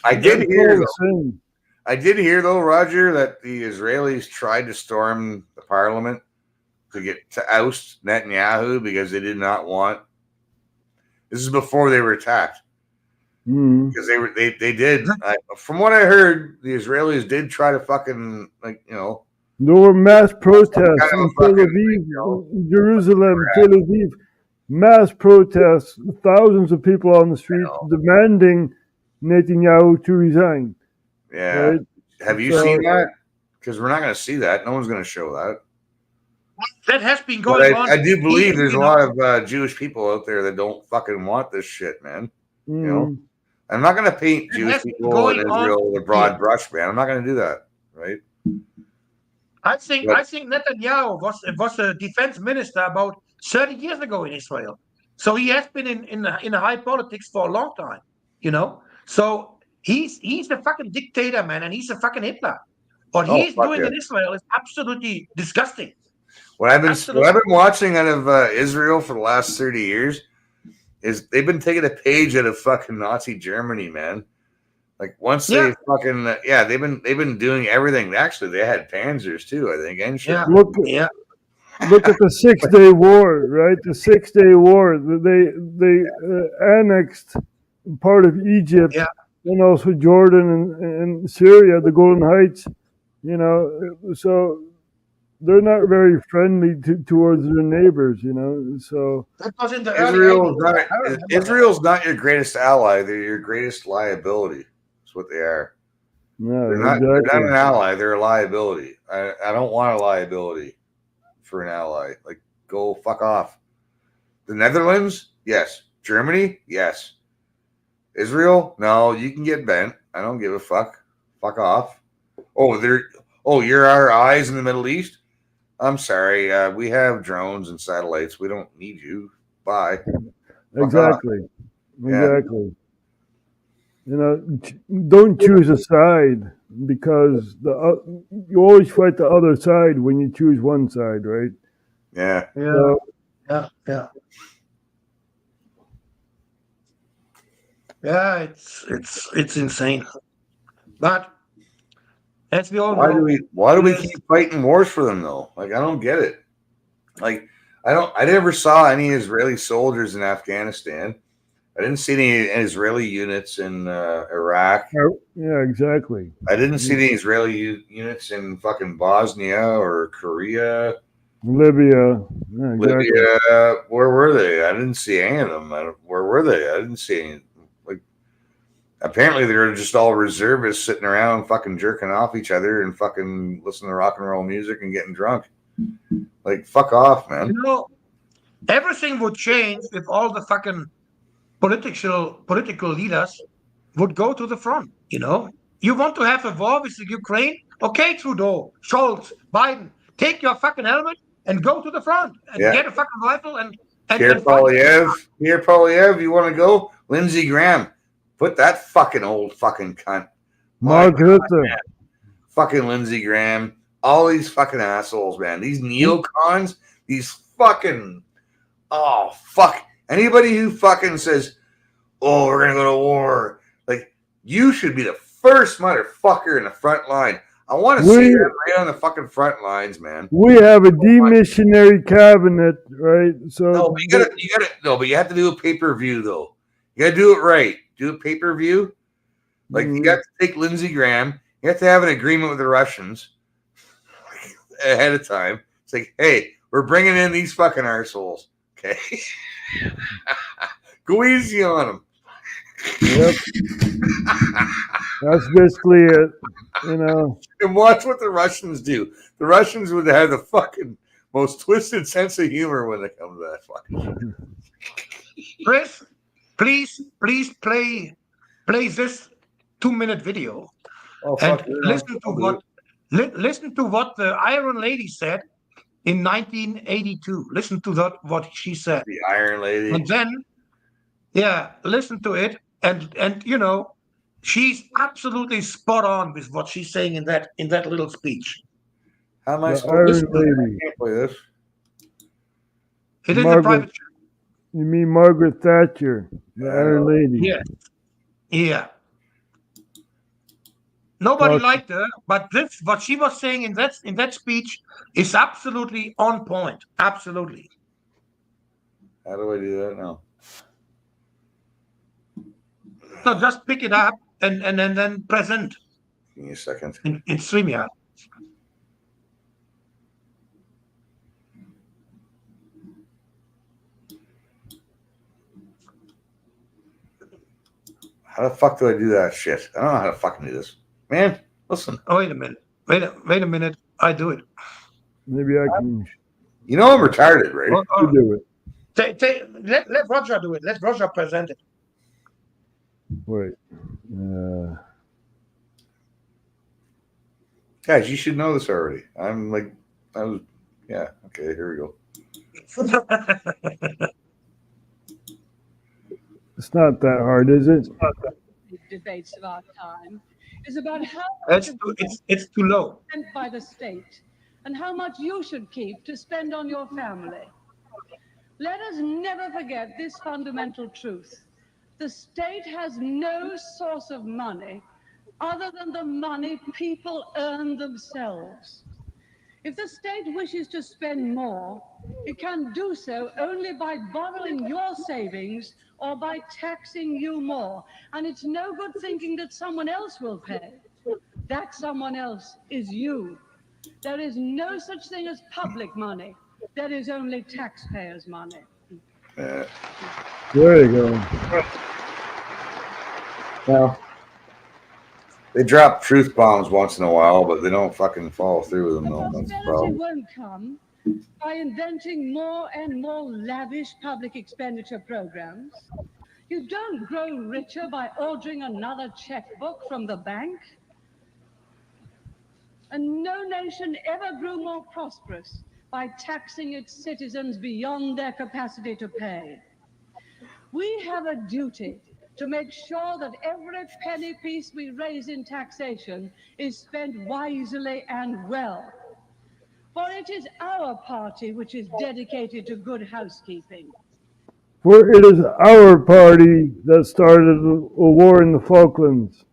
I did it's hear all though. the same. I did hear though, Roger, that the Israelis tried to storm the parliament to oust Netanyahu because they did not want. This is before they were attacked. Mm. Because they did. From what I heard, the Israelis did try to fucking There were mass protests kind of in a Tel fucking, Aviv, Jerusalem, Tel Aviv. Mass protests, thousands of people on the street demanding Netanyahu to resign. Yeah. Right? Have you So- seen that? Because we're not going to see that. No one's going to show that. That has been But going on. I do believe there's a you lot know. of Jewish people out there that don't fucking want this shit, man. Mm. know? I'm not going to paint It Jewish has been people going in on- Israel with a broad brush, man. I'm not going to do that, right? I think But- Netanyahu was a defense minister about 30 years ago in Israel. So he has been in high politics for a long time, you know. So he's a fucking dictator, man, and he's a fucking Hitler. What Oh, he's fuck doing yeah. in Israel is absolutely disgusting. What I've been Absolutely. watching out of Israel for the last 30 years is they've been taking a page out of fucking Nazi Germany, man. Like once they Yeah. fucking they've been doing everything. Actually, they had Panzers too, I think, and shit. Yeah. Look, Yeah. look at the 6-Day War, right? The 6-Day War. They annexed part of Egypt Yeah. and also Jordan and Syria, the Golden Heights. You know, so they're not very friendly towards their neighbors. You know, so That was in the early 80s. I remember that. Israel's not your greatest ally. They're your greatest liability. That's what they are. yeah, They're not exactly. an ally. They're a liability. I don't want a liability for an ally. Like, go fuck off. The Netherlands, yes. Germany, yes. Israel, no. You can get bent. I don't give a fuck. Fuck off. You're our eyes in the Middle East. I'm sorry. We have drones and satellites. We don't need you. Bye. Fuck Exactly. Yeah. Exactly. You know, don't choose a side because you always fight the other side when you choose one side, right? Yeah. Yeah, So, yeah. Yeah, it's insane. But as we all know, Why do we there's- keep fighting wars for them though? Like, I don't get it. Like, I never saw any Israeli soldiers in Afghanistan. I didn't see any Israeli units in Iraq. yeah, exactly. I didn't see any Israeli units in fucking Bosnia or Korea, Libya. Yeah, exactly. Libya. Where were they? I didn't see any of them. Where were they? I didn't see any. Like, apparently they're just all reservists sitting around fucking jerking off each other and fucking listening to rock and roll music and getting drunk. Like, fuck off, man. you know, everything would change if all the fucking political leaders would go to the front. You know, you want to have a war with the Ukraine? Okay, Trudeau, Scholz, Biden, take your fucking helmet and go to the front and Yeah. get a fucking rifle and Pierre and fight. Polyev, you want to go? Lindsey Graham, put that fucking old fucking cunt. Mark My God, Rutte. man. Fucking Lindsey Graham, all these fucking assholes, man. These neocons, these fucking, oh fuck. Anybody who fucking says, "Oh, we're gonna go to war," like, you should be the first motherfucker in the front line. I want to see them right on the fucking front lines, man. We have a demissionary cabinet, right? So No, but you have to do a pay-per-view though. You gotta do it right. Do a pay-per-view. Like, you got to take Lindsey Graham. You have to have an agreement with the Russians ahead of time. It's like, hey, we're bringing in these fucking arseholes. Okay. Go easy on them. Yep. That's basically it. You know. And watch what the Russians do. The Russians would have the fucking most twisted sense of humor when they come to that fucking shit. Chris, please play this 2-minute video Oh, and fuck. listen to what the Iron Lady said in 1982. Listen to what she said. The Iron Lady. And then, yeah, listen to it, and you know, she's absolutely spot on with what she's saying in that little speech. How am I The supposed to Iron I Lady. can't play this? It is a Margaret- private. You mean Margaret Thatcher, the Iron Lady? Yeah, yeah. Nobody Talk- liked her, but this what she was saying in that speech is absolutely on point. Absolutely. How do I do that now? So just pick it up and then present Give me a second. in StreamYard. How the fuck do I do that shit? I don't know how to fucking do this. Man, listen. Oh, wait a minute. Wait a minute. I do it. Maybe I can You know I'm retarded, right? do it. Let Roger do it. Let Roger present it. Wait. Guys, you should know this already. Yeah, okay, here we go. It's not that hard, is it? Debates of our time is about how It's too low. spent by the state and how much you should keep to spend on your family. Let us never forget this fundamental truth. The state has no source of money other than the money people earn themselves. If the state wishes to spend more, it can do so only by borrowing your savings or by taxing you more. And it's no good thinking that someone else will pay. That someone else is you. There is no such thing as public money. There is only taxpayers' money. Yeah. There you go. Well, they drop truth bombs once in a while, but they don't fucking follow through with them. The No, that's the prosperity problem. won't come by inventing more and more lavish public expenditure programs. You don't grow richer by ordering another checkbook from the bank. And no nation ever grew more prosperous by taxing its citizens beyond their capacity to pay. We have a duty to make sure that every penny piece we raise in taxation is spent wisely and well. For it is our party which is dedicated to good housekeeping. For it is our party that started a war in the Falklands.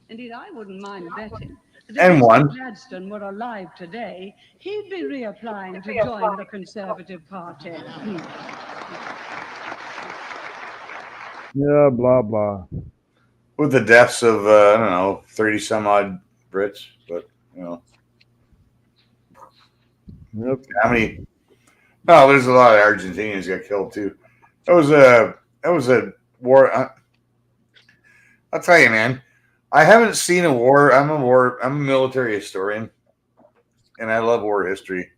Indeed, I wouldn't mind betting that And if won. Mr. Gladstone were alive today, he'd be reapplying to join the Conservative Party. Yeah, blah, blah. With the deaths of, I don't know, 30 some odd Brits, but, you know. Yep. How many? No, there's a lot of Argentinians got killed too. That was a war. I'll tell you, man. I haven't seen a war. I'm a military historian, and I love war history.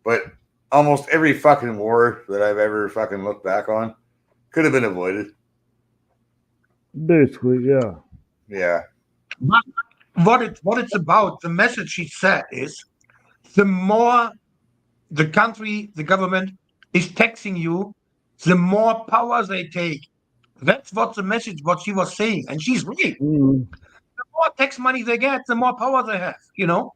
But almost every fucking war that I've ever fucking looked back on could have been avoided. Basically, yeah. Yeah. What it's about, the message he said is, the more the country, the government is taxing you, the more power they take. That's what the message, what she was saying. And she's right. Mm. The more tax money they get, the more power they have, you know?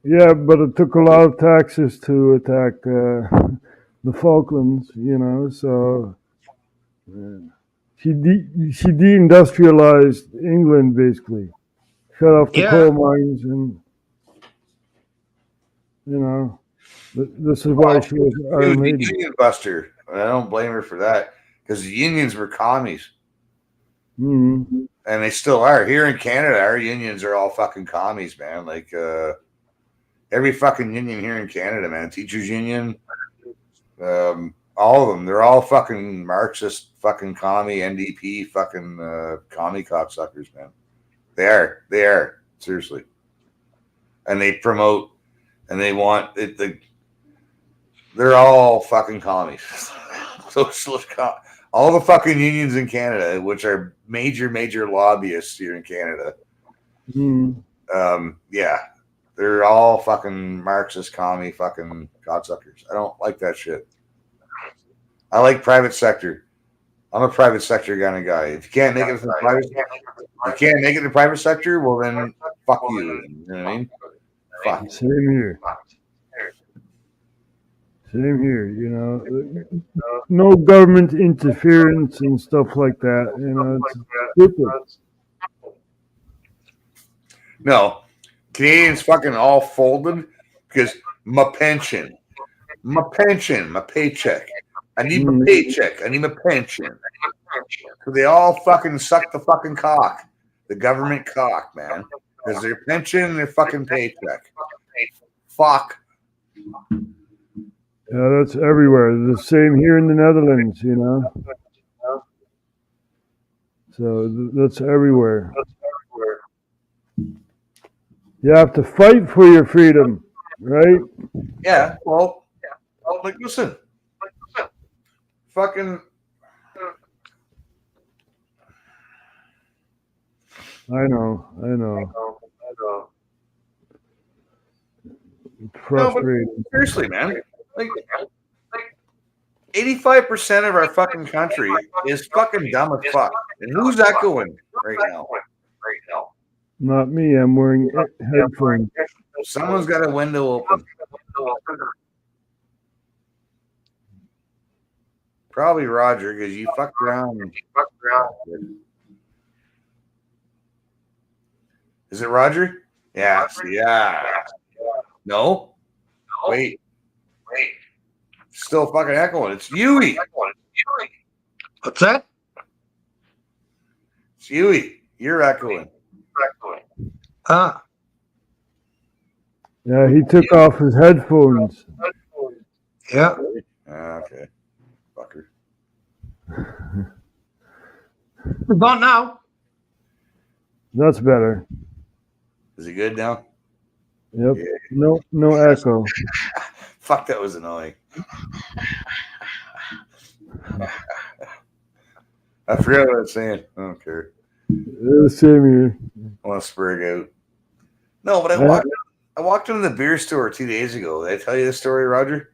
Yeah, but it took a lot of taxes to attack the Falklands, you know, so she deindustrialized England, basically. Shut off the Yeah. coal mines, and, you know, this is why she was Iron Dude, Lady. Union Buster. And I don't blame her for that because the unions were commies. Mm-hmm. And they still are. Here in Canada, our unions are all fucking commies, man. Like every fucking union here in Canada, man. Teachers union, all of them. They're all fucking Marxist, fucking commie, NDP, fucking commie cocksuckers, man. They are. They are. Seriously. And they promote and they want it. They're all fucking commies. All the fucking unions in Canada, which are major lobbyists here in Canada. Mm-hmm. Yeah, they're all fucking Marxist, commie, fucking godsuckers. I don't like that shit. I like private sector. I'm a private sector kind of guy. If you can't make it in the private sector, well then fuck you. You know what I mean? Fuck. Same here. Same here, you know. No government interference and stuff like that. You know, it's stupid. No, Canadians fucking all folded because my pension, my paycheck. I need my paycheck. I need my pension. So they all fucking suck the fucking cock, the government cock, man. Because their pension and their fucking paycheck. Fuck. Yeah, that's everywhere. The same here in the Netherlands, you know. So that's everywhere. You have to fight for your freedom, right? Yeah, well, like, listen. Fucking. I know. It's No, frustrating. but seriously, man. Like 85% of our fucking country is fucking dumb as fuck. And who's that going right now? Not me. I'm wearing headphones. Someone's got a window open. Probably Roger, because you fucked around. Is it Roger? Yeah. Yeah. No. Wait. Still fucking echoing. It's Yui. What's that? It's Yui. You're echoing. Ah. Yeah, he took off his headphones. Yeah. Okay. Fucker. It's gone now. That's better. Is he good now? Yep. Yeah. No echo. Fuck, that was annoying. I forgot what I was saying. I don't care. Same here. I want to sprig out. No, but I walked into the beer store 2 days ago. Did I tell you this story, Roger?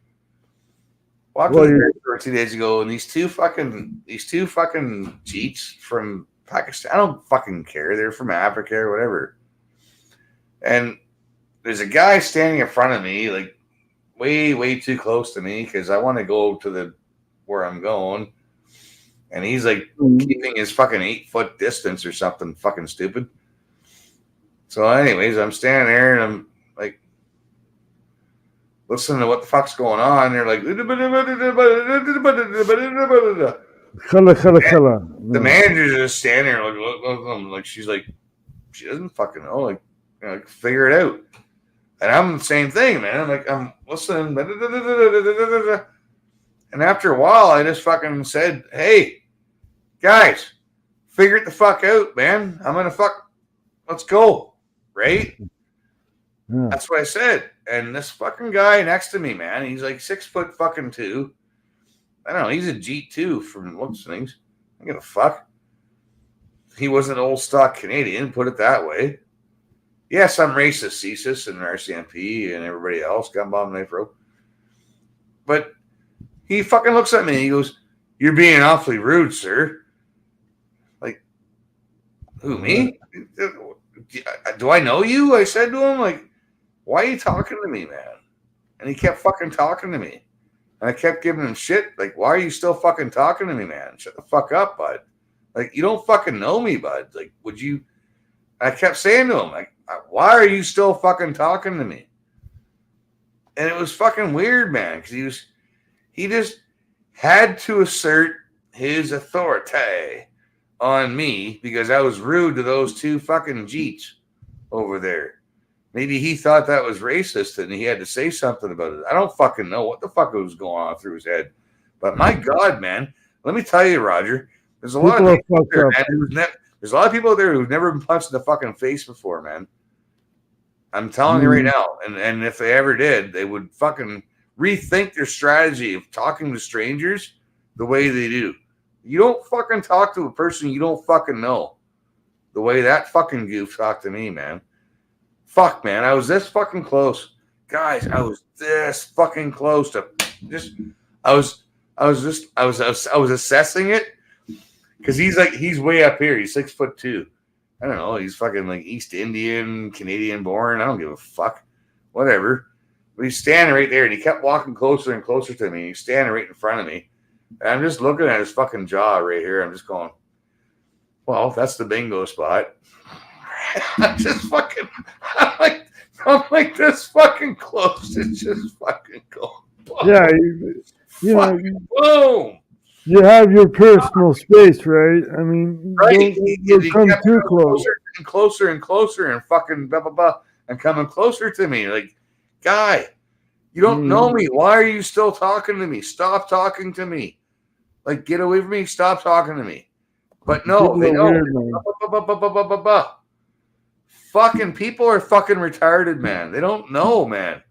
Walked into the beer store 2 days ago, and these two fucking cheats from Pakistan. I don't fucking care. They're from Africa or whatever. And there's a guy standing in front of me, like way too close to me, because I want to go to where I'm going. And he's like keeping his fucking 8-foot distance or something fucking stupid. So anyways, I'm standing there and I'm like listening to what the fuck's going on. They're like, the manager's just standing there like she's like, she doesn't fucking know, like, you know, like, figure it out. And I'm the same thing, man. I'm listening. And after a while, I just fucking said, hey, guys, figure it the fuck out, man. Let's go. Right? Yeah. That's what I said. And this fucking guy next to me, man, he's like 6'2". I don't know. He's a G2 from looks things. I don't give a fuck. He wasn't old stock Canadian, put it that way. Yes, I'm racist, CSIS and RCMP and everybody else, Gun Bomb Knife Rope. But he fucking looks at me and he goes, "You're being awfully rude, sir." Like, who, me? Do I know you? I said to him, like, why are you talking to me, man? And he kept fucking talking to me. And I kept giving him shit. Like, why are you still fucking talking to me, man? Shut the fuck up, bud. Like, you don't fucking know me, bud. Like, would you? I kept saying to him, like, why are you still fucking talking to me? And it was fucking weird, man, because he just had to assert his authority on me because I was rude to those two fucking Jeets over there. Maybe he thought that was racist and he had to say something about it. I don't fucking know what the fuck was going on through his head. But my God, man, let me tell you, Roger, there's a lot of people there, man, there's a lot of people out there who've never been punched in the fucking face before, man. I'm telling you right now. And if they ever did, they would fucking rethink their strategy of talking to strangers the way they do. You don't fucking talk to a person you don't fucking know the way that fucking goof talked to me, man. Fuck, man. I was this fucking close. Guys, I was this fucking close to just I was assessing it because he's way up here. He's 6'2". I don't know. He's fucking like East Indian, Canadian born. I don't give a fuck. Whatever. But he's standing right there and he kept walking closer and closer to me. He's standing right in front of me. And I'm just looking at his fucking jaw right here. I'm just going, well, that's the bingo spot. I'm just fucking, I'm like this fucking close. It's just fucking going. Yeah, you know, boom. You have your personal space, right? I mean, right? Don't come too close. Closer and closer and fucking blah, blah, blah, and coming closer to me. Like, guy, you don't know me. Why are you still talking to me? Stop talking to me. Like, get away from me. Stop talking to me. But no, they don't. Fucking people are fucking retarded, man. They don't know, man.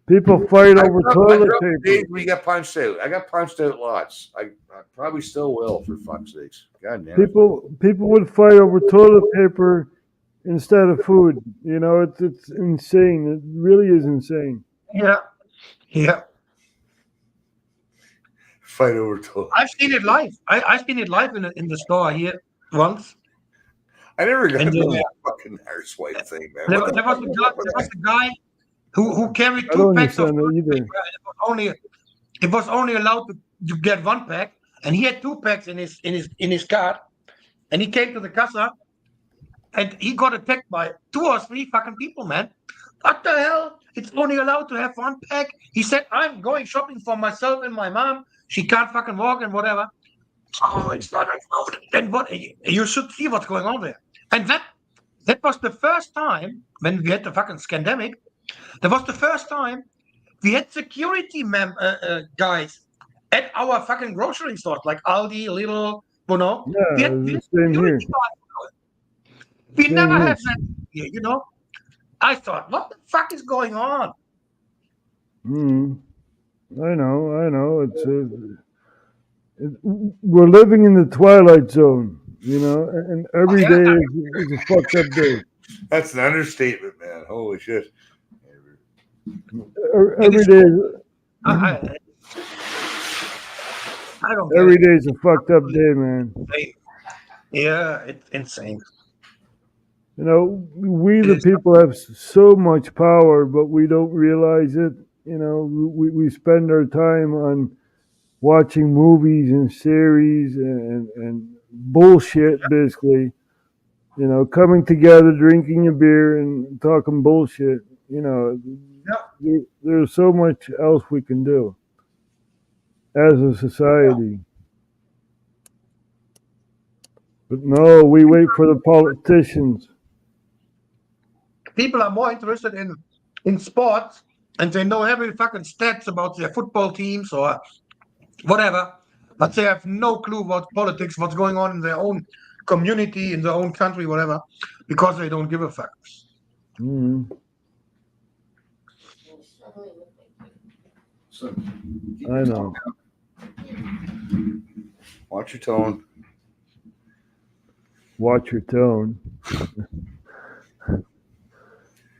People fight over toilet paper. We got punched out. I got punched out lots. I probably still will, for fuck's sakes. God damn it. People would fight over toilet paper instead of food. You know, it's insane. It really is insane. Yeah. Fight over toilet. I've seen it live. I've seen it live in the store here once. I never got the fucking arsewipe thing, man. There was a guy who carried 2 packs of toilet paper. It was only allowed to get 1 pack, and he had 2 packs in his cart. And he came to the casa, and he got attacked by 2 or 3 fucking people, man. What the hell? It's only allowed to have 1 pack. He said, I'm going shopping for myself and my mom. She can't fucking walk and whatever. Oh, it's not allowed. And what you should see what's going on there. And that was the first time when we had the fucking scandemic. That was the first time we had security guys at our fucking grocery stores, like Aldi, Lidl, you know. We Yeah, had the same here. security guys. We Same never here. had that here, you know. I thought, what the fuck is going on? I know. We're living in the twilight zone, you know, and every Yeah. day is a fucked up day. That's an understatement, man. Holy shit. Every day, I don't get every it. day is a fucked up day, man. Yeah, it's insane. You know, we the people have so much power, but we don't realize it. You know, we spend our time on watching movies and series and bullshit, basically. You know, coming together, drinking a beer, and talking bullshit. You know, there's so much else we can do as a society. But no, we wait for the politicians. People are more interested in sports, and they know every fucking stats about their football teams or whatever, but they have no clue about politics, what's going on in their own community, in their own country, whatever, because they don't give a fuck. Mhm. So, I know. watch your tone. Watch your tone.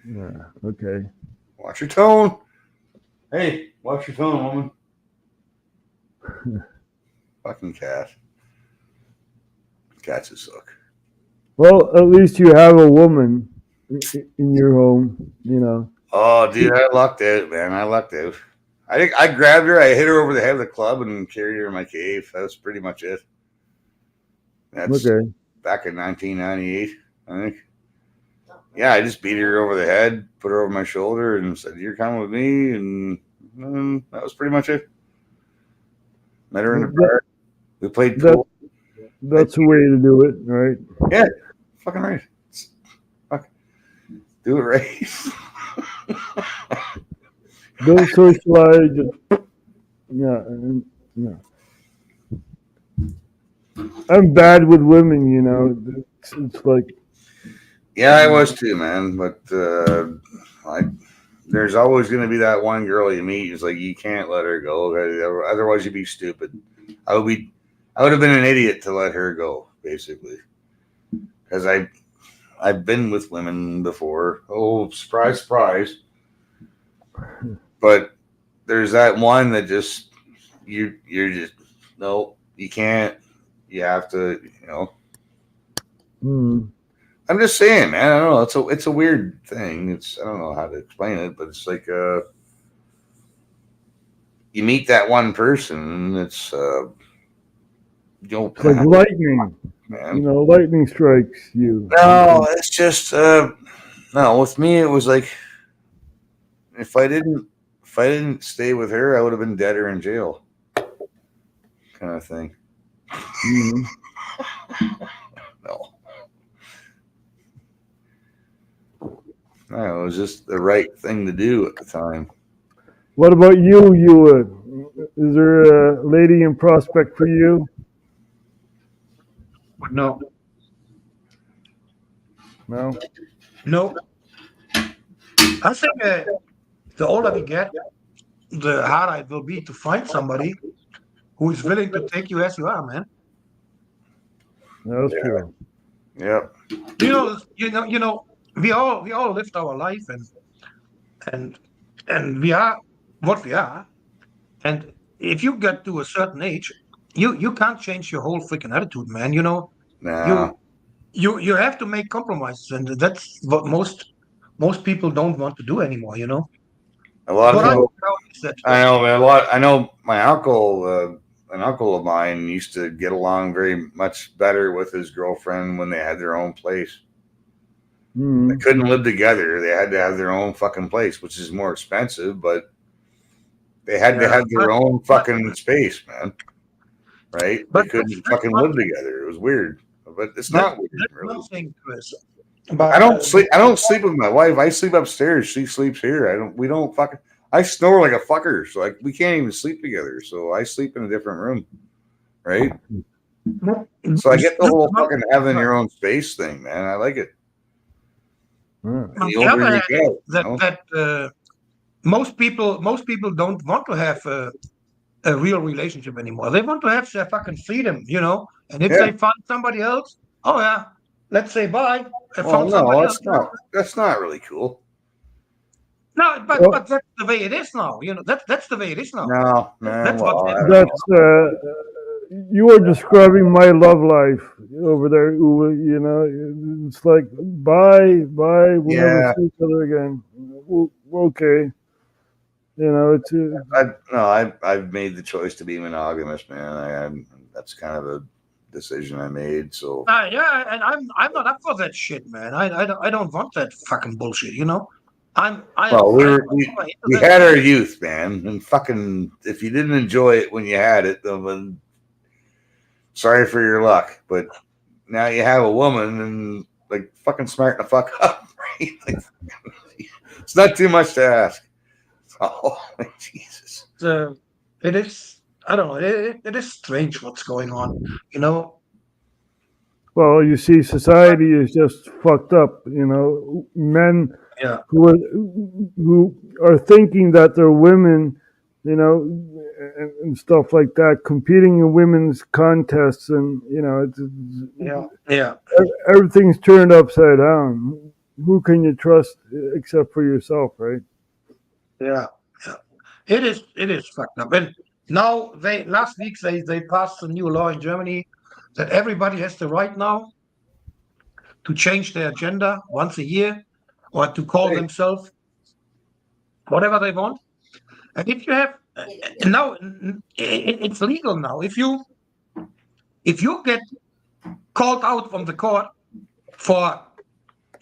Yeah. Okay. Watch your tone. Hey, watch your tone, woman. Fucking cat. Cats just suck. Well, at least you have a woman in your home. You know. Oh, dude, I lucked out, man. I lucked out. I grabbed her, I hit her over the head of the club, and carried her in my cave. That was pretty much it. That's Okay. back in 1998, I think. Yeah, I just beat her over the head, put her over my shoulder, and said, "You're coming with me," and that was pretty much it. Met her in the park. We played That- pool. That's the way to do it, right? Yeah, fucking right. Fuck. Do it right. Don't socialize. Yeah. Yeah. I'm bad with women, you know. It's like, Yeah, I was too, man. But there's always going to be that one girl you meet. It's like you can't let her go, otherwise you'd be stupid. I would have been an idiot to let her go, basically, because I've been with women before. Oh, surprise, surprise! But there's that one that just you're just no, you can't. You have to, you know. I'm just saying, man. I don't know. It's a weird thing. I don't know how to explain it, but it's like you meet that one person, and it's it's like lightning. man. You know, lightning strikes you. No, it's just no. With me, it was like if I didn't stay with her, I would have been dead or in jail, kind of thing. Mhm. No. No, it was just the right thing to do at the time. What about you, Ewan? Is there a lady in prospect for you? No, No. no. I think the older we get, the harder it will be to find somebody who is willing to take you as you are, man. That's Yeah. true. Yep. You know. We all lived our life, and we are what we are. And if you get to a certain age, you can't change your whole freaking attitude, man. You know, Nah. you have to make compromises, and that's what most people don't want to do anymore. You know. A lot of But people. I I know, man. I know my uncle, an uncle of mine, used to get along very much better with his girlfriend when they had their own place. Mm. They couldn't live together. They had to have their own fucking place, which is more expensive, but they had to Yeah, have their own fucking space, man. Right? They But couldn't that's fucking one live together. It was weird, but it's that, not weird, that's really. one thing, Chris. But I don't sleep. I don't sleep with my wife. I sleep upstairs. She sleeps here. I don't. We don't fucking. I snore like a fucker, so like we can't even sleep together. So I sleep in a different room, right? So I get the whole fucking having your own space thing, man. I like it. Yeah. And On the the older other you hand, get, you that know? most people don't want to have a real relationship anymore. They want to have their fucking freedom, you know. And if Yeah. they find somebody else, oh yeah, let's say bye. I Well, found somebody no, else. that's not really cool. No, but Well- but that's the way it is now. You know, that's the way it is now. No, man. That's Well, what- I don't That's know. you are describing my love life over there. You know, it's like bye. We'll Yeah. never see each other again. Okay. You know, it's I've made the choice to be monogamous, man. That's kind of a decision I made. So Yeah, and I'm not up for that shit, man. I don't want that fucking bullshit. You know, well, we had our youth, man, and fucking if you didn't enjoy it when you had it, then sorry for your luck. But now you have a woman and like fucking smarten the fuck up, right? Like, it's not too much to ask. Oh, Jesus. It is. I don't know. It is strange what's going on. You know. well, you see, society is just fucked up. You know, men Yeah. who are thinking that they're women, you know, and stuff like that, competing in women's contests, and you know, Yeah. everything's turned upside down. Who can you trust except for yourself, right? Yeah. It is fucked up. And now last week they passed a new law in Germany that everybody has the right now to change their gender once a year or to call themselves whatever they want. And if you have now it's legal now. If you get called out from the court for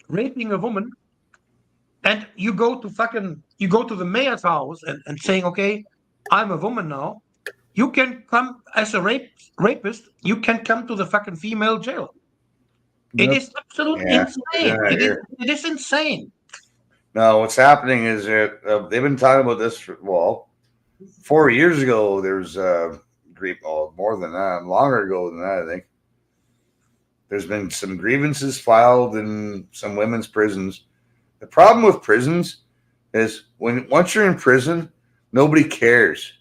raping a woman and you go to the mayor's house and saying, okay, I'm a woman now, you can come as a rapist, you can come to the fucking female jail. It Yep. is absolutely Yeah. insane. Yeah, It is insane. No, what's happening is that they've been talking about this for 4 years ago. There's more than that, longer ago than that, I think. There's been some grievances filed in some women's prisons. The problem with prisons is once you're in prison, nobody cares.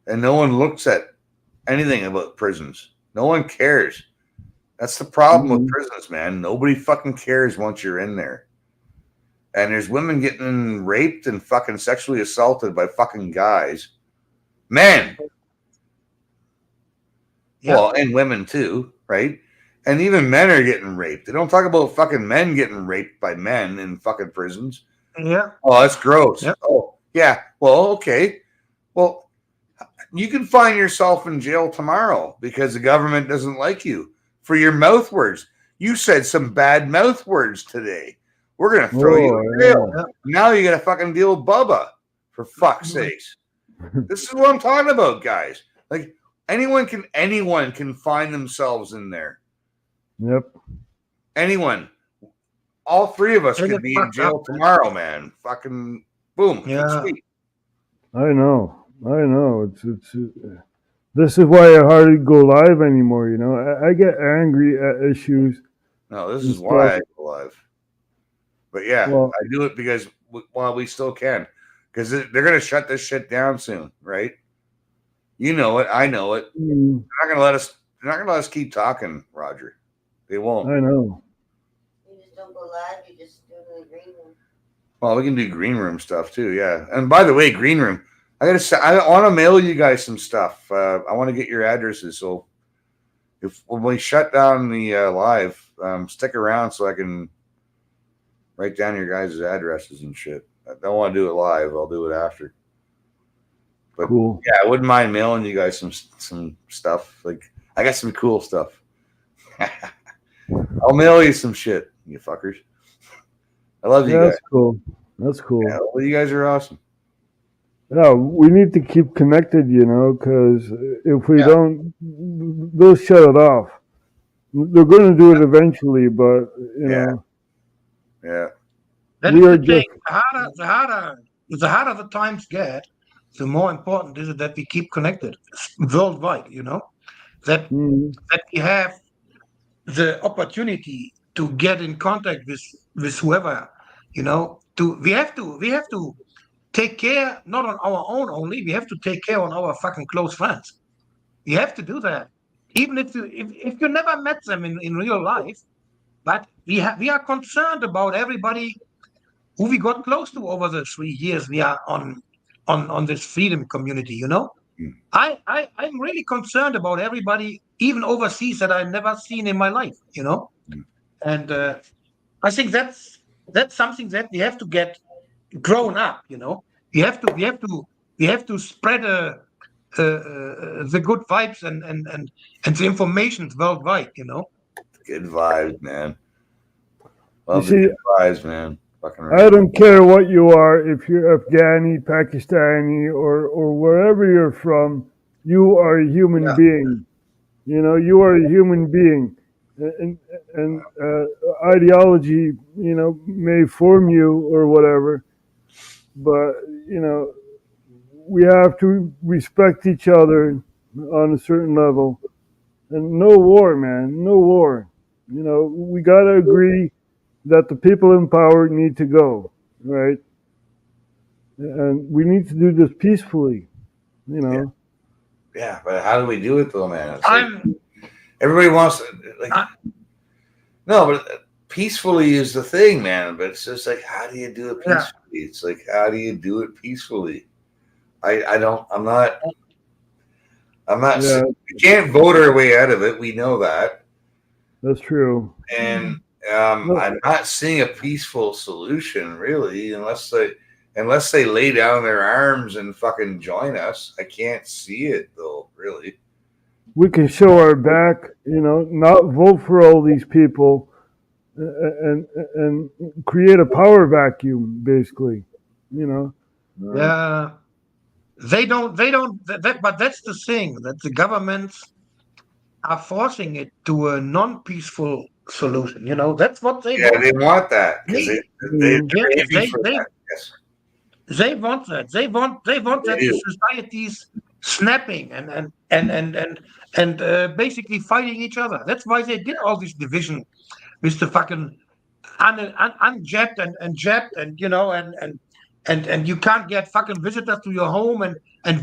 And no one looks at anything about prisons. No one cares. That's the problem with prisons, man. Nobody fucking cares once you're in there. And there's women getting raped and fucking sexually assaulted by fucking guys. Men. Yeah. Well, and women too, right? And even men are getting raped. They don't talk about fucking men getting raped by men in fucking prisons. Yeah. Oh, that's gross. Yep. Oh, yeah. Well, okay. Well, you can find yourself in jail tomorrow because the government doesn't like you for your mouth words. You said some bad mouth words today. We're going to throw you in jail. yeah. Now you got to fucking deal with Bubba, for fuck's sakes. This is what I'm talking about, guys. Like, anyone can find themselves in there. Yep. Anyone. All three of us They could get be in fucked jail up, man. tomorrow, man. Fucking boom. Yeah. Sweet. I know. It's this is why I hardly go live anymore. You know, I get angry at issues. No, this is why I go live. But yeah, Well- I do it because while we still can, because they're going to shut this shit down soon, right? You know it. I know it. They're not going to let us. They're not going to let us keep talking, Roger. They won't. I know. You just don't go live, you just do it in the green room. Well, we can do green room stuff too. Yeah. And by the way, green room. I want to mail you guys some stuff. I want to get your addresses. So when we shut down the live, stick around so I can write down your guys' addresses and shit. I don't want to do it live. I'll do it after. But Cool. yeah, I wouldn't mind mailing you guys some stuff. Like I got some cool stuff. I'll mail you some shit, you fuckers. I love you Yeah, guys. that's cool. That's cool. Yeah, well, you guys are awesome. Yeah, we need to keep connected, because if we Yeah. don't, they'll shut it off. They're going to do it eventually, but Yeah. Yeah. That we is are the thing. just The harder the times get, the more important is it that we keep connected worldwide. That mm, that we have the opportunity to get in contact with whoever. We have to take care not on our own only. We have to take care on our fucking close friends. You have to do that, even if you never met them in real life. But we are concerned about everybody who we got close to over the 3 years we are on this freedom community. Mm. I'm really concerned about everybody, even overseas, that I've never seen in my life. Mm. And I think that's something that we have to get grown up. We have to spread the good vibes and the information worldwide. Good vibes, man. you Love the see, good vibes, man. Fucking I right. don't care what you are, if you're Afghani, Pakistani, or wherever you're from, you are a human Yeah. being. You are a human being. And ideology, may form you or whatever, but, we have to respect each other on a certain level. And no war, man, no war. We got to agree that the people in power need to go, right? And we need to do this peacefully, Yeah, but how do we do it though, man? It's like I'm everybody wants to, like, I- no, but peacefully is the thing, man. But it's just like, how do you do it Yeah. peacefully? It's like, how do you do it peacefully? I'm not. Yeah. We can't vote our way out of it. We know that, That's true. and Well- I'm not seeing a peaceful solution really, unless they lay down their arms and fucking join us. I can't see it though, really. We can show our back, not vote for all these people, and create a power vacuum, basically. Yeah, they don't. But that's the thing, that the governments are forcing it to a non-peaceful solution. That's what they Yeah, want. they want that because They- they're Yeah, aiming for that. Yes. They want that. They want They that the do. society's snapping and basically fighting each other. That's why they did all this division with the fucking unjabbed and jabbed, and you can't get fucking visitors to your home and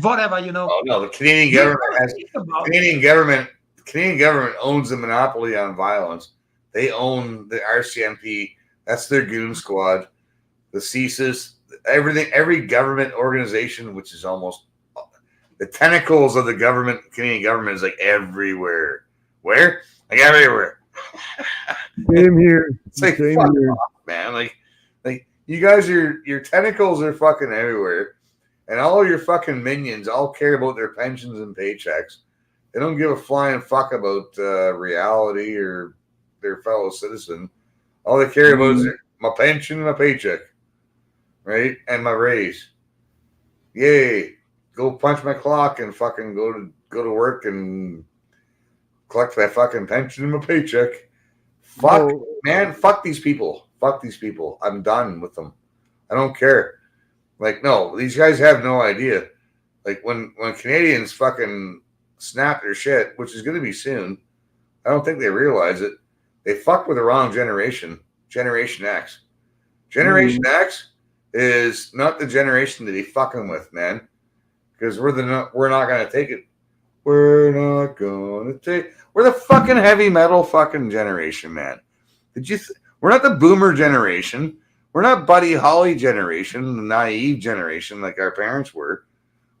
whatever. Oh no, the Canadian government has Canadian government owns the monopoly on violence. They own the RCMP. That's their goon squad. The CSIS, everything, every government organization, which is almost the tentacles of the government, Canadian government, is like everywhere. Where? Like everywhere. Same here. It's like, Same fuck here. off, man. Like you guys, your tentacles are fucking everywhere, and all your fucking minions all care about their pensions and paychecks. They don't give a flying fuck about reality or their fellow citizen. All they care about is my pension and my paycheck, right? And my raise. Yay! Go punch my clock and fucking go to work and collect that fucking pension and my paycheck. Fuck, No, man, fuck these people. Fuck these people. I'm done with them. I don't care. Like, no, these guys have no idea. Like when Canadians fucking snap their shit, which is going to be soon, I don't think they realize it. They fuck with the wrong generation. Generation X. Generation X is not the generation to be fucking with, man. Because we're not going to take it. We're not going to take. We're the fucking heavy metal fucking generation, man. We're not the boomer generation. We're not Buddy Holly generation, the naive generation like our parents were.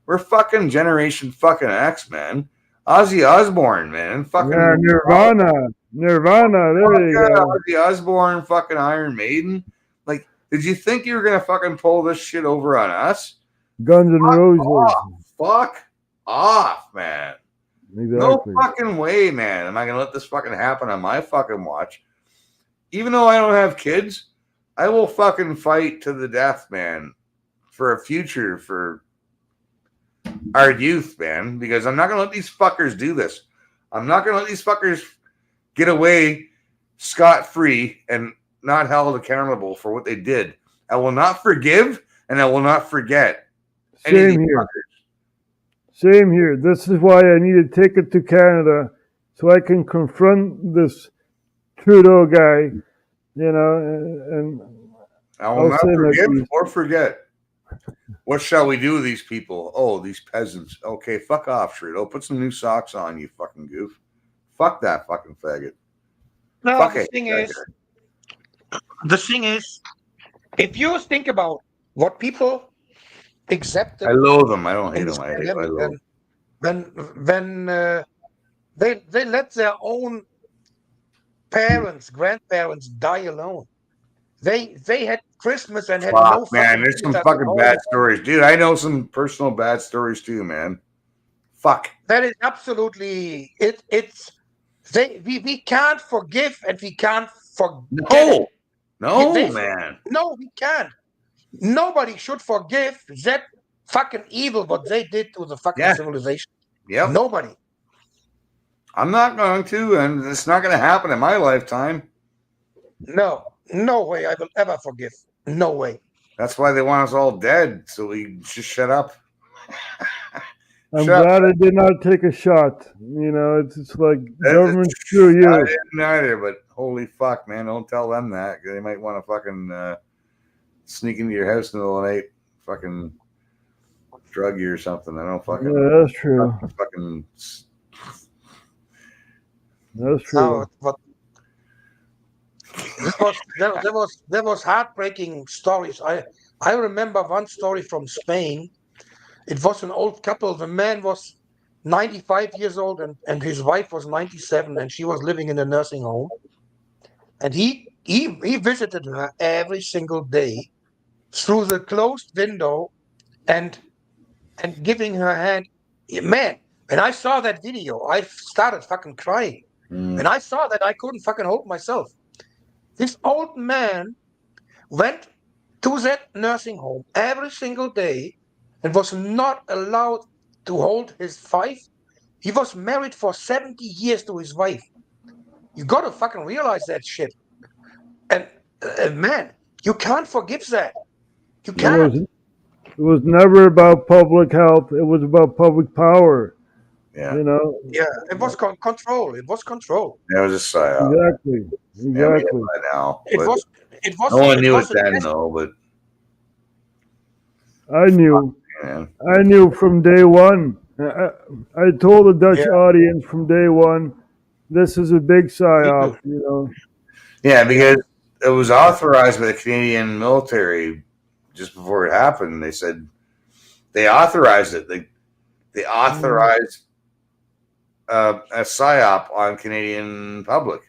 We're fucking generation fucking X, man. Ozzy Osbourne, man. Fucking yeah, Nirvana. There you go. Ozzy Osbourne, fucking Iron Maiden. Like, did you think you were gonna fucking pull this shit over on us? Guns N' Roses. Fuck off, man. Exactly. No fucking way, man. Am I gonna let this fucking happen on my fucking watch? Even though I don't have kids, I will fucking fight to the death, man, for a future for our youth, man, because I'm not going to let these fuckers do this. I'm not going to let these fuckers get away scot-free and not held accountable for what they did. I will not forgive and I will not forget. Same here. Same here. This is why I need a ticket to Canada so I can confront this Trudeau guy, you know, and I will not forgive or forget. What shall we do with these people? Oh, these peasants. Okay, fuck off, Trudeau. Put some new socks on, you fucking goof. Fuck that fucking faggot. No, Fuck the it, thing is, if you think about what people accepted, I loathe them. I don't hate in them. this I pandemic, loathe them. when they let their own parents, grandparents die alone. They had Christmas and had no Fuck, man. fucking There's some kids at fucking home. bad stories. Dude, I know some personal bad stories too, man. Fuck. That is absolutely it's we can't forgive and we can't forget. No, man. No, we can't. Nobody should forgive that fucking evil what they did to the fucking civilization. Yep. Nobody. I'm not going to, and it's not going to happen in my lifetime. No way I will ever forgive. No way. That's why they want us all dead, so we just shut up. I'm glad I did not take a shot. You know, it's like government screw you. I didn't either, but holy fuck, man, don't tell them that. They might want to fucking sneak into your house in the middle of the night, fucking drug you or something. I don't fucking. Yeah, that's true. Fucking. That's true. There was heartbreaking stories. I remember one story from Spain. It was an old couple. The man was 95 years old and his wife was 97 and she was living in a nursing home. And he visited her every single day through the closed window and giving her hand. Man, when I saw that video, I started fucking crying. When I saw that, I couldn't fucking hold myself. This old man went to that nursing home every single day and was not allowed to hold his wife. He was married for 70 years to his wife. You got to fucking realize that shit. And man, you can't forgive that. You can't. It was never about public health. It was about public power. Yeah. You know? Yeah, it was control. It was control. That was a psyop. Exactly. Exactly. Now, it was. No one knew it then, though. But I knew. Man. I knew from day one. I told the Dutch audience from day one, this is a big psyop. You know. Yeah, because it was authorized by the Canadian military just before it happened. They said they authorized it. They authorized a psyop on Canadian public.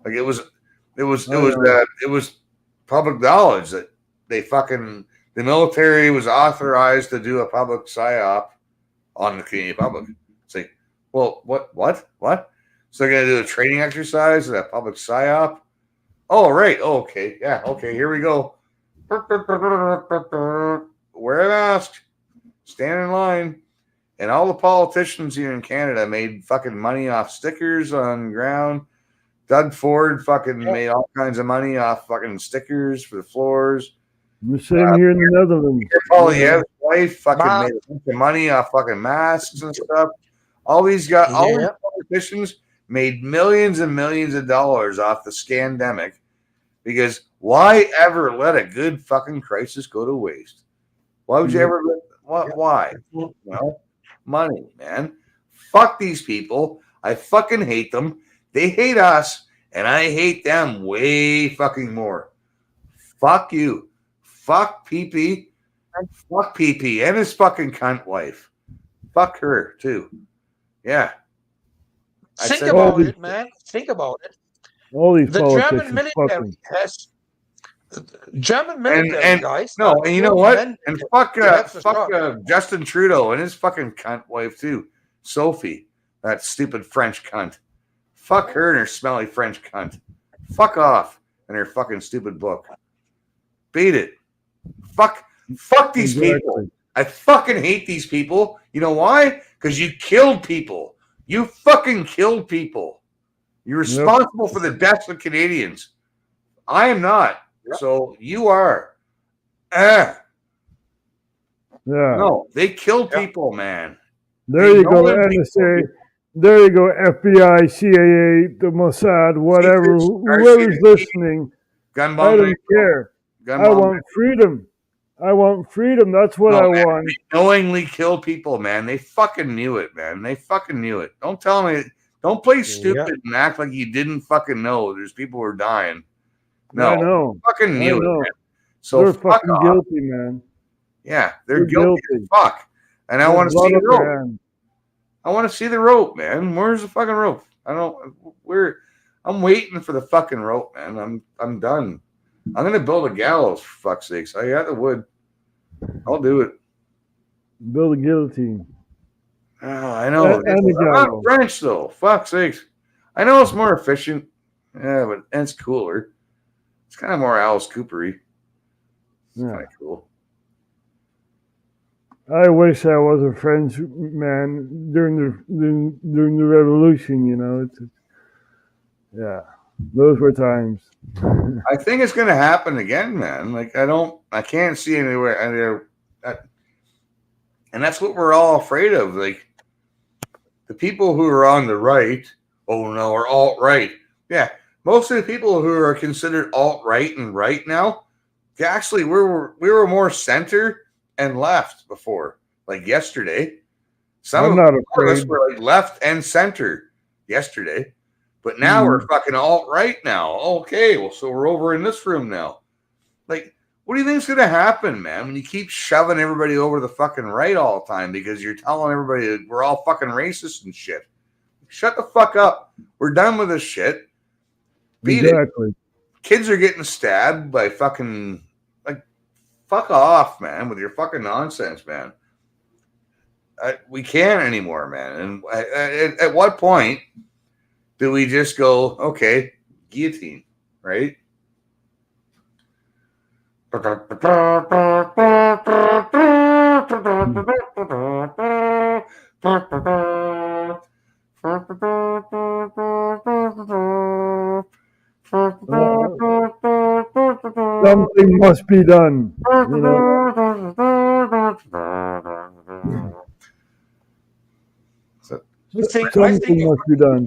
Like it was public knowledge that the military was authorized to do a public psyop on the Canadian public. It's like, well, what? So they're gonna do a training exercise and a public psyop. Oh, right. Oh, okay. Yeah. Okay. Here we go. Wear a mask. Stand in line. And all the politicians here in Canada made fucking money off stickers on ground. Doug Ford fucking made all kinds of money off fucking stickers for the floors. The same here in the Netherlands. Poilievre's wife fucking made a bunch of money off fucking masks and stuff. All these guys, all these politicians made millions and millions of dollars off the scandemic, because why ever let a good fucking crisis go to waste? Why would you ever let? Why? Well, money, man. Fuck these people. I fucking hate them. They hate us, and I hate them way fucking more. Fuck you. Fuck PP. Fuck PP and his fucking cunt wife. Fuck her too. Yeah. Think about it, man. Think about it. All these the German military has German military guys. No, and you know what? And fuck Justin Trudeau and his fucking cunt wife too. Sophie, that stupid French cunt. Fuck her and her smelly French cunt. Fuck off. and their fucking stupid book. Beat it. Fuck these people. Exactly. I fucking hate these people. You know why? Because you killed people. You fucking killed people. You're responsible for the deaths of Canadians. I am not. So you are. Yeah. No, they killed people, man. There you go, NSA. There you go, FBI, CIA, the Mossad, whatever. Whoever's listening, Gun I bomb. don't care. Gun I bomb. want freedom. I want freedom. That's what I man, want. They knowingly kill people, man. They fucking knew it, man. They fucking knew it. Don't tell me. Don't play stupid and act like you didn't fucking know. There's people who are dying. No, I know. Fucking knew it, man. So they're fuck fucking off. guilty, man. Yeah, they're guilty as fuck. And I want to see the rope. I want to see the rope, man. Where's the fucking rope? I'm waiting for the fucking rope, man. I'm done. I'm gonna build a gallows, for fuck's sakes. I got the wood. I'll do it. Build a guillotine. Oh, I know. And I'm not French though. Fuck's sakes. I know it's more efficient. Yeah, but it's cooler. It's kind of more Alice Coopery. It's kind of cool. I wish I was a French man during the revolution. You know, yeah, those were times. I think it's going to happen again, man. Like I can't see anywhere. And that's what we're all afraid of. Like the people who are on the right, are alt-right. Yeah, most of the people who are considered alt-right and right now, actually we were more center and left before, like yesterday. Some of us were like left and center yesterday, but now we're fucking alt-right now. Okay, well, so we're over in this room now. Like, what do you think's gonna happen, man, when you keep shoving everybody over the fucking right all the time because you're telling everybody that we're all fucking racist and shit? Shut the fuck up. We're done with this shit. Beat it. Kids are getting stabbed by fucking fuck off, man, with your fucking nonsense, man. We can't anymore, man. And at what point do we just go, okay, guillotine, right? Something must be done. You know? Something must be done.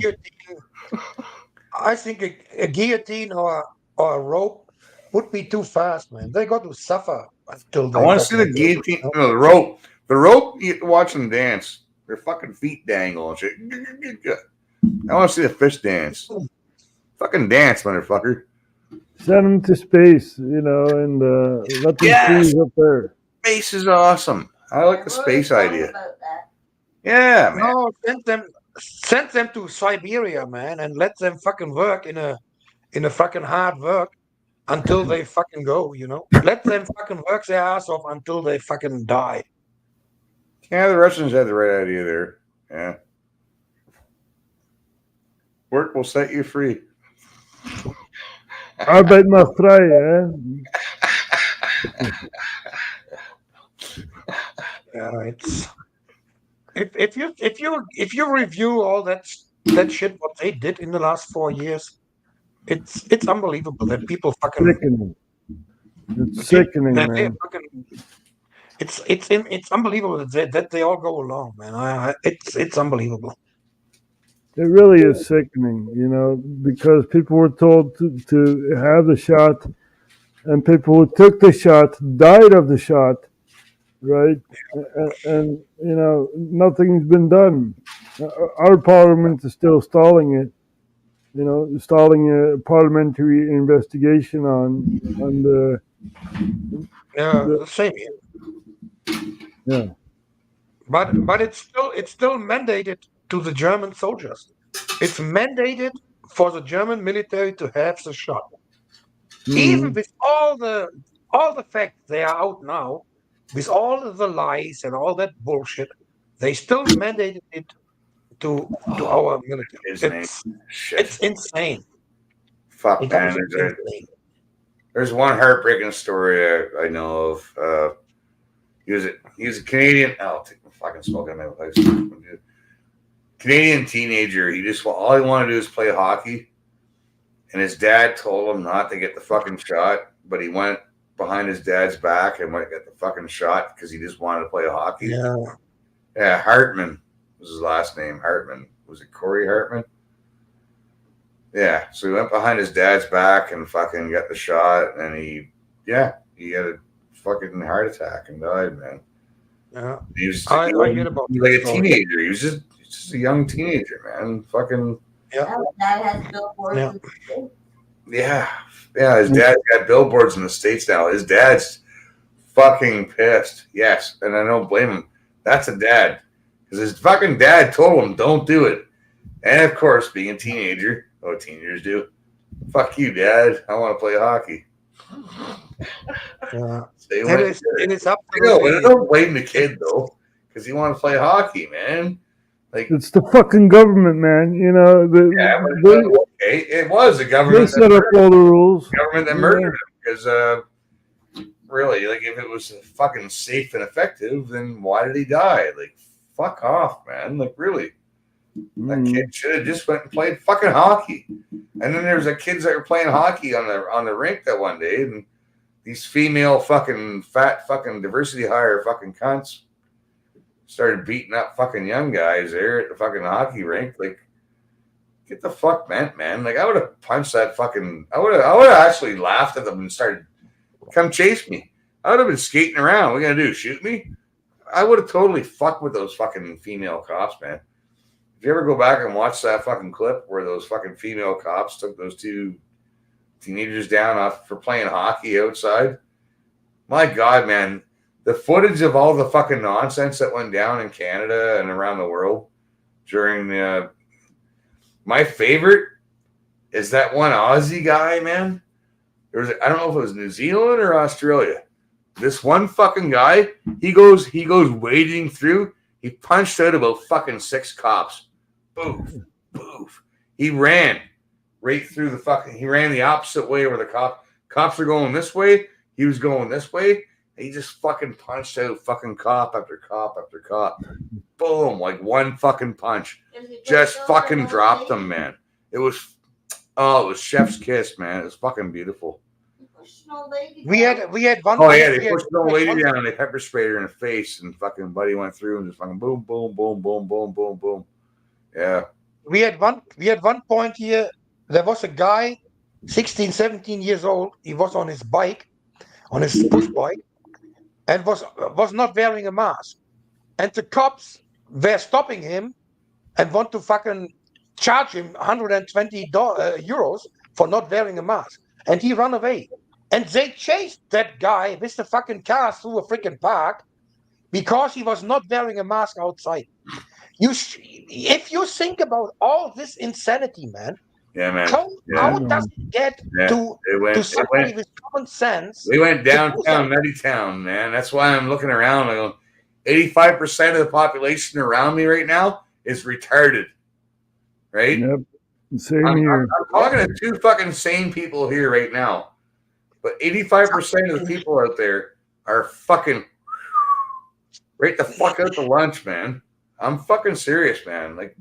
I think a guillotine or a rope would be too fast, man. They got to suffer until they. I want to see the guillotine. No, the rope. The rope. You watch them dance. Their fucking feet dangle and shit. I want to see the fish dance. Fucking dance, motherfucker. Send them to space, you know, and let them freeze up there. Space is awesome. I like the space idea. Yeah, man. No, send them to Siberia, man, and let them fucking work in a fucking hard work until they fucking go, you know. Let them fucking work their ass off until they fucking die. Yeah, the Russians had the right idea there. Yeah. Work will set you free. Arbeit macht frei, eh? Yeah, it's if you review all that shit what they did in the last 4 years, it's unbelievable that people fucking sickening. It's sickening, man. It's unbelievable that they all go along, man. It's unbelievable. It really is sickening, you know, because people were told to have the shot, and people who took the shot died of the shot, right? And you know, nothing's been done. Our parliament is still stalling it, you know, stalling a parliamentary investigation on the. Yeah, same here. Yeah. But it's still mandated to the German soldiers. It's mandated for the German military to have the shot. Mm-hmm. Even with all the facts they are out now, with all of the lies and all that bullshit, they still mandated it to our military. It's insane. Fuck, man. There's one heartbreaking story I know of. He was a Canadian. I'll take my fucking smoke out of my place. Canadian teenager. All he wanted to do is play hockey, and his dad told him not to get the fucking shot, but he went behind his dad's back and went and got the fucking shot because he just wanted to play hockey. Yeah, Hartman was his last name. Hartman. Was it Corey Hartman? Yeah, so he went behind his dad's back and fucking got the shot, and he had a fucking heart attack and died, man. Yeah, he was I heard about like a that story. teenager. He was just a young teenager, man. Fucking That has billboards. Yeah. in the States. yeah. His dad's got billboards in the States now. His dad's fucking pissed. Yes, and I don't blame him. That's a dad, because his fucking dad told him don't do it, and of course, being a teenager. What teenagers do. Fuck you, Dad. I want to play hockey. Yeah. It is up I know, but I don't blame the kid, though, because he wanted to play hockey, man. Like, It's the fucking government, man. You know, okay, it was the they government set up all the rules. that murdered him. Because, really, like, if it was fucking safe and effective, then why did he die? Like, fuck off, man. Like, really. That kid should have just went and played fucking hockey. And then there was kids that were playing hockey on the rink that one day, and these female fucking fat fucking diversity hire fucking cunts started beating up fucking young guys there at the fucking hockey rink. Like, get the fuck bent, man. Like, I would have punched that fucking. I would have actually laughed at them and started, come chase me. I would have been skating around. What are you gonna do? Shoot me? I would have totally fucked with those fucking female cops, man. If you ever go back and watch that fucking clip where those fucking female cops took those two teenagers down for playing hockey outside, my God, man, the footage of all the fucking nonsense that went down in Canada and around the world during my favorite is that one Aussie guy, man. I don't know if it was New Zealand or Australia. This one fucking guy, he goes wading through. He punched out about fucking 6 cops. Boof, boof. He ran right through the fucking. He ran the opposite way where the cops are going this way. He was going this way. He just fucking punched out fucking cop after cop after cop. Boom, like one fucking punch. Just fucking dropped him, man. It was chef's kiss, man. It was fucking beautiful. We had one. Oh yeah, they pushed the old lady down and they pepper sprayed her in the face, and fucking buddy went through and just fucking boom, boom, boom, boom, boom, boom, boom. Yeah. We had one point here. There was a guy, 16, 17 years old. He was on his bike, on his push bike, and was not wearing a mask. And the cops were stopping him and want to fucking charge him 120 euros for not wearing a mask. And he ran away. And they chased that guy with the fucking car through a freaking park because he was not wearing a mask outside. If you think about all this insanity, man, yeah, man, how does it get to somebody with common sense? We went downtown, nutty town, man. That's why I'm looking around. I go, 85% of the population around me right now is retarded, right? Yep. Same here. I'm talking to 2 fucking sane people here right now, but 85% of the people out there are fucking right the fuck out to lunch, man. I'm fucking serious, man. Like,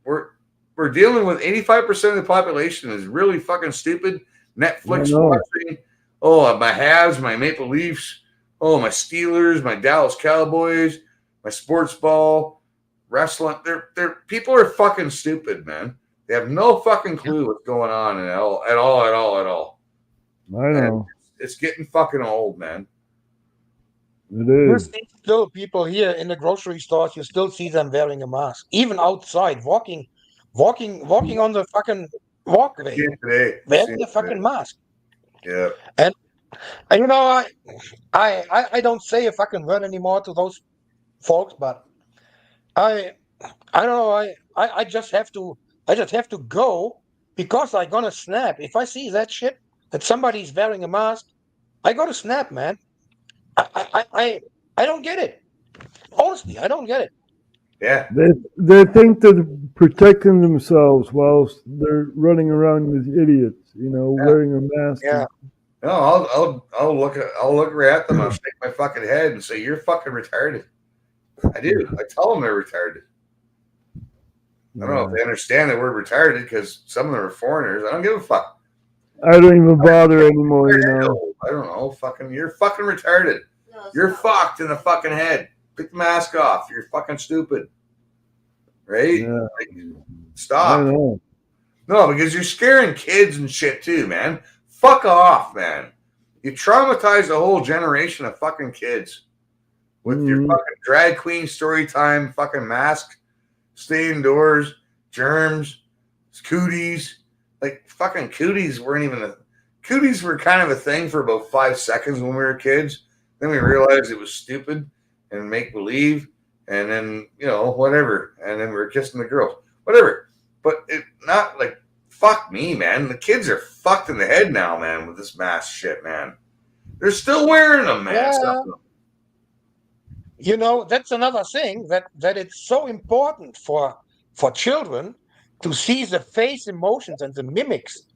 we're dealing with 85% of the population is really fucking stupid. Netflix watching. Oh, my Habs, my Maple Leafs. Oh, my Steelers, my Dallas Cowboys, my sports ball, wrestling. They're people are fucking stupid, man. They have no fucking clue what's going on at all. I know. It's getting fucking old, man. It You is. see still people here in the grocery stores. You still see them wearing a mask, even outside, walking on the fucking walkway, wearing a fucking mask. Yeah. And you know, I don't say a fucking word anymore to those folks, but I don't know. I just have to go because I'm gonna snap if I see that shit that somebody's wearing a mask. I gotta snap, man. I don't get it. Honestly, I don't get it. Yeah. They think they're protecting themselves whilst they're running around as idiots, wearing a mask. Yeah. No, I'll look right at them. I'll shake my fucking head and say, "You're fucking retarded." I do. I tell them they're retarded. I don't know if they understand the word retarded because some of them are foreigners. I don't give a fuck. I don't even bother anymore, you know. I don't know. Fucking, you're fucking retarded. No, it's You're not. fucked in the fucking head. Pick the mask off. You're fucking stupid. Right? Yeah. Like, I stop. know. No, because you're scaring kids and shit too, man. Fuck off, man. You traumatize a whole generation of fucking kids with your fucking drag queen story time, fucking mask, stay indoors, germs, cooties. Like fucking cooties weren't even cooties were kind of a thing for about 5 seconds when we were kids. Then we realized it was stupid and make believe, and then whatever, and then we were kissing the girls, whatever. But it not like fuck me, man. The kids are fucked in the head now, man, with this mask shit, man. They're still wearing them, man. Yeah. Some of them. You know, that's another thing that it's so important for children to see the face emotions and the mimics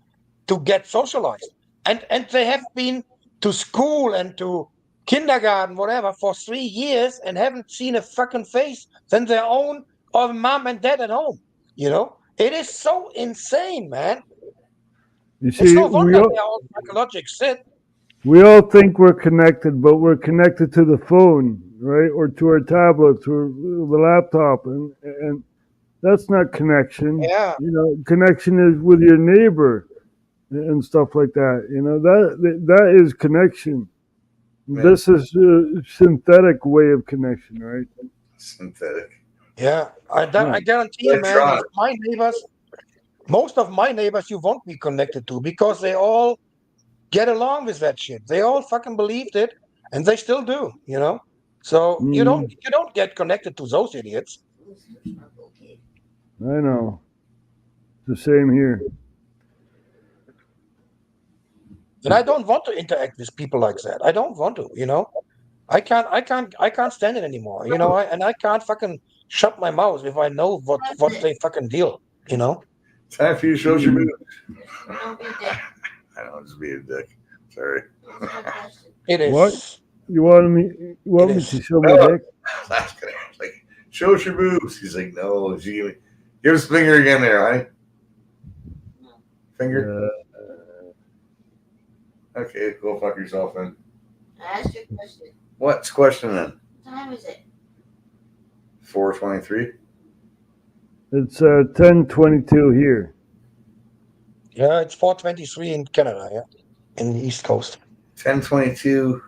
to get socialized. And they have been to school and to kindergarten, whatever, for 3 years and haven't seen a fucking face than their own or mom and dad at home. You know, it is so insane, man. You It's see, no wonder they are all psychological shit. we all think we're connected, but we're connected to the phone, right? Or to our tablets or the laptop. And that's not connection. Yeah. You know, connection is with your neighbor and stuff like that. You know, that is connection. Yeah. This is a synthetic way of connection, right? Synthetic. Yeah, I guarantee you, man, Electronic. my neighbors, most of my neighbors you won't be connected to because they all get along with that shit. They all fucking believed it and they still do, you know? So you don't get connected to those idiots. Okay. I know. It's the same here. And I don't want to interact with people like that. I don't want to, you know? I can't stand it anymore, you know? I can't fucking shut my mouth if I know what they fucking deal, you know? Time for you to show your moves. Don't be a dick. I don't just be a dick. Sorry. That's my question. It is. What? You want me is. to show my dick? Last guy, like, show us your moves. He's like, no. Give us the finger again there, right? Finger? Okay, go fuck yourself then. I asked you a question. What's the question then? What time is it? 4:23. It's 10:22 here. Yeah, it's 4:23 in Canada, yeah. In the East Coast. 10:22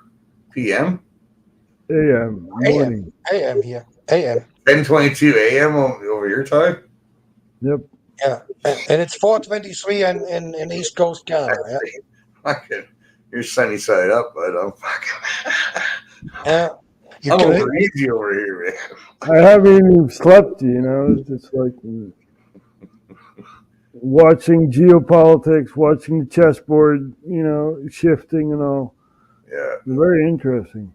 p.m. AM morning. AM here. AM. 10:22 a.m. over your time. Yep. Yeah. And it's 4:23 in East Coast Canada, yeah. Fucking, you're sunny side up, but I'm fucking. Yeah. You I'm can- over easy over here, man. I haven't even slept, you know. It's just like watching geopolitics, watching the chessboard, you know, shifting and all. Yeah, Very interesting.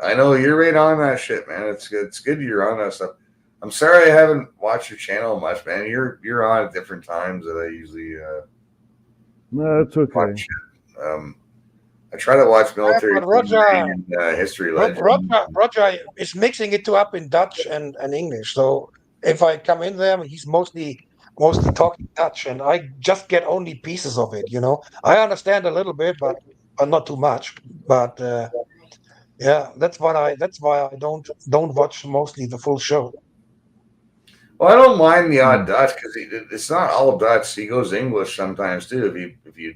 I know you're right on that shit, man. It's good. It's good you're on that stuff. I'm sorry I haven't watched your channel much, man. You're on at different times that I usually No, that's okay. watch. I try to watch military but Roger- and history legends. Roger is mixing it up in Dutch and English. So if I come in there, he's mostly talking Dutch, and I just get only pieces of it. You know, I understand a little bit, but not too much. But yeah, that's why I don't watch mostly the full show. Well, I don't mind the odd Dutch because it's not all Dutch. He goes English sometimes too. If you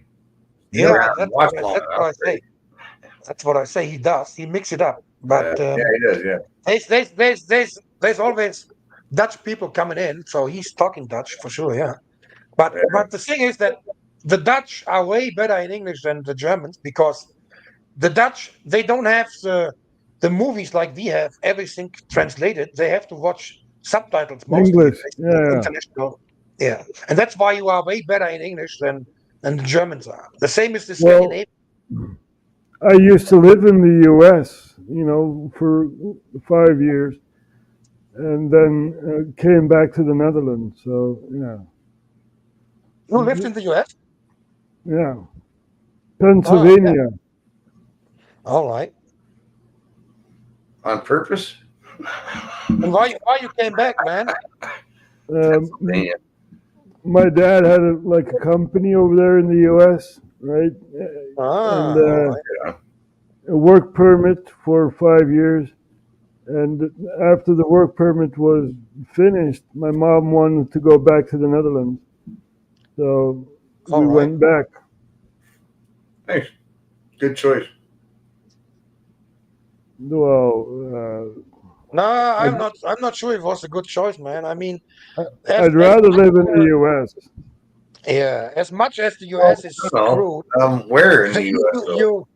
Yeah, haven't that's watched what long I enough, say. That's what I say. He does. He mix it up. But yeah, he does. Yeah. there's always Dutch people coming in, so he's talking Dutch for sure. Yeah. But Yeah. but the thing is that the Dutch are way better in English than the Germans because the Dutch, they don't have the movies like we have everything translated. They have to watch subtitles mostly. English, It's yeah. international. Yeah, and that's why you are way better in English than the Germans are. The same as the Well, Scandinavian. I used to live in the U.S., you know, for 5 years, and then came back to the Netherlands. So yeah, You lived in the US? yeah. Pennsylvania. All right. On purpose? And why you came back, man? Pennsylvania. My dad had like a company over there in the U.S., right? Ah, And all right. a work permit for 5 years. And after the work permit was finished, my mom wanted to go back to the Netherlands. So All we right. went back. Nice. Good choice. Well, No, I'm not sure it was a good choice, man. I mean, as I'd rather live in the U.S. yeah, as much as the U.S. is No. screwed, Where in the U.S. though?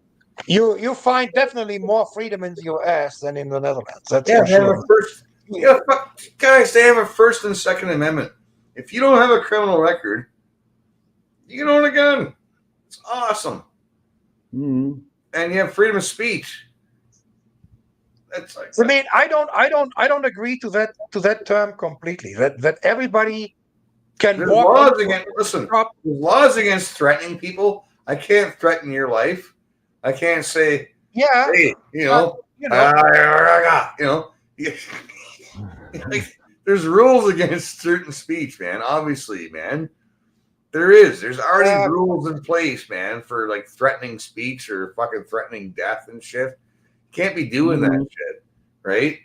you find definitely more freedom in the U.S. than in the Netherlands. That's Yeah, for they have sure. a first. Yeah, guys, they have a First and Second Amendment. If you don't have a criminal record, you can own a gun. It's awesome, Mhm. and you have freedom of speech. That's like I mean, I don't agree to that term completely. That everybody can there's walk laws into against. a Listen, shop. there's laws against threatening people. I can't threaten your life. I can't say, Yeah, hey, you know, like, there's rules against certain speech, man. Obviously, man. There's already rules in place, man, for like threatening speech or fucking threatening death and shit. Can't be doing that shit, right?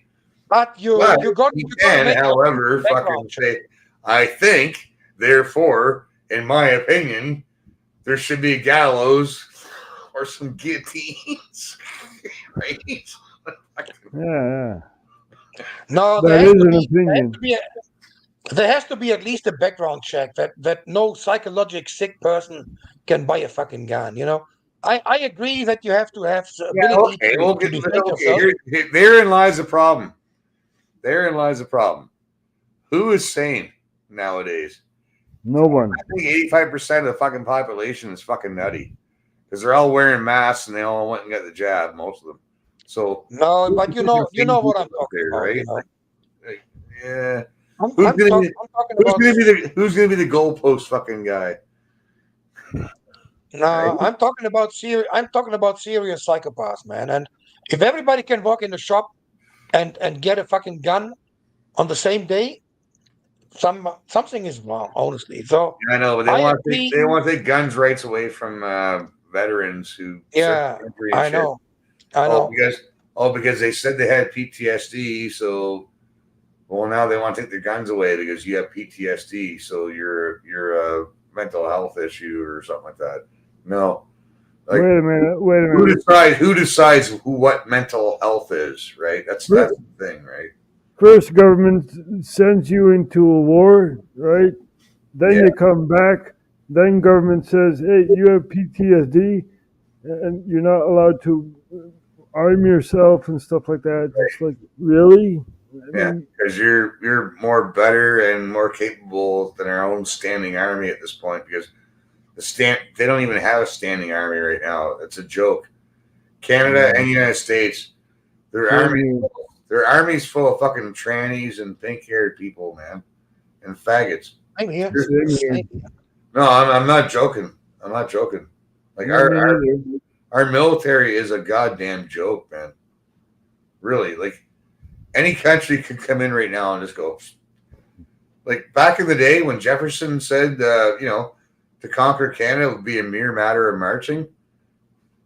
but you But got you to can, make however, fucking background. say, I think, therefore, in my opinion, there should be a gallows or some guillotines, right? Yeah. No, That is an opinion. there has to be at least a background check that no psychological sick person can buy a fucking gun. You know, I agree that you have to have the ability to defend yourself. Therein lies the problem. Therein lies the problem. Who is sane nowadays? No one. I think 85% of the fucking population is fucking nutty because they're all wearing masks and they all went and got the jab, most of them. So no, but you know what I'm talking there, about, right? you know? Yeah. I'm Who's talking about. who's gonna be the goalpost fucking guy? No, Right? I'm talking about serious psychopaths, man. And if everybody can walk in the shop and get a fucking gun on the same day, something is wrong, honestly. So I know, but I they want to take guns rights away from veterans who yeah, I know. because they said they had PTSD, so well now they want to take their guns away because you have PTSD, so you're a mental health issue or something like that. No. Like, Wait a minute. Who decides what mental health is, right? That's the thing, right? First, government sends you into a war, right? Then you come back. Then government says, "Hey, you have PTSD, and you're not allowed to arm yourself and stuff like that." Right. It's like, really? Yeah, because you're more better and more capable than our own standing army at this point. Because they don't even have a standing army right now. It's a joke. Canada and the United States, their army's full of fucking trannies and pink-haired people, man, and faggots. I'm here. No, I'm not joking. I'm not joking. Like our military is a goddamn joke, man. Really, like any country could come in right now and just go. Like back in the day when Jefferson said, to conquer Canada would be a mere matter of marching.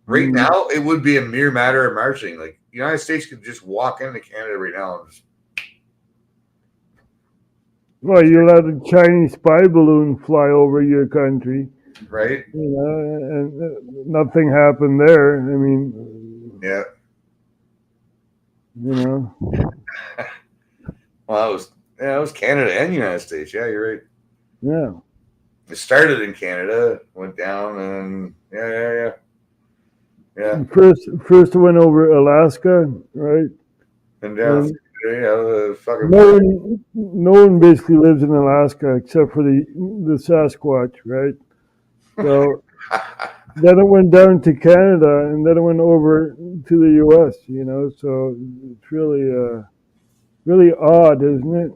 Right now, it would be a mere matter of marching. Like the United States could just walk into Canada right now and just. Well, you let a Chinese spy balloon fly over your country, right? You know, and nothing happened there. I mean, yeah. You know. Well, it was Canada and the United States. Yeah, you're right. Yeah. It started in Canada, went down, and yeah. First went over Alaska, right? And down. Fucking. No one basically lives in Alaska except for the Sasquatch, right? So then it went down to Canada, and then it went over to the U.S. You know, so it's really odd, isn't it?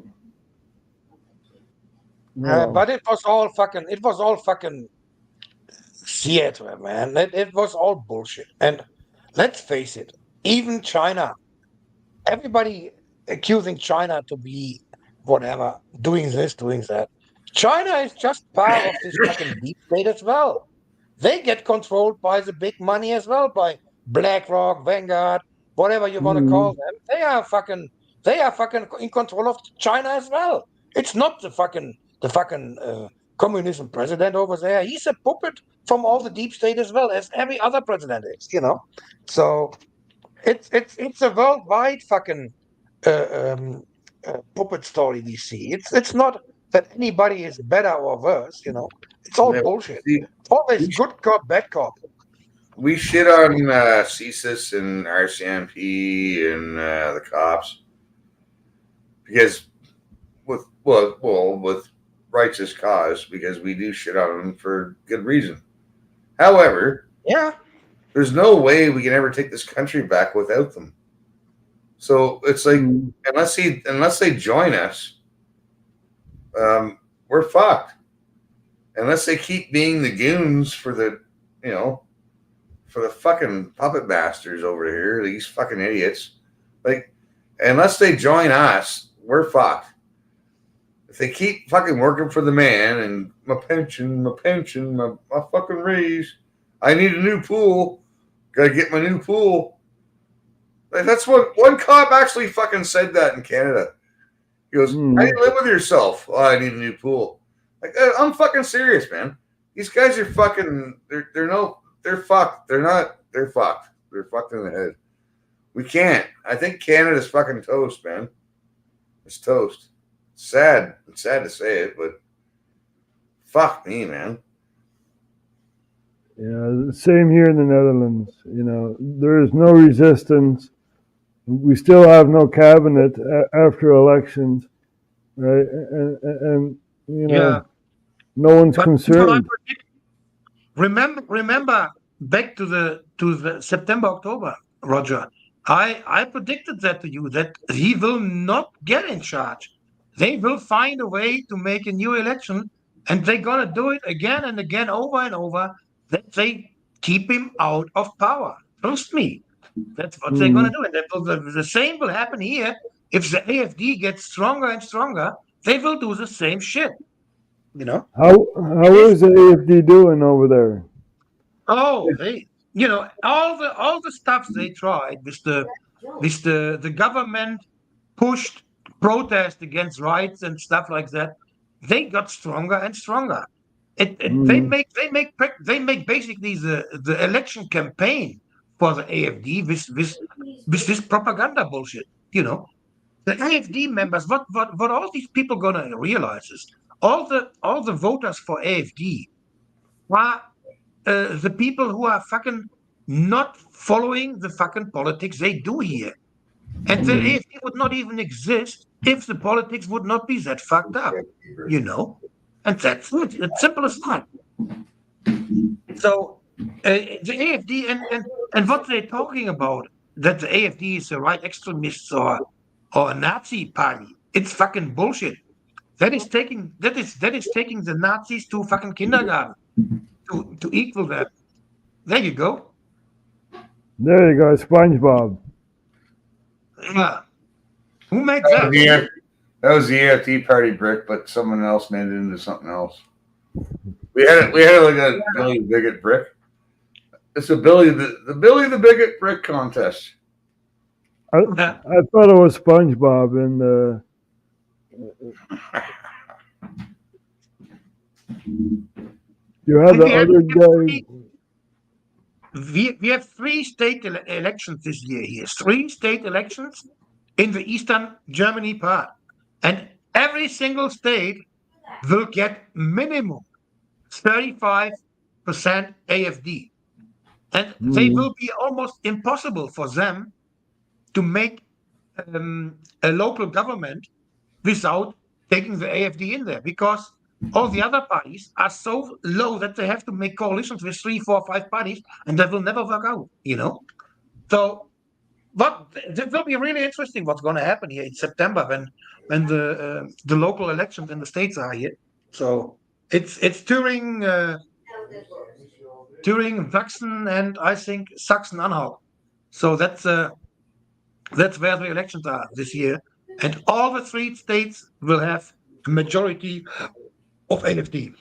But it was all fucking theater, man. It was all bullshit. And let's face it, even China, everybody accusing China to be whatever, doing this, doing that. China is just part of this fucking deep state as well. They get controlled by the big money as well, by BlackRock, Vanguard, whatever you want to call them. They are fucking in control of China as well. It's not the fucking communism president over there. He's a puppet from all the deep state as well as every other president is, you know. So it's a worldwide fucking puppet story we see. It's not that anybody is better or worse, you know. It's all Yeah, bullshit. see, It's always good cop, bad cop. we shit on CSIS and RCMP and the cops because with righteous cause, because we do shit on them for good reason. However, Yeah. there's no way we can ever take this country back without them. So it's like unless they join us, we're fucked. Unless they keep being the goons for the fucking puppet masters over here, these fucking idiots. Like, unless they join us, we're fucked. If they keep fucking working for the man and my pension, my fucking raise, I need a new pool. Gotta get my new pool. Like, that's what one cop actually fucking said that in Canada. He goes, "How do you live with yourself?" "Oh, I need a new pool." Like, I'm fucking serious, man. These guys are fucking. They're fucked. They're fucked. They're fucked in the head. We can't. I think Canada's fucking toast, man. It's toast. It's sad. It's sad to say it, but fuck me, man. Yeah, same here in the Netherlands. You know, there is no resistance. We still have no cabinet after elections, right? And you know, Yeah. no one's But concerned. remember back to the September, October, Roger. I predicted that to you, that he will not get in charge. They will find a way to make a new election, and they're gonna do it again and again, over and over, that they keep him out of power. Trust me. That's what they're gonna do. And the same will happen here. If the AFD gets stronger and stronger, they will do the same shit. You know? How is the AFD doing over there? Oh, all the stuff they tried with the government pushed protest against rights and stuff like that. They got stronger and stronger. They make basically the election campaign for the AFD with this propaganda bullshit. You know, the AFD members. What all these people gonna realize is all the voters for AFD are the people who are fucking not following the fucking politics they do here. And the AFD would not even exist if the politics would not be that fucked up, you know? And that's it. It's simple as that. So the AFD and what they're talking about, that the AFD is a right extremists or a Nazi party, it's fucking bullshit. That is taking the Nazis to fucking kindergarten to equal that. There you go. There you go, SpongeBob. Yeah. Who made that? That was the AFD party, Brick, but someone else made it into something else. We had like a Billy the Bigot Brick. It's a Billy the Bigot Brick contest. I thought it was SpongeBob and you had the other guy. We have 3 state elections this year here. 3 state elections in the eastern Germany part. And every single state will get minimum 35% AFD. And they will be almost impossible for them to make a local government without taking the AFD in there, because all the other parties are so low that they have to make coalitions with 3, 4, 5 parties, and that will never work out, you know? So it will be really interesting what's going to happen here in September when the local elections in the states are here. So it's during Thüringen, Sachsen, and I think Sachsen-Anhalt. So that's where the elections are this year, and all the 3 states will have a majority of AfD.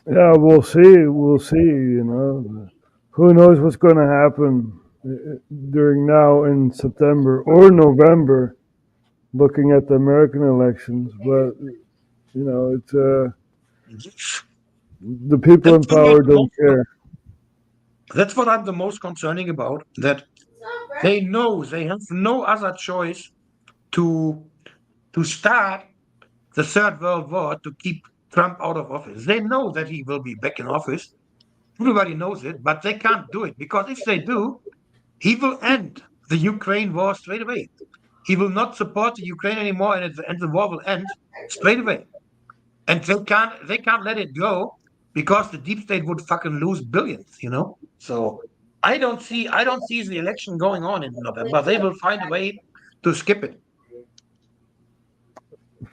Yeah, we'll see. We'll see. You know, who knows what's going to happen during now in September or November, looking at the American elections. But you know, it's the people in That's what power I'm don't care. That's what I'm the most concerning about. That they know they have no other choice to start the Third World War to keep Trump out of office. They know that he will be back in office. Everybody knows it, but they can't do it because if they do, he will end the Ukraine war straight away. He will not support the Ukraine anymore, and the war will end straight away. And they can't let it go because the deep state would fucking lose billions, you know. So I don't see the election going on in November. They will find a way to skip it.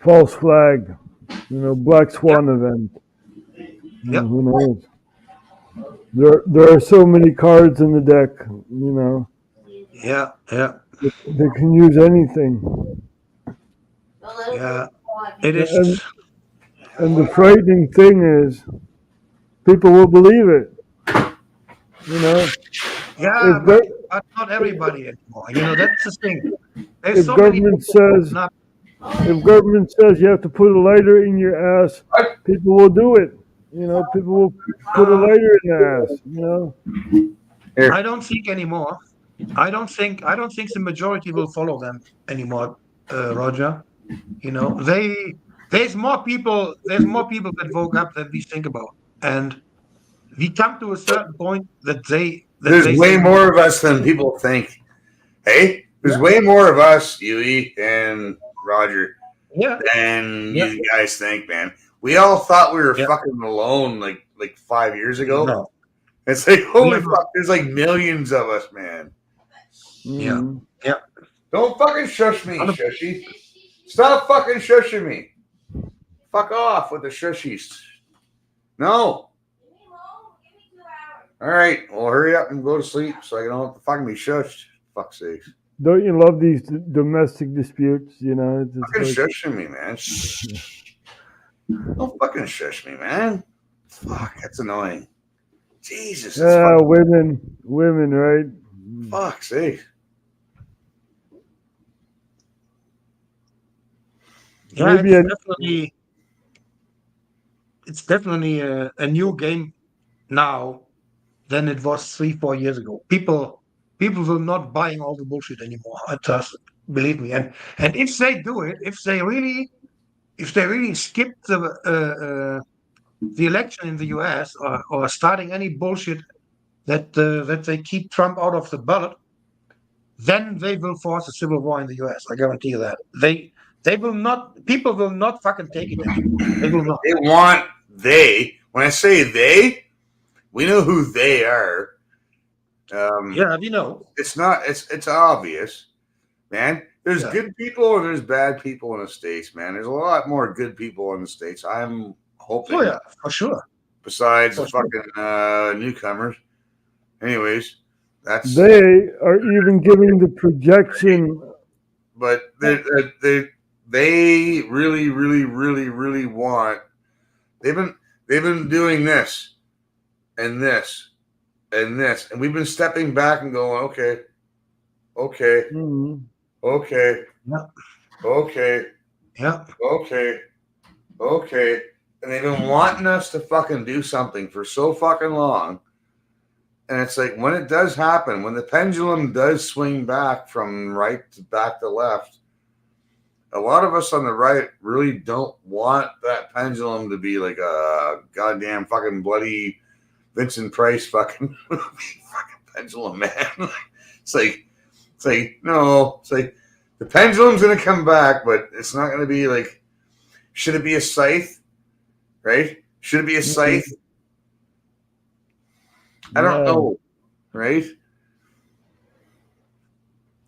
False flag, you know, black swan event. You know, who knows? There are so many cards in the deck. You know, Yeah. they can use anything. Yeah. It is. And the frightening thing is, people will believe it. You know. Yeah, but not everybody anymore. You know, that's the thing. There's If so many government people says not- if government says you have to put a lighter in your ass, people will do it. You know, people will put a lighter in their ass. You know. I don't think anymore. I don't think the majority will follow them anymore, Roger. You know, there's more people that woke up than we think about, and we come to a certain point that There's way more of us than people think. Hey, there's way more of us, Yui and Roger, than you guys think, man. We all thought we were fucking alone like 5 years ago. No. It's like, holy fuck, there's like millions of us, man. Yeah. Don't fucking shush me, shushy. Stop fucking shushing me. Fuck off with the shushies. No. All right, well, hurry up and go to sleep so I don't have to fucking be shushed. Fuck's sake. Don't you love these domestic disputes? You know, it's Fucking shushing me, man. Don't fucking shush me, man. Fuck, that's annoying. Jesus. Yeah, women, right? Fuck's sake. Yeah, Maybe it's definitely a new game now than it was 3-4 years ago. People will not buying all the bullshit anymore. Just believe me. And if they do it, if they really skip the election in the US or starting any bullshit that they keep Trump out of the ballot, then they will force a civil war in the US. I guarantee you that. They will not. People will not fucking take it anymore. They will not. When I say they, we know who they are. Yeah, we know. It's not. It's obvious, man. There's good people and there's bad people in the States, man. There's a lot more good people in the States. I'm hoping. Oh yeah, for sure. Besides the fucking newcomers. Anyways, that's they are even giving the projection. But they really, really, really, really want. They've been doing this, and this, and this, and we've been stepping back and going, okay, Mm-hmm. okay, yeah, okay, yeah, okay, and they've been wanting us to fucking do something for so fucking long. And it's like when it does happen, when the pendulum does swing back from right to back to left, a lot of us on the right really don't want that pendulum to be like a goddamn fucking bloody Vincent Price fucking pendulum, man. It's like no, it's like the pendulum's gonna come back, but it's not gonna be like. Should it be a scythe? Right? Should it be a scythe? I don't know, right?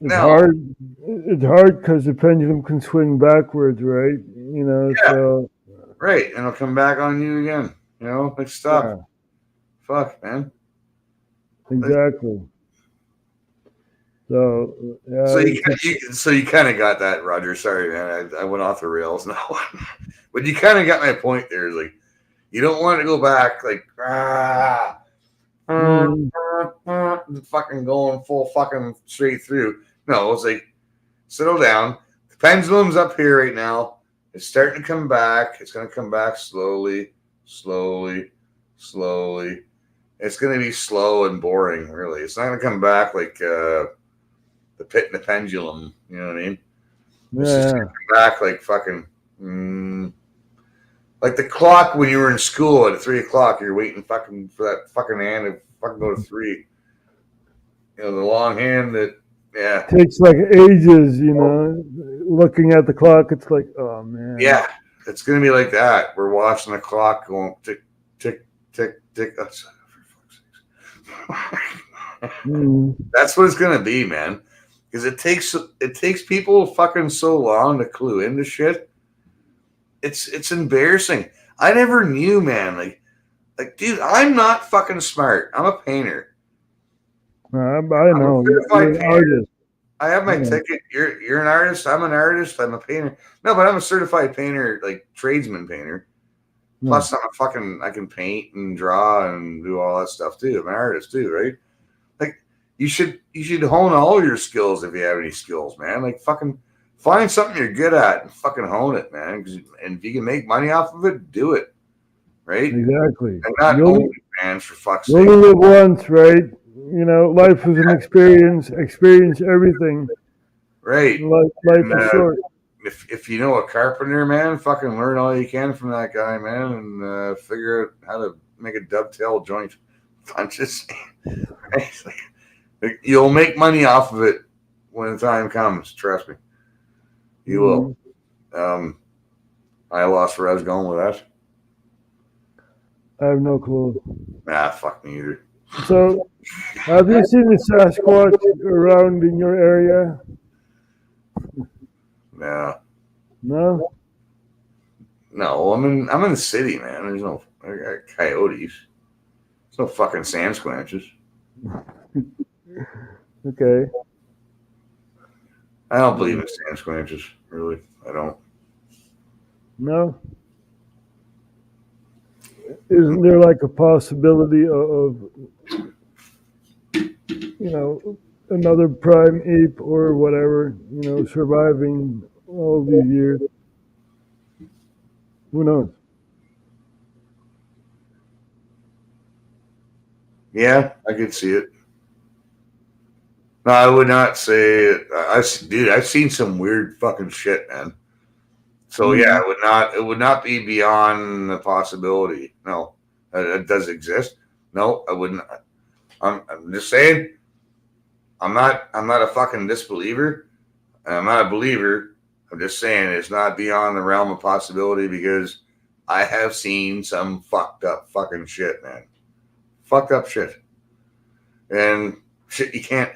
It's hard. It's hard because the pendulum can swing backwards, right? You know, so right, and it'll come back on you again. You know, like stop. Fuck, man. Exactly. So yeah, So you kind of got that, Roger. Sorry, man. I went off the rails now, but you kind of got my point there. Is like you don't want to go back, like fucking going full fucking straight through. No, it's like settle down. The pendulum's up here right now. It's starting to come back. It's going to come back slowly, slowly, slowly. It's going to be slow and boring, really. It's not going to come back like the pit and the pendulum. You know what I mean? It's just going to come back like fucking... like the clock when you were in school at 3 o'clock, you're waiting fucking for that fucking hand to fucking go to 3. You know, the long hand that, yeah. Takes like ages, you know. Looking at the clock, it's like, oh man. Yeah, it's gonna be like that. We're watching the clock going tick, tick, tick, tick. Oh, for fuck's sake. That's what it's gonna be, man. Because it takes people fucking so long to clue into shit. It's embarrassing. I never knew, man. Like, dude, I'm not fucking smart. I'm a painter. I know. You're an artist. I have my ticket. You're an artist. I'm an artist. I'm a painter. No, but I'm a certified painter, like tradesman painter. Plus, I can paint and draw and do all that stuff too. I'm an artist too, right? Like, you should hone all your skills if you have any skills, man. Like, fucking find something you're good at and fucking hone it, man. And if you can make money off of it, do it, right? Exactly. And not OnlyFans, for fuck's sake. You only live once, right? You know, life is an experience. Experience everything. Right. Life is short. If you know a carpenter, man, fucking learn all you can from that guy, man, and figure out how to make a dovetail joint. I'm just saying. Right? You'll make money off of it when the time comes. Trust me. You will. I lost where I was going with that. I have no clue. Nah, fuck me either. So, have you seen the Sasquatch around in your area? No. No? No, I'm in the city, man. There's no coyotes. There's no fucking Sasquatches. Okay. I don't believe in Sasquatches, really. I don't. No? Isn't there like a possibility of you know, another prime ape or whatever, you know, surviving all these years? Who knows? Yeah, I could see it. No, I would not say it. I've seen some weird fucking shit, man. So yeah, it would not be beyond the possibility. No, it does exist. No, I wouldn't. I'm just saying. I'm not a fucking disbeliever. I'm not a believer. I'm just saying it's not beyond the realm of possibility because I have seen some fucked up fucking shit, man. Fucked up shit. And shit you can't.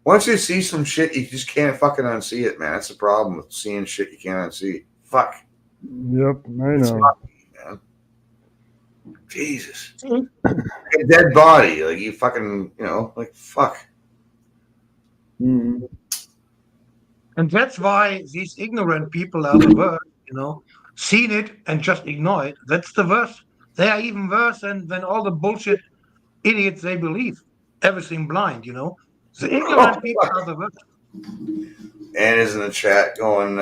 Once you see some shit, you just can't fucking unsee it, man. That's the problem with seeing shit you can't unsee. Fuck. Yep, I know. Man. Jesus. A dead body. Like, you fucking, you know, like, fuck. Mm-hmm. And that's why these ignorant people are the worst, you know. Seen it and just ignore it. That's the worst. They are even worse than all the bullshit idiots they believe. Everything blind, you know. The ignorant people are the worst. Ann is in the chat going,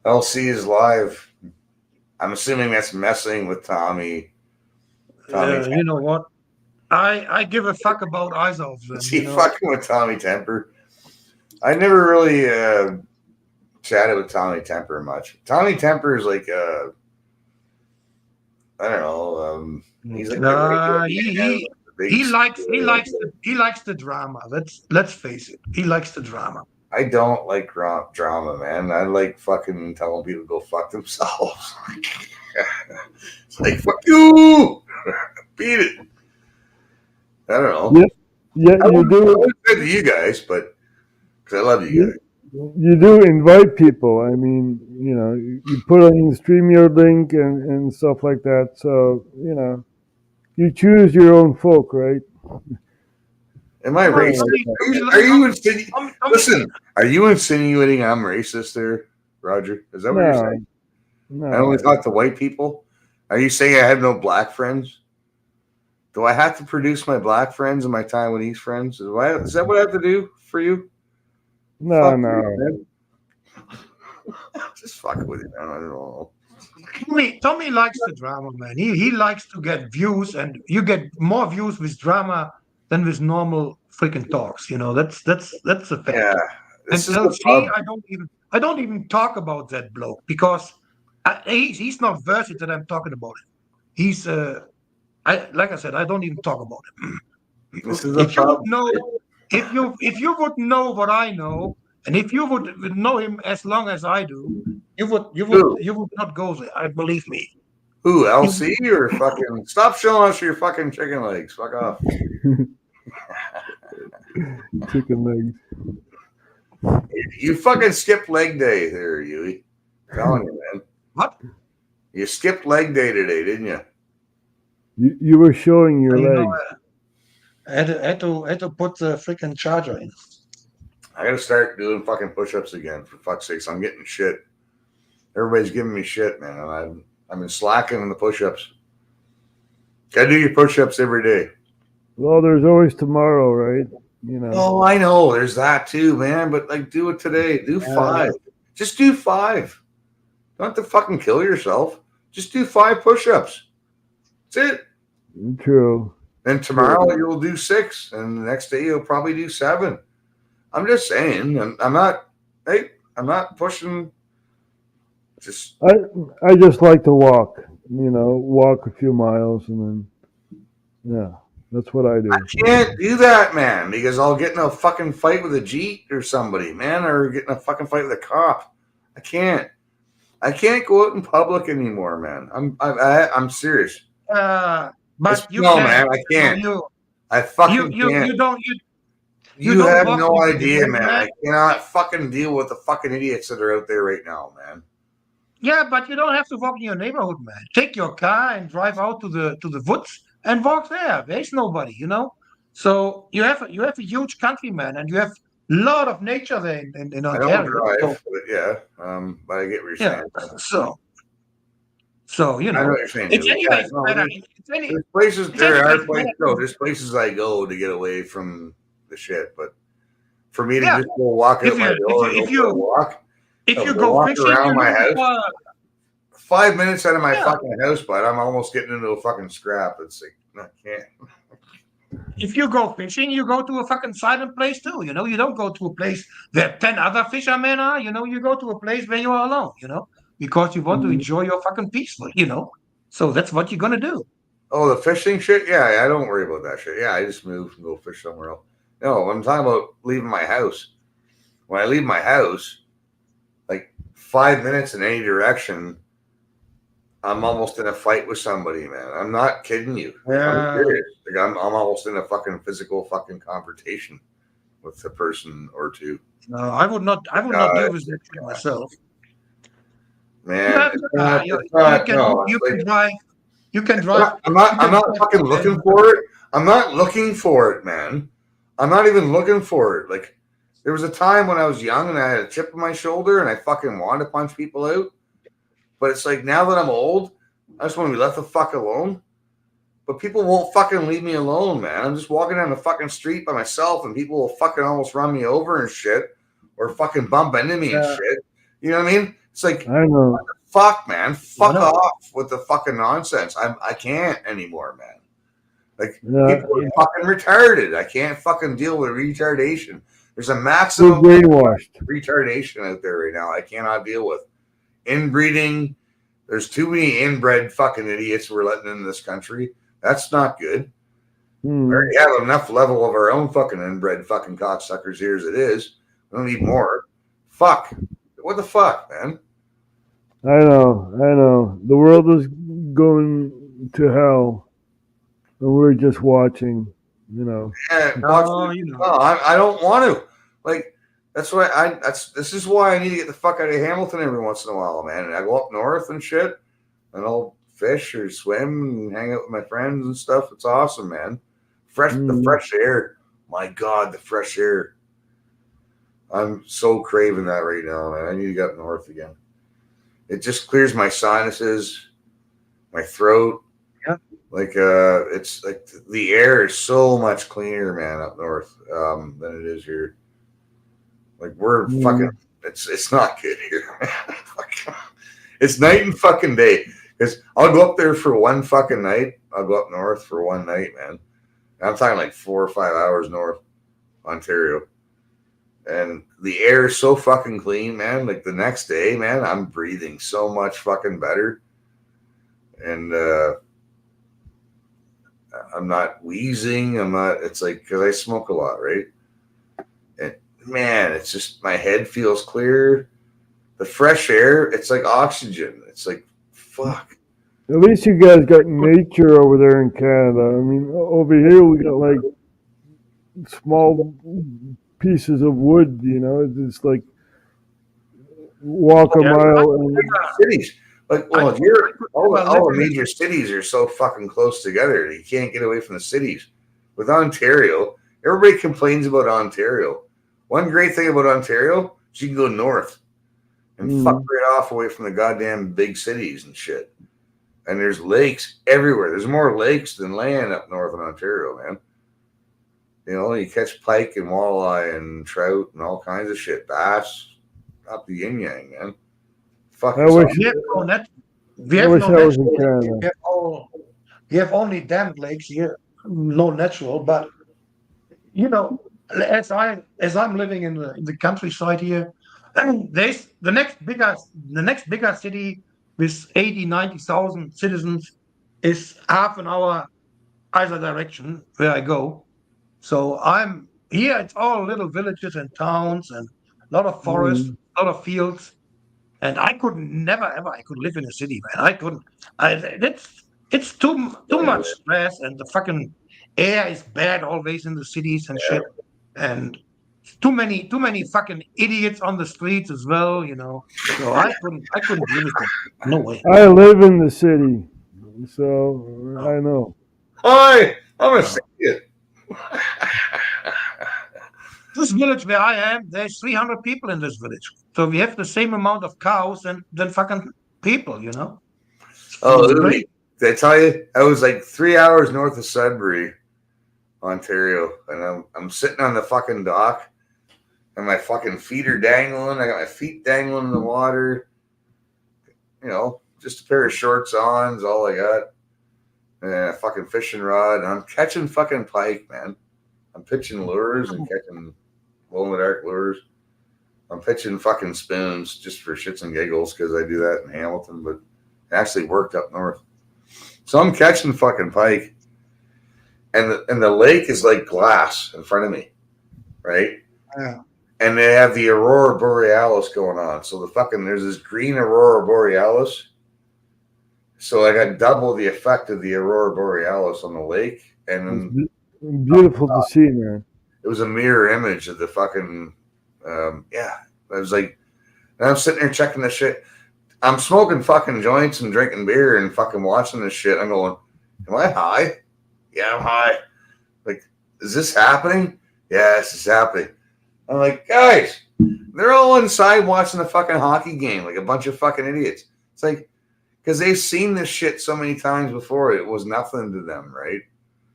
LC is live. I'm assuming that's messing with Tommy. You know what? I give a fuck about either of them. Is he fucking with Tommy Temper? I never really chatted with Tommy Temper much. Tommy Temper is like, I don't know. He's like he likes the drama. Let's face it. He likes the drama. I don't like drama, man. I like fucking telling people to go fuck themselves. It's like, fuck you! Beat it. I don't know. Yeah, you do. I would say to you guys, but because I love you guys. You do invite people. I mean, you know, you put on the StreamYard link and stuff like that. So, you know, You choose your own folk, right? Am I Tommy, racist? Tommy, Are you insinuating? Tommy, Listen, are you insinuating I'm racist there, Roger? Is that what you're saying? I only No. talk to white people. Are you saying I have no black friends? Do I have to produce my black friends and my Taiwanese friends? Is that what I have to do for you? No, Fuck no. you, man. Just fuck with you, man. I don't know. Tommy likes the drama, man. He likes to get views, and you get more views with drama than with normal freaking talks. You know, that's a fact. Yeah, And this is the LC, pub. I don't even talk about that bloke because he's not worth it that I'm talking about him. He's like I said, I don't even talk about him. This is a If you pub. would know, if you would know what I know, and if you would know him as long as I do, you would not go there. I believe me. Who, LC or fucking? Stop showing us your fucking chicken legs. Fuck off. Chicken legs. You fucking skipped leg day there, Yui. I'm telling you, man. What? You skipped leg day today, didn't you? You were showing your You know, legs. I had to put the freaking charger in. I gotta start doing fucking push-ups again, for fuck's sakes. I'm getting shit. Everybody's giving me shit, man. I've been slacking in the push-ups. Gotta do your push-ups every day. Well, there's always tomorrow, right? You know. Oh, I know. There's that too, man. But like, do it today. Do 5. Just do 5. Don't have to fucking kill yourself. Just do 5 push-ups. That's it. True. Then tomorrow you'll do 6, and the next day you'll probably do 7. I'm just saying. I'm not pushing. Just I just like to walk. You know, walk a few miles and then, yeah, that's what I do. I can't do that, man, because I'll get in a fucking fight with a Jeep or somebody, man, or get in a fucking fight with a cop. I can't go out in public anymore, man. I'm serious. But you no, can, man, I can't. I fucking can't. You don't have walk no with idea, the man. man. I cannot fucking deal with the fucking idiots that are out there right now, man. Yeah, but you don't have to walk in your neighborhood, man. Take your car and drive out to the woods and walk there. There's nobody, you know. So you have a huge country, man, and you have a lot of nature there in I Ontario. don't drive, So, but yeah, but I get what you're yeah. saying. So you I know know, what you're saying. it's dude. anyways Yeah, no, better. there's places. It's There are anyways places. better. No, there's places I go to get away from the shit. But for me to Yeah. just go walk out If my you- door if you- and if go for a you- walk, If you go go walk fishing, around you're my looking house. for 5 minutes out of my Yeah. fucking house, but I'm almost getting into a fucking scrap. It's like I can't. if you go fishing, you go to a fucking silent place too. You know, you don't go to a place where 10 other fishermen are. You know, you go to a place where you are alone. You know, because you want to enjoy your fucking peaceful. You know, so that's what you're gonna do. Oh, the fishing shit? Yeah, I don't worry about that shit. Yeah, I just move and go fish somewhere else. No, I'm talking about leaving my house. When I leave my house, like 5 minutes in any direction, I'm almost in a fight with somebody, man. I'm not kidding you. Yeah. I'm serious. Like I'm almost in a fucking physical fucking confrontation with a person or two. No, I would not deal with that shit myself. Man, You have it's to- not, you, it's not, you can, no, you it's can like- drive. You can drive. I'm not fucking looking for it. I'm not looking for it, man. I'm not even looking for it. Like there was a time when I was young and I had a chip on my shoulder and I fucking wanted to punch people out. But it's like now that I'm old, I just want to be left the fuck alone. But people won't fucking leave me alone, man. I'm just walking down the fucking street by myself and people will fucking almost run me over and shit or fucking bump into me and shit. You know what I mean? It's like I know. fuck, man. Fuck know. off with the fucking nonsense. I can't anymore, man. Like Yeah. people are fucking retarded. I can't fucking deal with retardation. There's a We're maximum brainwashed. retardation out there right now. I cannot deal with inbreeding. There's too many inbred fucking idiots we're letting in this country. That's not good. Hmm. We already have enough level of our own fucking inbred fucking cocksuckers here as it is. We don't need more. Fuck. What the fuck, man? I know. The world is going to hell, and we're just watching. You know. Yeah, No, you know. no, I don't want to. Like that's why this is why I need to get the fuck out of Hamilton every once in a while, man. And I go up north and shit, and I'll fish or swim and hang out with my friends and stuff. It's awesome, man. The fresh air. My God, the fresh air. I'm so craving that right now, man. I need to get up north again. It just clears my sinuses, my throat. Yeah. Like it's like the air is so much cleaner, man, up north than it is here. Like we're fucking. It's not good here, man. It's night and fucking day. Because I'll go up there for one fucking night. I'll go up north for one night, man. I'm talking like 4 or 5 hours north, Ontario. And the air is so fucking clean, man. Like the next day, man, I'm breathing so much fucking better. And I'm not wheezing. It's like, because I smoke a lot, right? And man, it's just, my head feels clear. The fresh air, it's like oxygen. It's like, fuck. At least you guys got nature over there in Canada. I mean, over here we got like small pieces of wood, you know. It's like walk a mile and cities. Like, well, all the major cities are so fucking close together. You can't get away from the cities. With Ontario, everybody complains about Ontario. One great thing about Ontario is you can go north and fuck right off away from the goddamn big cities and shit. And there's lakes everywhere. There's more lakes than land up north in Ontario, man. You know, you catch pike and walleye and trout and all kinds of shit. Bass, up the yin yang, man. Fuck. I wish We have no net. We I have wish no I was in natural. Canada. We have only dammed lakes here, no natural. But you know, as I'm living in the countryside here, there's the next bigger city with 80,000-90,000 citizens is half an hour either direction where I go. So I'm here. It's all little villages and towns and a lot of forests, a lot of fields. And I could never ever. I could live in a city, man. I couldn't. It's too much stress, and the fucking air is bad always in the cities and shit. And too many fucking idiots on the streets as well, you know. So I couldn't do anything. No way. I live in the city, so I know. Hi, I'm gonna say it. This village where I am, there's 300 people in this village. So we have the same amount of cows than fucking people, you know. Oh, did I tell you? I was like 3 hours north of Sudbury, Ontario, and I'm sitting on the fucking dock, and my fucking feet are dangling. I got my feet dangling in the water. You know, just a pair of shorts on is all I got, and a fucking fishing rod. And I'm catching fucking pike, man. I'm pitching lures and catching glow-in-the-dark lures. I'm pitching fucking spoons just for shits and giggles because I do that in Hamilton, but it actually worked up north. So I'm catching fucking pike, and the lake is like glass in front of me, right? Yeah. And they have the Aurora Borealis going on. So there's this green Aurora Borealis. So I got double the effect of the Aurora Borealis on the lake, and Beautiful to see, man. it was a mirror image of the fucking I was like, and I'm sitting there checking this shit. I'm smoking fucking joints and drinking beer and fucking watching this shit. I'm going, am I high? Yeah, I'm high. Like, is this happening? Yeah, this is happening. I'm like, guys, they're all inside watching the fucking hockey game like a bunch of fucking idiots. It's like, because they've seen this shit so many times before, it was nothing to them, right?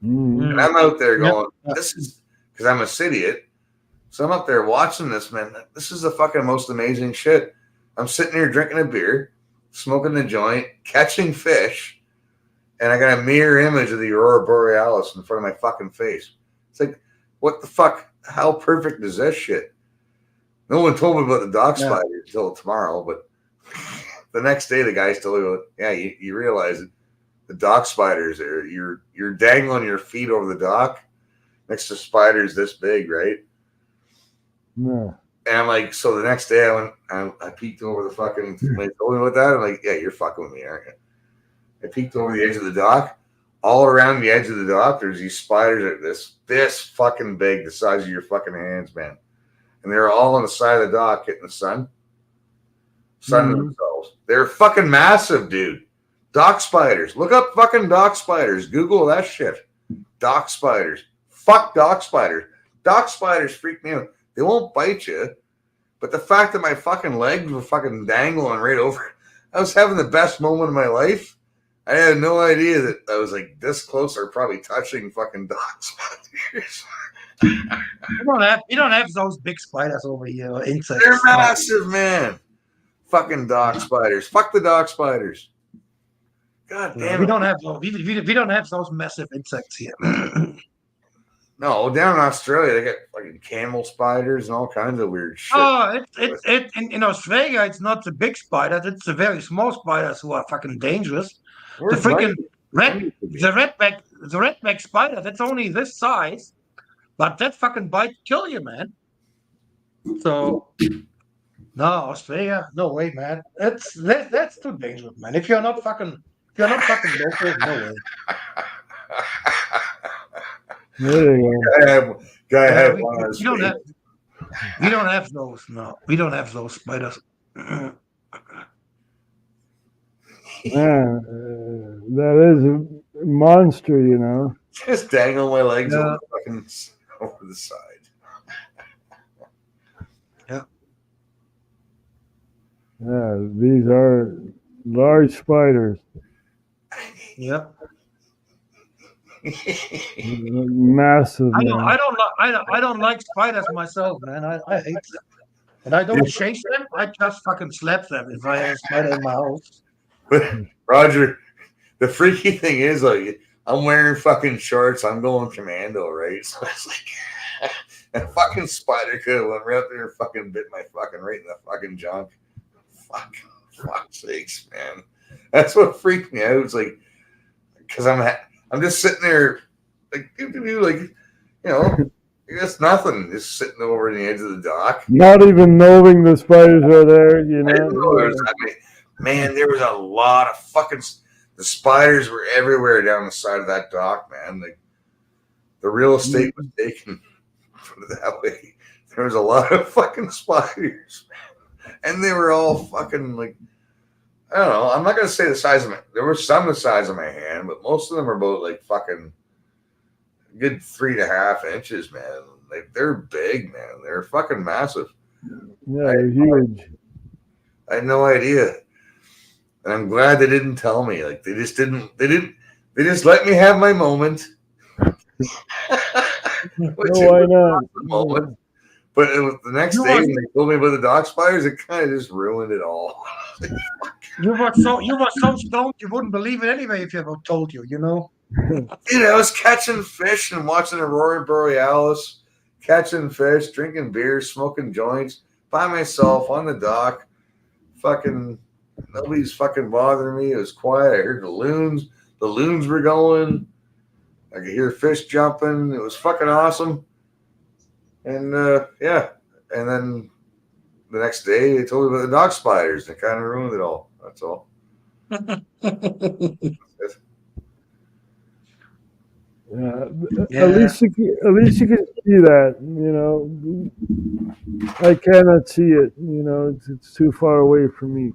Mm. And I'm out there going, this is, because I'm a idiot. So I'm up there watching this, man. This is the fucking most amazing shit. I'm sitting here drinking a beer, smoking the joint, catching fish, and I got a mirror image of the Aurora Borealis in front of my fucking face. It's like, what the fuck? How perfect is this shit? No one told me about the dock spider until tomorrow, but the next day the guys told me, yeah, you realize it. The dock spiders are you're dangling your feet over the dock next to spiders this big, right? Yeah. And I'm like, so the next day I peeked over the fucking, when they told me about that, I'm like, yeah, you're fucking with me, aren't you? I peeked over the edge of the dock. All around the edge of the dock, there's these spiders that this fucking big, the size of your fucking hands, man. And they're all on the side of the dock hitting the sun. Sunning themselves. They're fucking massive, dude. Dock spiders. Look up fucking dock spiders. Google that shit. Dock spiders. Fuck dock spiders. Dock spiders freak me out. They won't bite you, but the fact that my fucking legs were fucking dangling right over, I was having the best moment of my life. I had no idea that I was like this close or probably touching fucking dock spiders. You don't have those big spiders over here, or insects. They're massive, man. Fucking dock spiders. Fuck the dock spiders. God damn We it. don't have those. We don't have those massive insects here. No, down in Australia they got fucking camel spiders and all kinds of weird shit. Oh, in Australia, it's not the big spiders; it's the very small spiders who are fucking dangerous. Where's The freaking Mike? the redback spider. That's only this size, but that fucking bite kill you, man. So, no, Australia, no way, man. That's too dangerous, man. If you're not fucking local, no way. There you go. Guy had We one on his don't face. have. We don't have those. No, we don't have those spiders. Man, that is a monster, you know. Just dangle my legs Yeah. over the side. Yeah, these are large spiders, Yeah. massive. I man. don't like spiders myself, man. I hate them. And I don't chase them. I just fucking slap them if I have a spider in my house. Roger, the freaky thing is, like, I'm wearing fucking shorts. I'm going commando, right? So it's like, a fucking spider could have went right up there and fucking bit my fucking right in the fucking junk. Fuck's sakes, man. That's what freaked me out. It's like, because I'm just sitting there, like, like, you know, it's nothing. Just sitting over the edge of the dock. Not even knowing the spiders are there, you I didn't know know. man, there was a lot of fucking. The spiders were everywhere down the side of that dock, man. Like, the real estate was taken that way. There was a lot of fucking spiders, and they were all fucking like, I don't know. I'm not gonna say the size of my. There were some the size of my hand, but most of them are about like fucking good 3.5 inches, man. Like, they're big, man. They're fucking massive. Yeah, they're huge. I had no idea. And I'm glad they didn't tell me. Like, they just let me have my moment. Why not? Moment. But it was the next day when they told me about the dock spiders, it kind of just ruined it all. You were so stoned you wouldn't believe it anyway if you ever told you, you know? Dude, I was catching fish and watching Aurora Borealis, catching fish, drinking beer, smoking joints by myself on the dock. Fucking nobody's fucking bothering me. It was quiet. I heard the loons. The loons were going. I could hear fish jumping. It was fucking awesome. And yeah. And then the next day they told me about the dock spiders. They kind of ruined it all. That's all. Yeah. Yeah. At least you can see that, you know. I cannot see it, you know. It's too far away from me.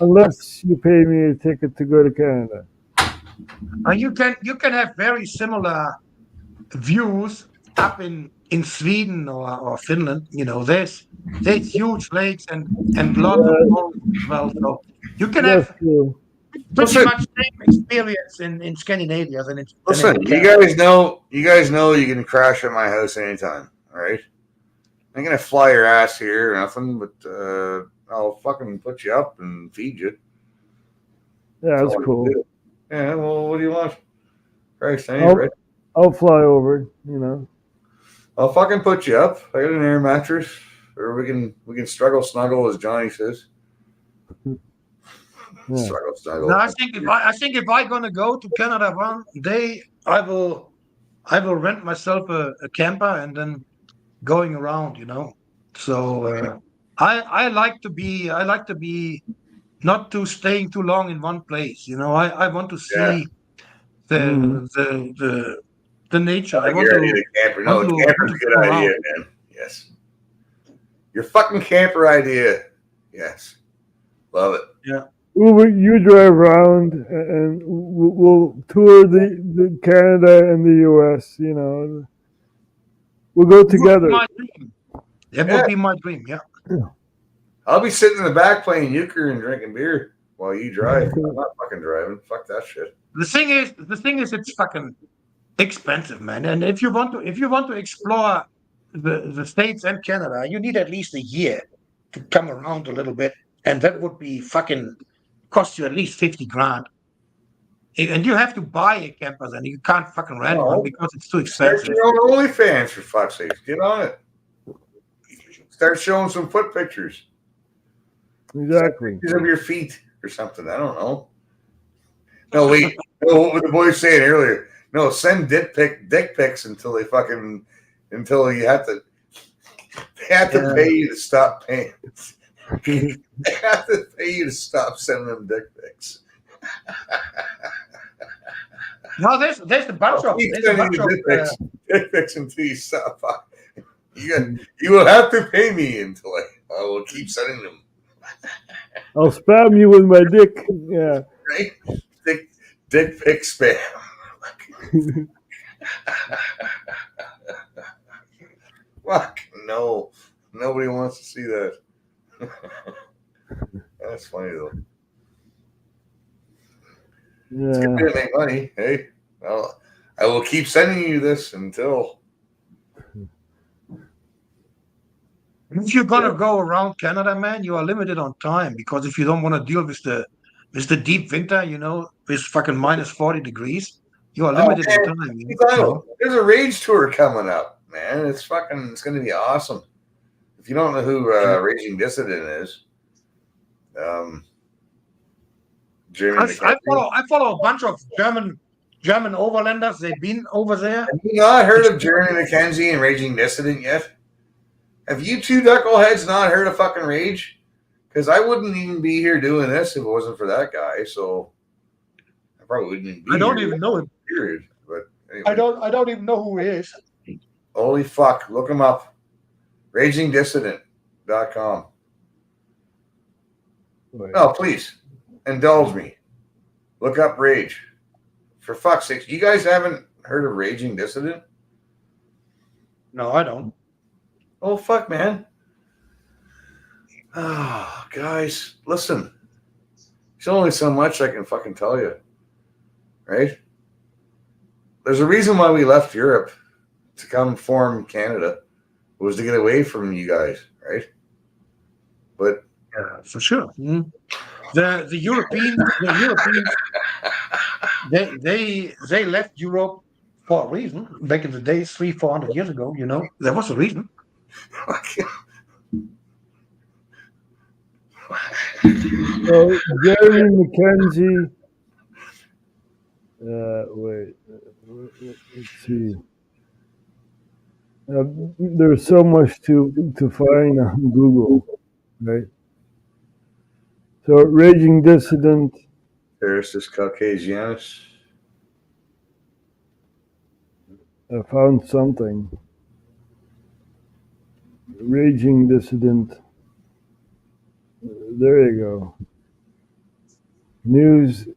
Unless you pay me a ticket to go to Canada. You can have very similar views up in Sweden or Finland. You know, there's huge lakes and lots of forests as well. So you can That's have true. pretty Listen. much same experience in Scandinavia than in Listen, than in you guys know you can crash at my house anytime, all right? I ain't gonna fly your ass here or nothing, but I'll fucking put you up and feed you. Yeah, that's all I can cool. do. Yeah, well, what do you want? Christ, I Oh. ain't right. I'll fly over, you know. I'll fucking put you up. I got an air mattress, or we can struggle snuggle, as Johnny says. Yeah. Struggle snuggle. No, I think if I'm gonna go to Canada one day, I will rent myself a camper and then going around, you know. So I like to be not too staying too long in one place, you know. I want to see the nature. I want Your to. idea of camper. No, want to- camper's a want good to go idea, out. man. Yes. Your fucking camper idea. Yes. Love it. You drive around, and we'll tour the Canada and the U.S. You know, we'll go It would be together. my dream. That Yeah. would be my dream. Yeah. I'll be sitting in the back playing euchre and drinking beer while you drive. I'm not fucking driving. Fuck that shit. The thing is, it's fucking expensive, man. And if you want to explore the States and Canada, you need at least a year to come around a little bit, and that would be fucking cost you at least 50 grand. And you have to buy a camper, then you can't fucking rent No. one because it's too Start expensive. your own OnlyFans, for fuck's sake. Get on it. Start showing some foot pictures. Exactly. Pictures of your feet or something. I don't know. No, wait. No, what were the boys saying earlier? No, send dick pics until you have to. They have to pay you to stop paying. They have to pay you to stop sending them dick pics. No, there's a bunch of Keep there's a sending bunch you of dick pics until you stop. You will have to pay me until I will keep sending them. I'll spam you with my dick. Yeah. Right? Dick pic spam. Fuck no. Nobody wants to see that. That's funny though. It's Yeah. good to make money. Hey, well, I will keep sending you this until. If you're gonna go around Canada, man, you are limited on time because if you don't want to deal with the deep winter, you know, with fucking minus 40 degrees, you are limited man. on time. You know? There's a Rage tour coming up, man. It's going to be awesome. If you don't know who Raging Dissident is, Jeremy I follow a bunch of German overlanders. They've been over there. Have you not heard of Jeremy McKenzie and Raging Dissident yet? Have you two knuckleheads not heard of fucking Rage? Because I wouldn't even be here doing this if it wasn't for that guy. So I probably wouldn't even be I don't here, even know him. period. But anyway. I don't even know who he is. Holy fuck. Look him up. RagingDissident.com. No, please. Indulge me. Look up Rage. For fuck's sake. You guys haven't heard of Raging Dissident? No, I don't. Oh, fuck, man. Oh, guys, listen. There's only so much I can fucking tell you. Right? There's a reason why we left Europe to come form Canada. It was to get away from you guys, right? But yeah, for sure. Mm-hmm. The Europeans they left Europe for a reason. Back in the days, 300-400 years ago, you know, there was a reason. So Jeremy McKenzie. Wait. Let's see. There's so much to find on Google, right? So Raging Dissident. Aristus Caucasianus. I found something. Raging Dissident. There you go. News,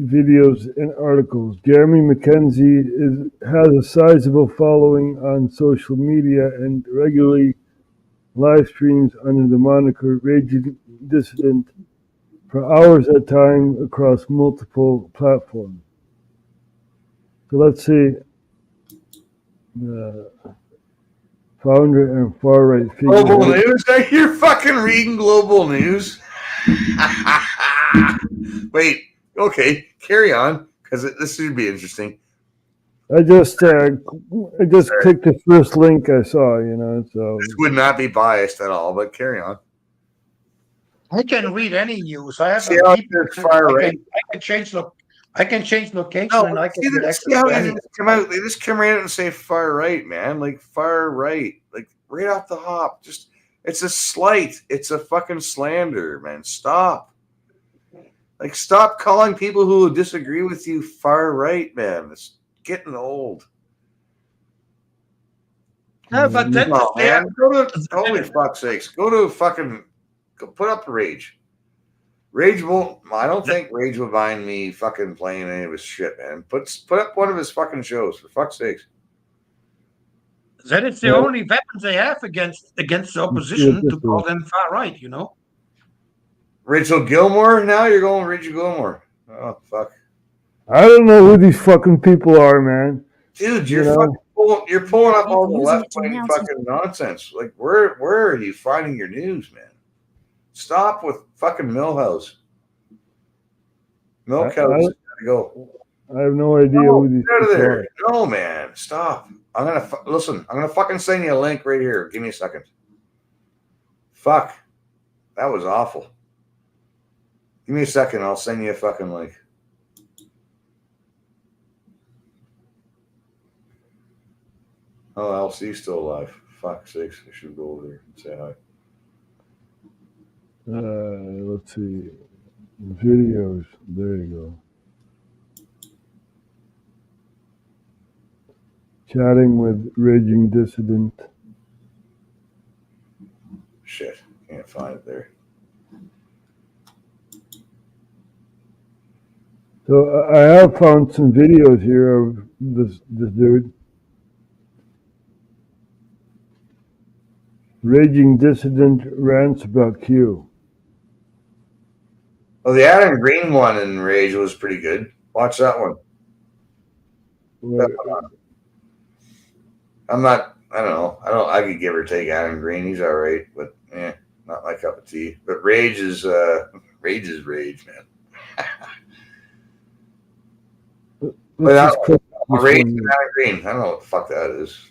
videos, and articles. Jeremy McKenzie has a sizable following on social media and regularly live streams under the moniker Raging Dissident for hours at a time across multiple platforms. So let's see. Founder and far-right figure. Global News? You're fucking reading Global News? Wait, okay, carry on, because this should be interesting. I just clicked the first link I saw, you know, so. This would not be biased at all, but carry on. I can read any news. I have See how it's far right? I can change location No, and I can see, get see how access they to just come out. They just come right out and say far right, man. Like far right, like right off the hop. Just it's a slight. It's a fucking slander, man. Stop. Like stop calling people who disagree with you far right, man. It's getting old. No, but then Oh, man. Go to holy fuck's sakes. Go to fucking put up the Rage. Rage won't. I don't think Rage would mind me fucking playing any of his shit, man. Put up one of his fucking shows for fuck's sakes. That is the only weapons they have against the opposition to call them far right. You know. Rachel Gilmore. Now you're going Rachel Gilmore. Oh fuck. I don't know who these fucking people are, man. Dude, You you're know? you're pulling up all the Using it left to wing announce fucking nonsense. Like where are you finding your news, man? Stop with fucking Millhouse. Milkhouse gotta go. I have no idea No, who these get out of people there. are. No, man. Stop. I'm gonna listen. I'm gonna fucking send you a link right here. Give me a second. Fuck. That was awful. Give me a second. I'll send you a fucking link. Oh, LC's still alive. Fuck's sakes. I should go over there and say hi. Let's see. Videos. There you go. Chatting with Raging Dissident. Shit. Can't find it there. So I have found some videos here of this dude. Raging Dissident rants about Q. Oh, the Adam Green one in Rage was pretty good. Watch that one. I'm not. I don't know. I could give or take Adam Green. He's all right, but not my cup of tea. But Rage is Rage, man. Let's just click this Rage one and here. Adam Green. I don't know what the fuck that is.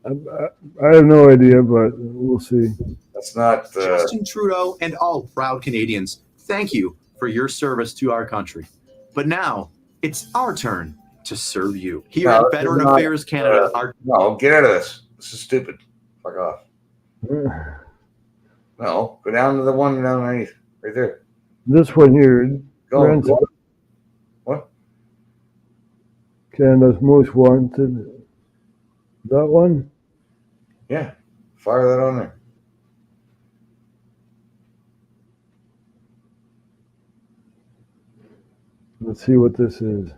I have no idea, but we'll see. That's not. Justin Trudeau and all proud Canadians, thank you for your service to our country. But now it's our turn to serve you. Here No, at Veteran it's not, Affairs Canada, no, get out of this. This is stupid. Fuck off. No, go down to the one down underneath, right there. This one here. Go. Rants Go. What? Canada's Most Wanted. That one? Yeah, fire that on there. Let's see what this is.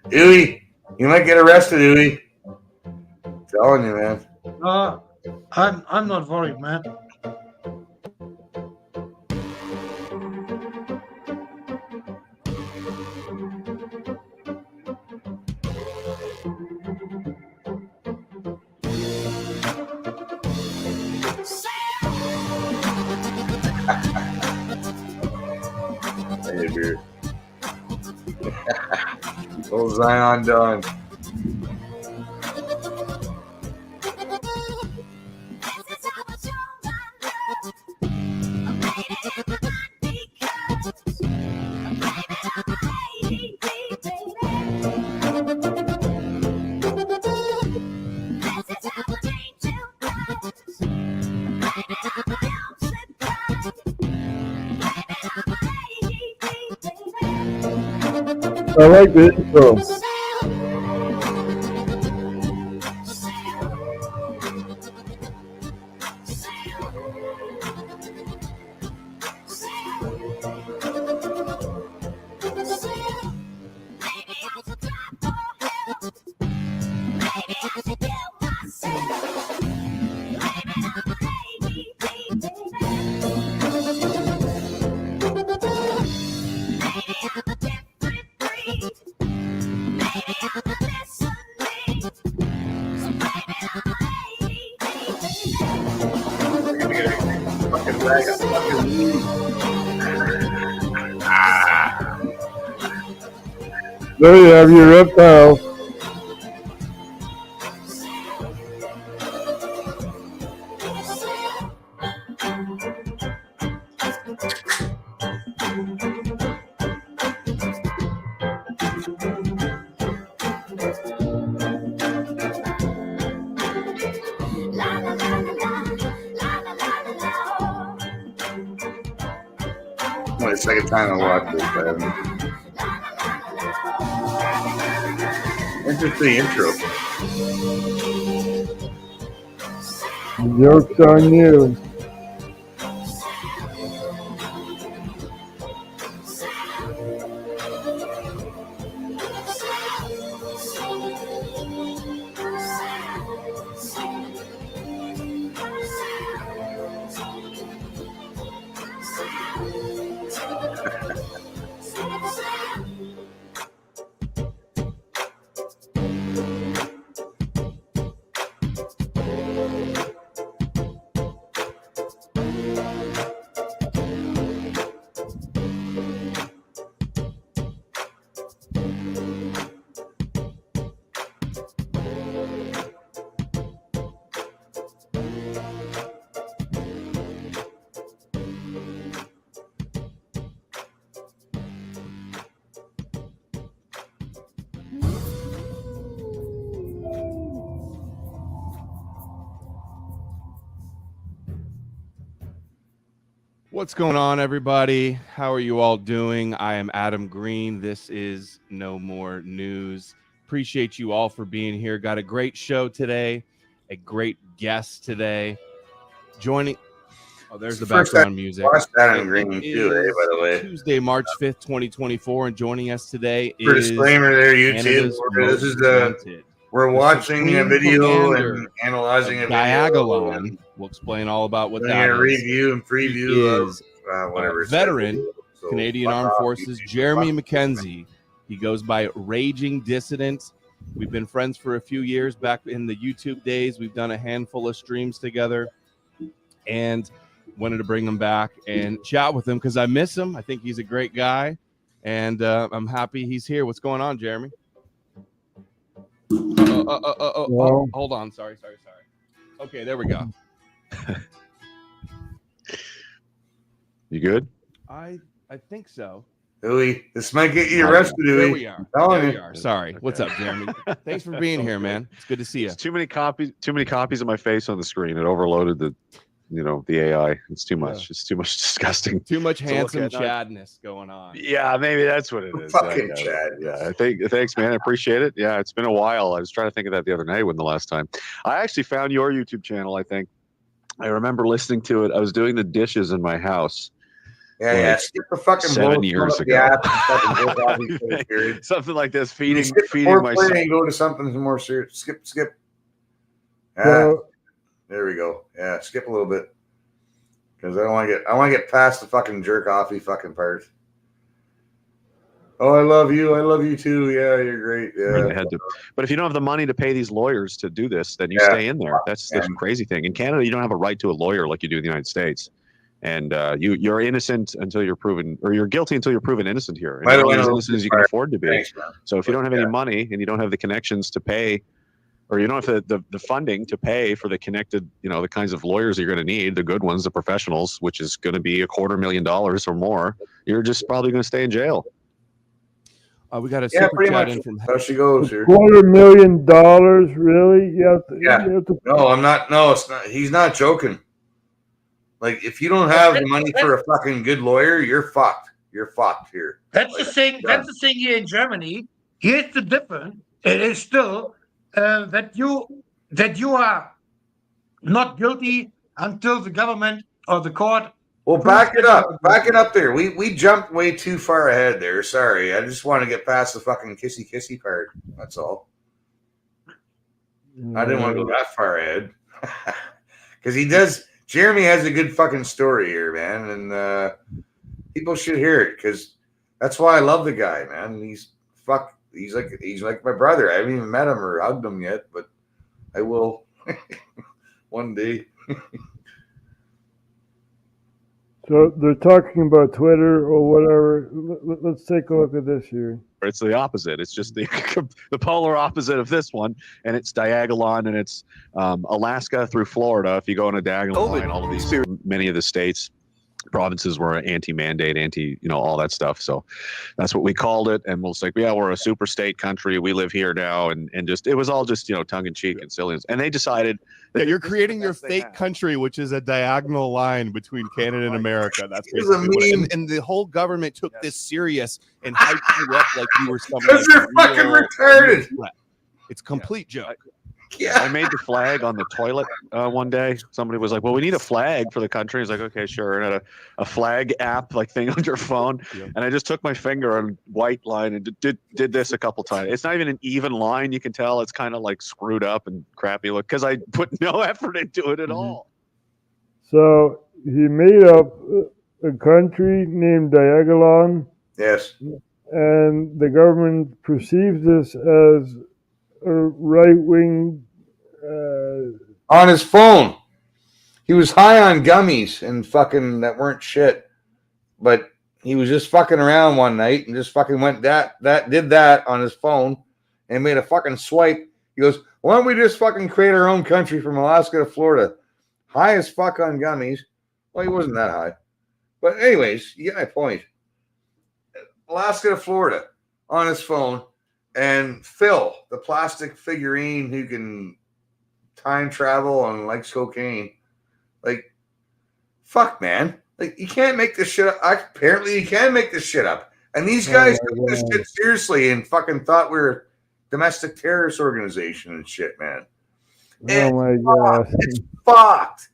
Dewey, you might get arrested, Dewey. I'm telling you, man. I'm not worried, man. Hey, dude. Old Zion done. I like the intro. Fucking bag of fucking weed. There you have your reptile. Only the second time I watched this, but I haven't. Interesting intro. Joke's on you. What's going on, everybody? How are you all doing? I am Adam Green. This is No More News. Appreciate you all for being here. Got a great show today, a great guest today. Joining. Oh, there's the background music. Watched Adam Green too, by the way. Tuesday, March 5th, 2024, and joining us today For is disclaimer there, YouTube. Canada's This is Most Wanted. we're watching a Supreme video Commander and analyzing a video. Diagolon. We'll explain all about what We're that gonna is. review and He preview is of whatever. it's veteran gonna be. So, Canadian fuck Armed off, Forces, YouTube. Jeremy Fuck. McKenzie. He goes by Raging Dissident. We've been friends for a few years back in the YouTube days. We've done a handful of streams together and wanted to bring him back and chat with him because I miss him. I think he's a great guy, and I'm happy he's here. What's going on, Jeremy? Hold on. Sorry. Okay, there we go. You good? I think so. Louis, this might get you arrested, There Louis. we are. Telling There we you. are. Sorry. Okay. What's up, Jeremy? Thanks for being here, man. It's good to see you. There's too many copies of my face on the screen. It overloaded the AI. It's too much. Yeah. It's too much disgusting. Too much to look handsome at. Chadness going on. Yeah, maybe that's what it is. Fucking Yeah, Chad. Yeah, thanks, man. I appreciate it. Yeah, it's been a while. I was trying to think of that the other night when the last time. I actually found your YouTube channel, I think. I remember listening to it. I was doing the dishes in my house. Yeah. Like Skip the fucking 7 blow, years fill up ago. the app and fucking go off each other's period. Something like this, Feeding feeding my son. and go to something more serious. Skip. Ah, So, there we go. Yeah, skip a little bit because I want to get past the fucking jerk offy fucking part. Oh, I love you too. Yeah, you're great. Really Yeah, had to. But if you don't have the money to pay these lawyers to do this, then you Yeah. stay in there. That's the Yeah. crazy thing. In Canada, you don't have a right to a lawyer like you do in the United States. And you're innocent until you're proven, or you're guilty until you're proven innocent here. And By the you're way, as no, innocent as you can afford to be. thanks, man. So if you don't have any Yeah. money and you don't have the connections to pay, or you don't have the funding to pay for the connected, the kinds of lawyers you're going to need, the good ones, the professionals, which is going to be $250,000 or more, you're just probably going to stay in jail. We got a Yeah, super pretty chat much. in from. How she goes here. $250,000, really? You have to No, I'm not. No, it's not. He's not joking. Like, if you don't have the money for a fucking good lawyer, you're fucked. You're fucked here. That's the thing. That's the thing here in Germany. Here's the difference. It is still that you are not guilty until the government or the court. Well, back it up. Back it up there. We jumped way too far ahead there. Sorry. I just want to get past the fucking kissy part. That's all. I didn't want to go that far ahead. Because Jeremy has a good fucking story here, man. And people should hear it because that's why I love the guy, man. He's like my brother. I haven't even met him or hugged him yet, but I will one day. So they're talking about Twitter or whatever. Let's take a look at this here. It's the opposite. It's just the polar opposite of this one, and it's Diagolon, and it's Alaska through Florida. If you go on a diagonal line, all of these, many of the states, provinces were anti-mandate, all that stuff. So that's what we called it, and we'll say, yeah, we're a super state country. We live here now, and just it was all just tongue in cheek and silliness. And they decided that You're creating your fake country, which is a diagonal line between Canada and America. That's It's a basically meme. and the whole government took this serious and hyped you up like you were something. Because they're fucking retarded. It's complete joke. I made the flag on the toilet one day. Somebody was like, "Well, we need a flag for the country." He's like, "Okay, sure." And had a flag app like thing on your phone, and I just took my finger on white line and did this a couple times. It's not even an even line. You can tell it's kind of like screwed up and crappy look because I put no effort into it at all. So he made up a country named Diagolon. Yes. And the government perceives this as a right-wing. On his phone. He was high on gummies and fucking that weren't shit. But he was just fucking around one night and just fucking went did that on his phone and made a fucking swipe. He goes, why don't we just fucking create our own country from Alaska to Florida? High as fuck on gummies. Well, he wasn't that high. But anyways, you get my point. Alaska to Florida on his phone. And Phil, the plastic figurine who can time travel and likes cocaine. Like, fuck, man. Like, you can't make this shit up. Apparently, you can make this shit up. And these guys took this shit seriously and fucking thought we were a domestic terrorist organization and shit, man. Oh my God. It's fucked.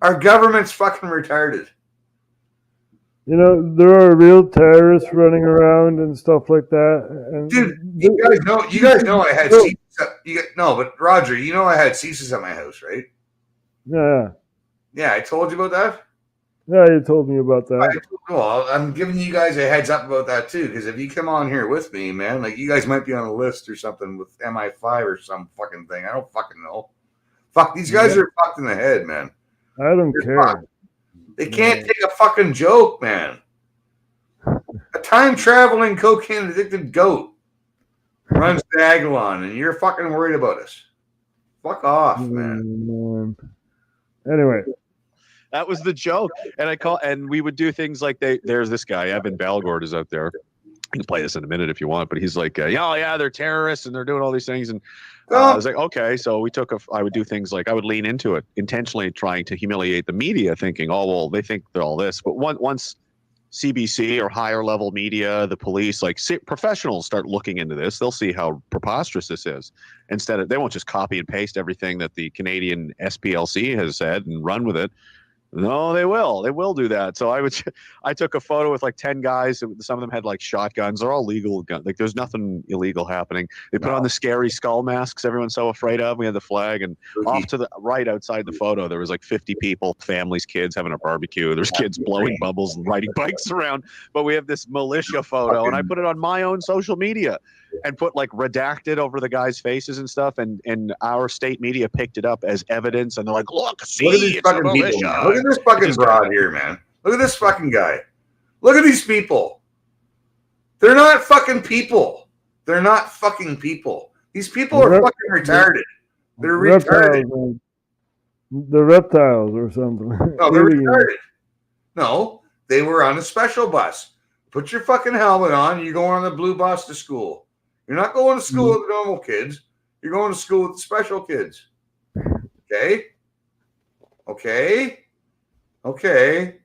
Our government's fucking retarded. You know, there are real terrorists running around and stuff like that. And dude, you guys know I had CSIS. No, but Roger, you know I had CSIS at my house, right? Yeah. Yeah, I told you about that. Yeah, you told me about that. Well, I'm giving you guys a heads up about that too, because if you come on here with me, man, like you guys might be on a list or something with MI5 or some fucking thing. I don't fucking know. Fuck, these guys are fucked in the head, man. I don't care. Fucked. They can't take a fucking joke, man. A time-traveling, cocaine-addicted goat runs Diagolon, and you're fucking worried about us. Fuck off, man. Anyway. That was the joke. And we would do things like there's this guy, Evan Balgord is out there. You can play this in a minute if you want, but he's like, yeah, they're terrorists and they're doing all these things. And I was like, okay. So I would do things like I would lean into it, intentionally trying to humiliate the media, thinking, oh, well, they think they're all this. But once CBC or higher level media, the police, like professionals start looking into this, they'll see how preposterous this is. Instead, they won't just copy and paste everything that the Canadian SPLC has said and run with it. No, they will. They will do that. So I took a photo with like 10 guys. Some of them had like shotguns. They're all legal guns. Like there's nothing illegal happening. They put on the scary skull masks everyone's so afraid of. We had the flag, and off to the right outside the photo, there was like 50 people, families, kids having a barbecue. There's kids blowing bubbles and riding bikes around. But we have this militia photo, and I put it on my own social media and put like redacted over the guys' faces and stuff. And our state media picked it up as evidence. And they're like, look, see, it's a militia. Look at this fucking broad here, man. Look at this fucking guy. Look at these people. They're not fucking people. They're not fucking people. These people are fucking retarded. They're retarded. The reptiles or something. No, they're retarded. No, they were on a special bus. Put your fucking helmet on. You're going on the blue bus to school. You're not going to school with the normal kids. You're going to school with the special kids. Okay? Okay.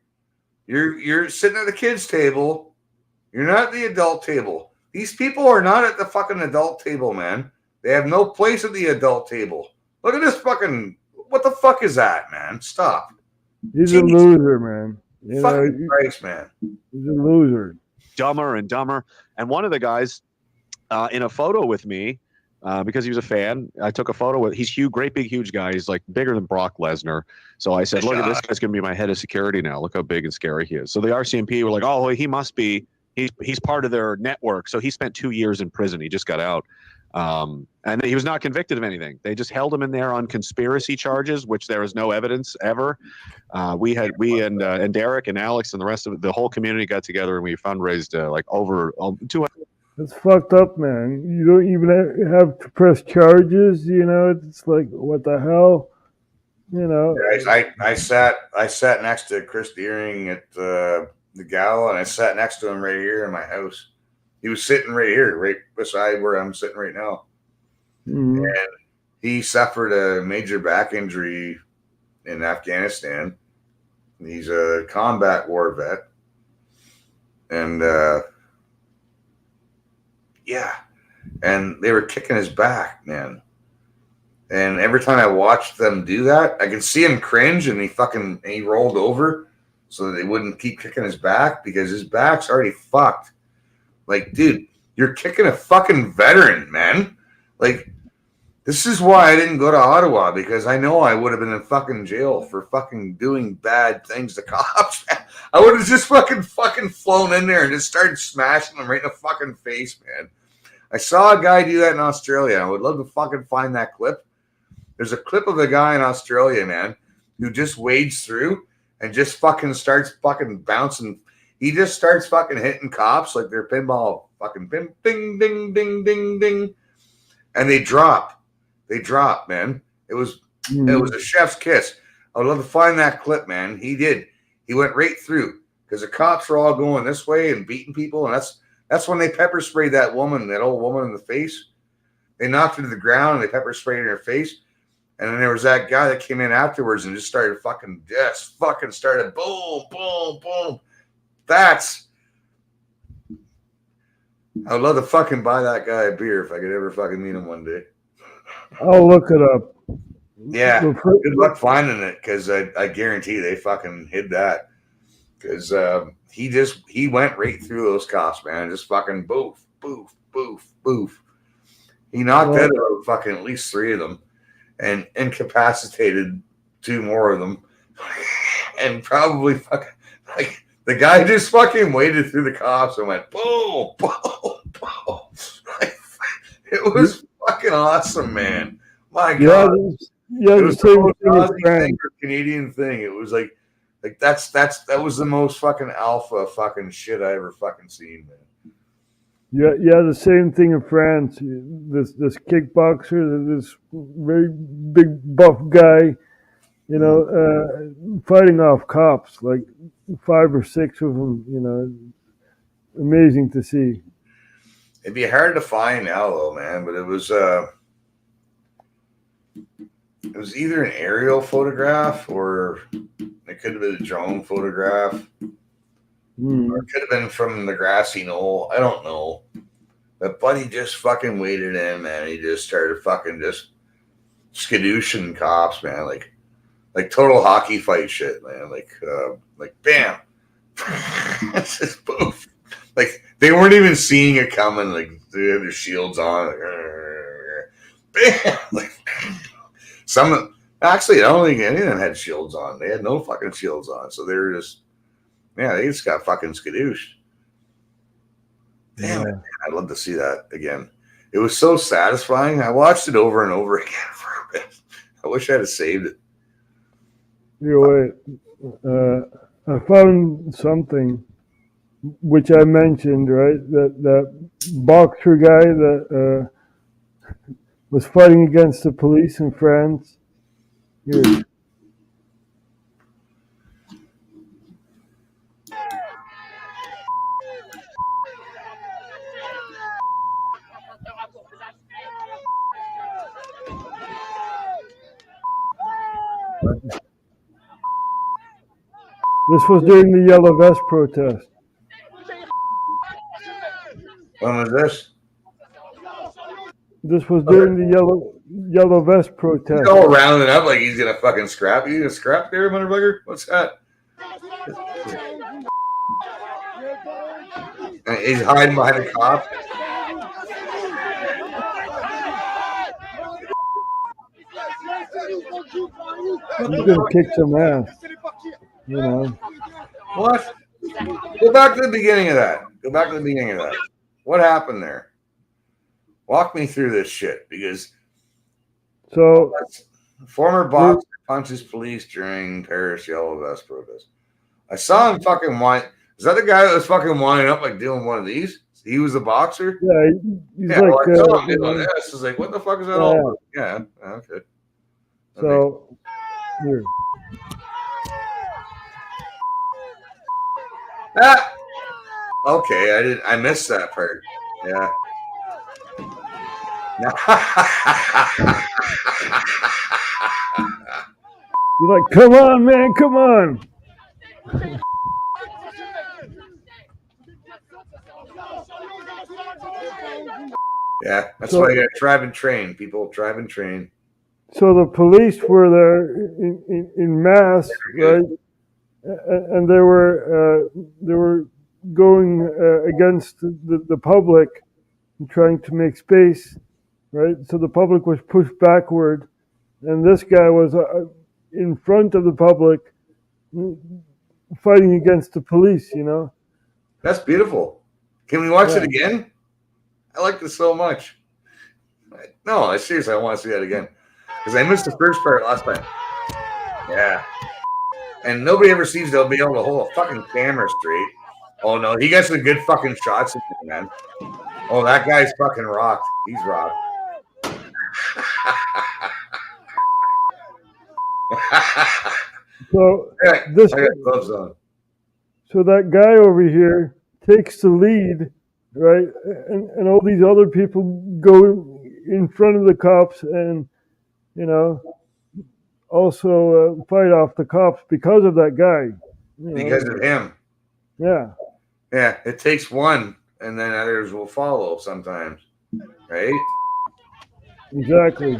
You're sitting at the kids' table. You're not at the adult table. These people are not at the fucking adult table, man. They have no place at the adult table. Look at this fucking... What the fuck is that, man? Stop. He's a loser, man. Fucking Christ, man. He's a loser. Dumber and dumber. And one of the guys in a photo with me, because he was a fan, I took a photo with, he's huge, great big huge guy. He's like bigger than Brock Lesnar. So I said, look at this guy's going to be my head of security now. Look how big and scary he is. So the RCMP were like, oh, he must be, he's part of their network. So he spent 2 years in prison. He just got out. And he was not convicted of anything. They just held him in there on conspiracy charges, which there is no evidence ever. We and Derek and Alex and the rest of the whole community got together and we fundraised like over 200. It's fucked up, man. You don't even have to press charges. You know, it's like, what the hell? You know. I sat next to Chris Deering at the gala, and I sat next to him right here in my house. He was sitting right here, right beside where I'm sitting right now. Mm-hmm. And he suffered a major back injury in Afghanistan. He's a combat war vet. And, yeah, and they were kicking his back, man. And every time I watched them do that, I could see him cringe, and he rolled over so that they wouldn't keep kicking his back because his back's already fucked. Like, dude, you're kicking a fucking veteran, man. Like, this is why I didn't go to Ottawa, because I know I would have been in fucking jail for fucking doing bad things to cops. I would have just fucking flown in there and just started smashing them right in the fucking face, man. I saw a guy do that in Australia. I would love to fucking find that clip. There's a clip of a guy in Australia, man, who just wades through and just fucking starts fucking bouncing. He just starts fucking hitting cops like they're pinball, fucking ding, ding, ding, ding, ding. And they drop. They drop, man. It was a chef's kiss. I would love to find that clip, man. He did. He went right through because the cops were all going this way and beating people. And that's when they pepper sprayed that old woman in the face. They knocked her to the ground and they pepper sprayed her in her face. And then there was that guy that came in afterwards and just started started boom, boom, boom. I would love to fucking buy that guy a beer if I could ever fucking meet him one day. I'll look it up. Yeah, good luck finding it, because I guarantee they fucking hid that. Because he went right through those cops, man. Just fucking boof, boof, boof, boof. He knocked out about fucking at least 3 of them and incapacitated 2 more of them. And probably fucking, like, the guy just fucking waded through the cops and went boom, boom, boom. Like, it was fucking awesome, man. My God. It was the Canadian thing. It was like that was the most fucking alpha fucking shit I ever fucking seen, man. Yeah, the same thing in France. This kickboxer, this very big buff guy, fighting off cops, like 5 or 6 of them. Amazing to see. It'd be hard to find now, though, man. But it was either an aerial photograph or it could have been a drone photograph. Or it could have been from the grassy knoll. I don't know. But Buddy just fucking waded in, man. He just started fucking just skadooshing cops, man. Like total hockey fight shit, man. Like bam. It's just poof. Like they weren't even seeing it coming. Like they had their shields on. Like, bam. Like actually, I don't think any of them had shields on. They had no fucking shields on. So they were just, they just got fucking skadooshed. Damn it, man. I'd love to see that again. It was so satisfying. I watched it over and over again for a bit. I wish I had saved it. I found something which I mentioned, right? That boxer guy that was fighting against the police in France. Here. This was during the Yellow Vest protest. When was this? This was during the Yellow Vest protest. He's all rounding up like he's gonna fucking scrap. You gonna scrap there, motherfucker? What's that? And he's hiding behind a cop. He's gonna kick some ass. What? Go back to the beginning of that. What happened there? Walk me through this shit, because former boxer punches police during Paris Yellow Vest protest. I saw him fucking whine. Is that the guy that was fucking winding up like doing one of these? He was the boxer? Yeah, he's like, I saw him doing this. It's like, what the fuck is that all about? Yeah, okay. So, here. Okay, I missed that part. Yeah. You're like, come on, man, come on. Yeah, that's So- why you got to drive and train. People drive and train. So the police were there in mass, right? And they were going against the public and trying to make space, right? So the public was pushed backward, and this guy was in front of the public, fighting against the police. You know. That's beautiful. Can we watch Yeah. it again? I like this so much. No, seriously, I want to see that again because I missed the first part last time. Yeah, and nobody ever seems to be able to hold a fucking camera straight. Oh no, he got some good fucking shots in there, man. Oh, that guy's fucking rocked. He's rocked. So Yeah, this, I got gloves on. so that guy over here takes the lead, right? And all these other people go in front of the cops and, you know, also fight off the cops because of that guy. You know? Because of him. Yeah. Yeah, it takes one, and then others will follow sometimes, right? Exactly.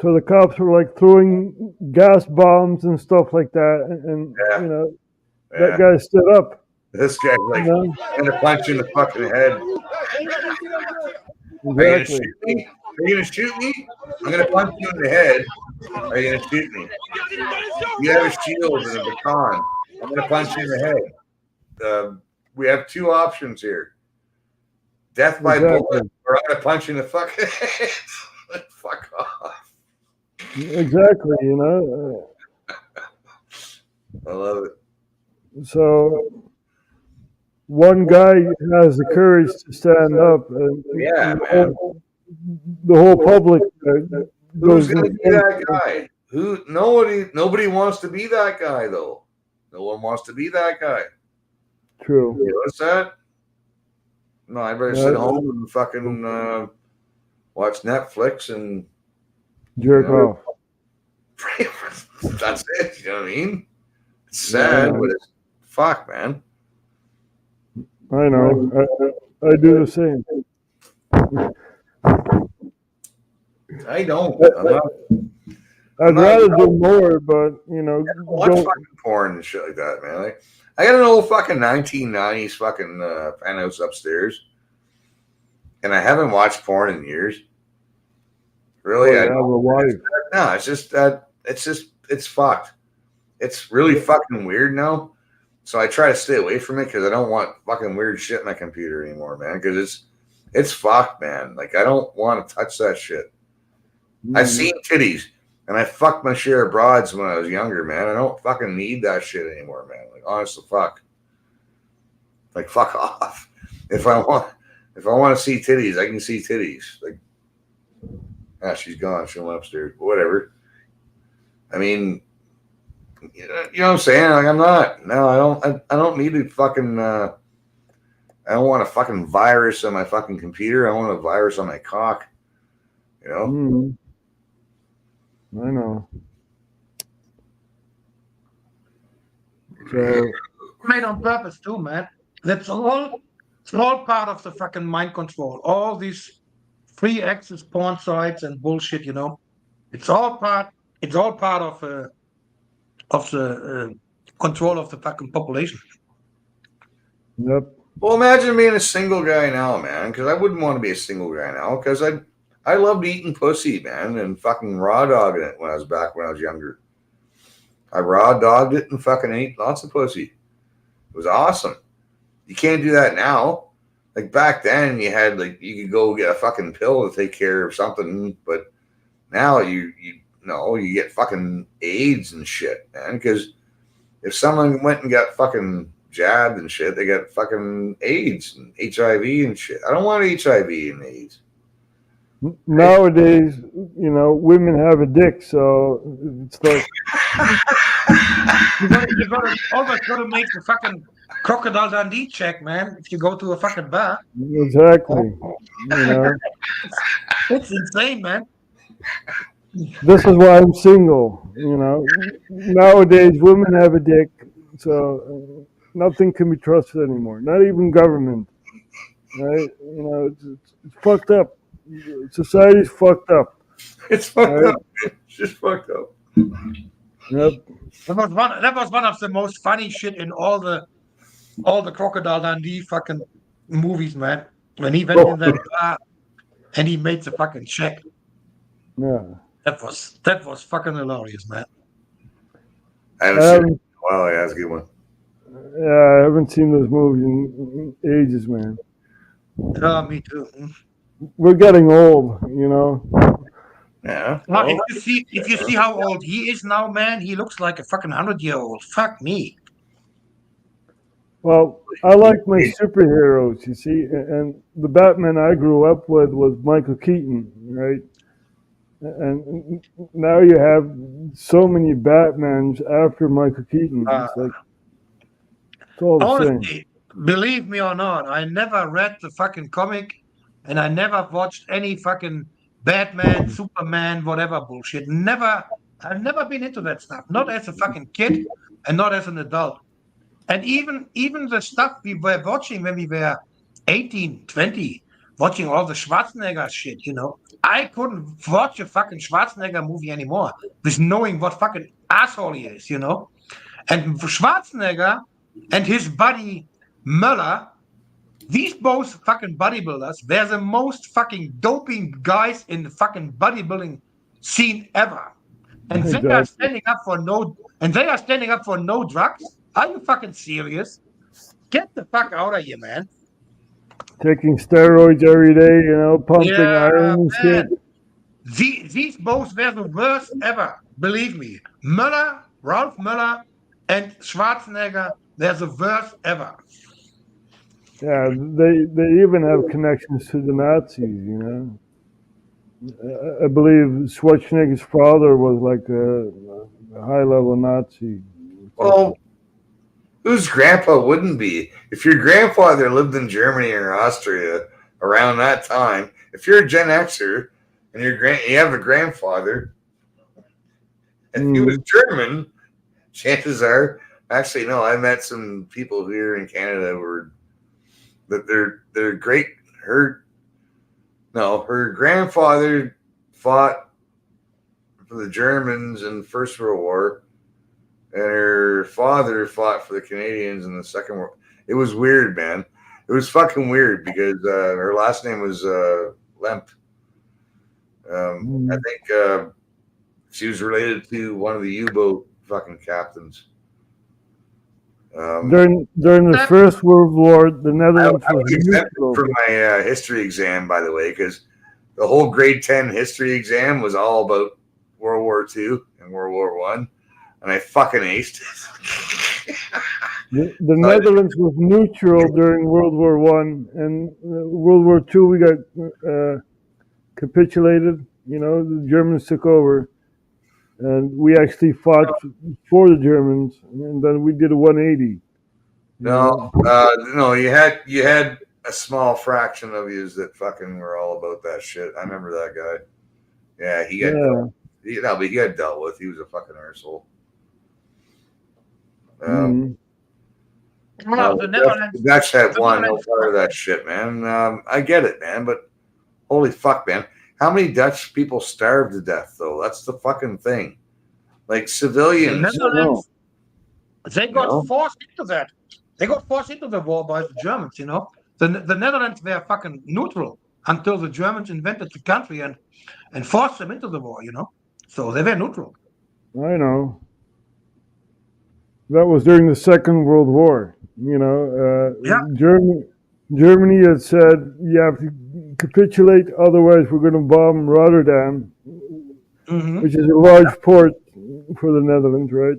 So the cops were like throwing gas bombs and stuff like that, and Yeah. you know Yeah. that guy stood up. This guy's like, You know? I'm gonna punch you in the fucking head. Are you gonna Exactly. shoot me? Are you gonna shoot me? I'm gonna punch you in the head. Are you gonna shoot me? You have a shield and a baton. I'm gonna punch you in the head. We have two options here: death by Exactly. bullet, or I'm gonna punch you in the fucking head. Fuck off. Exactly. You know. I love it. So one guy has the courage to stand up, and Yeah, and man. the whole public Who's goes gonna in be that guy? Who? Nobody wants to be that guy though. No one wants to be that guy. True. You notice that? No, I better sit home and fucking watch Netflix and Jerk off. that's it. You know what I mean? It's sad, Yeah. but it's fuck, man. I know. I do the same. I don't. I'm not, I'd rather do more, but you know, watch don't. fucking porn and shit like that, man. Like, I got an old fucking 1990s fucking penthouse upstairs, and I haven't watched porn in years. Really, I I have a wife. No, it's just that it's fucked. It's really fucking weird now. So I try to stay away from it because I don't want fucking weird shit in my computer anymore, man. Because it's fucked, man. Like I don't want to touch that shit. I've seen titties and I fucked my share of broads when I was younger, man. I don't fucking need that shit anymore, man. Like honestly, fuck. Like fuck off. If I want to see titties, I can see titties. Like, she's gone. She went upstairs. Whatever. I mean, you know what I'm saying? Like I'm not. No, I don't need to fucking. I don't want a fucking virus on my fucking computer. I want a virus on my cock. You know. Mm-hmm. I know. So Made on purpose too, man. It's all part of the fucking mind control. All these free access porn sites and bullshit, you know. It's all part of the control of the fucking population. Yep. Well, imagine being a single guy now, man. Because I wouldn't want to be a single guy now. Because I loved eating pussy, man, and fucking raw dogging it when I was younger. I raw dogged it and fucking ate lots of pussy. It was awesome. You can't do that now. Like back then, you could go get a fucking pill to take care of something, but now you get fucking AIDS and shit, man. Because if someone went and got fucking jabbed and shit, they got fucking AIDS and HIV and shit. I don't want HIV and AIDS. Nowadays, you know, women have a dick, so it's like You gotta always gotta make the fucking Crocodile Dundee check, man. If you go to a fucking bar, Exactly. You know, it's insane, man. this is why I'm single. You know, nowadays women have a dick, so nothing can be trusted anymore. Not even government. Right? You know, it's fucked up. Society's fucked up. It's fucked Right. up. It's just fucked up. Yep. That was one of the most funny shit in all the Crocodile Dundee fucking movies, man. When he went in that bar and he made the fucking check. Yeah. That was fucking hilarious, man. I haven't seen it in a while. Yeah, that's a good one. Yeah, I haven't seen those movies in ages, man. Me too. We're getting old, you know. Yeah. Well, if you see how old he is now, man, he looks like a fucking 100-year-old. Fuck me. Well, I like my superheroes, you see, and the Batman I grew up with was Michael Keaton, right? And now you have so many Batmans after Michael Keaton. It's like it's all the same. Honestly, believe me or not, I never read the fucking comic, and I never watched any fucking Batman, Superman, whatever bullshit. I've never been into that stuff. Not as a fucking kid, and not as an adult. And even the stuff we were watching when we were 18, 20, watching all the Schwarzenegger shit, you know. I couldn't watch a fucking Schwarzenegger movie anymore with knowing what fucking asshole he is, you know. And Schwarzenegger and his buddy Möller, these both fucking bodybuilders, they're the most fucking doping guys in the fucking bodybuilding scene ever. And they are standing up for no drugs. Are you fucking serious? Get the fuck out of here, man. Taking steroids every day, you know, pumping iron and shit. These both were the worst ever. Believe me. Ralph Möller, and Schwarzenegger, they're the worst ever. Yeah, they even have connections to the Nazis, you know. I believe Schwarzenegger's father was like a high-level Nazi. Well, whose grandpa wouldn't be? If your grandfather lived in Germany or Austria around that time, if you're a Gen Xer and you have a grandfather, and he was German, chances are, actually, no, I met some people here in Canada their great, her grandfather fought for the Germans in the First World War, and her father fought for the Canadians in the Second World. It was weird, man. It was fucking weird because her last name was Lemp. I think she was related to one of the U-boat fucking captains. During the First World War, the Netherlands I was was exempt neutral. for my history exam, by the way, because the whole grade 10 history exam was all about World War II and World War I, and I fucking aced it. The Netherlands was neutral during World War One, and World War II we got capitulated. You know, the Germans took over, and we actually fought for the Germans, and then we did a 180. No, you had a small fraction of yous that fucking were all about that shit. I remember that guy. Yeah, he got dealt with. He was a fucking arsehole. The Dutch had won no part of that shit, man. I get it, man, but holy fuck, man. How many Dutch people starved to death, though? That's the fucking thing. Like civilians. They got forced into that. They got forced into the war by the Germans, you know. The Netherlands were fucking neutral until the Germans invented the country and forced them into the war, you know. So they were neutral. I know. That was during the Second World War. You know, Germany had said you have to capitulate, otherwise we're going to bomb Rotterdam, which is a large port for the Netherlands, right?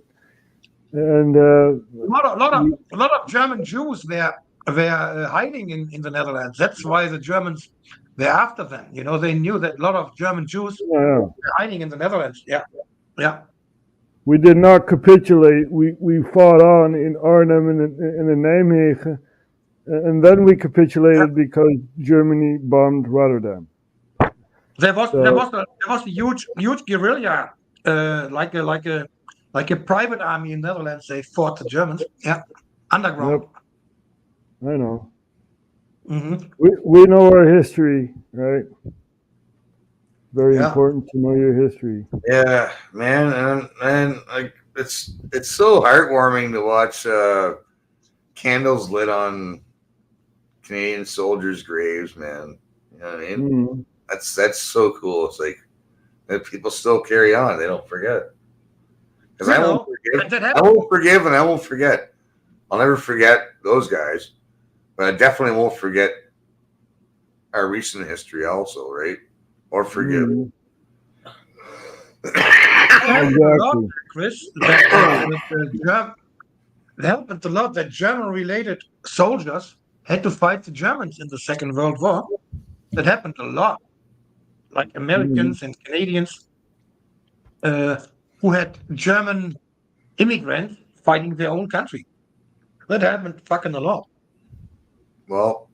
And a lot of German Jews were hiding in the Netherlands. That's why the Germans were after them. You know, they knew that a lot of German Jews were hiding in the Netherlands. Yeah. we did not capitulate. We fought on in Arnhem and in Nijmegen, and then we capitulated because Germany bombed Rotterdam. There was a huge guerrilla, like a private army in Netherlands. They fought the Germans. Yeah, underground. Yep. I know. Mm-hmm. We know our history, right? Very important to know your history. Yeah, man, and like it's so heartwarming to watch candles lit on Canadian soldiers' graves, man. You know what I mean? Mm-hmm. That's so cool. It's like that people still carry on; they don't forget. Because I won't forgive, and I won't forget. I'll never forget those guys, but I definitely won't forget our recent history, also, right? Or forgive. Mm-hmm. Exactly. Chris, that happened a lot that German-related soldiers had to fight the Germans in the Second World War. That happened a lot. Like Americans and Canadians who had German immigrants fighting their own country. That happened fucking a lot. Well,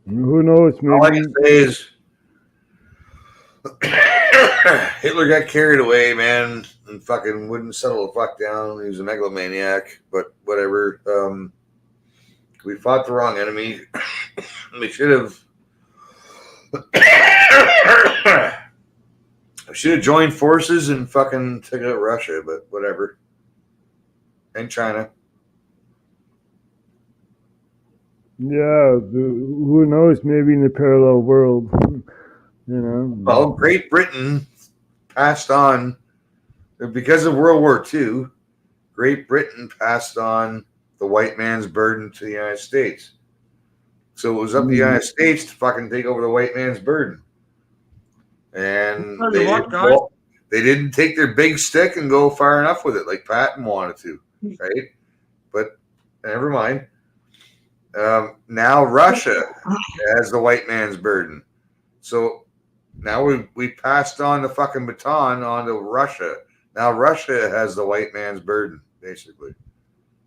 who knows? Maybe. All I can say is Hitler got carried away, man, and fucking wouldn't settle the fuck down. He was a megalomaniac, but whatever. We fought the wrong enemy. We should have joined forces and fucking took out Russia, but whatever. And China. Yeah, who knows? Maybe in a parallel world, you know. Well, Great Britain passed on, because of World War II, Great Britain passed on the white man's burden to the United States. So it was up to the United States to fucking take over the white man's burden. And they didn't take their big stick and go far enough with it like Patton wanted to, right? But never mind. Now Russia has the white man's burden. So now we passed on the fucking baton onto Russia. Now Russia has the white man's burden, basically.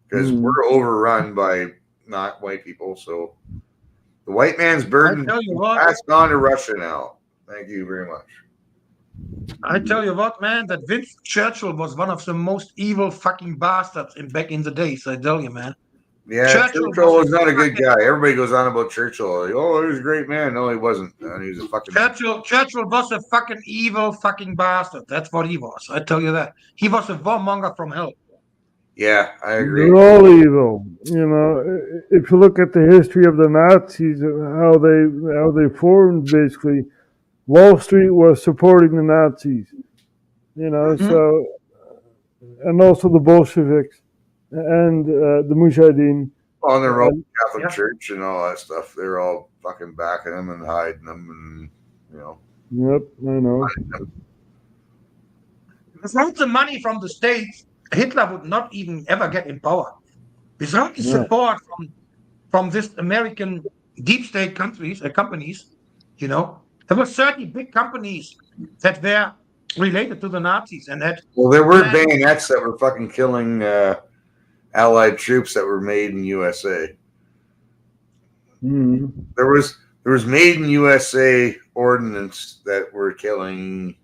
Because we're overrun by not white people. So the white man's burden is passed on to Russia now. Thank you very much. I tell you what, man, that Winston Churchill was one of the most evil fucking bastards back in the days. I tell you, man. Yeah, Churchill was not a good guy. Everybody goes on about Churchill. Like, oh, he was a great man. No, he wasn't. He was a fucking Churchill was a fucking evil fucking bastard. That's what he was. I tell you that. He was a warmonger from hell. Yeah, I agree. They're all evil. You know, if you look at the history of the Nazis, how they formed, basically, Wall Street was supporting the Nazis. You know, so, and also the Bolsheviks and the Mujahideen. On the Roman Catholic Church and all that stuff, they're all fucking backing them and hiding them, and you know. Yep, I know. Without the money from the States, Hitler would not even ever get in power. Without the support from this American deep state companies, you know, there were 30 big companies that were related to the Nazis, and that. Well, there were bayonets that were fucking killing Allied troops that were made in USA. There was made in USA ordnance that were killing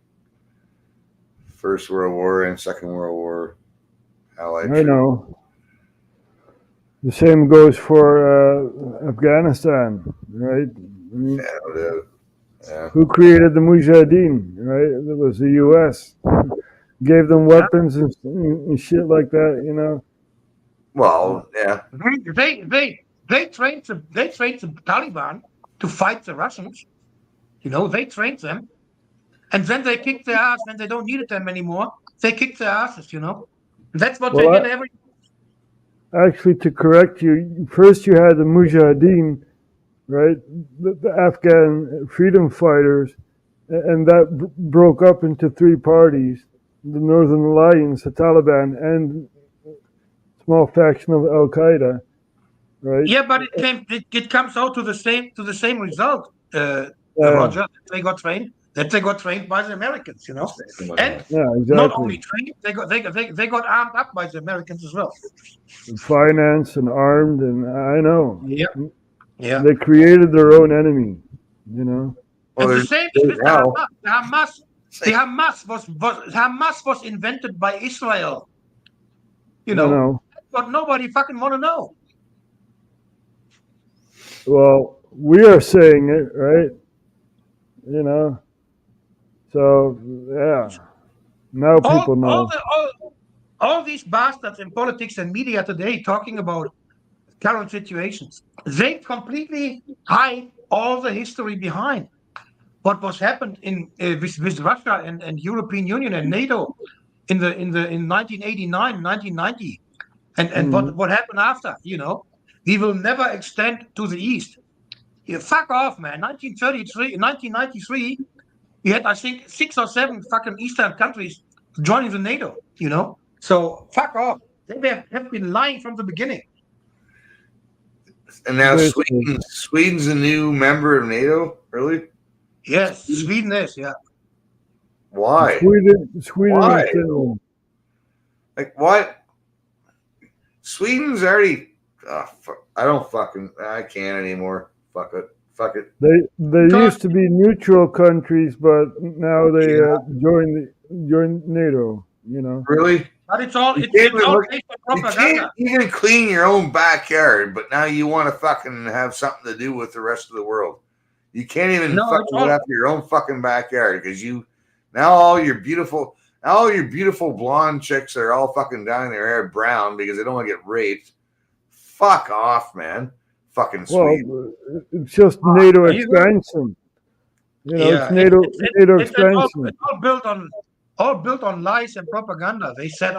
First World War and Second World War Allied troops. I know. The same goes for Afghanistan, right? I mean, who created the Mujahideen, right? It was the U.S. Gave them weapons and shit like that, you know. Well, yeah. They trained the Taliban to fight the Russians. You know, they trained them, and then they kicked their ass when they don't need them anymore. They kicked their asses, you know. That's what they did every. Actually, to correct you, first you had the Mujahideen, right? The Afghan freedom fighters, and that broke up into three parties: the Northern Alliance, the Taliban, and a small faction of Al Qaeda, right? Yeah, but it comes out to the same result. Roger, they got trained. that they got trained by the Americans, you know. And Yeah, not only exactly. trained, they got armed up by the Americans as well. Financed and armed, and I know. Yeah. Yeah. They created their own enemy, you know. And the same is with the now. Hamas. The Hamas was invented by Israel. You know, No. but nobody fucking want to know. Well, we are saying it, right? You know. So yeah. Now people know. All these bastards in politics and media today talking about current situations, they completely hide all the history behind what was happened in with Russia and European Union and NATO in 1989, 1990, and what happened after. You know, we will never extend to the east. Yeah, fuck off, man. 1993, we had, I think, 6 or 7 fucking Eastern countries joining the NATO, you know? So, fuck off. They have been lying from the beginning. And now Sweden's a new member of NATO? Really? Yes, Sweden is, yeah. Why? Sweden Why? and Finland. Like, what? Sweden's already... I can't anymore. Fuck it. They used to be neutral countries, but now they joined NATO. You know. Really? But it's all You based on can't propaganda. even clean your own backyard, but now you want to fucking have something to do with the rest of the world. You can't even fucking look after your own fucking backyard because all your beautiful blonde chicks are all fucking dyeing their hair brown because they don't want to get raped. Fuck off, man. Fucking Sweden. Well, it's just NATO expansion. You know, it's NATO expansion. It's all built on lies and propaganda. They said,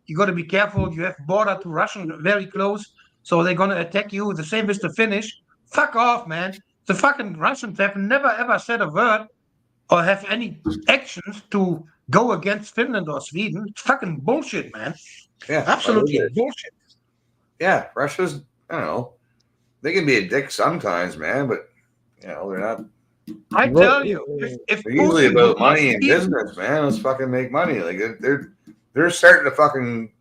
you got to be careful. You have border to Russia very close, so they're going to attack you. The same with the Finnish. Fuck off, man. The fucking Russians have never, ever said a word or have any actions to go against Finland or Sweden. It's fucking bullshit, man. Yeah. Absolutely bullshit. Yeah, Russia's, I don't know. They can be a dick sometimes, man, but, they're not. I tell you, if they're usually about money and business, man. Let's fucking make money. Like they're starting to fucking.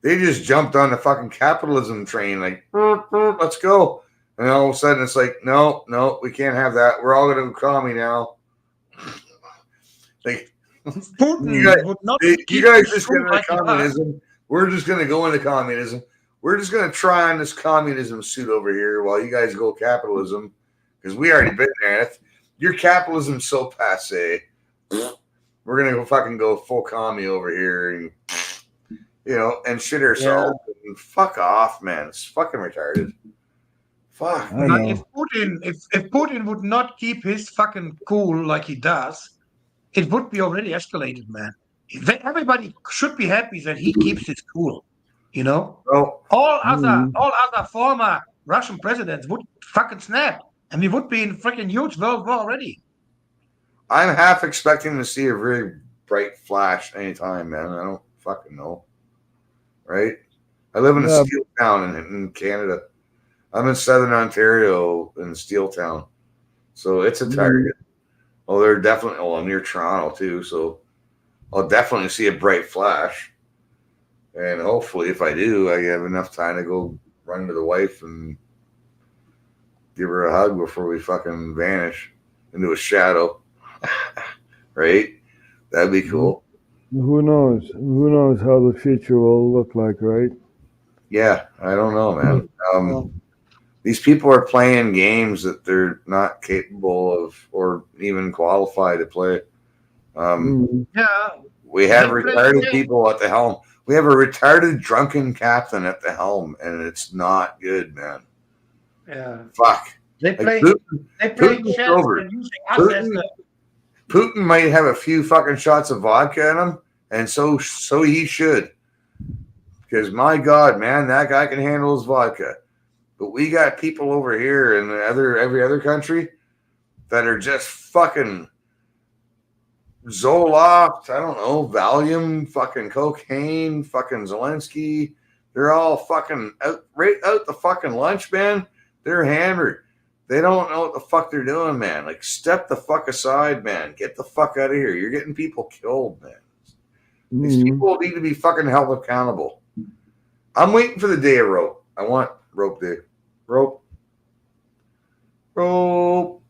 They just jumped on the fucking capitalism train. Like, let's go, and all of a sudden it's like, no, we can't have that. We're all gonna go commie now. Like, you guys just get into communism. We're just gonna go into communism. We're just gonna try on this communism suit over here while you guys go capitalism, because we already been there. Your capitalism's so passe. We're gonna go full commie over here, and and shit ourselves. And fuck off, man. It's fucking retarded. Fuck. If Putin would not keep his fucking cool like he does, it would be already escalated, man. Everybody should be happy that he keeps his cool. You know, all other former Russian presidents would fucking snap, and we would be in freaking huge world war already. I'm half expecting to see a very bright flash anytime, man. I don't fucking know. Right? I live in a steel town in Canada. I'm in Southern Ontario in Steel Town, so it's a target. Oh, they're definitely. Oh, I'm near Toronto too, so I'll definitely see a bright flash. And hopefully, if I do, I have enough time to go run to the wife and give her a hug before we fucking vanish into a shadow. Right? That'd be cool. Who knows? Who knows how the future will look like, right? Yeah, I don't know, man. These people are playing games that they're not capable of or even qualified to play. We have retarded people at the helm. We have a retarded, drunken captain at the helm, and it's not good, man. Yeah. Fuck. They play Putin's chess over. and using us as the... Putin might have a few fucking shots of vodka in him, and so he should. Because my God, man, that guy can handle his vodka. But we got people over here in every other country that are just fucking Zoloft, I don't know, Valium, fucking cocaine, fucking Zelensky. They're all fucking out the fucking lunch, man. They're hammered. They don't know what the fuck they're doing, man. Like, step the fuck aside, man. Get the fuck out of here. You're getting people killed, man. These people need to be fucking held accountable. I'm waiting for the day of rope. I want rope day. Rope. Rope.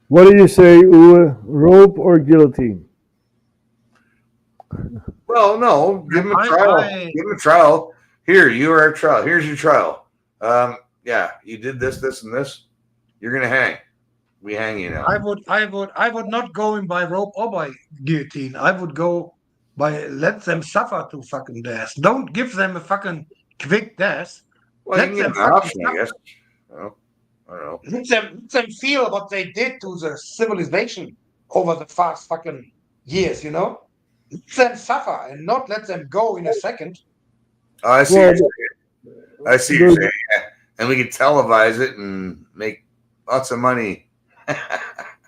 What do you say, Uwe? Rope or guillotine? Well, no. Give him a trial. Give him a trial. Here, you are a trial. Here's your trial. Yeah, you did this, this, and this. You're gonna hang. We hang you now. I would not go in by rope or by guillotine. I would go by let them suffer to fucking death. Don't give them a fucking quick death. Well, let you can them get an option, I guess. Well, I don't know. Let them feel what they did to the civilization over the past fucking years, you know? Let them suffer and not let them go in a second. Oh, I see what you're saying. I see what you're saying. Yeah. And we could televise it and make lots of money.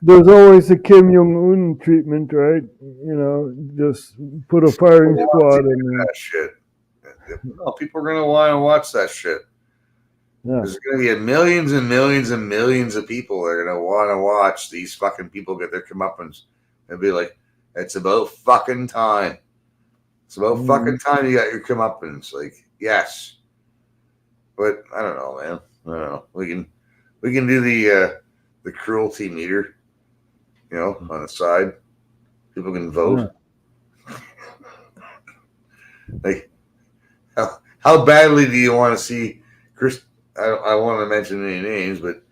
There's always the Kim Jong-un treatment, right? You know, just put a firing squad in there. That shit. No, people are going to want to watch that shit. Yeah. There's going to be millions and millions and millions of people that are going to want to watch these fucking people get their comeuppance and be like, it's about fucking time. It's about fucking time you got your comeuppance. Like, yes. But I don't know, man. I don't know. We can do the cruelty meter, you know, on the side. People can vote. Yeah. Like, how badly do you want to see Chris? I want to mention any names, but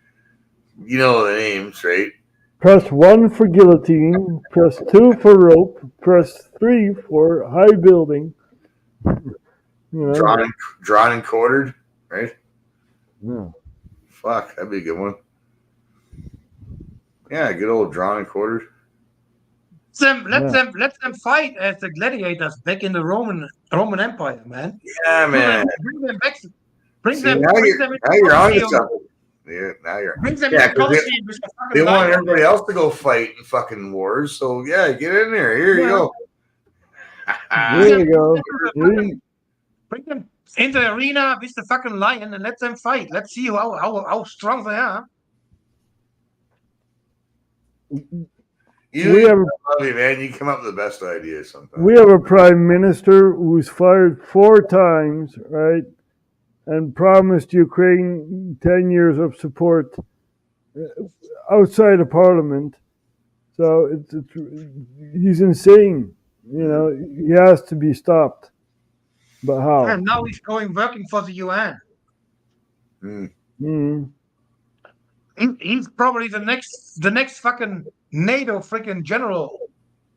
you know the names, right? Press 1 for guillotine. Press 2 for rope. Press 3 for high building. You know? Drawn and quartered, right? Yeah. Fuck, that'd be a good one. Yeah, good old drawn and quartered. Let them fight as the gladiators back in the Roman Empire, man. Yeah, man. Bring them back. Bring See, them. now Bring you're, them now you're on to something. Yeah, now you're. Bring them yeah, in the Colosseum. They want everybody else to go fight in fucking wars. So yeah, get in there. Here you go. There you go. Bring them in the arena with the fucking lion and let them fight. Let's see how strong they are. You love me, man. You come up with the best ideas sometimes. We have a prime minister who's fired 4 times, right? And promised Ukraine 10 years of support outside of parliament. So he's insane. You know, he has to be stopped. But how? And now he's working for the UN. He's probably the next fucking NATO freaking general.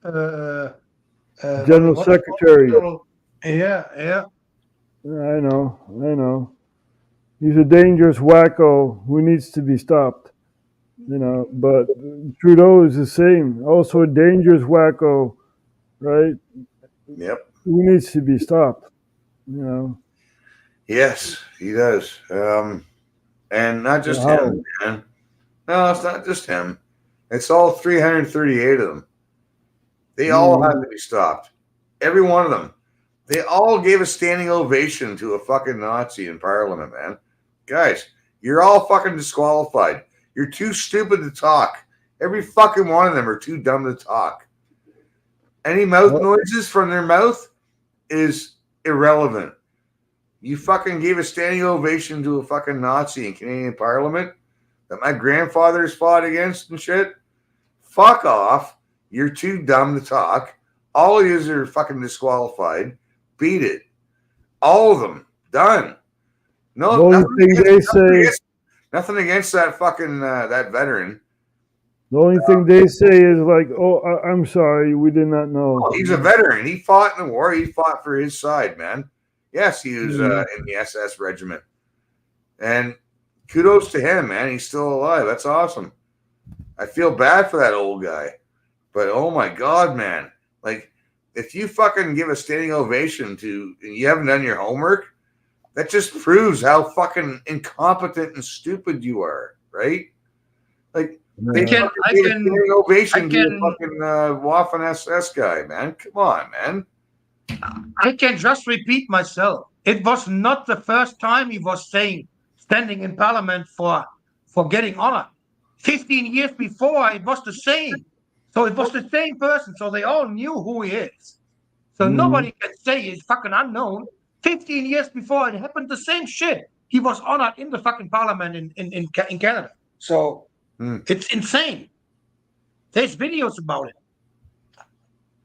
General Secretary. Yeah. I know. He's a dangerous wacko who needs to be stopped. You know, but Trudeau is the same. Also a dangerous wacko, right? Yep. Who needs to be stopped. You know. Yes, he does. And not just him, man. No, it's not just him. It's all 338 of them. They all have to be stopped. Every one of them. They all gave a standing ovation to a fucking Nazi in Parliament, man. Guys, you're all fucking disqualified. You're too stupid to talk. Every fucking one of them are too dumb to talk. Any mouth noises from their mouth is irrelevant. You fucking gave a standing ovation to a fucking Nazi in Canadian Parliament that my grandfathers fought against and shit. Fuck off. You're too dumb to talk. All of yous are fucking disqualified. Beat it. All of them. Done. No, nothing against that fucking that veteran. The only thing they say is like, "Oh, I'm sorry, we did not know." Oh, he's a veteran. He fought in the war. He fought for his side, man. Yes, he was in the SS regiment. And kudos to him, man. He's still alive. That's awesome. I feel bad for that old guy. But oh my God, man. Like, if you fucking give a standing ovation to, and you haven't done your homework, that just proves how fucking incompetent and stupid you are, right? Like, they give a standing ovation to a fucking Waffen SS guy, man. Come on, man. I can just repeat myself. It was not the first time he was standing in Parliament for getting honor. 15 years before, it was the same. So it was the same person. So they all knew who he is. So nobody can say he's fucking unknown. 15 years before, it happened the same shit. He was honored in the fucking parliament in Canada. So it's insane. There's videos about it.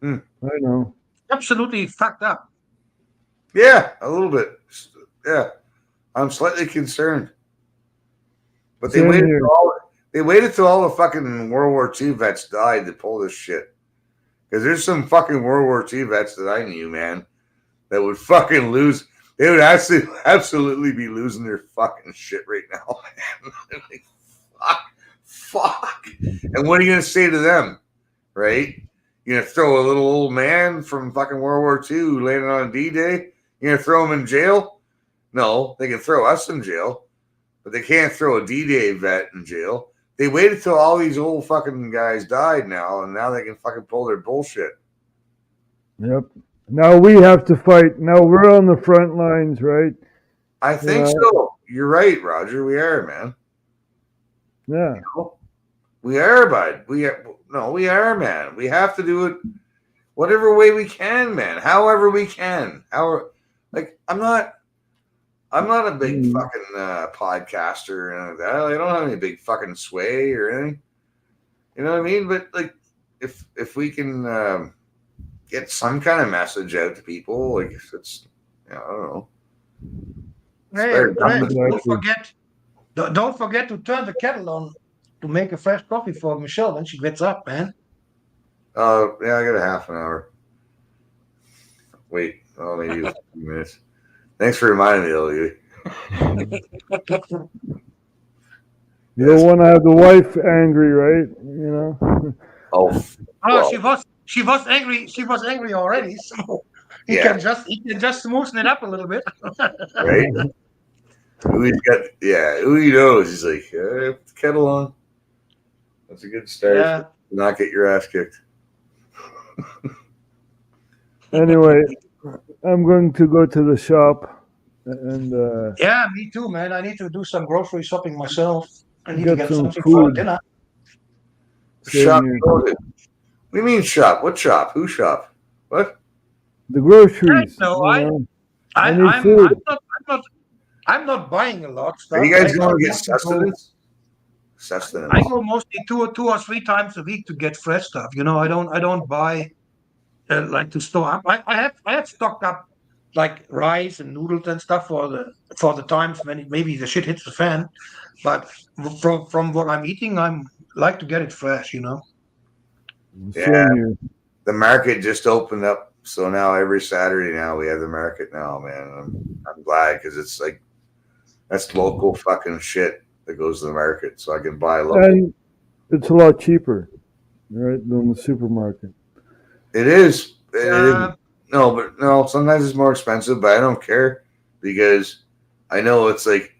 I know. Absolutely fucked up. Yeah, a little bit. Yeah, I'm slightly concerned. But they Same waited. here. They waited till all the fucking World War II vets died to pull this shit. Because there's some fucking World War II vets that I knew, man, that would fucking lose. They would absolutely be losing their fucking shit right now. Like, fuck. And what are you going to say to them, right? You're going to throw a little old man from fucking World War II who landed on D-Day? You're going to throw him in jail? No, they can throw us in jail, but they can't throw a D-Day vet in jail. They waited till all these old fucking guys died now, and now they can fucking pull their bullshit. Yep. Now we have to fight. Now we're on the front lines, right? I think so. You're right, Roger. We are, man. Yeah. You know? We are, bud. We are, man. We have to do it whatever way we can, man. However we can. I'm not a big fucking podcaster or anything like that. I don't have any big fucking sway or anything. You know what I mean? But like, if we can get some kind of message out to people, like if it's, I don't know. Hey, don't forget to turn the kettle on to make a fresh coffee for Michelle when she gets up, man. Oh, yeah, I got a half an hour. Wait, maybe a few minutes. Thanks for reminding me, Louis. You don't want to have the wife angry, right? You know. Oh, she was angry. She was angry already. So he can just smoothen it up a little bit. Right. Louis knows. He's like, put the kettle on. That's a good start. Yeah. Not get your ass kicked. Anyway, I'm going to go to the shop and yeah, me too, man. I need to do some grocery shopping myself. I need Get to get some something food. for dinner. Shop. here. What do you mean shop? What shop? Who shop? What? The groceries. No, I need food. I'm not buying a lot of stuff. Are you guys I going to get mostly go- sustenance? Sustenance. I go mostly 2 or 3 times a week to get fresh stuff. You know, I don't buy like to store up. I have stocked up like rice and noodles and stuff for the times when maybe the shit hits the fan. But from what I'm eating, I'm like to get it fresh. You know. Yeah. The market just opened up, so now every Saturday now we have the market now, man. I'm glad because it's like that's local fucking shit that goes to the market, so I can buy local. And it's a lot cheaper, right, than the supermarket. It is. No, sometimes it's more expensive, but I don't care because I know it's like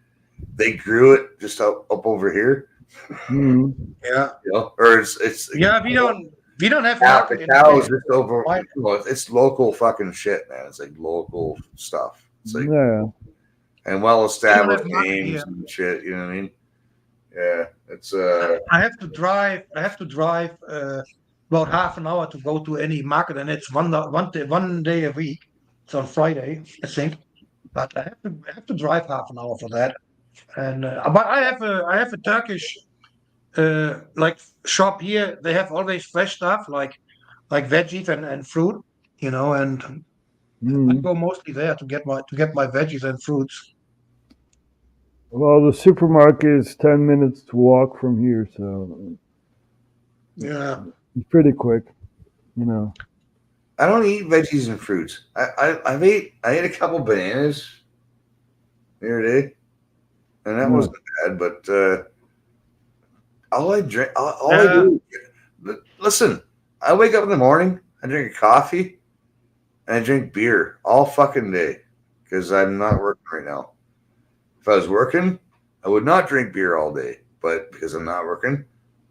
they grew it just up over here. Mm-hmm. Yeah. You know, or it's Yeah, we don't have the in cow is Spain. just over. It's local fucking shit, man. It's like local stuff. It's like and well established We don't have names here. and shit. You know what I mean? Yeah, it's I have to drive about half an hour to go to any market, and it's one day a week. It's on Friday, I think. But I have to drive half an hour for that. And but I have a Turkish like shop here. They have always fresh stuff like veggies and fruit, you know. And I go mostly there to get my veggies and fruits. Well, the supermarket is 10 minutes to walk from here, so Yeah. it's pretty quick, you know. I don't eat veggies and fruits. I ate a couple bananas the other day, and that wasn't bad. But all I drink, all I do. Listen, I wake up in the morning, I drink a coffee, and I drink beer all fucking day because I'm not working right now. If I was working, I would not drink beer all day. But because I'm not working,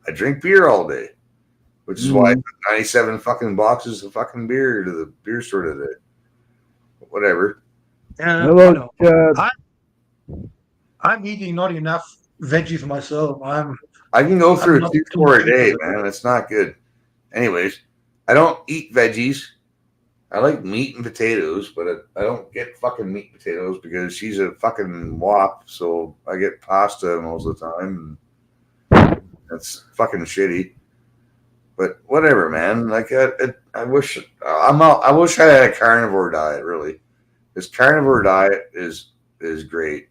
I drink beer all day. Which is why I put 97 fucking boxes of fucking beer to the beer store today. Whatever. Hello, Chad. I'm eating not enough veggies myself. I can go through not 2 too 4 a much day, into it. man. It's not good. Anyways, I don't eat veggies. I like meat and potatoes, but I don't get fucking meat and potatoes because she's a fucking wop. So I get pasta most of the time. And that's fucking shitty. But whatever, man. Like I wish I wish I had a carnivore diet. Really, this carnivore diet is great.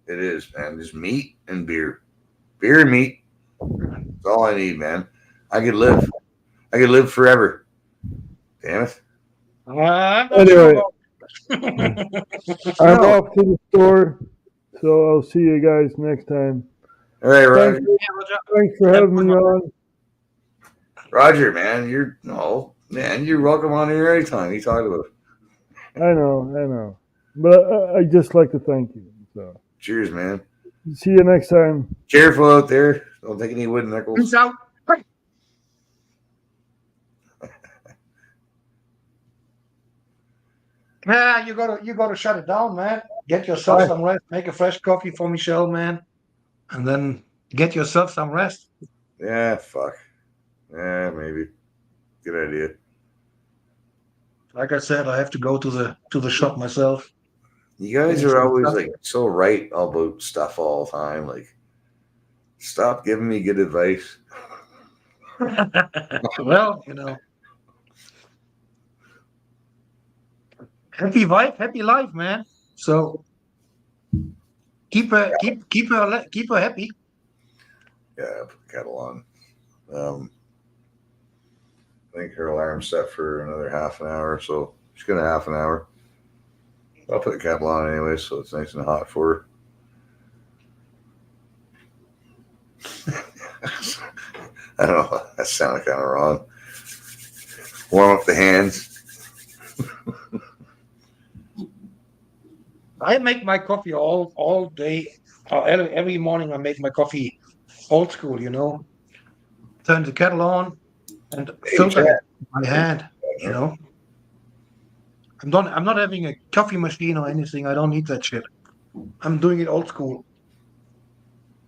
It is, man. Just meat and beer, and meat. That's all I need, man. I could live. I could live forever. Damn it. I'm not Anyway. sure I'm off to the store, so I'll see you guys next time. All right, Roger. Thanks for having me on. Roger, man, you're welcome on here anytime. You talk about it. I know. But I just like to thank you. So Cheers, man. see you next time. Careful out there. Don't take any wood nickels. Peace out. Yeah, you gotta shut it down, man. Get yourself some rest. Make a fresh coffee for Michelle, man, and then get yourself some rest. Yeah, fuck. Yeah, maybe. Good idea. Like I said, I have to go to the shop myself. You guys are always like so right about stuff all the time. Like, stop giving me good advice. Well, happy wife, happy life, man. So keep her happy. Yeah, put the kettle on. I think her alarm's set for another half an hour, so she's got a half an hour. I'll put the kettle on anyway, so it's nice and hot for her. I don't know. That sounded kind of wrong. Warm up the hands. I make my coffee all day. Every morning I make my coffee old school, Turn the kettle on and filter it by hand, I'm not having a coffee machine or anything. I don't need that shit. I'm doing it old school.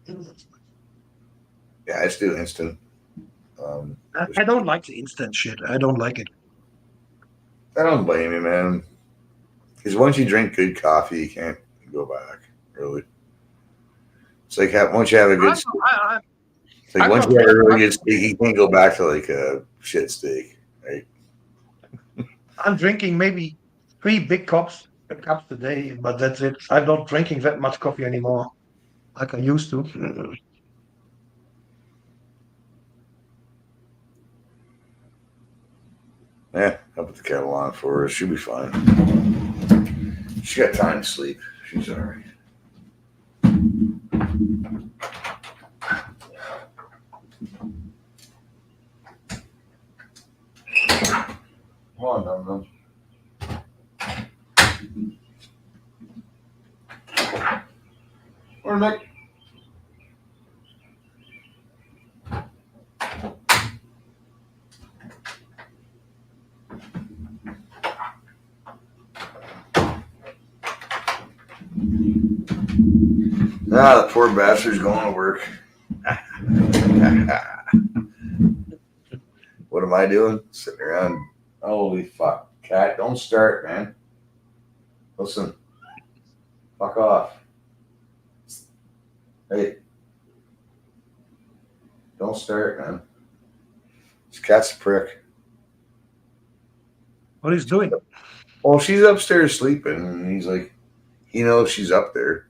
Yeah, I just do instant. I don't like the instant shit. I don't like it. I don't blame you, man. Because once you drink good coffee, you can't go back, really. It's like once you have a good steak, it's like once you have a really good steak, you can't go back to like a shit steak, right? I'm drinking maybe 3 big cups a day, but that's it. I'm not drinking that much coffee anymore, like I used to. Yeah, I'll put the kettle on for her. She'll be fine. She got time to sleep. She's all right. Hold on, Dum. Morning, Nick. The poor bastard's going to work. What am I doing? Sitting around. Holy fuck. Cat, don't start, man. Listen. Fuck off. Hey. Don't start, man. This cat's a prick. What he's doing? Well, she's upstairs sleeping, and he's like, he knows she's up there.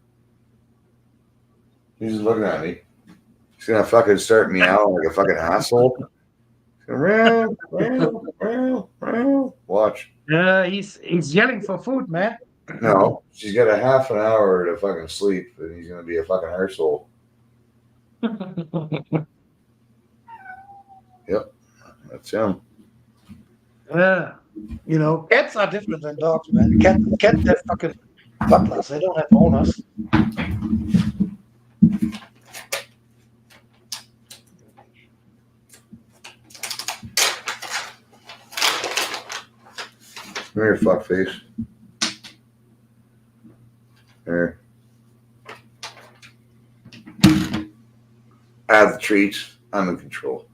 He's just looking at me. He's gonna fucking start meowing like a fucking asshole. Watch. He's yelling for food, man. No, she's got a half an hour to fucking sleep, and he's gonna be a fucking arsehole. Yep, that's him. Yeah, cats are different than dogs, man. Cats have fucking butlers. They don't have owners. Come here, fuckface. Here. I have the treats. I'm in control.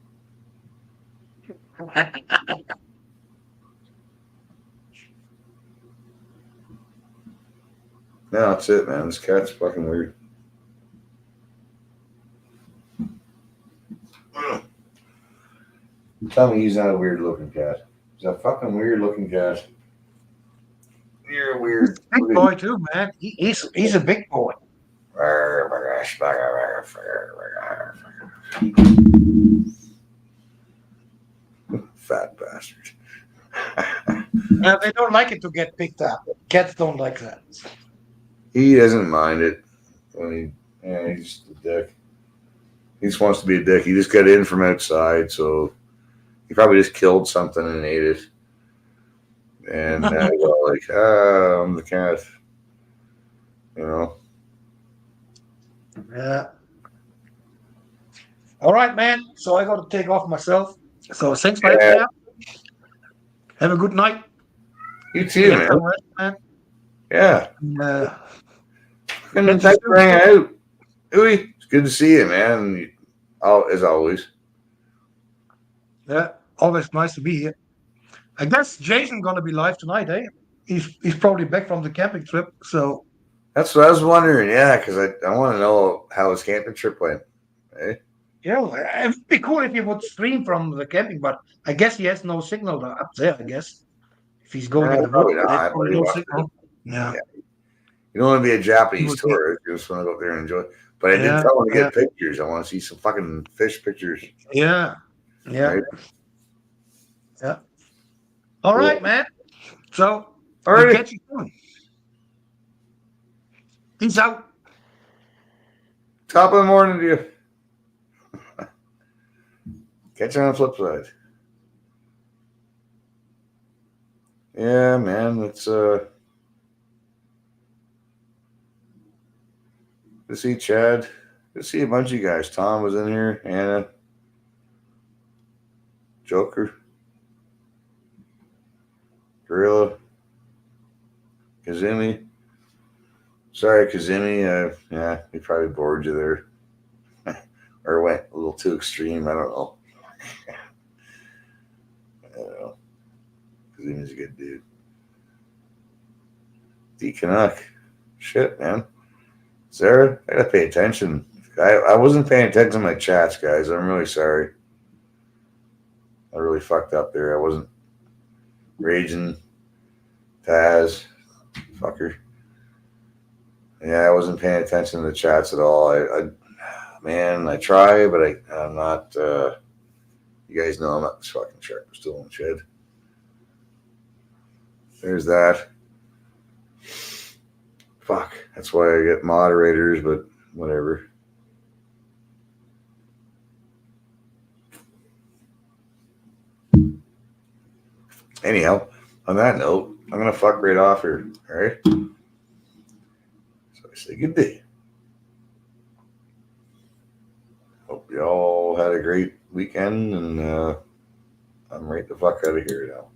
No, that's it, man. This cat's fucking weird. Tell me he's not a weird looking cat. He's a fucking weird looking cat. You're a weird Big boy too, man. He's a big boy. Fat bastard. They don't like it to get picked up. Cats don't like that. He doesn't mind it. He's just a dick. He just wants to be a dick. He just got in from outside, so he probably just killed something and ate it. And he's all like, I'm the cat. You know? Yeah. All right, man. So I got to take off myself. So thanks for having me. Have a good night. You too, man. Man. Yeah. Good thanks for hanging out. Huey, it's good to see you, man. As always. Yeah, always nice to be here. I guess Jason's gonna be live tonight, eh? He's probably back from the camping trip, so that's what I was wondering. Yeah, because I want to know how his camping trip went. Eh? Yeah, it'd be cool if he would stream from the camping, but I guess he has no signal up there. I guess if he's going in the probably woods, not. there's no signal. Yeah. You don't want to be a Japanese tourist. You just want to go up there and enjoy. But I did tell him to get pictures. I want to see some fucking fish pictures. Yeah. Yeah. Right? Yeah. All right, man. So, all right. Catch you soon. Peace out. Top of the morning to you. Catch you on the flip side. Yeah, man. It's to see Chad. To see a bunch of you guys. Tom was in here. Anna. Joker. Gorilla. Kazumi. Sorry, Kazumi. Yeah, he probably bored you there. Or went a little too extreme. I don't know. I don't know. Kazumi's a good dude. D Canuck. Shit, man. Sarah, I gotta pay attention. I wasn't paying attention to my chats, guys. I'm really sorry. I really fucked up there. I wasn't raging. Taz. Fucker. Yeah, I wasn't paying attention to the chats at all. I try, but I'm not. You guys know I'm not this fucking sharp. I'm still in the shed. There's that. Fuck. That's why I get moderators, but whatever. Anyhow, on that note, I'm going to fuck right off here. All right? So I say good day. Hope you all had a great weekend, and I'm right the fuck out of here now.